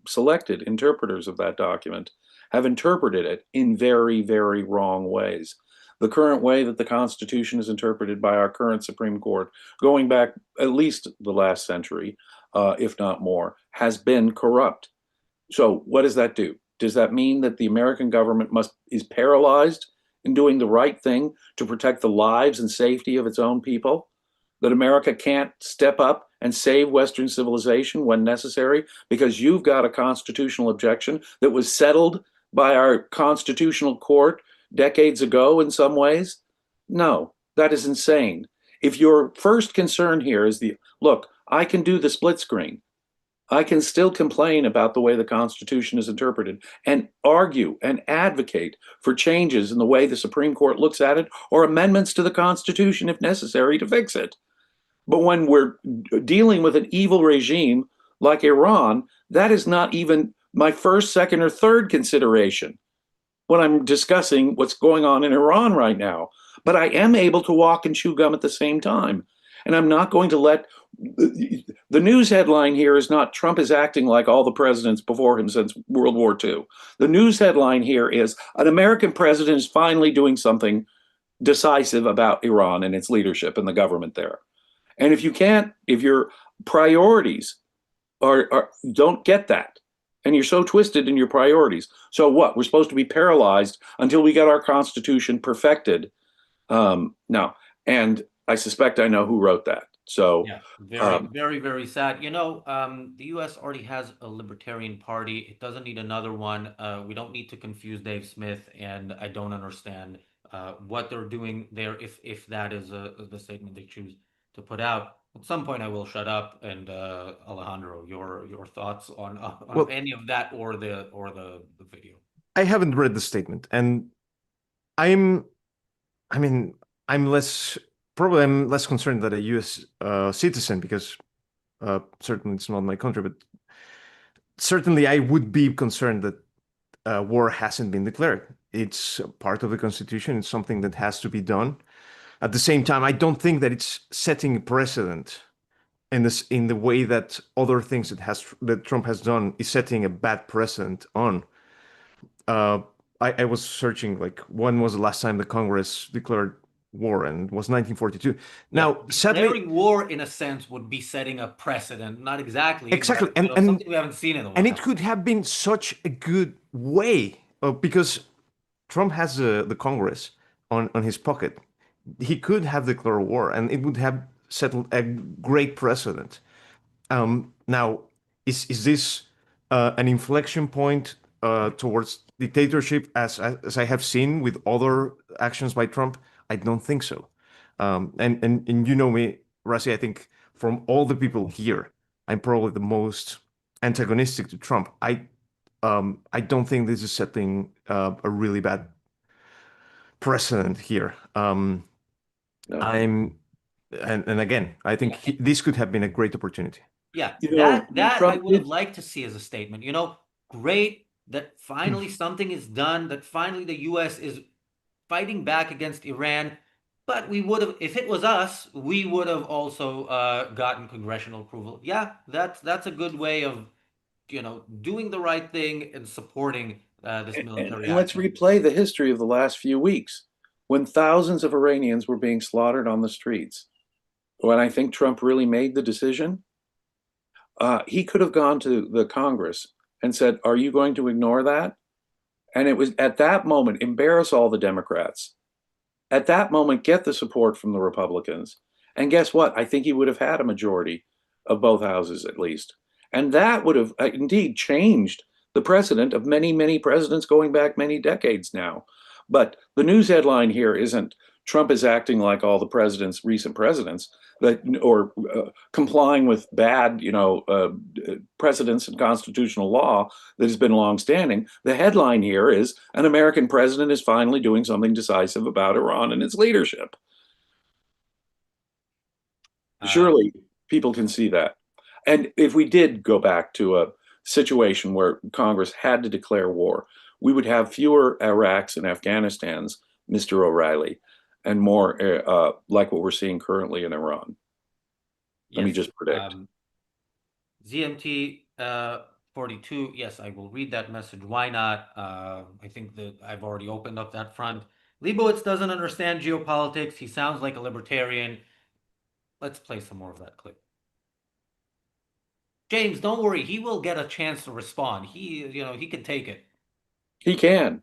selected interpreters of that document, have interpreted it in very, very wrong ways. The current way that the Constitution is interpreted by our current Supreme Court, going back at least the last century, if not more, has been corrupt. So what does that do? Does that mean that the American government is paralyzed in doing the right thing to protect the lives and safety of its own people? That America can't step up and save Western civilization when necessary because you've got a constitutional objection that was settled by our constitutional court decades ago in some ways? No, that is insane. If your first concern here is look, I can do the split screen. I can still complain about the way the Constitution is interpreted and argue and advocate for changes in the way the Supreme Court looks at it or amendments to the Constitution if necessary to fix it. But when we're dealing with an evil regime like Iran, that is not even my first, second, or third consideration when I'm discussing what's going on in Iran right now. But I am able to walk and chew gum at the same time. And I'm not going to let the news headline here is not Trump is acting like all the presidents before him since World War II. The news headline here is an American president is finally doing something decisive about Iran and its leadership and the government there. And if your priorities don't get that, and you're so twisted in your priorities, so what? We're supposed to be paralyzed until we get our Constitution perfected. No, and I suspect I know who wrote that. So yeah, very, very sad. The U.S. already has a libertarian party. It doesn't need another one. We don't need to confuse Dave Smith, and I don't understand what they're doing there if that is the statement they choose to put out. At some point, I will shut up. And Alejandro, your thoughts on any of that or the video? I haven't read the statement, and I'm less concerned that a U.S. Citizen, because certainly it's not my country, but certainly I would be concerned that war hasn't been declared. It's part of the Constitution. It's something that has to be done. At the same time, I don't think that it's setting a precedent in the way that other things that Trump has done is setting a bad precedent on. I was searching, like, when was the last time the Congress declared war, and it was 1942. Now, sadly, declaring war in a sense would be setting a precedent, not exactly, exactly, but, and something we haven't seen in a while. And it could have been such a good way, because Trump has the Congress on his pocket. He could have declared war, and it would have settled a great precedent. Now, is this an inflection point towards dictatorship, as I have seen with other actions by Trump? I don't think so. And you know me, Rassi, I think from all the people here, I'm probably the most antagonistic to Trump. I don't think this is setting a really bad precedent here. No. And again, I think this could have been a great opportunity. Yeah, that I would have liked to see as a statement. Great that finally something is done, that finally the U.S. is fighting back against Iran. But we would have, if it was us, we would have also gotten congressional approval. Yeah, that's a good way of, doing the right thing and supporting this military. And let's replay the history of the last few weeks, when thousands of Iranians were being slaughtered on the streets. When I think Trump really made the decision, he could have gone to the Congress and said, "Are you going to ignore that?" And it was at that moment, embarrass all the Democrats. At that moment, get the support from the Republicans. And guess what? I think he would have had a majority of both houses at least. And that would have indeed changed the precedent of many, many presidents going back many decades now. But the news headline here isn't Trump is acting like all the recent presidents, or complying with bad, precedents and constitutional law that has been longstanding. The headline here is an American president is finally doing something decisive about Iran and its leadership. Surely people can see that. And if we did go back to a situation where Congress had to declare war, we would have fewer Iraqs and Afghanistans, Mr. O'Reilly, and more like what we're seeing currently in Iran. Let me just predict. ZMT 42, yes, I will read that message. Why not? I think that I've already opened up that front. Leibowitz doesn't understand geopolitics. He sounds like a libertarian. Let's play some more of that clip. James, don't worry. He will get a chance to respond. He can take it. He can.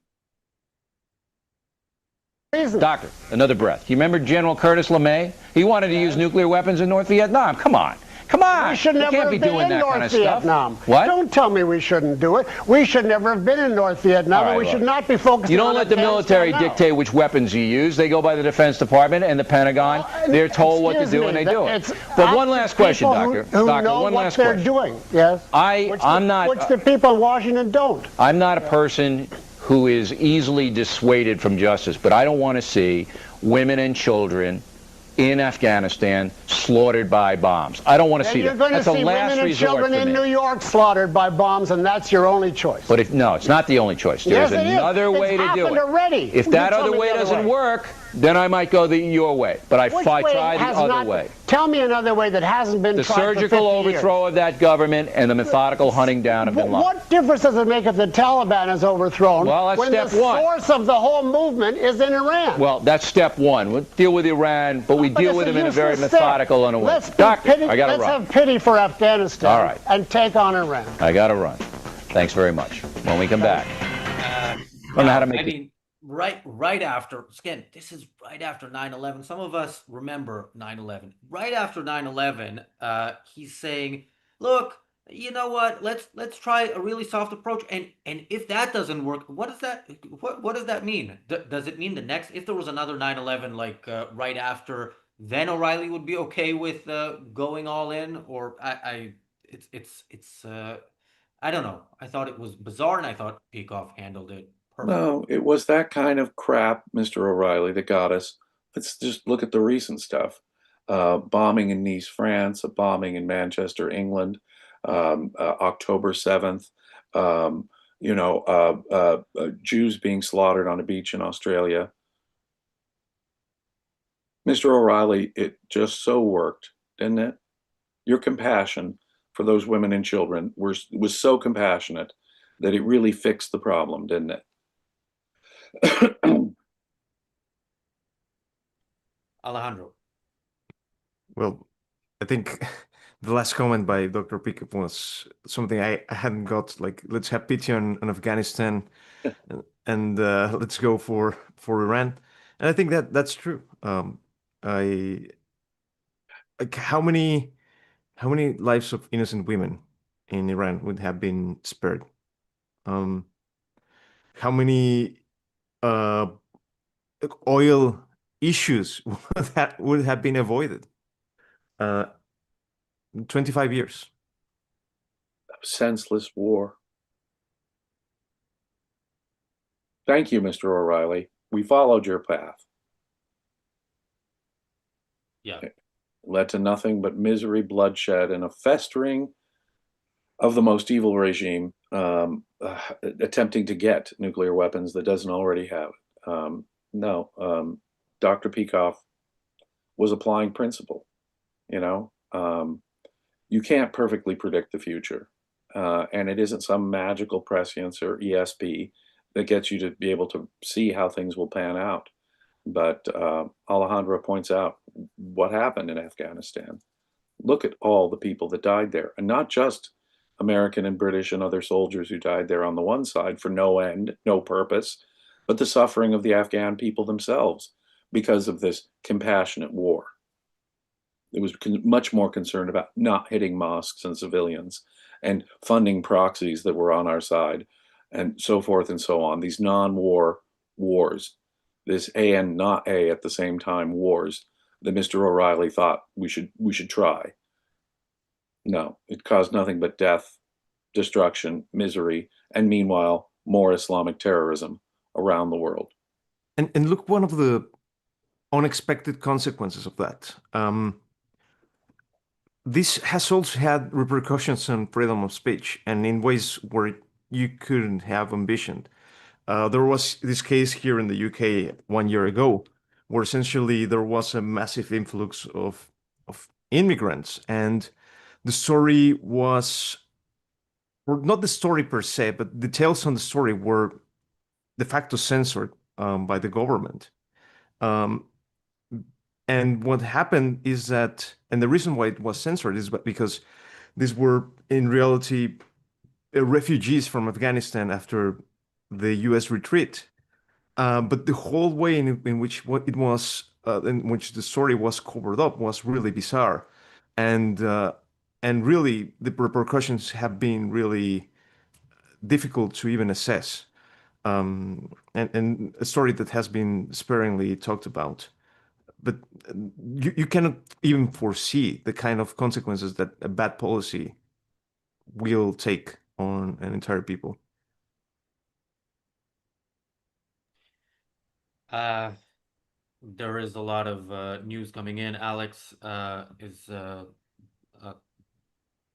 Doctor, another breath. You remember General Curtis LeMay? He wanted to use nuclear weapons in North Vietnam. Come on. Come on. We should You never can't have be been doing in that North kind of stuff. Vietnam. What? Don't tell me we shouldn't do it. We should never have been in North Vietnam, All right, and we look. should not be focusing You don't on let the military Afghanistan now. dictate which weapons you use. They go by the Defense Department and the Pentagon. They're told what to Excuse do and me, they do it. it's But one last question, people Doctor. who Doctor, know one what last they're question. doing. Yes. Which the people in Washington don't. I'm not a person who is easily dissuaded from justice, but I don't want to see women and children in Afghanistan slaughtered by bombs. I don't want to Then see you're that. going to That's a see last women and resort children for in me. New York slaughtered by bombs, and that's your only choice. But no, it's not the only choice. Yes, There's it is. another It's way to do happened it. already. If You that tell other me way the other doesn't way. work, then I might go your way. But I Which try way the has other not- way. Tell me another way that hasn't been The tried for surgical 50 years. overthrow of that government and the methodical hunting down of bin Laden. What difference does it make if the Taliban is overthrown Well, that's when step the one. source of the whole movement is in Iran? Well, that's step one. We'll deal with Iran, but we But deal it's with a them in a very useless step. methodical and a way. Let's be Doctor, pity- I got to let's run. have pity for Afghanistan All right. and take on Iran. I got to run. Thanks very much. When we come back, I don't know how to make I it. mean, right after, again, this is right after 9/11. Some of us remember 9/11. Right after 9/11, he's saying, look, you know what? Let's try a really soft approach. And if that doesn't work, what does that mean? Does it mean the next, if there was another 9/11 like right after, then O'Reilly would be okay with going all in? Or it's I don't know. I thought it was bizarre, and I thought Peikoff handled it perfectly. No, it was that kind of crap, Mr. O'Reilly, that got us. Let's just look at the recent stuff. Bombing in Nice, France, a bombing in Manchester, England, October 7th, Jews being slaughtered on a beach in Australia. Mr. O'Reilly, it just so worked, didn't it? Your compassion for those women and children was so compassionate that it really fixed the problem, didn't it? Alejandro. Well, I think the last comment by Dr. Pickup was something I hadn't got. Like, let's have pity on Afghanistan, and let's go for Iran. And I think that's true. I like how many lives of innocent women in Iran would have been spared? How many oil issues that would have been avoided? 25 years. Senseless war. Thank you, Mr. O'Reilly. We followed your path. Yeah. Led to nothing but misery, bloodshed, and a festering of the most evil regime attempting to get nuclear weapons that doesn't already have it. Dr. Peikoff was applying principle. You can't perfectly predict the future, and it isn't some magical prescience or ESP that gets you to be able to see how things will pan out. But Alejandro points out what happened in Afghanistan. Look at all the people that died there, and not just American and British and other soldiers who died there on the one side for no end, no purpose, but the suffering of the Afghan people themselves because of this compassionate war. It was much more concerned about not hitting mosques and civilians and funding proxies that were on our side and so forth and so on. These non-war wars, this A and not A at the same time wars that Mr. O'Reilly thought we should try. No, it caused nothing but death, destruction, misery, and meanwhile, more Islamic terrorism around the world. And look, one of the unexpected consequences of that. This has also had repercussions on freedom of speech, and in ways where you couldn't have envisioned. There was this case here in the UK 1 year ago, where essentially there was a massive influx of immigrants, and the story was, or not the story per se, but details on the story were de facto censored by the government. And what happened is that, and the reason why it was censored is because these were in reality refugees from Afghanistan after the U.S. retreat. But the whole way in which it was, in which the story was covered up was really bizarre. And and really the repercussions have been really difficult to even assess, and a story that has been sparingly talked about. But you cannot even foresee the kind of consequences that a bad policy will take on an entire people. There is a lot of news coming in. Alex is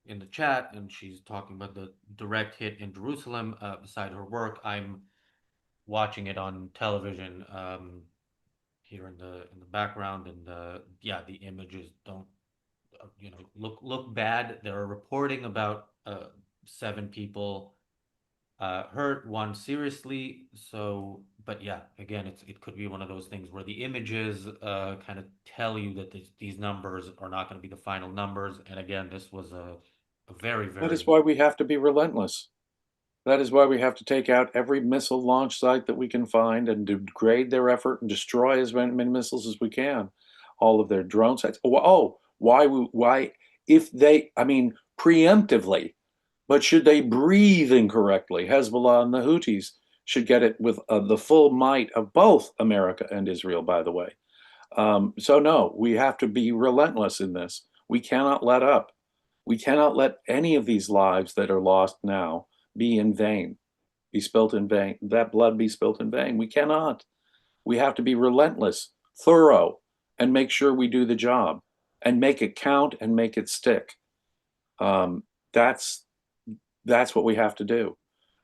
in the chat, and she's talking about the direct hit in Jerusalem beside her work. I'm watching it on television here in the background, and yeah, the images don't look bad. They're reporting about 7 people hurt, 1 seriously. So, but yeah, again, it could be one of those things where the images kind of tell you that these numbers are not going to be the final numbers. And again, this was a very, That is very. why we have to be relentless. That is why we have to take out every missile launch site that we can find and degrade their effort and destroy as many missiles as we can. All of their drone sites. Oh, why, if they, I mean, preemptively, but should they breathe incorrectly, Hezbollah and the Houthis should get it with the full might of both America and Israel, by the way. So no, we have to be relentless in this. We cannot let up. We cannot let any of these lives that are lost now be in vain, be spilt in vain, that blood be spilt in vain. We cannot. We have to be relentless, thorough, and make sure we do the job and make it count and make it stick. That's what we have to do.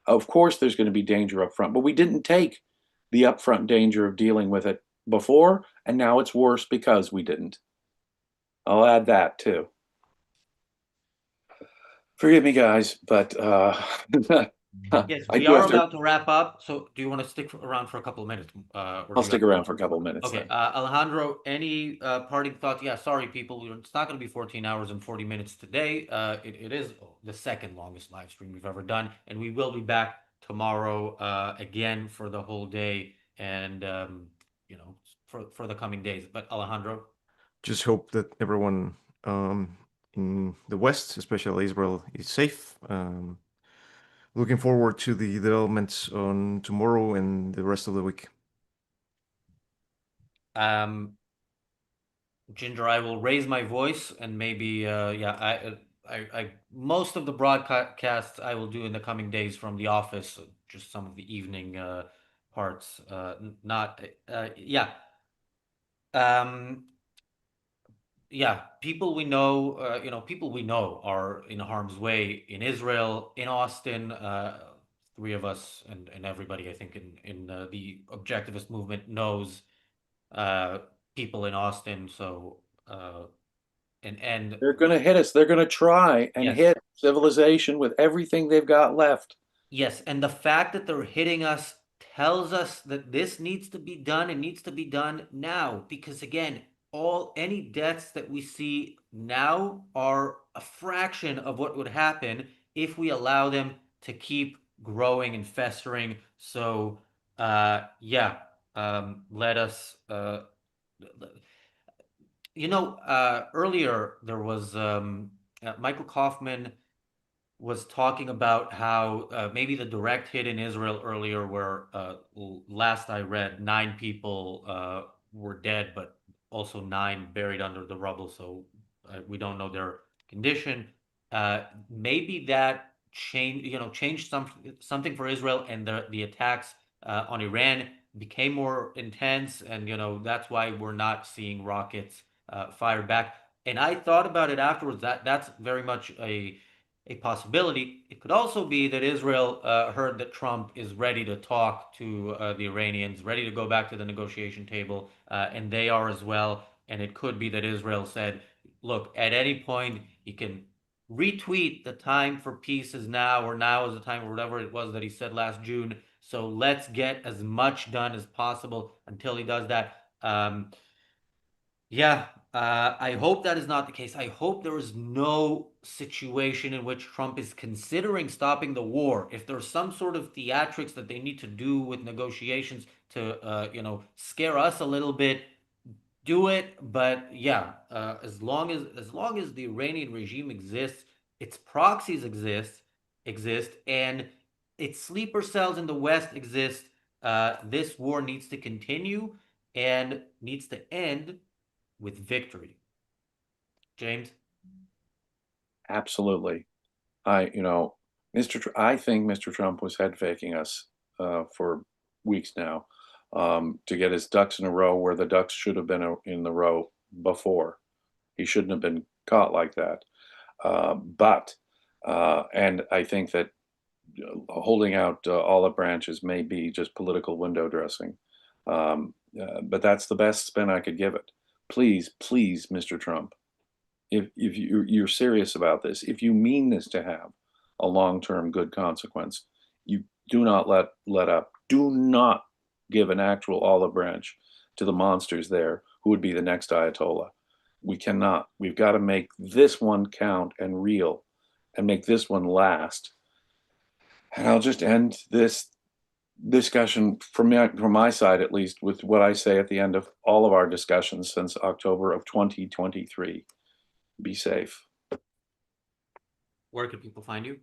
Of course, there's going to be danger up front, but we didn't take the upfront danger of dealing with it before, and now it's worse because we didn't. I'll add that too. Forgive me, guys, but Yes, we are about to wrap up. So, do you want to stick around for a couple of minutes? I'll stick around for a couple of minutes. Okay, Alejandro, any parting thoughts? Yeah, sorry, people, it's not going to be 14 hours and 40 minutes today. It is the second longest live stream we've ever done, and we will be back tomorrow again for the whole day, and for the coming days. But Alejandro, just hope that everyone in the West, especially Israel, is safe. Looking forward to the developments on tomorrow and the rest of the week. Ginger, I will raise my voice, and maybe I most of the broadcasts I will do in the coming days from the office, just some of the evening parts. Not yeah. Yeah, people we know, people we know are in harm's way in Israel, in Austin. 3 of us and everybody, I think, in the objectivist movement knows people in Austin. So and they're going to hit us. They're going to try and Yes. hit civilization with everything they've got left. Yes, and the fact that they're hitting us tells us that this needs to be done and needs to be done now, because again, any deaths that we see now are a fraction of what would happen if we allow them to keep growing and festering. So yeah, let us earlier there was Michael Kaufman was talking about how maybe the direct hit in Israel earlier, where last I read, 9 people were dead, but also 9 buried under the rubble. So we don't know their condition. Maybe that changed something for Israel, and the attacks on Iran became more intense, and that's why we're not seeing rockets fired back. And I thought about it afterwards. That's very much a possibility. It could also be that Israel heard that Trump is ready to talk to the Iranians, ready to go back to the negotiation table, and they are as well. And it could be that Israel said, look, at any point, you can retweet the time for peace is now, or now is the time, or whatever it was that he said last June. So let's get as much done as possible until he does that. Yeah, I hope that is not the case. I hope there is no situation in which Trump is considering stopping the war. If there's some sort of theatrics that they need to do with negotiations to, scare us a little bit, do it. But yeah, as long as the Iranian regime exists, its proxies exist, and its sleeper cells in the West exist. This war needs to continue and needs to end with victory. James? Absolutely. I think Mr. Trump was head faking us for weeks now to get his ducks in a row where the ducks should have been in the row before. He shouldn't have been caught like that. And I think that holding out olive branches may be just political window dressing. But that's the best spin I could give it. Please, please, Mr. Trump, if you're serious about this, if you mean this to have a long-term good consequence, you do not let up. Do not give an actual olive branch to the monsters there who would be the next Ayatollah. We cannot. We've got to make this one count and real and make this one last. And I'll just end this discussion from my side, at least, with what I say at the end of all of our discussions since October of 2023. Be safe. Where can people find you?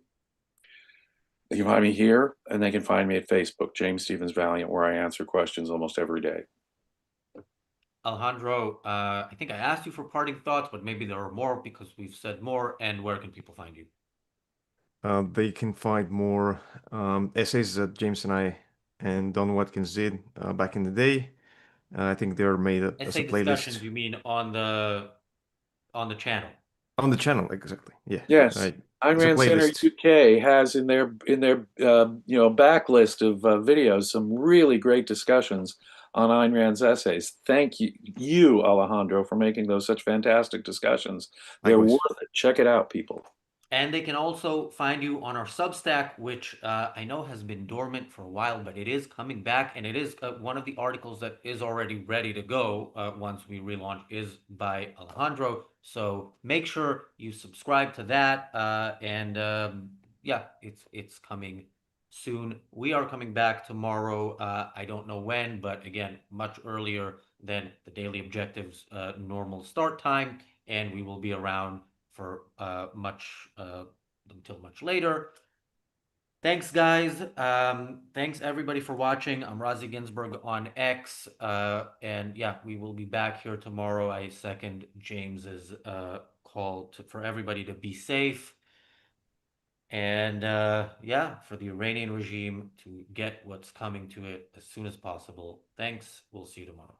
They can find me here, and they can find me at Facebook, James Stevens Valiant, where I answer questions almost every day. Alejandro, I think I asked you for parting thoughts, but maybe there are more because we've said more. And where can people find you? They can find more essays that James and I and Don Watkins did back in the day. I think they're made as a Essay playlist. discussions, you mean on the channel? On the channel, exactly. Yeah. Yes. Right. Ayn Rand Center UK has in their backlist of videos some really great discussions on Ayn Rand's essays. Thank you, Alejandro, for making those such fantastic discussions. They're Likewise. worth it. Check it out, people. And they can also find you on our Substack, which I know has been dormant for a while, but it is coming back, and it is one of the articles that is already ready to go once we relaunch is by Alejandro. So make sure you subscribe to that, yeah, it's coming soon. We are coming back tomorrow. I don't know when, but again, much earlier than the Daily Objectives normal start time, and we will be around for until much later. Thanks, guys. Thanks everybody for watching. I'm Razi Ginsburg on X, and yeah, we will be back here tomorrow. I second James's call for everybody to be safe, and yeah, for the Iranian regime to get what's coming to it as soon as possible. Thanks. We'll see you tomorrow.